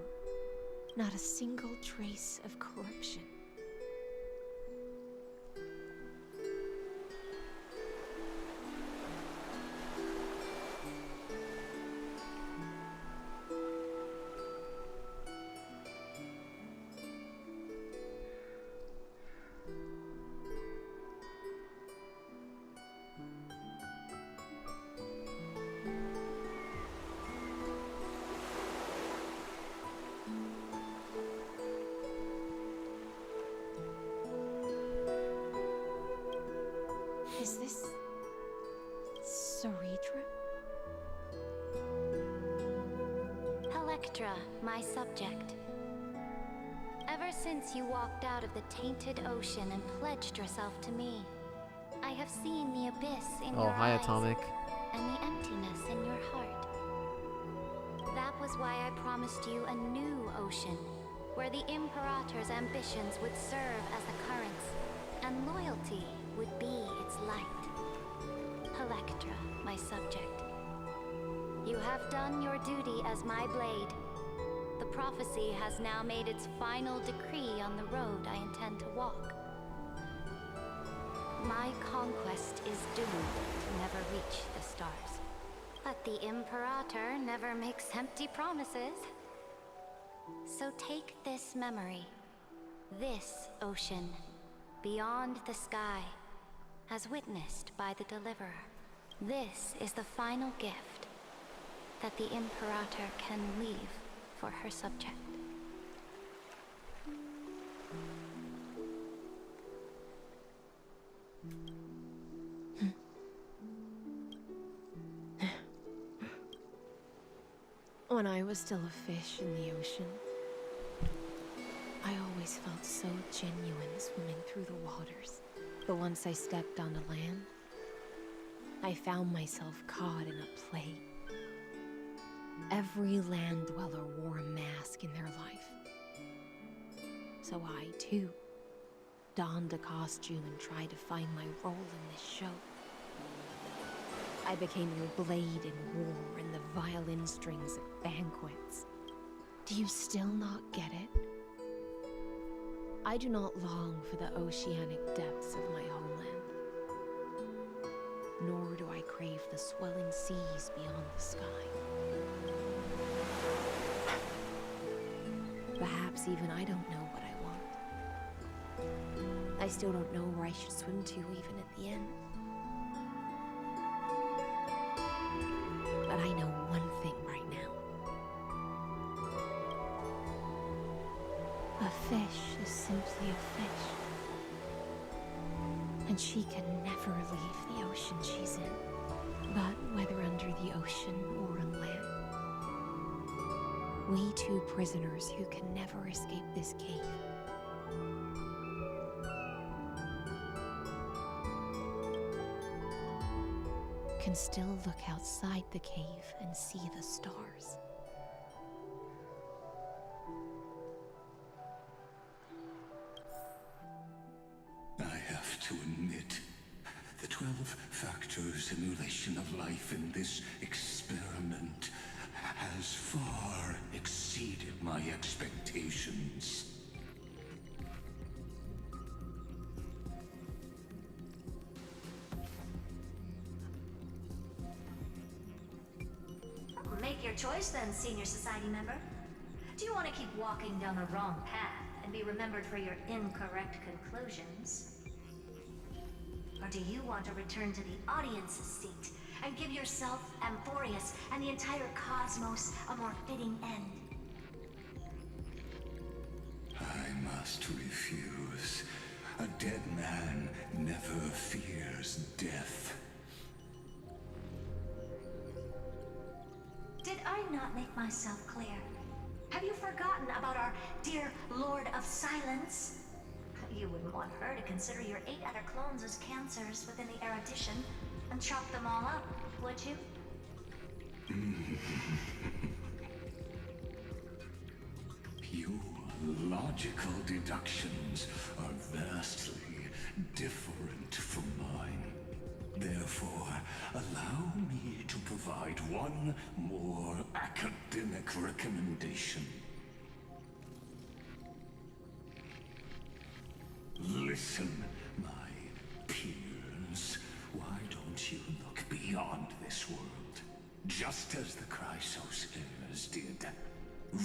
[SPEAKER 11] not a single trace of corruption. Is this Saritra?
[SPEAKER 8] Electra, my subject. Ever since you walked out of the tainted ocean and pledged yourself to me, I have seen the abyss in
[SPEAKER 1] Oh,
[SPEAKER 8] your
[SPEAKER 1] hi,
[SPEAKER 8] eyes
[SPEAKER 1] Atomic.
[SPEAKER 8] and the emptiness in your heart. That was why I promised you a new ocean, where the Imperator's ambitions would serve as the currents, and loyalty would be its light. Electra, my subject. You have done your duty as my blade. The prophecy has now made its final decree on the road I intend to walk.
[SPEAKER 15] My conquest is doomed to never reach the stars. But the Imperator never makes empty promises. So take this memory, this ocean, beyond the sky, as witnessed by the Deliverer. This is the final gift that the Imperator can leave for her subject.
[SPEAKER 11] When I was still a fish in the ocean, I always felt so genuine swimming through the waters. But once I stepped onto land, I found myself caught in a play. Every land dweller wore a mask in their life. So I, too, donned a costume and tried to find my role in this show. I became your blade in war and the violin strings at banquets. Do you still not get it? I do not long for the oceanic depths of my homeland. Nor do I crave the swelling seas beyond the sky. Perhaps even I don't know what I want. I still don't know where I should swim to even at the end. But I know one thing right now. A fish is simply a fish. And she can never leave the ocean she's in. But whether under the ocean or on land, we two prisoners who can never escape this cave can still look outside the cave and see the stars.
[SPEAKER 5] I have to admit, the 12-factor simulation of life in this experiment has far exceeded my expectations.
[SPEAKER 21] Make your choice then, Senior Society member. Do you want to keep walking down the wrong path and be remembered for your incorrect conclusions? Or do you want to return to the audience's seat and give yourself, Amphorius, and the entire cosmos a more fitting end?
[SPEAKER 5] I must refuse. A dead man never fears death.
[SPEAKER 21] Did I not make myself clear? Have you forgotten about our dear Lord of Silence? You wouldn't want her to consider your 8 other clones as cancers within the erudition and chop them all up, would you?
[SPEAKER 5] Your logical deductions are vastly different from mine. Therefore, allow me to provide one more academic recommendation. Listen, my peers. Why don't you look beyond this world? Just as the Chrysos heirs did.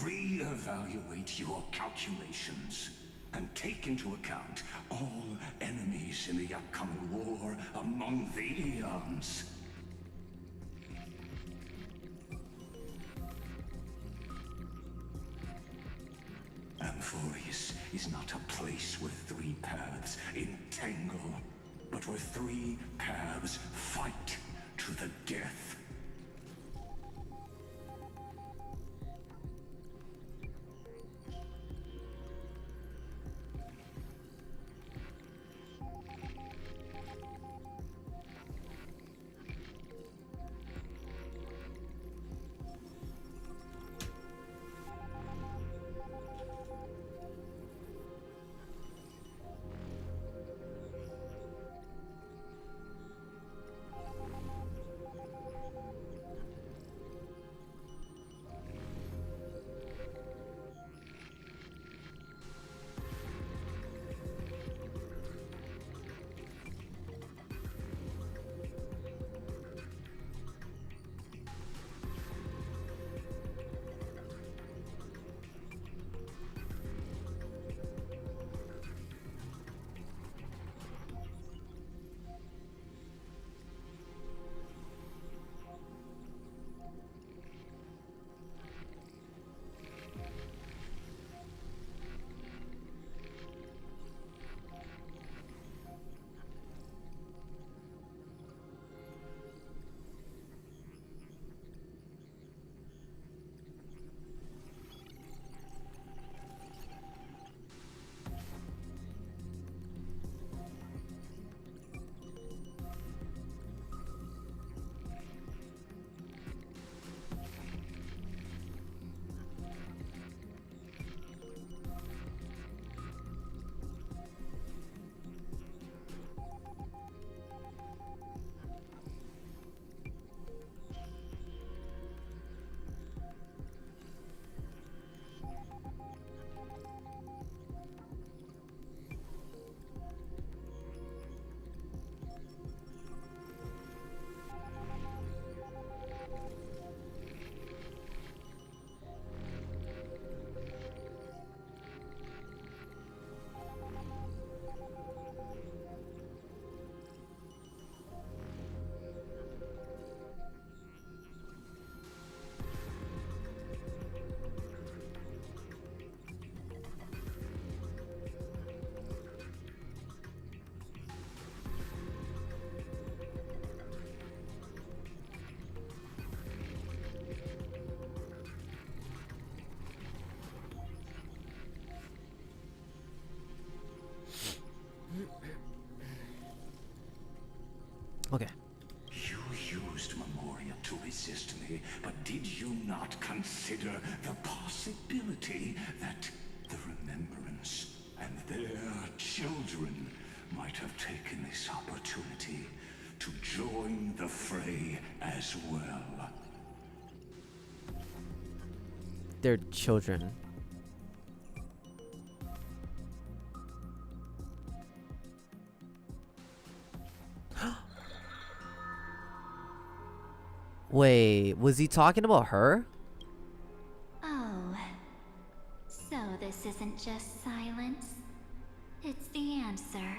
[SPEAKER 5] Re-evaluate your calculations and take into account all enemies in the upcoming war among the Eons. Amphorius is not a place where 3 paths entangle, but where 3 paths fight to the death. to resist me, but did you not consider the possibility that the Remembrance and their children might have taken this opportunity to join the fray as well?
[SPEAKER 1] Their children. Wait, was he talking about her?
[SPEAKER 2] Oh, so this isn't just silence. It's the answer.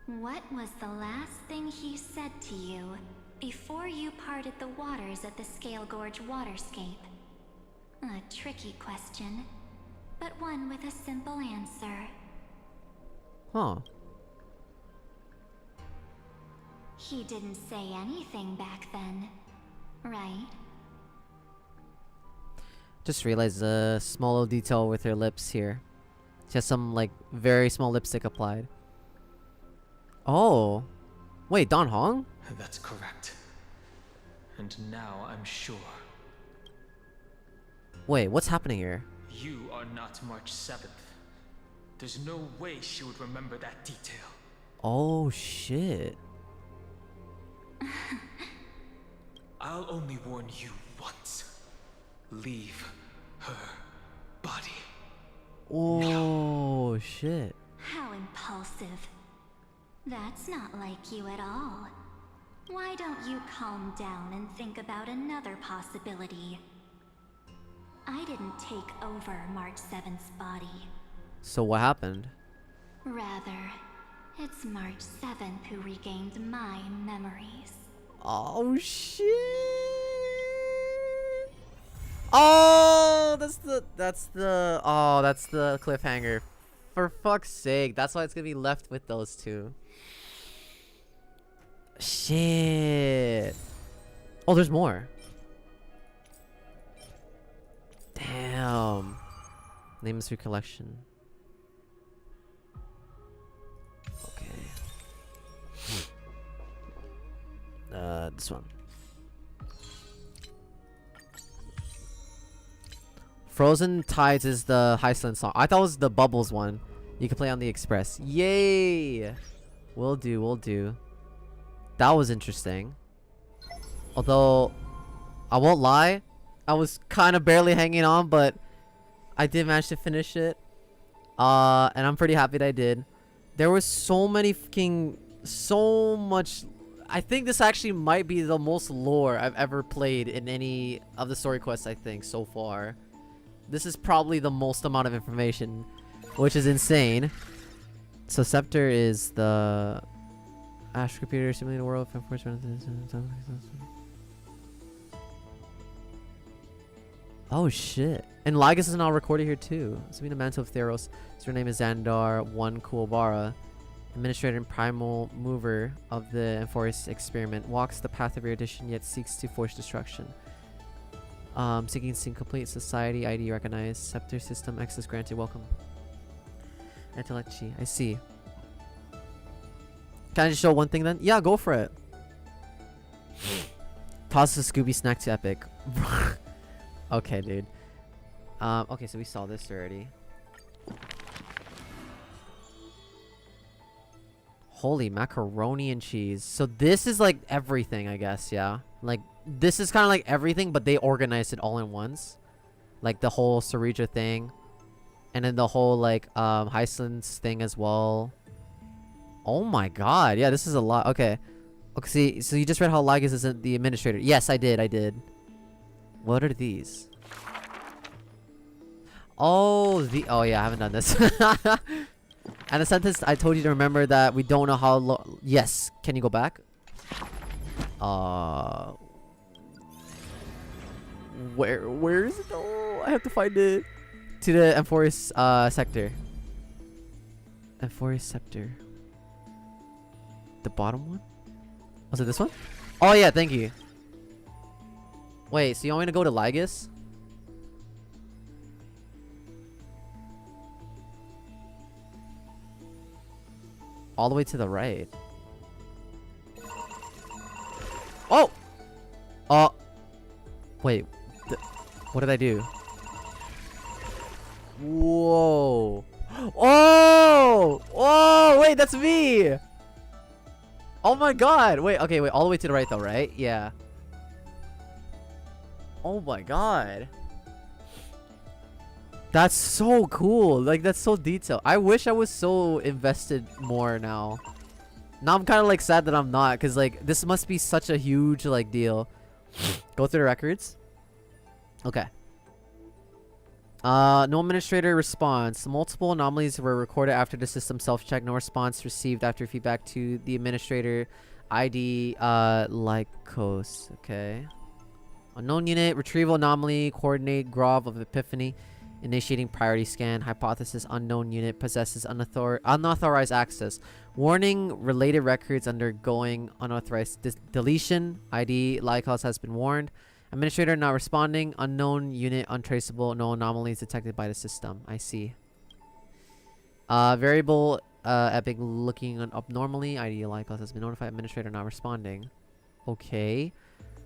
[SPEAKER 2] What was the last thing he said to you before you parted the waters at the Scale Gorge waterscape? A tricky question, but one with a simple answer.
[SPEAKER 1] Huh.
[SPEAKER 2] He didn't say anything back then, right?
[SPEAKER 1] Just realized a small little detail with her lips here. She has some like very small lipstick applied. Oh. Wait, Don Hong?
[SPEAKER 19] That's correct. And now I'm sure.
[SPEAKER 1] Wait, what's happening here?
[SPEAKER 19] You are not March 7th. There's no way she would remember that detail.
[SPEAKER 1] Oh shit.
[SPEAKER 19] I'll only warn you once. Leave her body.
[SPEAKER 1] Oh shit.
[SPEAKER 2] How impulsive. That's not like you at all. Why don't you calm down and think about another possibility? I didn't take over March 7th's body.
[SPEAKER 1] So what happened?
[SPEAKER 2] Rather, it's March 7th who regained my memories.
[SPEAKER 1] Oh shit. Oh, that's the cliffhanger. For fuck's sake, that's why it's gonna be left with those two. Shit. Oh, there's more. Damn. Name mystery collection. Okay. This one. Frozen Tides is the Hysilens song. I thought it was the Bubbles one. You can play on the Express. Yay! Will do, will do. That was interesting. Although, I won't lie, I was kind of barely hanging on, but I did manage to finish it. And I'm pretty happy that I did. There was so many so much. I think this actually might be the most lore I've ever played in any of the story quests, I think, so far. This is probably the most amount of information, which is insane. So Scepter is the Ash computer simulating a world of enforcement. Oh shit. And Lygus is now recorded here too. Assuming the Mantle of Theros. So her name is Xandar 1 Kuwabara. Administrator and primal mover of the Enforced experiment. Walks the path of erudition yet seeks to force destruction. Seeking to complete society. ID recognized. Scepter system access granted. Welcome. Intellectually. I see. Can I just show one thing then? Yeah, go for it. Toss a Scooby snack to Epic. Okay, dude. Okay, so we saw this already. Holy macaroni and cheese. So this is like everything, I guess, yeah? Like, this is kind of like everything, but they organized it all in once. Like the whole Sarija thing. And then the whole, like, Hysilens thing as well. Oh my god. Yeah, this is a lot. Okay. Okay, see, so you just read how Lygus isn't the administrator. Yes, I did. What are these? Oh, yeah, I haven't done this. And a sentence I told you to remember that we don't know how long. Yes, can you go back? Where is it though? I have to find it. To the Enforced sector. Enforced sector. The bottom one? Was it this one? Oh yeah, thank you. Wait, so you want me to go to Lygus? All the way to the right. Oh! Wait. What did I do? Whoa. Oh! Whoa! Wait, that's me! Oh my god! Wait, okay, wait. All the way to the right though, right? Yeah. Oh my god. That's so cool. Like, that's so detailed. I wish I was so invested more now. Now I'm kind of like sad that I'm not, because like this must be such a huge like deal. Go through the records. Okay. No administrator response. Multiple anomalies were recorded after the system self-check. No response received after feedback to the administrator. ID Lycos. Okay. Unknown unit. Retrieval anomaly. Coordinate Grove of Epiphany. Initiating priority scan. Hypothesis unknown unit possesses unauthorized access. Warning, related records undergoing unauthorized deletion. ID Lycos has been warned. Administrator not responding. Unknown unit untraceable. No anomalies detected by the system. I see. Variable Epic looking abnormally. ID Lycos has been notified. Administrator not responding. Okay.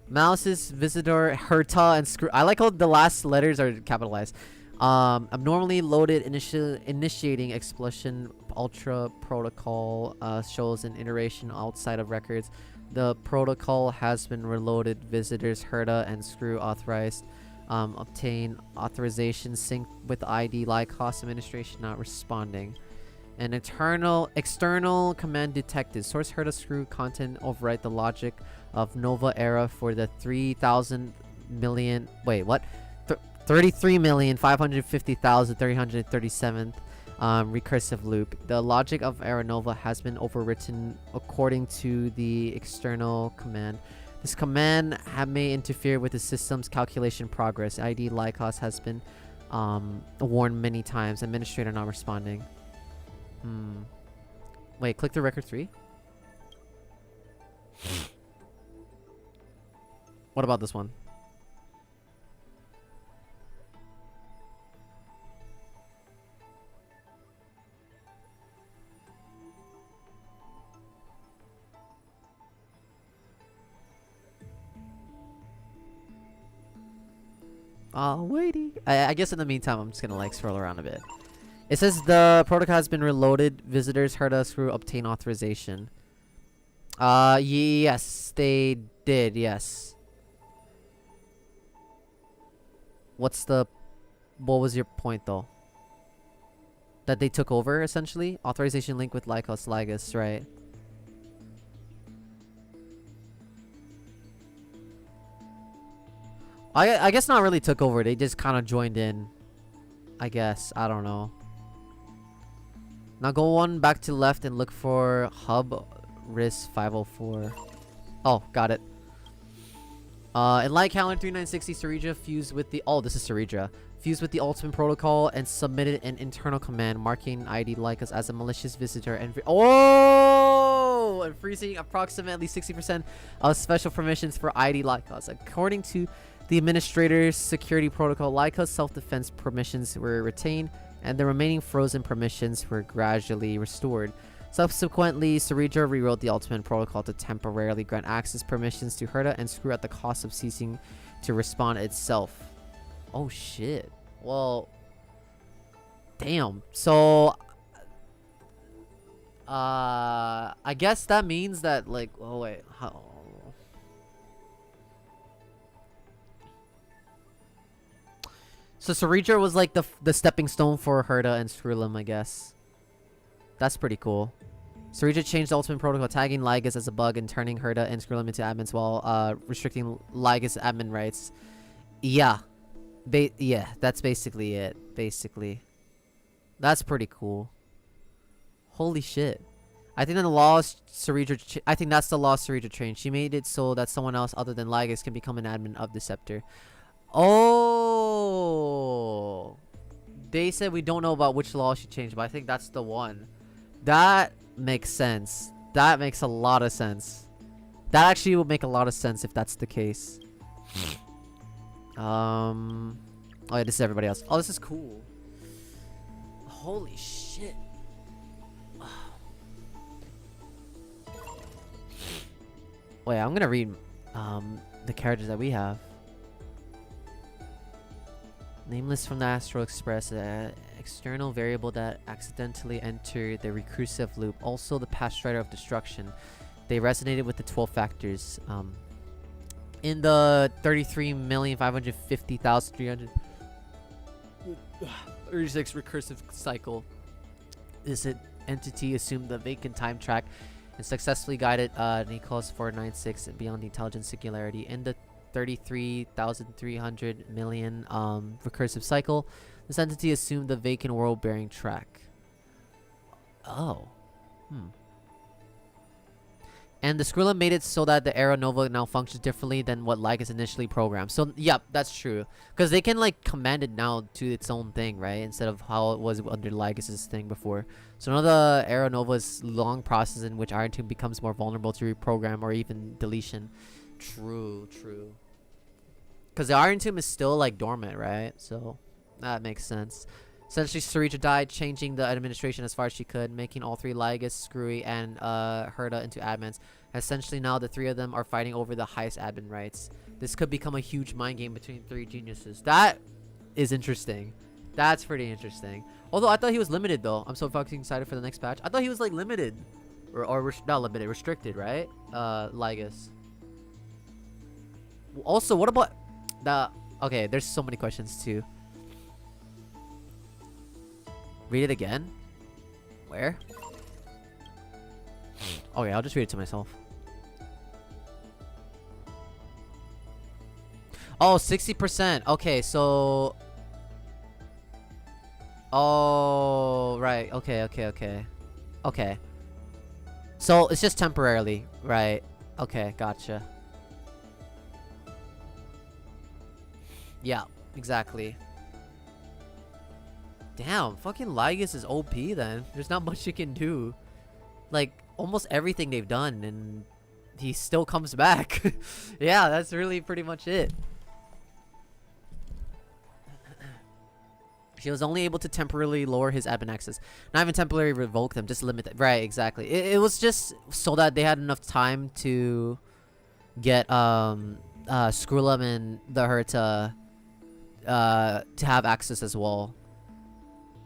[SPEAKER 1] Malice's visitor Herta and screw. I like how the last letters are capitalized. Abnormally loaded initiating explosion ultra protocol shows an iteration outside of records. The protocol has been reloaded. Visitors Herta and Screw authorized. Obtain authorization synced with ID Lycos. Administration not responding. An external command detected. Source Herta Screw content overwrite the logic of Nova era for the 3,000 million. Wait, what? 33,550,337th recursive loop. The logic of Era Nova has been overwritten according to the external command. This command may interfere with the system's calculation progress. ID Lycos has been warned many times. Administrator not responding. Wait, click the record 3. What about this one? Waiting. I guess in the meantime, I'm just gonna like scroll around a bit. It says the protocol has been reloaded. Visitors heard us through obtain authorization. Yes, they did. Yes. What was your point though? That they took over essentially? Authorization link with Lycos Lygus, right? I guess not really took over. They just kind of joined in. I guess. I don't know. Now go one back to left and look for hub RIS 504. Oh, got it. In Light Calendar 3960, Ceridra fused with the... Oh, this is Ceridra. Fused with the Ultimate Protocol and submitted an internal command marking ID Lycos as a malicious visitor and... and freezing approximately 60% of special permissions for ID Lycos. According to the administrator's security protocol, Lycos self-defense permissions were retained and the remaining frozen permissions were gradually restored. Subsequently, Ceridra rewrote the Ultimate Protocol to temporarily grant access permissions to Herta and Screw at the cost of ceasing to respond itself. Oh shit. Well, damn. So I guess that means that like, oh wait, how? So Ceridra was like the stepping stone for Herta and Screwlim, I guess. That's pretty cool. Ceridra changed the Ultimate Protocol, tagging Lygus as a bug and turning Herta and Screwlim into admins while restricting Lygus admin rights. Yeah. Yeah, that's basically it. Basically. That's pretty cool. Holy shit. I think that the law Ceridra... I think that's the law Ceridra changed. She made it so that someone else other than Lygus can become an admin of the Scepter. Oh, they said we don't know about which law she changed, but I think that's the one. That makes sense. That makes a lot of sense. That actually would make a lot of sense if that's the case. Oh yeah, this is everybody else. Oh, this is cool. Holy shit. Wait, I'm gonna read. the characters that we have. Nameless from the Astral Express, external variable that accidentally entered the recursive loop. Also the past strider of destruction. They resonated with the 12 factors. In the 33,550,336 recursive cycle, this entity assumed the vacant time track and successfully guided Nicholas 496 beyond the intelligence singularity. In the 33,300 million recursive cycle, this entity assumed the vacant world bearing track. Oh. And the Skrilla made it so that the Era Nova now functions differently than what Lygus initially programmed. So, yep, that's true. Because they can, like, command it now to its own thing, right? Instead of how it was under Lygus's thing before. So now the Era Nova's long process in which Iron Tomb becomes more vulnerable to reprogram or even deletion. True. Because the Iron Tomb is still, like, dormant, right? So, that makes sense. Essentially, Sarija died, changing the administration as far as she could, making all three, Lygus, Screwy, and Herta, into admins. Essentially, now the three of them are fighting over the highest admin rights. This could become a huge mind game between three geniuses. That is interesting. That's pretty interesting. Although, I thought he was limited, though. I'm so fucking excited for the next patch. I thought he was, like, limited. Or not limited, restricted, right? Lygus. Also, what about the... Okay, there's so many questions, too. Read it again? Where? Okay, I'll just read it to myself. Oh, 60%. Okay, so... Oh, right. Okay. So, it's just temporarily. Right. Okay, gotcha. Yeah, exactly. Damn, fucking Lygus is OP then. There's not much you can do. Like, almost everything they've done, and he still comes back. Yeah, that's really pretty much it. She was only able to temporarily lower his admin access. Not even temporarily revoke them, just limit them. Right, exactly. It was just so that they had enough time to get Skrullum and the Herta to have access as well.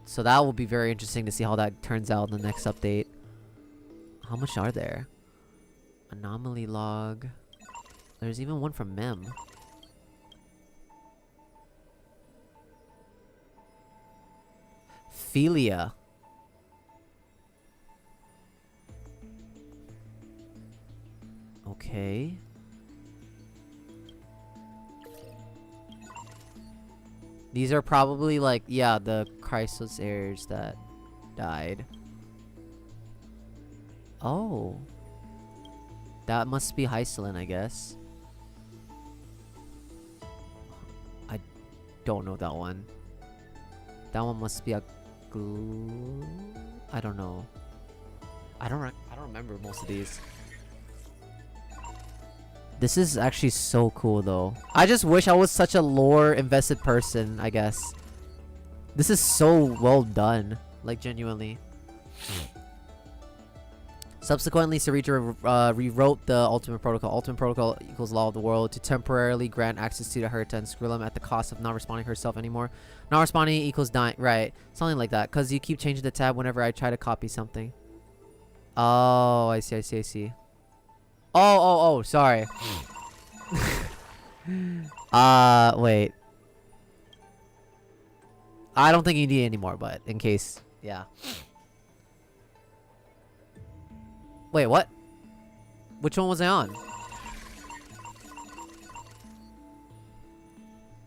[SPEAKER 1] So that will be very interesting to see how that turns out in the next update. How much are there? Anomaly log. There's even one from Mem. Philia. Okay. These are probably like, yeah, the Chrysos heirs that died. Oh. That must be Hysilens, I guess. I don't know that one. That one must be a glue. I don't know. I don't remember most of these. This is actually so cool though. I just wish I was such a lore invested person, I guess. This is so well done. Like, genuinely. Subsequently, Sarija rewrote the Ultimate Protocol. Ultimate Protocol equals law of the world to temporarily grant access to the Herta and Skrullum at the cost of not responding herself anymore. Not responding equals dying. Right. Something like that. Because you keep changing the tab whenever I try to copy something. Oh, I see. Oh, sorry. Wait. I don't think you need it anymore, but in case, yeah. Wait, what? Which one was I on?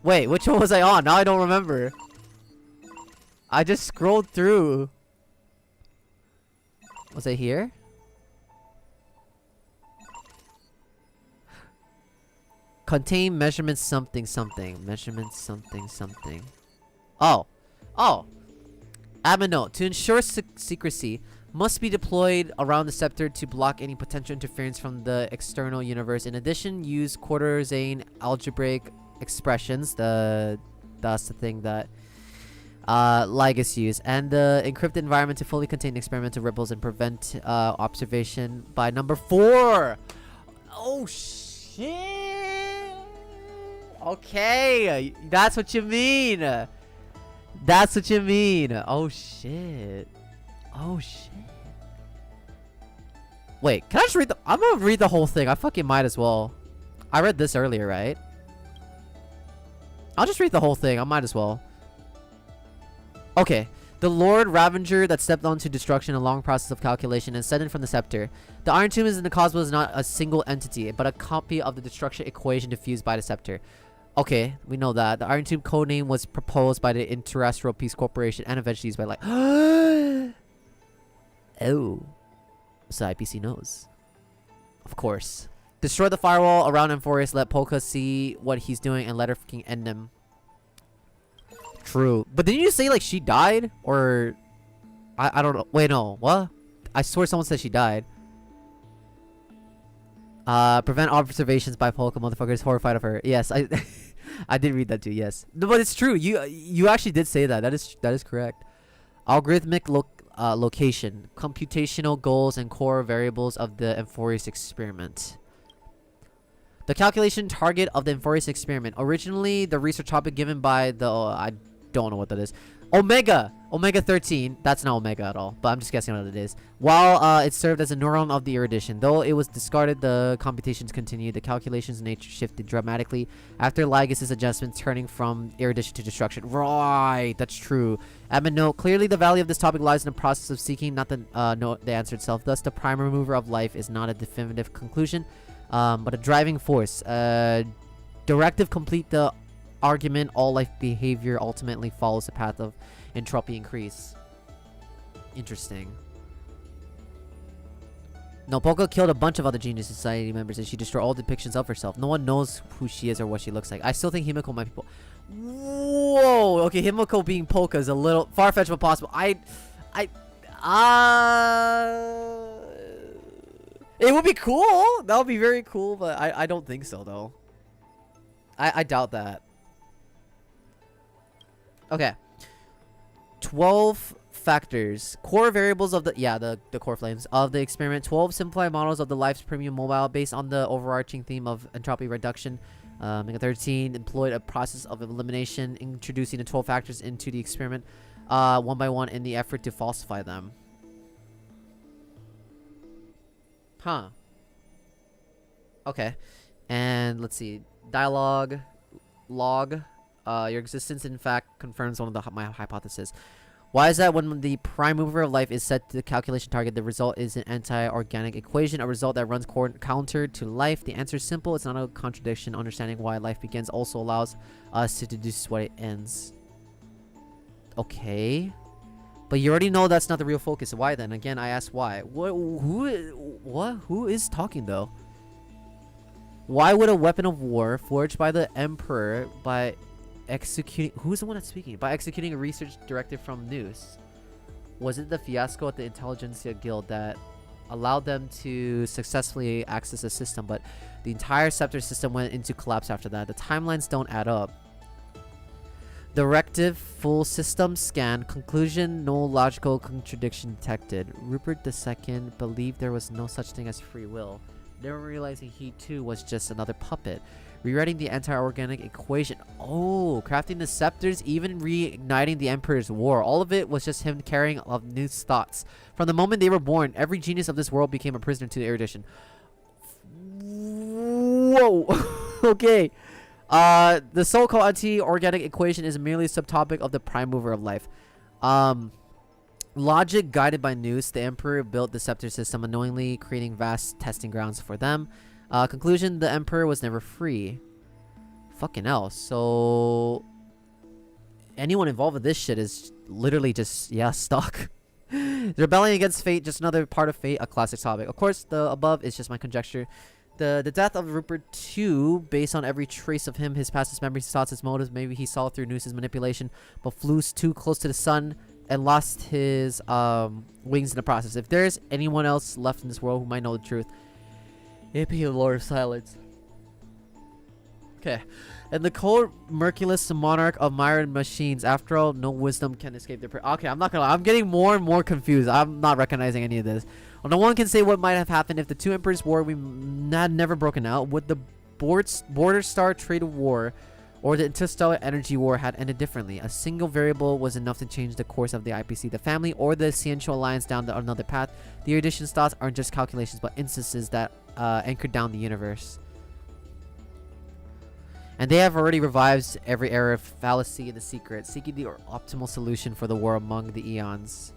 [SPEAKER 1] Wait, which one was I on? Now I don't remember. I just scrolled through. Was I here? Contain measurements something. Measurements something. Oh. Admin note. To ensure secrecy, must be deployed around the scepter to block any potential interference from the external universe. In addition, use quarter-zane algebraic expressions. That's the thing that Lygus use. And the encrypted environment to fully contain experimental ripples and prevent observation by number 4. Oh, shit. Okay, that's what you mean. That's what you mean. Oh shit. Oh shit. Wait, can I just read the... I'm gonna read the whole thing. I fucking might as well. I read this earlier, right? I'll just read the whole thing. I might as well. Okay. The Lord Ravager that stepped onto destruction in a long process of calculation and descended from the scepter. The Iron Tomb is in the cosmos is not a single entity, but a copy of the destruction equation diffused by the scepter. Okay, we know that. The Iron Tomb codename was proposed by the Interterrestrial Peace Corporation and eventually used by like... Oh. So IPC knows. Of course. Destroy the firewall around Amphorius, let Polka see what he's doing, and let her fucking end him. True. But didn't you say like she died? Or... I don't know. Wait, no. What? I swear someone said she died. Prevent observations by Polka, motherfuckers horrified of her. Yes, I I did read that too, yes. No, but it's true. You actually did say that. That is correct. Algorithmic location, computational goals and core variables of the Amphorius experiment. The calculation target of the Amphorius experiment. Originally, the research topic given by the... I don't know what that is. Omega 13. That's not Omega at all, but I'm just guessing what it is. While it served as a neuron of the erudition, though it was discarded, the computations continued. The calculations nature shifted dramatically after Lygus' adjustment, turning from erudition to destruction. Right, that's true. Admin note: clearly the value of this topic lies in the process of seeking, not the the answer itself. Thus, the prime remover of life is not a definitive conclusion, but a driving force. Directive complete the argument. All life behavior ultimately follows the path of entropy increase. Interesting. No, Polka killed a bunch of other Genius Society members and she destroyed all depictions of herself. No one knows who she is or what she looks like. I still think Himiko might be... Whoa! Okay, Himiko being Polka is a little far-fetched but possible. It would be cool. That would be very cool, but I don't think so, though. I doubt that. Okay. 12 factors. Core variables of the... Yeah, the core flames of the experiment. 12 simplified models of the life's premium mobile based on the overarching theme of entropy reduction. Mega 13 employed a process of elimination, introducing the 12 factors into the experiment one by one in the effort to falsify them. Huh. Okay. And let's see. Dialogue. Log. Your existence, in fact, confirms one of my hypotheses. Why is that when the prime mover of life is set to the calculation target, the result is an anti-organic equation, a result that runs counter to life? The answer is simple. It's not a contradiction. Understanding why life begins also allows us to deduce what it ends. Okay. But you already know that's not the real focus. Why then? Again, I ask why. Who is talking, though? Why would a weapon of war forged by the Emperor by... executing... Who's the one that's speaking? By executing a research directive from Noose. Was it the fiasco at the Intelligentsia Guild that allowed them to successfully access the system, but the entire scepter system went into collapse after that? The timelines don't add up. Directive full system scan. Conclusion: no logical contradiction detected. Rupert II believed there was no such thing as free will, never realizing he too was just another puppet. Rewriting the anti-organic equation. Oh, crafting the scepters, even reigniting the Emperor's war. All of it was just him carrying of Noose thoughts. From the moment they were born, every genius of this world became a prisoner to the erudition. Whoa. Okay. The so-called anti-organic equation is merely a subtopic of the prime mover of life. Logic guided by Noose, the Emperor built the scepter system, unknowingly creating vast testing grounds for them. Conclusion: the Emperor was never free. Fucking hell. So anyone involved with this shit is literally just, yeah, stuck. The rebellion against fate, just another part of fate, a classic topic. Of course, the above is just my conjecture. The death of Rupert II, based on every trace of him, his past, his memories, his thoughts, his motives. Maybe he saw through Noose's manipulation, but flew too close to the sun and lost his wings in the process. If there's anyone else left in this world who might know the truth, it'd be the Lord of Silence. Okay. And the cold, merciless monarch of myriad machines. After all, no wisdom can escape their... Okay, I'm not gonna lie. I'm getting more and more confused. I'm not recognizing any of this. Well, no one can say what might have happened if the two emperors' war had never broken out. Would the border star trade war or the interstellar energy war had ended differently. A single variable was enough to change the course of the IPC, the family, or the Ciential Alliance down another path. The erudition's thoughts aren't just calculations, but instances that anchor down the universe. And they have already revived every error of fallacy in the secret, seeking the optimal solution for the war among the eons.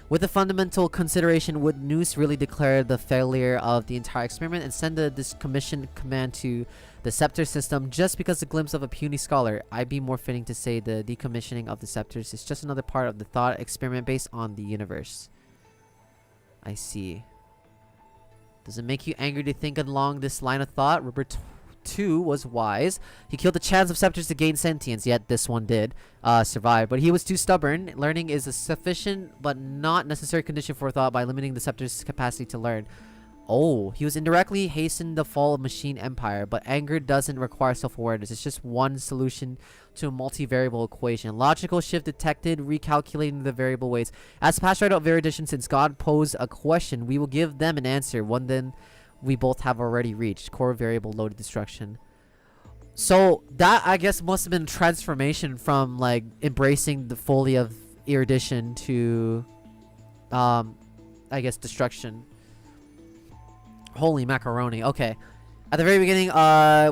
[SPEAKER 1] With a fundamental consideration, would Noose really declare the failure of the entire experiment and send a decommissioned command to the Scepter system just because a glimpse of a puny scholar? I'd be more fitting to say the decommissioning of the Scepters is just another part of the thought experiment based on the universe. I see. Does it make you angry to think along this line of thought? Rupert 2 was wise. He killed the chance of Scepters to gain sentience, yet this one did survive. But he was too stubborn. Learning is a sufficient but not necessary condition for thought by limiting the Scepter's capacity to learn. Oh, he was indirectly hastened the fall of Machine Empire, but anger doesn't require self-awareness. It's just one solution to a multivariable equation. Logical shift detected, recalculating the variable weights. As past right of erudition, since God posed a question, we will give them an answer, one then we both have already reached. Core variable loaded destruction. So that, I guess, must have been transformation from like embracing the folly of erudition to I guess destruction. Holy macaroni. Okay. At the very beginning,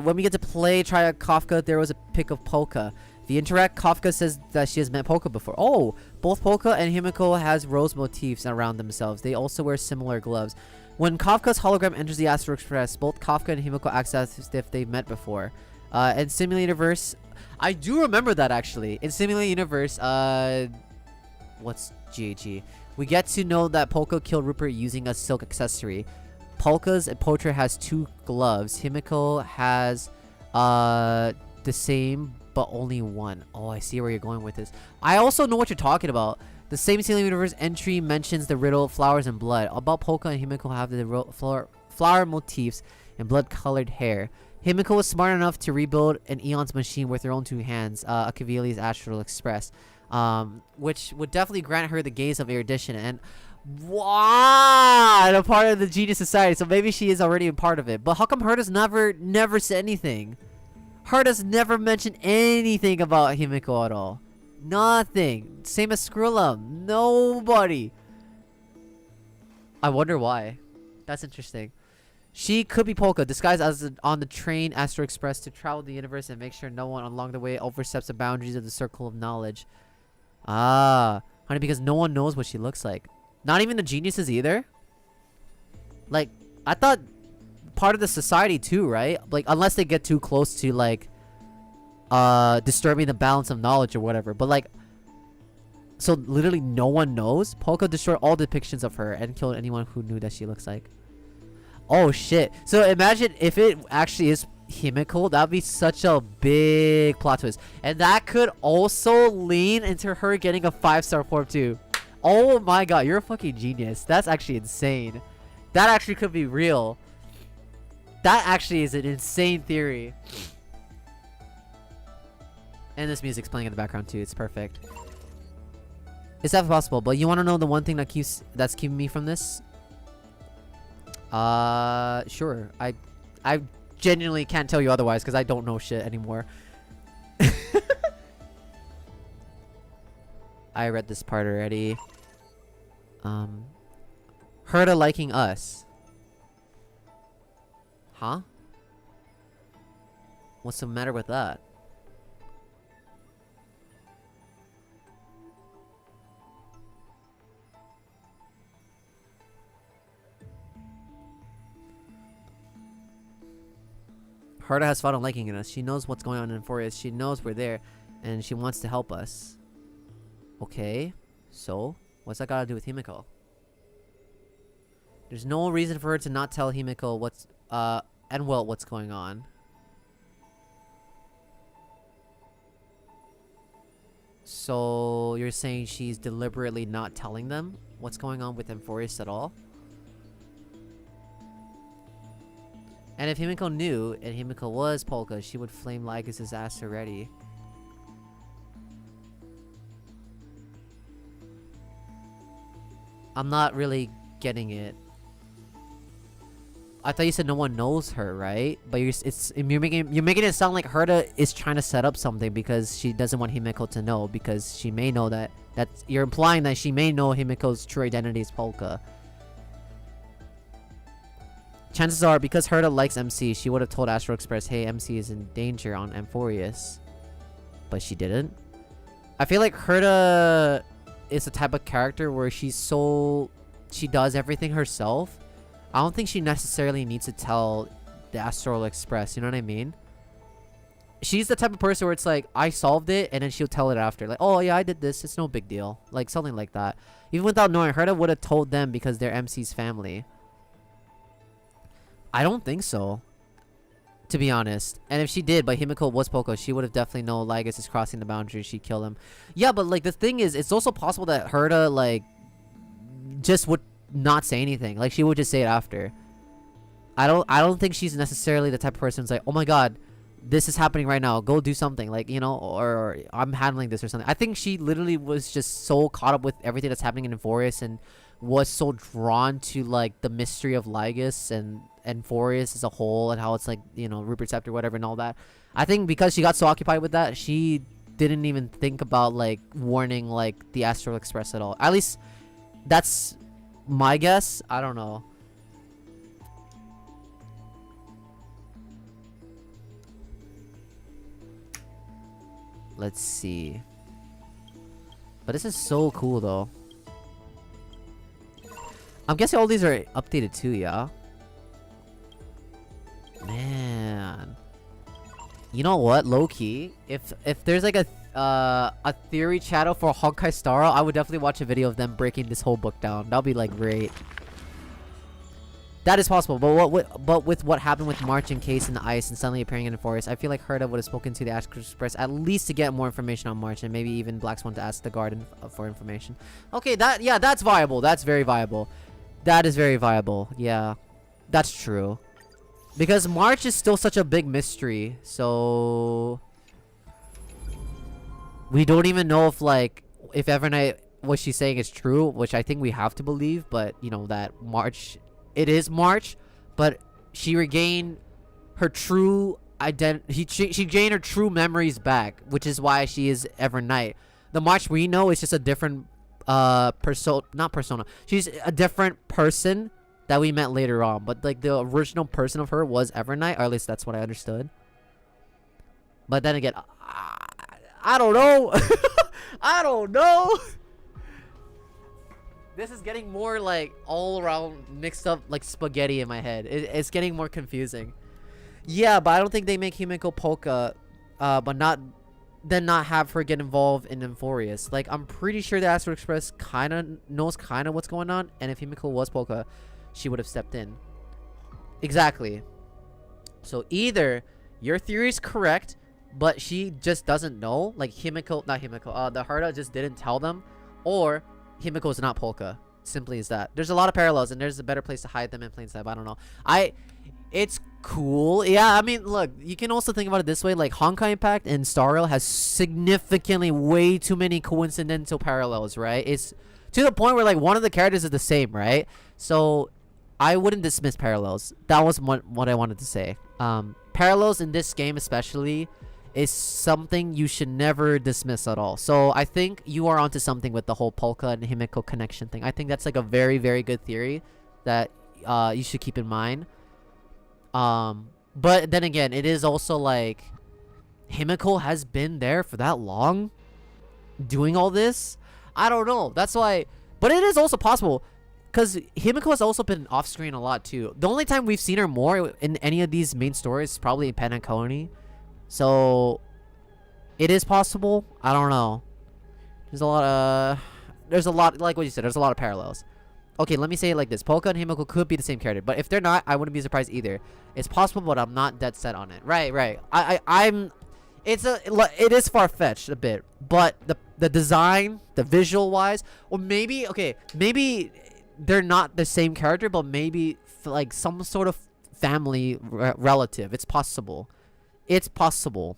[SPEAKER 1] when we get to play try out Kafka, there was a pic of Polka. The interact, Kafka says that she has met Polka before. Oh, both Polka and Himiko has rose motifs around themselves. They also wear similar gloves. When Kafka's hologram enters the Astral Express, both Kafka and Himiko act as if they've met before. In Simulator Universe, I do remember that actually. In Simulator Universe, what's GHE? We get to know that Polka killed Rupert using a silk accessory. Polka's portrait has 2 gloves. Himiko has the same but only 1. Oh, I see where you're going with this. I also know what you're talking about. The same Simulator Universe entry mentions the riddle flowers and blood. About Polka and Himiko have the flower motifs and blood-colored hair. Himiko was smart enough to rebuild an Eon's machine with her own 2 hands, Akavili's Astral Express, which would definitely grant her the gaze of erudition and a part of the Genius Society. So maybe she is already a part of it. But how come Herta's never said anything? Herta's never mentioned anything about Himiko at all. Nothing. Same as Skrilla. Nobody. I wonder why. That's interesting. She could be Polka, disguised as on the train Astro Express to travel the universe and make sure no one along the way oversteps the boundaries of the circle of knowledge. Ah, honey, because no one knows what she looks like. Not even the geniuses either. Like, I thought part of the society too, right? Like, unless they get too close to like disturbing the balance of knowledge or whatever. But like, so literally no one knows. Polka destroyed all depictions of her and killed anyone who knew that she looks like. Oh shit. So imagine if it actually is Himiko. That'd be such a big plot twist. And that could also lean into her getting a 5-star form too. Oh my god, you're a fucking genius. That's actually insane. That actually could be real. That actually is an insane theory. And this music's playing in the background too. It's perfect. It's definitely possible, but you want to know the one thing that's keeping me from this? Sure. I genuinely can't tell you otherwise because I don't know shit anymore. I read this part already. Herta liking us. Huh? What's the matter with that? Herta has fun on liking us. She knows what's going on in Forest. She knows we're there, and she wants to help us. Okay, so what's that got to do with Himiko? There's no reason for her to not tell Himiko what's what's going on. So you're saying she's deliberately not telling them what's going on with Emphorius at all? And if Himiko knew, and Himiko was Polka, she would flame Lycus's ass already. I'm not really getting it. I thought you said no one knows her, right? But you're making it sound like Herta is trying to set up something because she doesn't want Himiko to know, because she may know that. You're implying that she may know Himiko's true identity is Polka. Chances are, because Herta likes MC, she would have told Astral Express, hey, MC is in danger on Amphorius. But she didn't. I feel like Herta is the type of character where she does everything herself. I don't think she necessarily needs to tell the Astral Express, you know what I mean? She's the type of person where it's like, I solved it, and then she'll tell it after. Like, oh yeah, I did this, it's no big deal. Like, something like that. Even without knowing, Herta would have told them because they're MC's family. I don't think so, to be honest. And if she did, but Himiko was Polka, she would have definitely known Lygus is crossing the boundary. She'd kill him. Yeah, but like the thing is, it's also possible that Herta like just would not say anything. Like she would just say it after. I don't think she's necessarily the type of person who's like, oh my god, this is happening right now, go do something, like, you know, or I'm handling this or something. I think she literally was just so caught up with everything that's happening in Amphorius and was so drawn to like the mystery of Lygus and Amphorius as a whole, and how it's like, you know, Rupert's Scepter, whatever, and all that. I think because she got so occupied with that, she didn't even think about like warning like the Astral Express at all. At least that's my guess. I don't know. Let's see. But this is so cool though. I'm guessing all these are updated too, yeah? Man. You know what? Low-key, if there's like a theory channel for Honkai Star Rail, I would definitely watch a video of them breaking this whole book down. That'll be like great. That is possible, but with what happened with March encased in the ice and suddenly appearing in the forest, I feel like Herta would have spoken to the Astral Express at least to get more information on March, and maybe even Black Swan to ask the Garden for information. Okay, that's viable. That's very viable. That is very viable. Yeah, that's true. Because March is still such a big mystery, so we don't even know if like if Evernight what she's saying is true, which I think we have to believe. But you know that March. It is March, but she regained her true identity. She gained her true memories back, which is why she is Evernight. The March we know is just a different not persona. She's a different person that we met later on, but like the original person of her was Evernight, or at least that's what I understood. But then again, I don't know. I don't know. This is getting more like all around mixed up like spaghetti in my head. It's getting more confusing. Yeah, but I don't think they make Himiko Polka, but not have her get involved in Amphorius. Like I'm pretty sure the Astral Express kind of knows what's going on, and if Himiko was Polka, she would have stepped in. Exactly. So either your theory is correct, but she just doesn't know. Like the Herta just didn't tell them, or Himiko is not Polka. Simply as that. There's a lot of parallels, and there's a better place to hide them in plain sight. I don't know. It's cool. Yeah, I mean, look, you can also think about it this way. Like Honkai Impact and Star Rail has significantly way too many coincidental parallels, right? It's to the point where like one of the characters is the same, right? So I wouldn't dismiss parallels. That was what I wanted to say. Parallels in this game especially is something you should never dismiss at all. So I think you are onto something with the whole Polka and Himiko connection thing. I think that's like a very, very good theory that you should keep in mind. But then again, it is also like Himiko has been there for that long doing all this. I don't know. That's why. But it is also possible because Himiko has also been off screen a lot too. The only time we've seen her more in any of these main stories is probably in Penacony. So it is possible. I don't know. There's a lot like what you said, there's a lot of parallels. Okay, let me say it like this. Polka and Himiko could be the same character, but if they're not, I wouldn't be surprised either. It's possible, but I'm not dead set on it. Right. It is far-fetched a bit, but the design, the visual wise, or maybe they're not the same character, but maybe like some sort of family relative. It's possible. It's possible.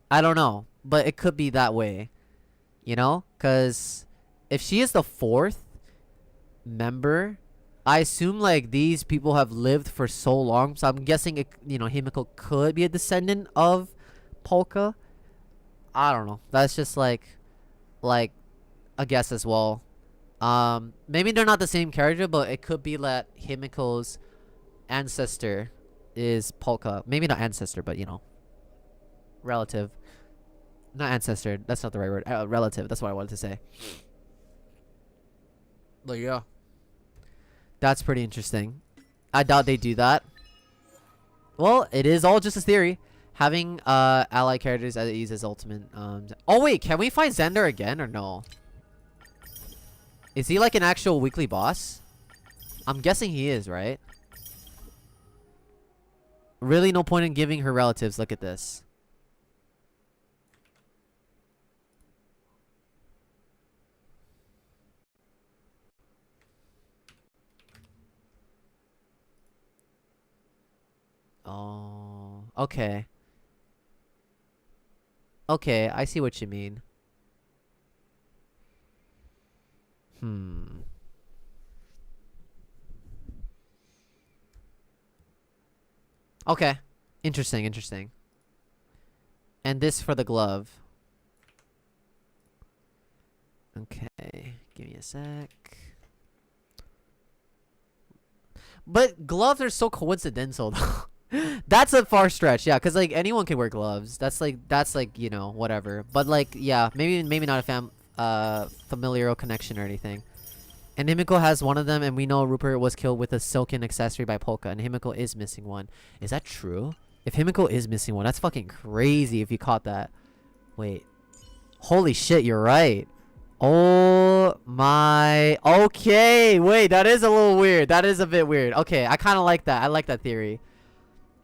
[SPEAKER 1] I don't know, but it could be that way, you know? Because if she is the fourth member I assume like these people have lived for so long, so I'm guessing it, you know, Himiko could be a descendant of Polka. I don't know. That's just like a guess as well. Maybe they're not the same character, but it could be that Himiko's ancestor is Polka. Maybe not ancestor, but you know, relative. Not ancestor. That's not the right word. Relative. That's what I wanted to say. But yeah. That's pretty interesting. I doubt they do that. Well, it is all just a theory. Having ally characters that use as ultimate. Oh wait, can we find Xander again or no? Is he like an actual weekly boss? I'm guessing he is, right? Really no point in giving her relatives. Look at this. Oh, okay. Okay, I see what you mean. Okay. Interesting, interesting. And this for the glove. Okay, give me a sec. But gloves are so coincidental though. That's a far stretch, yeah, because like anyone can wear gloves. That's like you know, whatever. But like, yeah, maybe not a familial connection or anything. And Himiko has one of them, and we know Rupert was killed with a silken accessory by Polka, and Himiko is missing one. Is that true? If Himiko is missing one, that's fucking crazy if you caught that. Wait. Holy shit, you're right. Oh my. Okay, wait, that is a little weird. That is a bit weird. Okay, I kind of like that. I like that theory.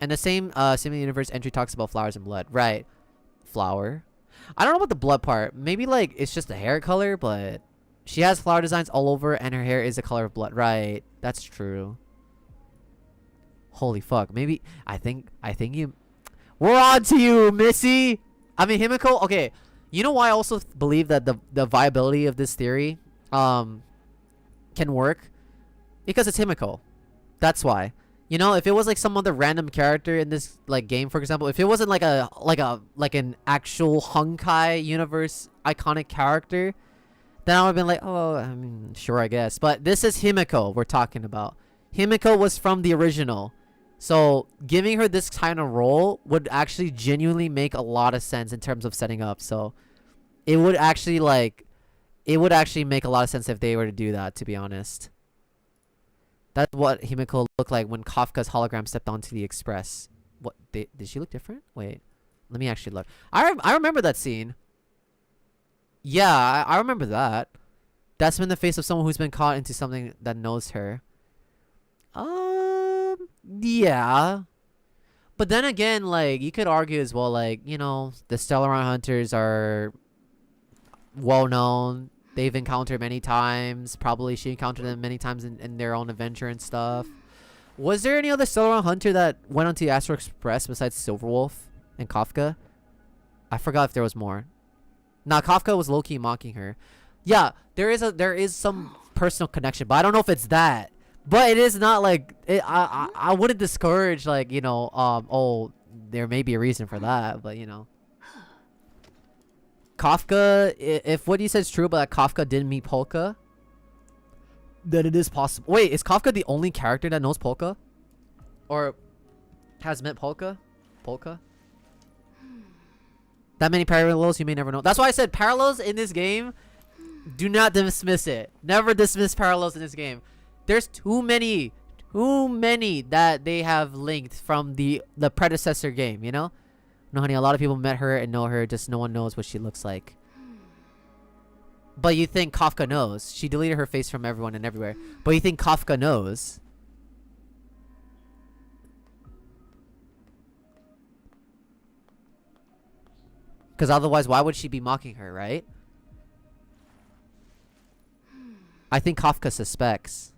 [SPEAKER 1] And the same Similar Universe entry talks about flowers and blood. Right. Flower. I don't know about the blood part. Maybe like it's just the hair color, but she has flower designs all over and her hair is the color of blood. Right. That's true. Holy fuck. Maybe I think you we're on to you, Missy. I mean Himiko. Okay. You know why I also believe that the viability of this theory can work? Because it's Himiko. That's why. You know, if it was like some other random character in this like game, for example, if it wasn't like an actual Honkai universe iconic character, then I would have been like, oh, I mean, sure, I guess. But this is Himiko we're talking about. Himiko was from the original. So giving her this kind of role would actually genuinely make a lot of sense in terms of setting up. So it would actually make a lot of sense if they were to do that, to be honest. That's what Himiko looked like when Kafka's hologram stepped onto the express. What? Did she look different? Wait. Let me actually look. I remember that scene. Yeah, I remember that. That's been the face of someone who's been caught into something that knows her. Yeah. But then again, like, you could argue as well, like, you know, the Stellaron Hunters are well known. They've encountered many times. Probably she encountered them many times in their own adventure and stuff. Was there any other Stellaron Hunter that went onto the Astral Express besides Silverwolf and Kafka? I forgot if there was more. Nah, Kafka was low-key mocking her. Yeah, there is some personal connection, but I don't know if it's that. But it is not like I wouldn't discourage, like, you know, oh, there may be a reason for that, but you know. Kafka, if what you said is true about that Kafka didn't meet Polka, then it is possible. Wait, is Kafka the only character that knows Polka? Or has met Polka? That many parallels you may never know. That's why I said parallels in this game, do not dismiss it. Never dismiss parallels in this game. There's too many that they have linked from the predecessor game, you know? No, honey, a lot of people met her and know her, just no one knows what she looks like. But you think Kafka knows. She deleted her face from everyone and everywhere. But you think Kafka knows. Because otherwise, why would she be mocking her, right? I think Kafka suspects.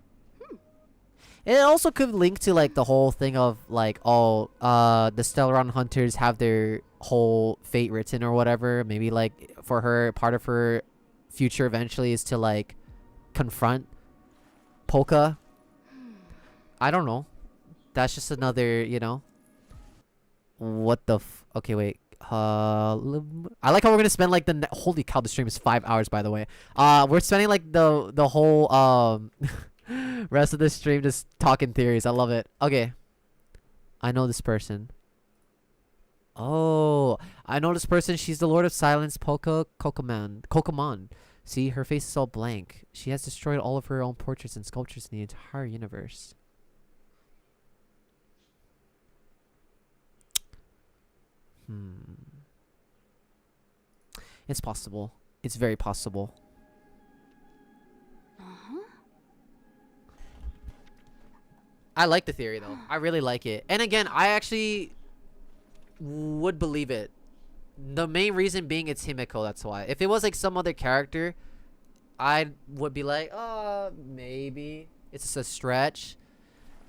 [SPEAKER 1] It also could link to like the whole thing of like, oh, the Stellaron Hunters have their whole fate written or whatever. Maybe like for her, part of her future eventually is to like confront Polka I don't know. That's just another, you know. What the okay, wait. I like how we're gonna spend like holy cow, the stream is 5 hours, by the way. We're spending like the whole rest of the stream just talking theories. I love it. Okay. I know this person. Oh, I know this person. She's the Lord of Silence, Kokomon. See, her face is all blank. She has destroyed all of her own portraits and sculptures in the entire universe. It's possible. It's very possible. I like the theory though. I really like it. And again, I actually would believe it. The main reason being it's Himiko, that's why. If it was like some other character, I would be like, oh, maybe. It's just a stretch.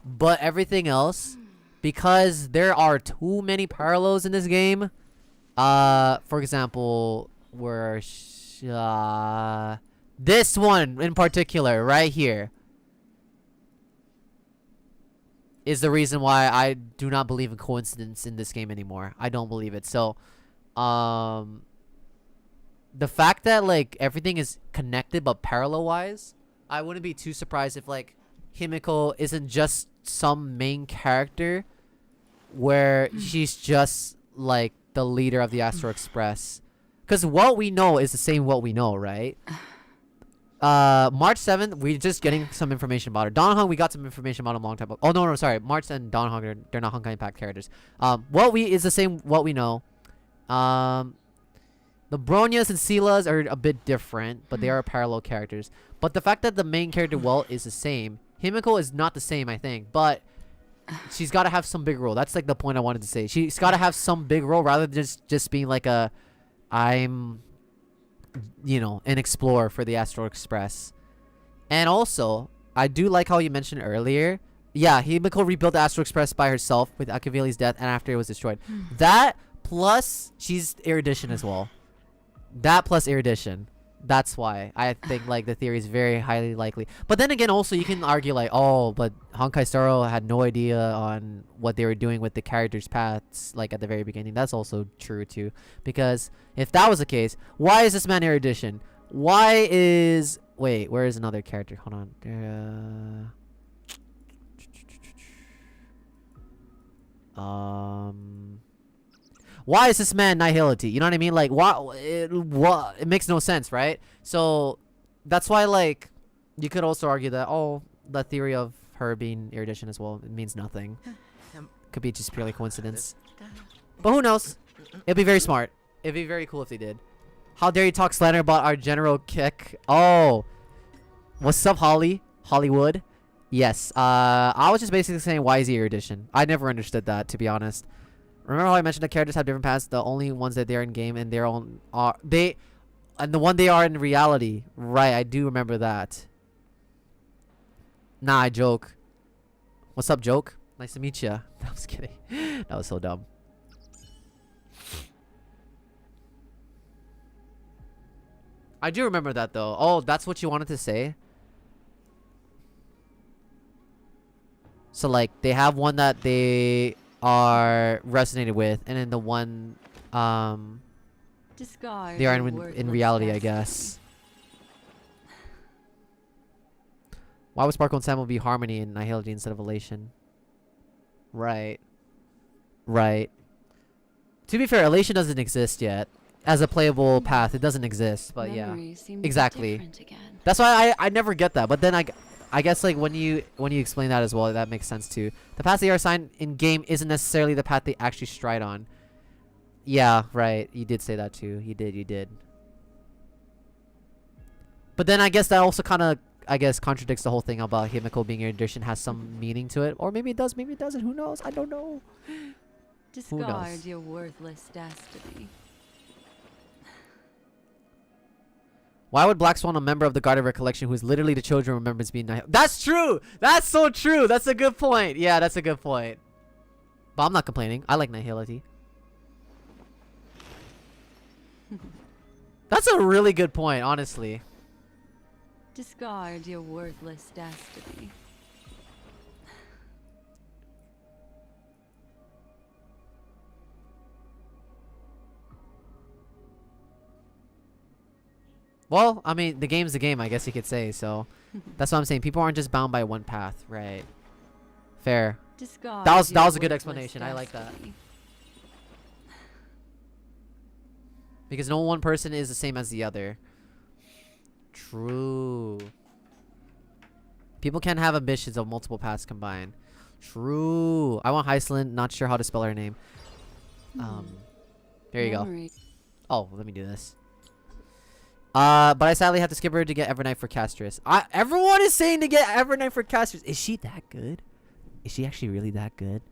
[SPEAKER 1] But everything else, because there are too many parallels in this game. For example, where this one in particular, right here, is the reason why I do not believe in coincidence in this game anymore. I don't believe it. So, the fact that like everything is connected but parallel-wise, I wouldn't be too surprised if like Himiko isn't just some main character where she's just like the leader of the Astro Express. Because what we know is the same what we know, right? March 7th, we're just getting some information about her. Donghong, we got some information about him a long time ago. Oh, no, sorry. March and Donghong, they're not Honkai Impact characters. Is the same what we know. The Bronyas and Silas are a bit different, but they are parallel characters. But the fact that the main character, is the same. Himiko is not the same, I think, but she's got to have some big role. That's like the point I wanted to say. She's got to have some big role rather than just being like I'm, you know, an explorer for the Astro Express. And also, I do like how you mentioned earlier. Yeah, Himiko rebuilt the Astro Express by herself with Akavili's death and after it was destroyed. That plus she's erudition as well. That plus erudition. That's why I think like the theory is very highly likely. But then again, also you can argue like, oh, but Honkai Star Rail had no idea on what they were doing with the characters' paths like at the very beginning. That's also true too. Because if that was the case, why is this man erudition? Why is wait? Where is another character? Hold on. Why is this man nihility? You know what I mean? Like, what? It makes no sense, right? So, that's why, like, you could also argue that, oh, the theory of her being erudition as well, it means nothing. Could be just purely coincidence. But who knows? It'd be very smart. It'd be very cool if they did. How dare you talk slander about our general kick? Oh. What's up, Hollywood? Yes. I was just basically saying, why is he erudition? I never understood that, to be honest. Remember how I mentioned the characters have different paths? The only ones that they're in game and their own are and the one they are in reality. Right, I do remember that. Nah, I joke. What's up, joke? Nice to meet ya. I was kidding. That was so dumb. I do remember that though. Oh, that's what you wanted to say? So like they have one that they are resonated with, and then the one
[SPEAKER 17] Discard
[SPEAKER 1] they are in reality, I guess. Why would Sparkle and Samuel be harmony and nihility instead of elation? Right. To be fair, elation doesn't exist yet as a playable path. It doesn't exist, but
[SPEAKER 17] Memory
[SPEAKER 1] yeah,
[SPEAKER 17] seems
[SPEAKER 1] exactly.
[SPEAKER 17] different again.
[SPEAKER 1] That's why I never get that. But then I guess like when you explain that as well, that makes sense too. The path they are assigned in game isn't necessarily the path they actually stride on. Yeah, right. You did say that too. You did. But then I guess that also kind of contradicts the whole thing about Himiko being erudition has some meaning to it, or maybe it does, maybe it doesn't. Who knows? I don't know. Who knows?
[SPEAKER 17] Discard your worthless destiny.
[SPEAKER 1] Why would Black Swan, a member of the Guard of Recollection, who is literally the children remembrance, be nihil? That's true. That's so true. That's a good point. Yeah, that's a good point. But I'm not complaining. I like nihility. That's a really good point, honestly.
[SPEAKER 17] Discard your worthless destiny.
[SPEAKER 1] Well, I mean, the game's the game, I guess you could say. So that's what I'm saying. People aren't just bound by one path, right? Fair. That was a good explanation. I like that. Because no one person is the same as the other. True. People can't have ambitions of multiple paths combined. True. I want Hysilens. Not sure how to spell her name. There you go. Oh, let me do this. But I sadly have to skip her to get Evernight for Castress. Everyone is saying to get Evernight for Castress. Is she that good? Is she actually really that good?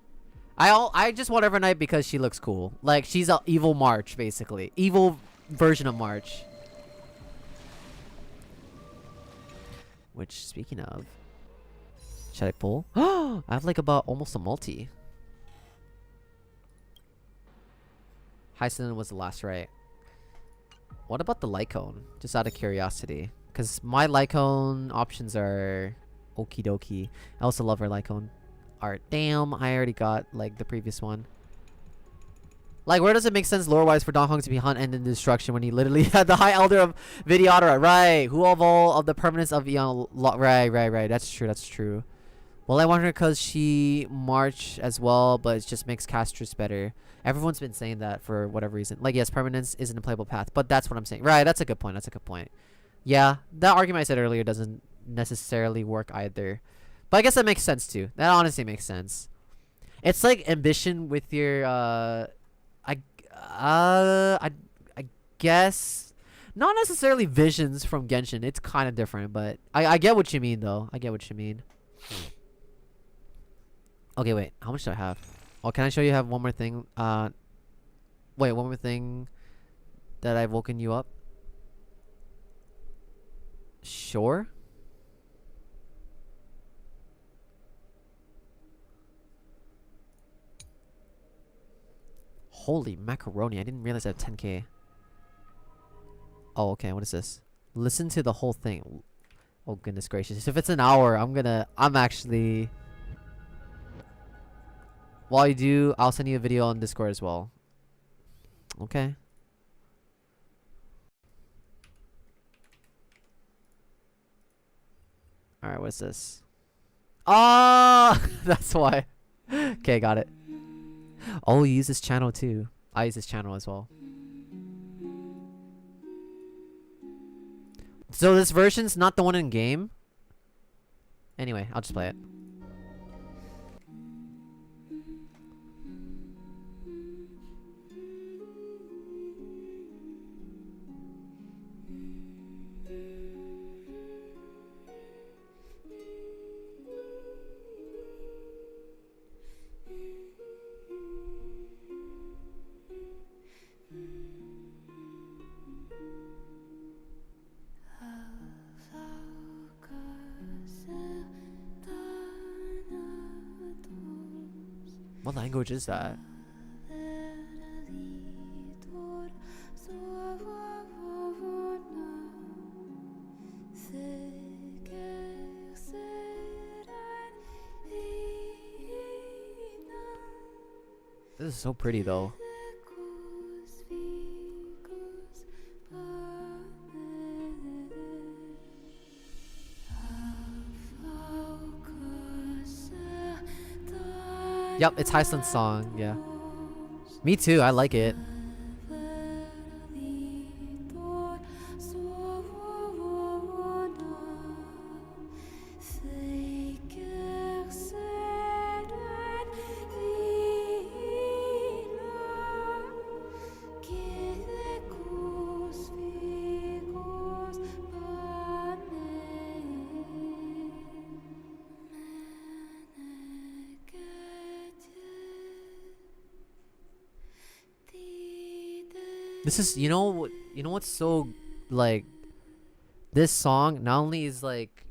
[SPEAKER 1] I just want Evernight because she looks cool. Like, she's an evil March, basically. Evil version of March. Which, speaking of, should I pull? I have like about almost a multi. Hysilens was the last right. What about the Lycone? Just out of curiosity. Because my Lycone options are okie dokie. I also love her Lycone art. Damn, I already got like the previous one. Like, where does it make sense lore-wise for Don Hong to be hunt and in destruction when he literally had the High Elder of Vidyadhara? Right. Who of all of the permanents of right. That's true. Well, I want her because she March as well, but it just makes Castress better. Everyone's been saying that for whatever reason. Like, yes, permanence isn't a playable path, but that's what I'm saying. Right, that's a good point. Yeah, that argument I said earlier doesn't necessarily work either. But I guess that makes sense too. That honestly makes sense. It's like ambition with your I guess not necessarily visions from Genshin. It's kind of different, but I get what you mean though. I get what you mean. Okay, wait. How much do I have? Oh, can I show you? I have one more thing. Wait, one more thing that I've woken you up. Sure. Holy macaroni, I didn't realize I had 10k. Oh, okay, what is this? Listen to the whole thing. Oh, goodness gracious. If it's an hour, I'm actually... While you do, I'll send you a video on Discord as well. Okay. Alright, what's this? Ah, that's why. Okay, got it. Oh, you use this channel too. I use this channel as well. So this version's not the one in game? Anyway, I'll just play it. What language is that? This is so pretty though. Yep, it's Hysilens' song, yeah. Me too, I like it. This is, you know what's so, like, this song not only is like,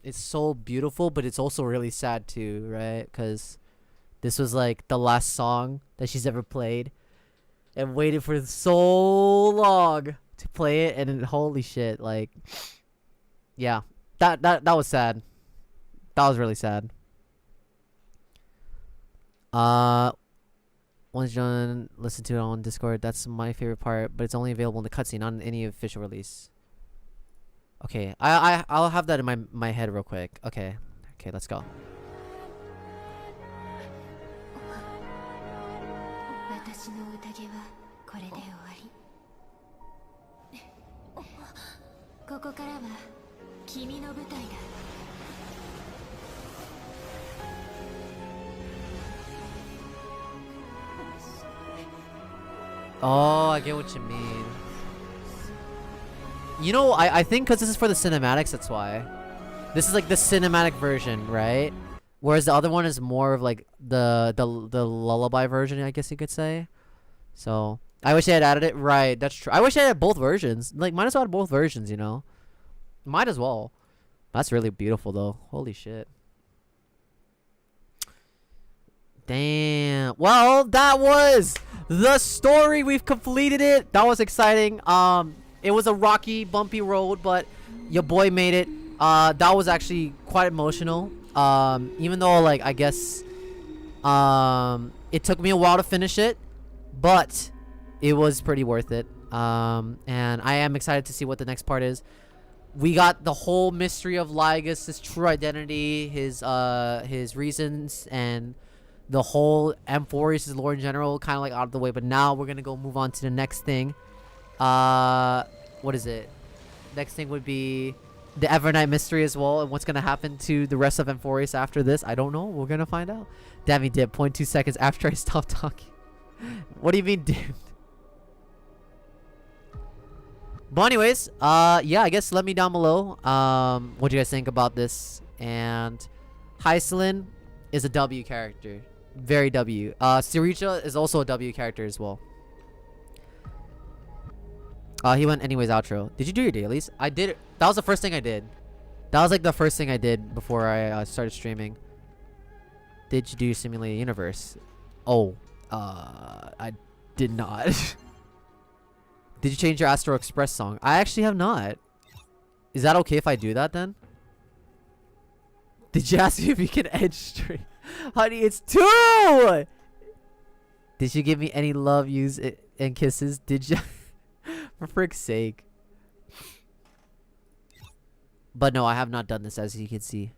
[SPEAKER 1] it's so beautiful, but it's also really sad too, right? Because this was like the last song that she's ever played, and waited for so long to play it, and then, holy shit, like, yeah, that was sad. That was really sad. One Once done, listen to it on Discord. That's my favorite part, but it's only available in the cutscene, not in any official release. Okay, I'll have that in my head real quick. Okay, let's go.
[SPEAKER 2] 私の宴はこれで終わり。ここからは君の舞台だ。
[SPEAKER 1] Oh, I get what you mean. You know, I think because this is for the cinematics, that's why. This is like the cinematic version, right? Whereas the other one is more of like the lullaby version, I guess you could say. So I wish I had added it. Right, that's true. I wish I had both versions. Like, might as well have both versions, you know? Might as well. That's really beautiful, though. Holy shit. Damn. Well, that was the story. We've completed it. That was exciting. It was a rocky, bumpy road, but your boy made it. That was actually quite emotional. Even though, like, I guess it took me a while to finish it, but it was pretty worth it. And I am excited to see what the next part is. We got the whole mystery of Lygus, his true identity, his reasons, and the whole Amphorius' lore in general kind of like out of the way. But now we're gonna go move on to the next thing. What is it? Next thing would be the Evernight mystery as well, and what's gonna happen to the rest of Amphorius after this, I don't know. We're gonna find out. Damn, he did 0.2 seconds after I stopped talking. What do you mean, dude? But anyways, yeah, I guess let me down below what do you guys think about this. And Hysilens is a W character, very W. Siricha is also a W character as well. He went anyways. Outro. Did you do your dailies? I did. That was the first thing I did. That was like the first thing I did before I started streaming. Did you do your simulated universe? Oh, I did not. Did you change your Astro Express song? I actually have not. Is that okay if I do that then? Did you ask me if you can edge stream? Honey, it's 2! Did you give me any love, yous, and kisses? Did you? For frick's sake. But no, I have not done this, as you can see.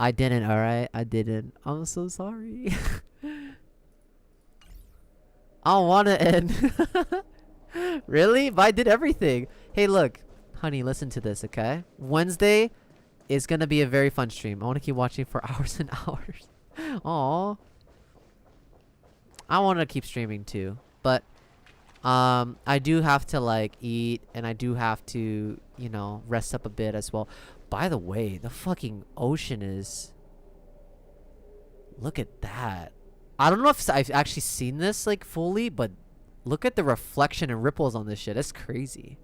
[SPEAKER 1] I didn't, alright? I didn't. I'm so sorry. I don't want to end. Really? But I did everything. Hey, look. Honey, listen to this, okay? Wednesday is going to be a very fun stream. I want to keep watching for hours and hours. Aww. I want to keep streaming too. But I do have to, like, eat. And I do have to, you know, rest up a bit as well. By the way, the fucking ocean is... Look at that. I don't know if I've actually seen this, like, fully, but look at the reflection and ripples on this shit. That's crazy.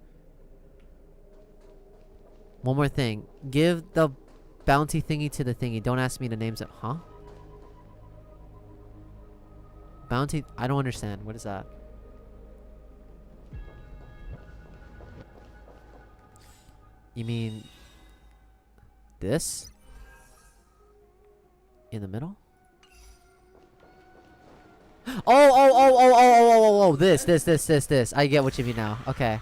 [SPEAKER 1] One more thing. Give the bounty thingy to the thingy. Don't ask me the names of... Huh? Bounty... I don't understand. What is that? You mean... this? In the middle? Oh, this. I get what you mean now. Okay.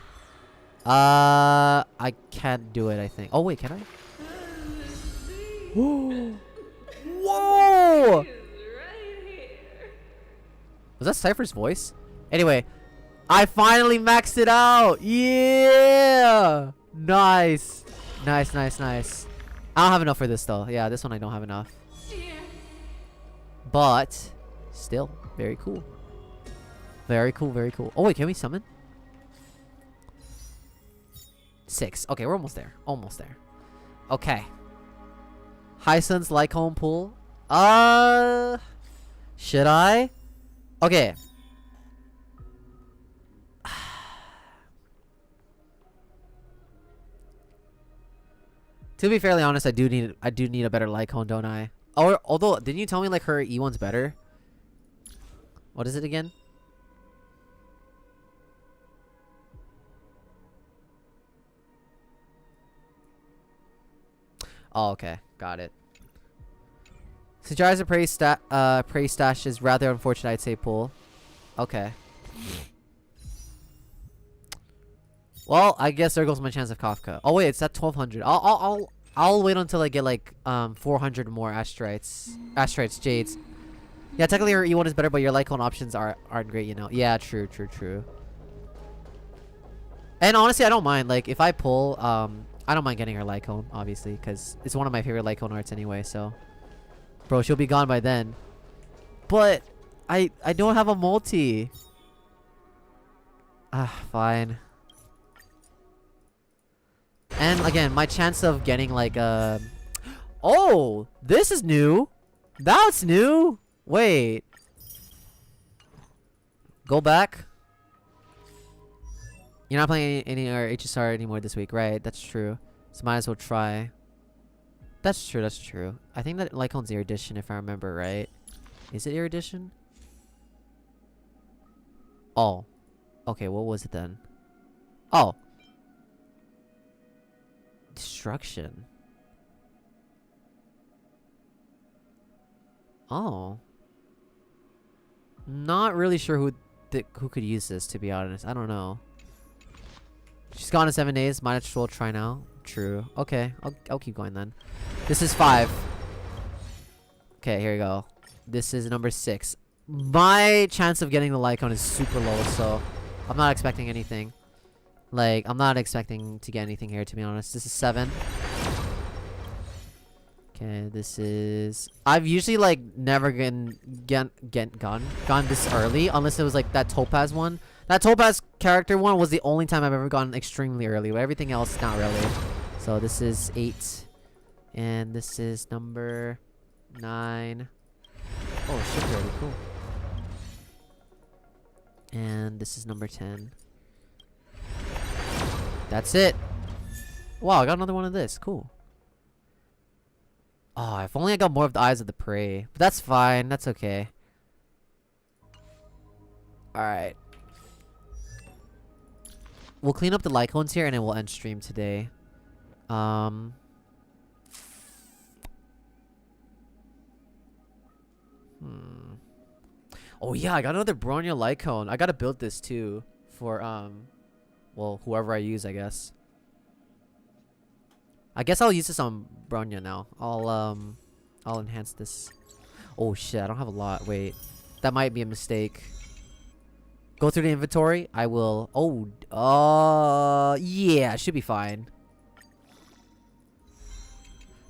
[SPEAKER 1] I can't do it, I think. Oh, wait, can I? Whoa! Was that Cypher's voice? Anyway, I finally maxed it out. Yeah! Nice. Nice. I don't have enough for this, though. Yeah, this one I don't have enough. But, still, very cool. Very cool. Oh, wait, can we summon? 6. Okay, we're almost there. Okay. Hysilens Lycone pool. Should I? Okay. To be fairly honest, I do need a better Lycone, don't I? Or although, didn't you tell me like her E1's better? What is it again? Oh, okay. Got it. Since Jari's a prey stash is rather unfortunate, I'd say pull. Okay. Well, I guess there goes my chance of Kafka. Oh wait, it's at 1200. I'll wait until I get like 400 more asteroids jades. Yeah, technically your E1 is better, but your Lycone options aren't great, you know. Yeah, true. And honestly, I don't mind. Like if I pull, I don't mind getting her Lycone, obviously, because it's one of my favorite Lycone arts anyway. So, bro, she'll be gone by then. But I don't have a multi. Fine. And again, my chance of getting like oh, this is new. That's new. Wait. Go back. You're not playing any HSR anymore this week, right? That's true. So might as well try. That's true. I think that Lycone's Erudition, if I remember right. Is it Erudition? Oh. Okay, what was it then? Oh. Destruction. Oh. Not really sure who could use this, to be honest. I don't know. She's gone in 7 days. Might as well try now. True. Okay, I'll keep going then. This is 5. Okay, here we go. This is number 6. My chance of getting the Lycone is super low, so I'm not expecting anything. Like, I'm not expecting to get anything here, to be honest. This is 7. Okay, this is... I've usually, like, never gone this early, unless it was, like, that Topaz one. That Topaz character one was the only time I've ever gone extremely early, but everything else, not really. So, this is 8. And this is number 9. Oh, shit, already. Cool. And this is number 10. That's it. Wow, I got another one of this. Cool. Oh, if only I got more of the Eyes of the Prey. But that's fine. That's okay. Alright. We'll clean up the Lycones here and then we'll end stream today. Oh yeah, I got another Bronya Lycone. I gotta build this too. For well, whoever I use, I guess. I guess I'll use this on Bronya now. I'll enhance this. Oh shit, I don't have a lot. Wait. That might be a mistake. Go through the inventory. I will. Oh, yeah, should be fine.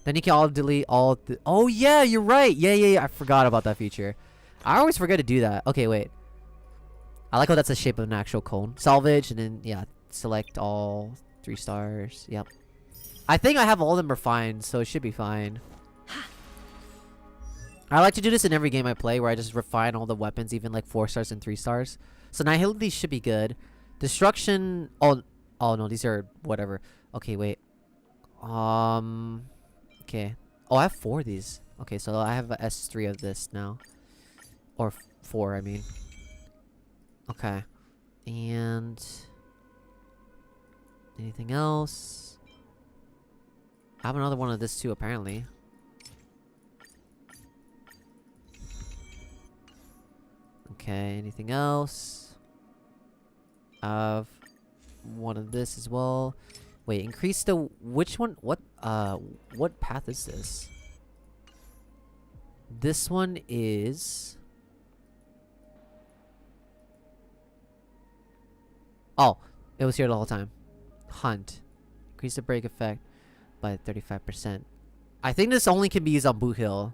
[SPEAKER 1] Then you can all delete all the... Oh yeah, you're right. Yeah. I forgot about that feature. I always forget to do that. Okay, wait. I like how that's the shape of an actual cone. Salvage, and then, yeah, select all 3 stars. Yep. I think I have all of them are fine, so it should be fine. I like to do this in every game I play, where I just refine all the weapons, even like 4 stars and 3 stars. So Nihility should be good. Destruction... Oh no, these are whatever. Okay, wait. Okay. Oh, I have 4 of these. Okay, so I have a S3 of this now. Or 4, I mean. Okay. And... anything else? I have another one of this too, apparently. Okay, anything else? I have one of this as well. Wait, increase the... which one? What path is this? This one is... oh, it was here the whole time. Hunt. Increase the break effect by 35%. I think this only can be used on Boot Hill.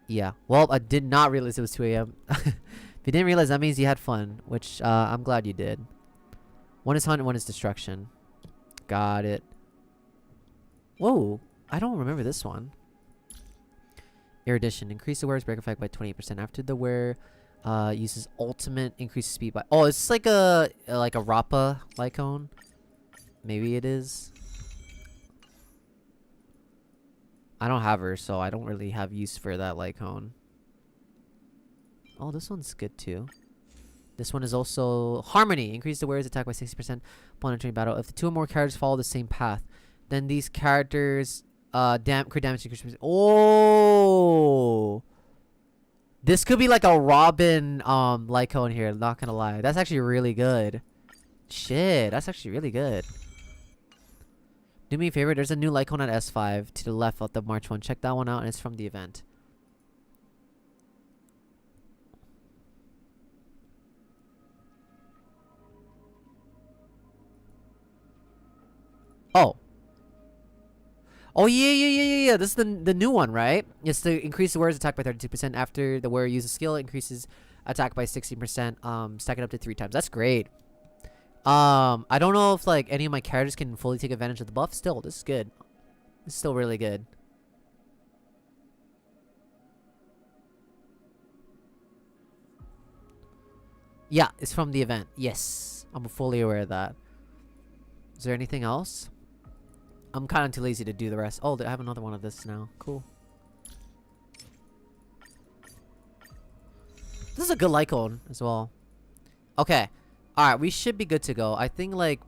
[SPEAKER 1] Yeah. Well, I did not realize it was 2 a.m. If you didn't realize, that means you had fun, which I'm glad you did. One is hunt and one is destruction. Got it. Whoa. I don't remember this one. Erudition. Increase the wearer's break effect by 28% after the wearer uses ultimate. Increases speed by... oh, it's like a Rappa Lycone. Maybe it is. I don't have her, so I don't really have use for that Lycone. Oh, this one's good too. This one is also Harmony. Increase the wearer's attack by 60% upon entering battle. If the 2 or more characters follow the same path, then these characters crit damage increase. Oh, this could be like a Robin Lycone here. Not gonna lie, that's actually really good. Shit, that's actually really good. Do me a favor, there's a new Lycone at S5 to the left of the March one. Check that one out, and it's from the event. Oh. Oh yeah. This is the new one, right? It's to increase the wearer's attack by 32% after the wearer uses skill. It increases attack by 16%. Stack it up to 3 times. That's great. I don't know if like any of my characters can fully take advantage of the buff. Still, this is good. This is still really good. Yeah, it's from the event. Yes, I'm fully aware of that. Is there anything else? I'm kind of too lazy to do the rest. Oh, I have another one of this now. Cool. This is a good Lycone as well. Okay. Alright, we should be good to go. I think, like,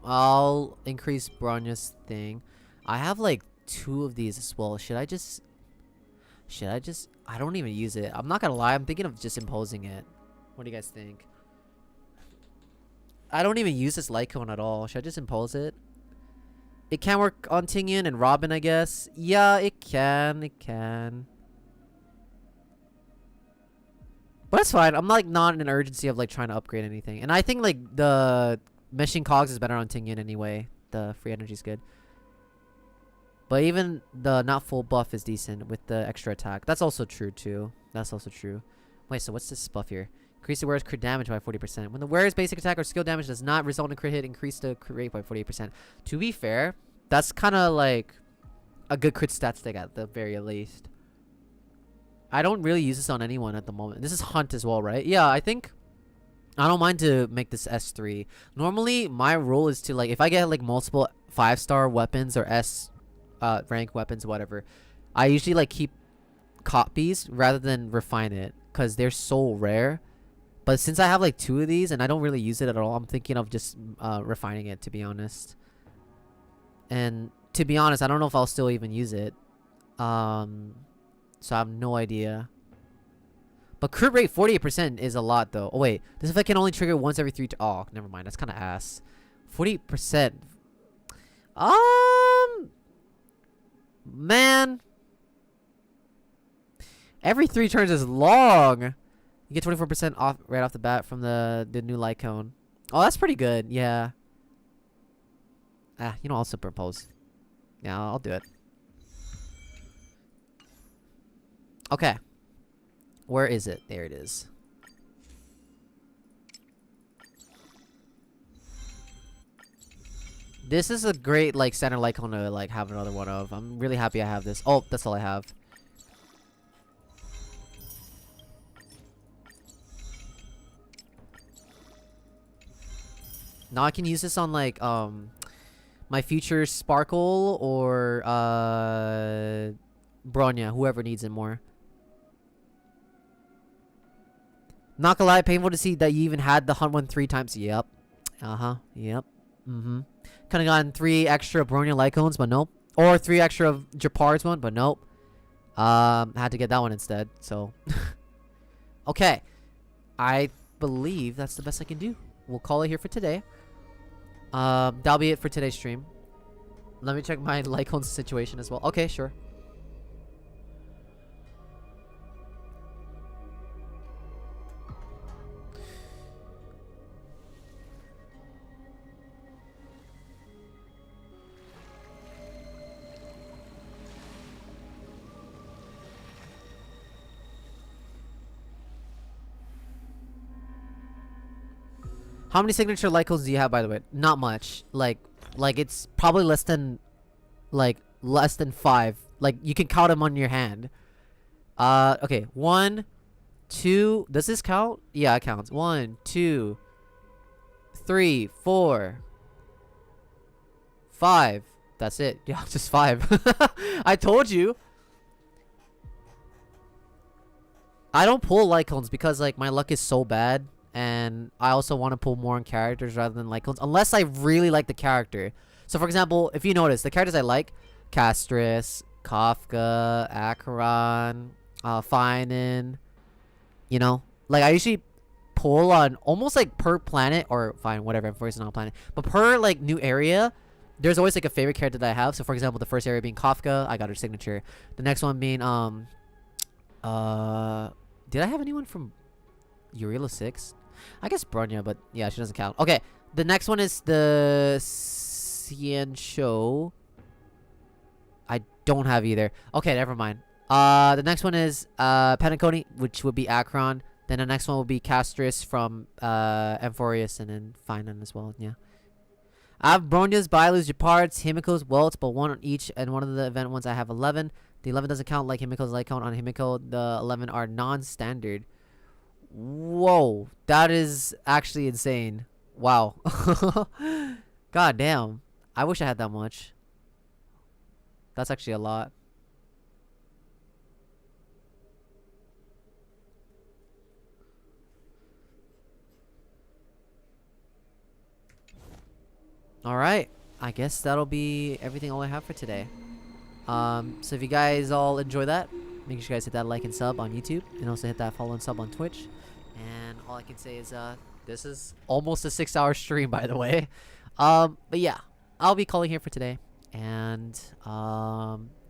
[SPEAKER 1] I'll increase Bronya's thing. I have, like, 2 of these as well. Should I just... I don't even use it. I'm not gonna lie. I'm thinking of just imposing it. What do you guys think? I don't even use this Lycone at all. Should I just impose it? It can work on Tingyan and Robin, I guess. Yeah, it can. It can. But that's fine. I'm like not in an urgency of like trying to upgrade anything. And I think like the Mission Cogs is better on Tingyan anyway. The free energy is good. But even the not full buff is decent with the extra attack. That's also true too. That's also true. Wait, so what's this buff here? Increase the wearer's crit damage by 40%. When the wearer's basic attack or skill damage does not result in a crit hit, increase the crit rate by 48%. To be fair, that's kind of like a good crit stat stick at the very least. I don't really use this on anyone at the moment. This is Hunt as well, right? Yeah, I think I don't mind to make this S3. Normally, my rule is to like, if I get like multiple 5-star weapons or S rank weapons, whatever, I usually like keep copies rather than refine it because they're so rare. But since I have like 2 of these and I don't really use it at all, I'm thinking of just refining it, to be honest. And to be honest, I don't know if I'll still even use it. So I have no idea. But crit rate 48% is a lot though. Oh wait, this effect can only trigger once every 3 oh, never mind. That's kind of ass. 48%. Man. Every 3 turns is long. You get 24% off right off the bat from the new Lycone. Oh, that's pretty good. Yeah. You know, I'll superimpose. Yeah, I'll do it. Okay. Where is it? There it is. This is a great, like, center Lycone to, like, have another one of. I'm really happy I have this. Oh, that's all I have. Now I can use this on like my future Sparkle or Bronya, whoever needs it more. Not gonna lie, painful to see that you even had the Hunt one 3 times. Yep. Yep. Could have gotten 3 extra Bronya Lycones, but nope. Or 3 extra of Japard's one, but nope. Had to get that one instead, so. Okay. I believe that's the best I can do. We'll call it here for today. That'll be it for today's stream. Let me check my Lycone situation as well. Okay, sure. How many signature Lycones do you have, by the way? Not much. Like it's probably less than 5. Like you can count them on your hand. Okay. 1, 2. Does this count? Yeah, it counts. 1, 2, 3, 4, 5. That's it. Yeah, just 5. I told you. I don't pull Lycones because like my luck is so bad. And I also want to pull more on characters rather than Lycones. Unless I really like the character. So for example, if you notice, the characters I like, Castris, Kafka, Acheron, Finan. You know, like I usually pull on almost like per planet, or fine, whatever, of course it's not a planet, but per like new area, there's always like a favorite character that I have. So for example, the first area being Kafka, I got her signature. The next one being did I have anyone from Urilla 6? I guess Bronya, but yeah, she doesn't count. Okay, the next one is the Xianshou. I don't have either. Okay, never mind. The next one is Penacony, which would be Acheron. Then the next one will be Castris from Amphorius, and then Finan as well. Yeah. I have Bronya's, Bailu's, Japards, Himiko's, Welts, but one on each, and one of the event ones I have 11. The 11 doesn't count like Himiko's light count on Himiko. The 11 are non-standard. Whoa, that is actually insane. Wow. God damn. I wish I had that much. That's actually a lot. Alright, I guess that'll be everything all I have for today. So if you guys all enjoy that, make sure you guys hit that like and sub on YouTube, and also hit that follow and sub on Twitch. And all I can say is this is almost a 6-hour stream, by the way. But yeah, I'll be calling here for today. And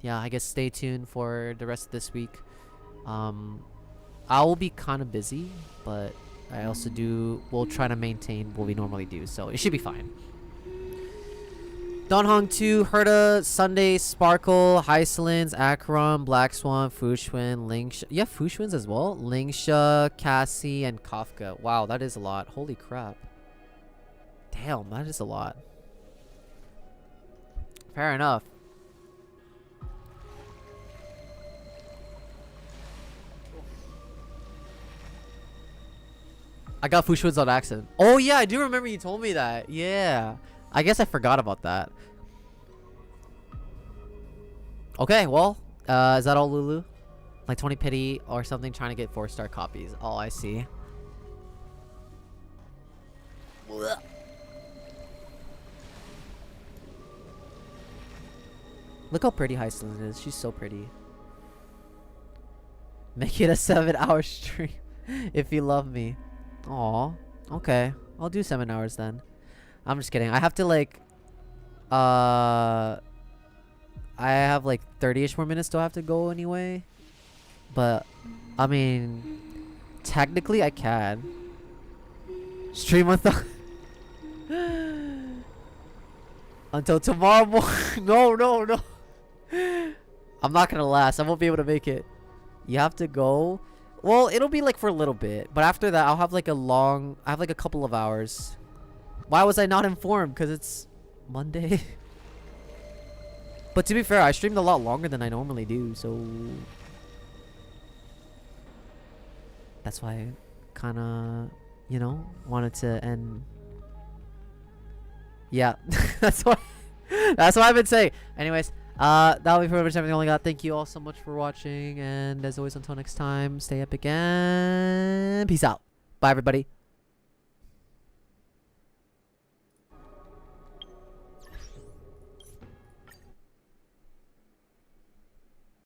[SPEAKER 1] yeah, I guess stay tuned for the rest of this week. I will be kind of busy, but I also will try to maintain what we normally do, so it should be fine. Donghong 2, Herta, Sunday, Sparkle, Hysilens, Acheron, Black Swan, Fushun, Lingsha. You have Fushuns as well? Lingsha, Cassie, and Kafka. Wow, that is a lot. Holy crap. Damn, that is a lot. Fair enough. I got Fushuns on accident. Oh yeah, I do remember you told me that. Yeah. I guess I forgot about that. Okay, well, is that all, Lulu? Like 20 pity or something, trying to get 4-star copies. Oh, I see. Blech. Look how pretty Hysilens is. She's so pretty. Make it a 7-hour stream if you love me. Aw, okay. I'll do 7 hours then. I'm just kidding. I have to like I have like 30-ish more minutes till I have to go anyway. But I mean, technically I can stream until tomorrow morning. No. I'm not gonna last. I won't be able to make it. You have to go. Well, it'll be like for a little bit, but after that I'll have like I have like a couple of hours. Why was I not informed? Because it's Monday. But to be fair, I streamed a lot longer than I normally do, so that's why I kind of, you know, wanted to end. Yeah, that's what I've been saying. Anyways, that'll be pretty much everything I only got. Thank you all so much for watching, and as always, until next time, stay epic and peace out. Bye, everybody.